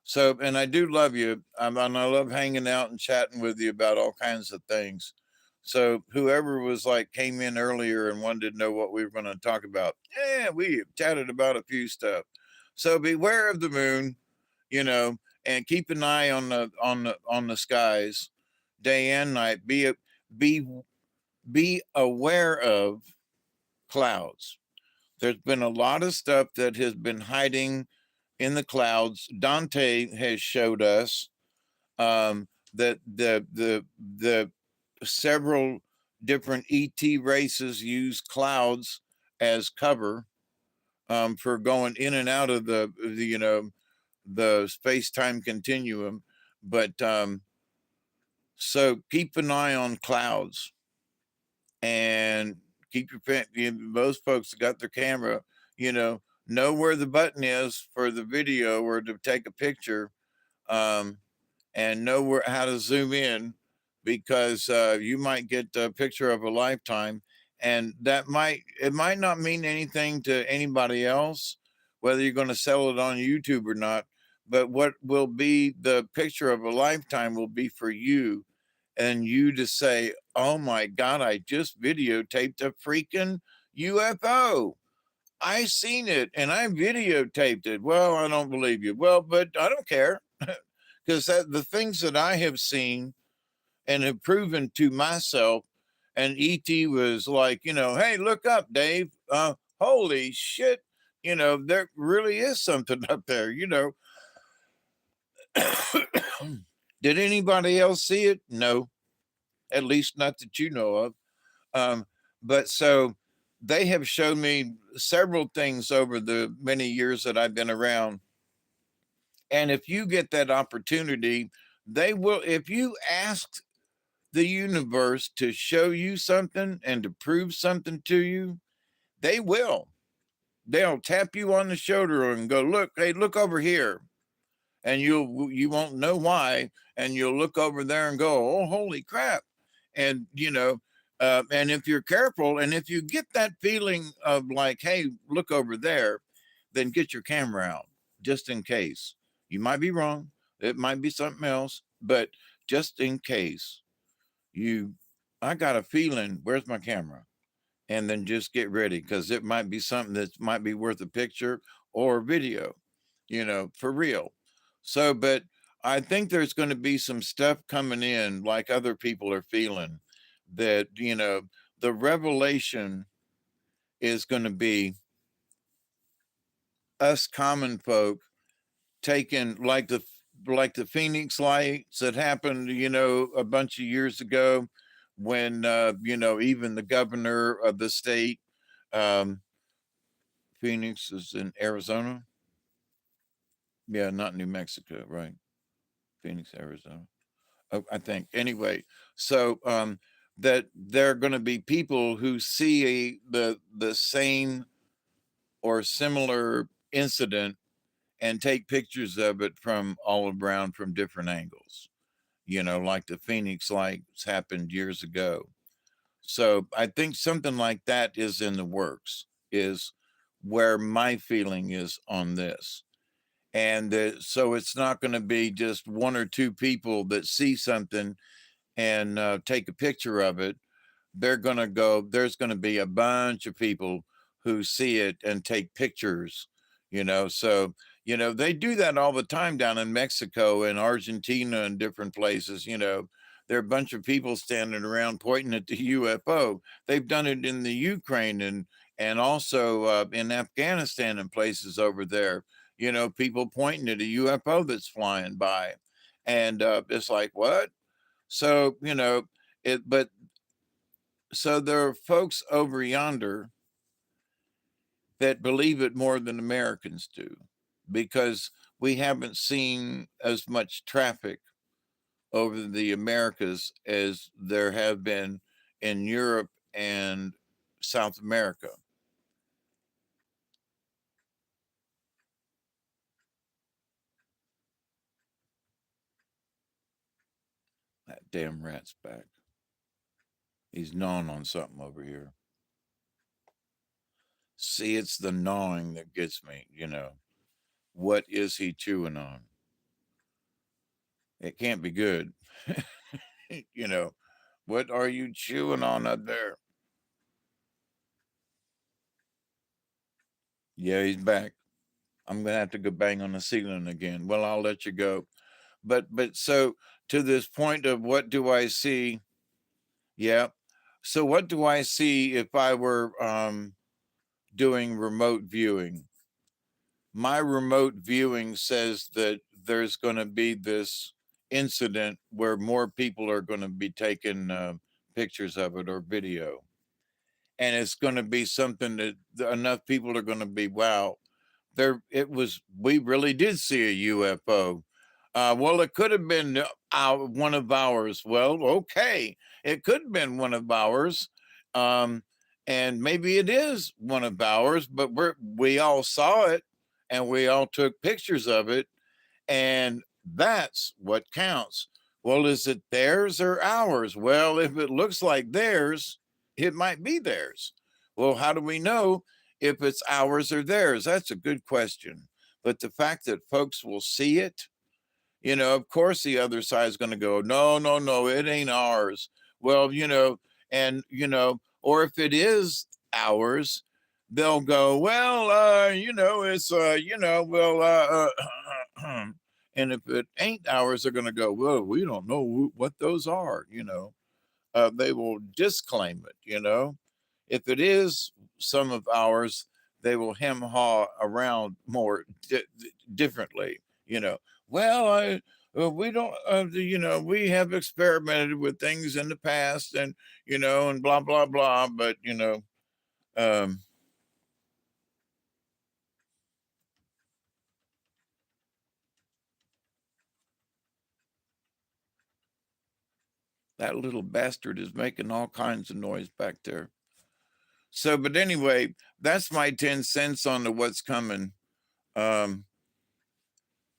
So, and I do love you. And I love hanging out and chatting with you about all kinds of things. So, whoever was like came in earlier and wanted to know what we were going to talk about, yeah, we chatted about a few stuff. So, beware of the moon, you know, and keep an eye on the skies, day and night. Be be aware of clouds. There's been a lot of stuff that has been hiding in the clouds. Dante has showed us that the several different ET races use clouds as cover for going in and out of the space time continuum. But so keep an eye on clouds and keep most folks got their camera, know where the button is for the video or to take a picture, um, and know how to zoom in, because you might get a picture of a lifetime, and it might not mean anything to anybody else, whether you're going to sell it on YouTube or not. But what will be the picture of a lifetime will be for you, and you to say, "Oh my God, I just videotaped a freaking UFO. I seen it and I videotaped it." Well, I don't believe you. Well, but I don't care, because the things that I have seen and have proven to myself, and ET was like, hey, look up, Dave. Holy shit. There really is something up there. Did anybody else see it? No, at least not that you know of. Um, but so they have shown me several things over the many years that I've been around. And if you get that opportunity, they will, if you ask the universe to show you something and to prove something to you, they will. They'll tap you on the shoulder and go, look, hey, look over here. And you won't know why. And you'll look over there and go, oh, holy crap. And, and if you're careful, and if you get that feeling of like, hey, look over there, then get your camera out just in case. You might be wrong. It might be something else, but just in case I got a feeling, where's my camera? And then just get ready, because it might be something that might be worth a picture or a video, for real. So, but I think there's going to be some stuff coming in like other people are feeling, that, the revelation is going to be us common folk taking, like the Phoenix lights that happened, a bunch of years ago, when even the governor of the state, um, Phoenix is in Arizona. Yeah, not New Mexico, right? Phoenix, Arizona. Oh, I think. Anyway, so that there are going to be people who see the same or similar incident and take pictures of it from all around from different angles. Like the Phoenix lights happened years ago. So I think something like that is in the works, is where my feeling is on this. And so it's not going to be just one or two people that see something and take a picture of it. There's going to be a bunch of people who see it and take pictures, so, they do that all the time down in Mexico and Argentina and different places. There are a bunch of people standing around pointing at the UFO. They've done it in the Ukraine and also in Afghanistan and places over there. People pointing at a UFO that's flying by, and it's like, what? So, but so there are folks over yonder that believe it more than Americans do, because we haven't seen as much traffic over the Americas as there have been in Europe and South America. That damn rat's back. He's gnawing on something over here. See, it's the gnawing that gets me, What is he chewing on? It can't be good. What are you chewing on up there? Yeah, he's back. I'm gonna have to go bang on the ceiling again. Well, I'll let you go. But so, to this point of what do I see? Yeah. So what do I see if I were doing remote viewing? My remote viewing says that there's going to be this incident where more people are going to be taking pictures of it or video. And it's going to be something that enough people are going to be, wow, we really did see a UFO. Well, it could have been one of ours. Well, okay, it could have been one of ours. Um, and maybe it is one of ours, but we all saw it and we all took pictures of it. And that's what counts. Well, is it theirs or ours? Well, if it looks like theirs, it might be theirs. Well, how do we know if it's ours or theirs? That's a good question. But the fact that folks will see it, of course the other side is going to go, no, no, no, it ain't ours. Well, and, or if it is ours, they'll go, well, it's, well, and if it ain't ours, they're going to go, well, we don't know what those are, they will disclaim it, If it is some of ours, they will hem haw around more differently, Well, we don't, we have experimented with things in the past and, and blah, blah, blah. But, Um, that little bastard is making all kinds of noise back there. So, but anyway, that's my 10 cents on the what's coming. Um,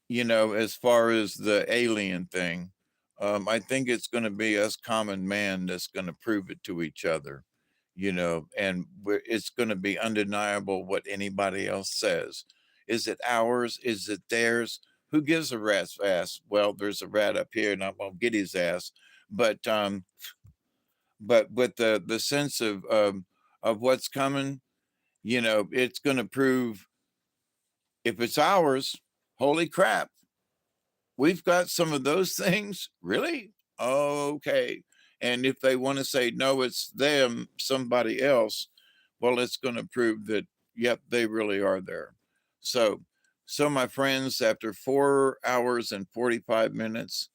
as far as the alien thing, I think it's going to be us common man that's going to prove it to each other, and it's going to be undeniable what anybody else says. Is it ours? Is it theirs? Who gives a rat's ass? Well, there's a rat up here and I'm going to get his ass. But with the sense of what's coming, it's going to prove if it's ours, holy crap, we've got some of those things. Really? Okay. And if they want to say, no, it's them, somebody else, well, it's going to prove that, yep, they really are there. So, my friends, after 4 hours and 45 minutes,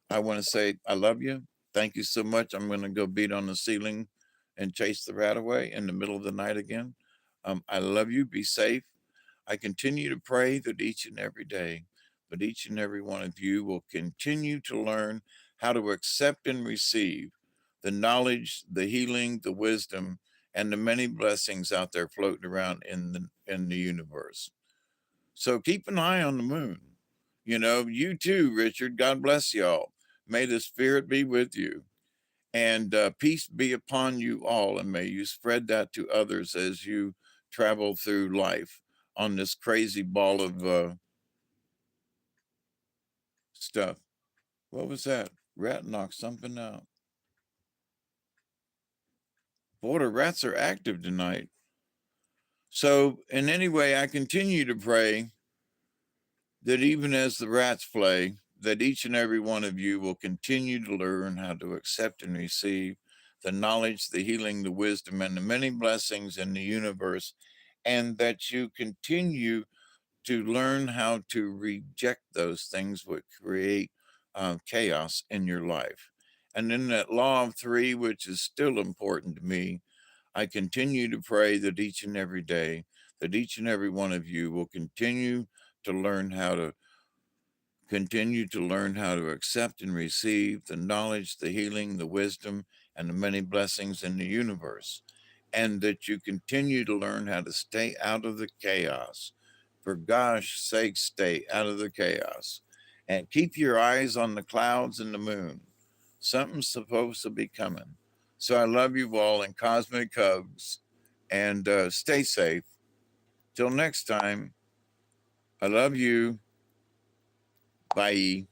I want to say, I love you. Thank you so much. I'm going to go beat on the ceiling and chase the rat away in the middle of the night again. I love you. Be safe. I continue to pray that each and every day, that each and every one of you will continue to learn how to accept and receive the knowledge, the healing, the wisdom, and the many blessings out there floating around in the universe. So keep an eye on the moon. You too, Richard. God bless y'all. May the spirit be with you. And peace be upon you all, and may you spread that to others as you travel through life on this crazy ball of stuff. What was that? Rat knocked something out. Boy, the rats are active tonight. So, in any way, I continue to pray that even as the rats play, that each and every one of you will continue to learn how to accept and receive the knowledge, the healing, the wisdom, and the many blessings in the universe, and that you continue to learn how to reject those things which create chaos in your life. And then that law of three, which is still important to me, I continue to pray that each and every day, that each and every one of you will continue to learn how to accept and receive the knowledge, the healing, the wisdom, and the many blessings in the universe. And that you continue to learn how to stay out of the chaos. For gosh sake, stay out of the chaos. And keep your eyes on the clouds and the moon. Something's supposed to be coming. So I love you all in cosmic hugs. And stay safe. Till next time, I love you. Bye.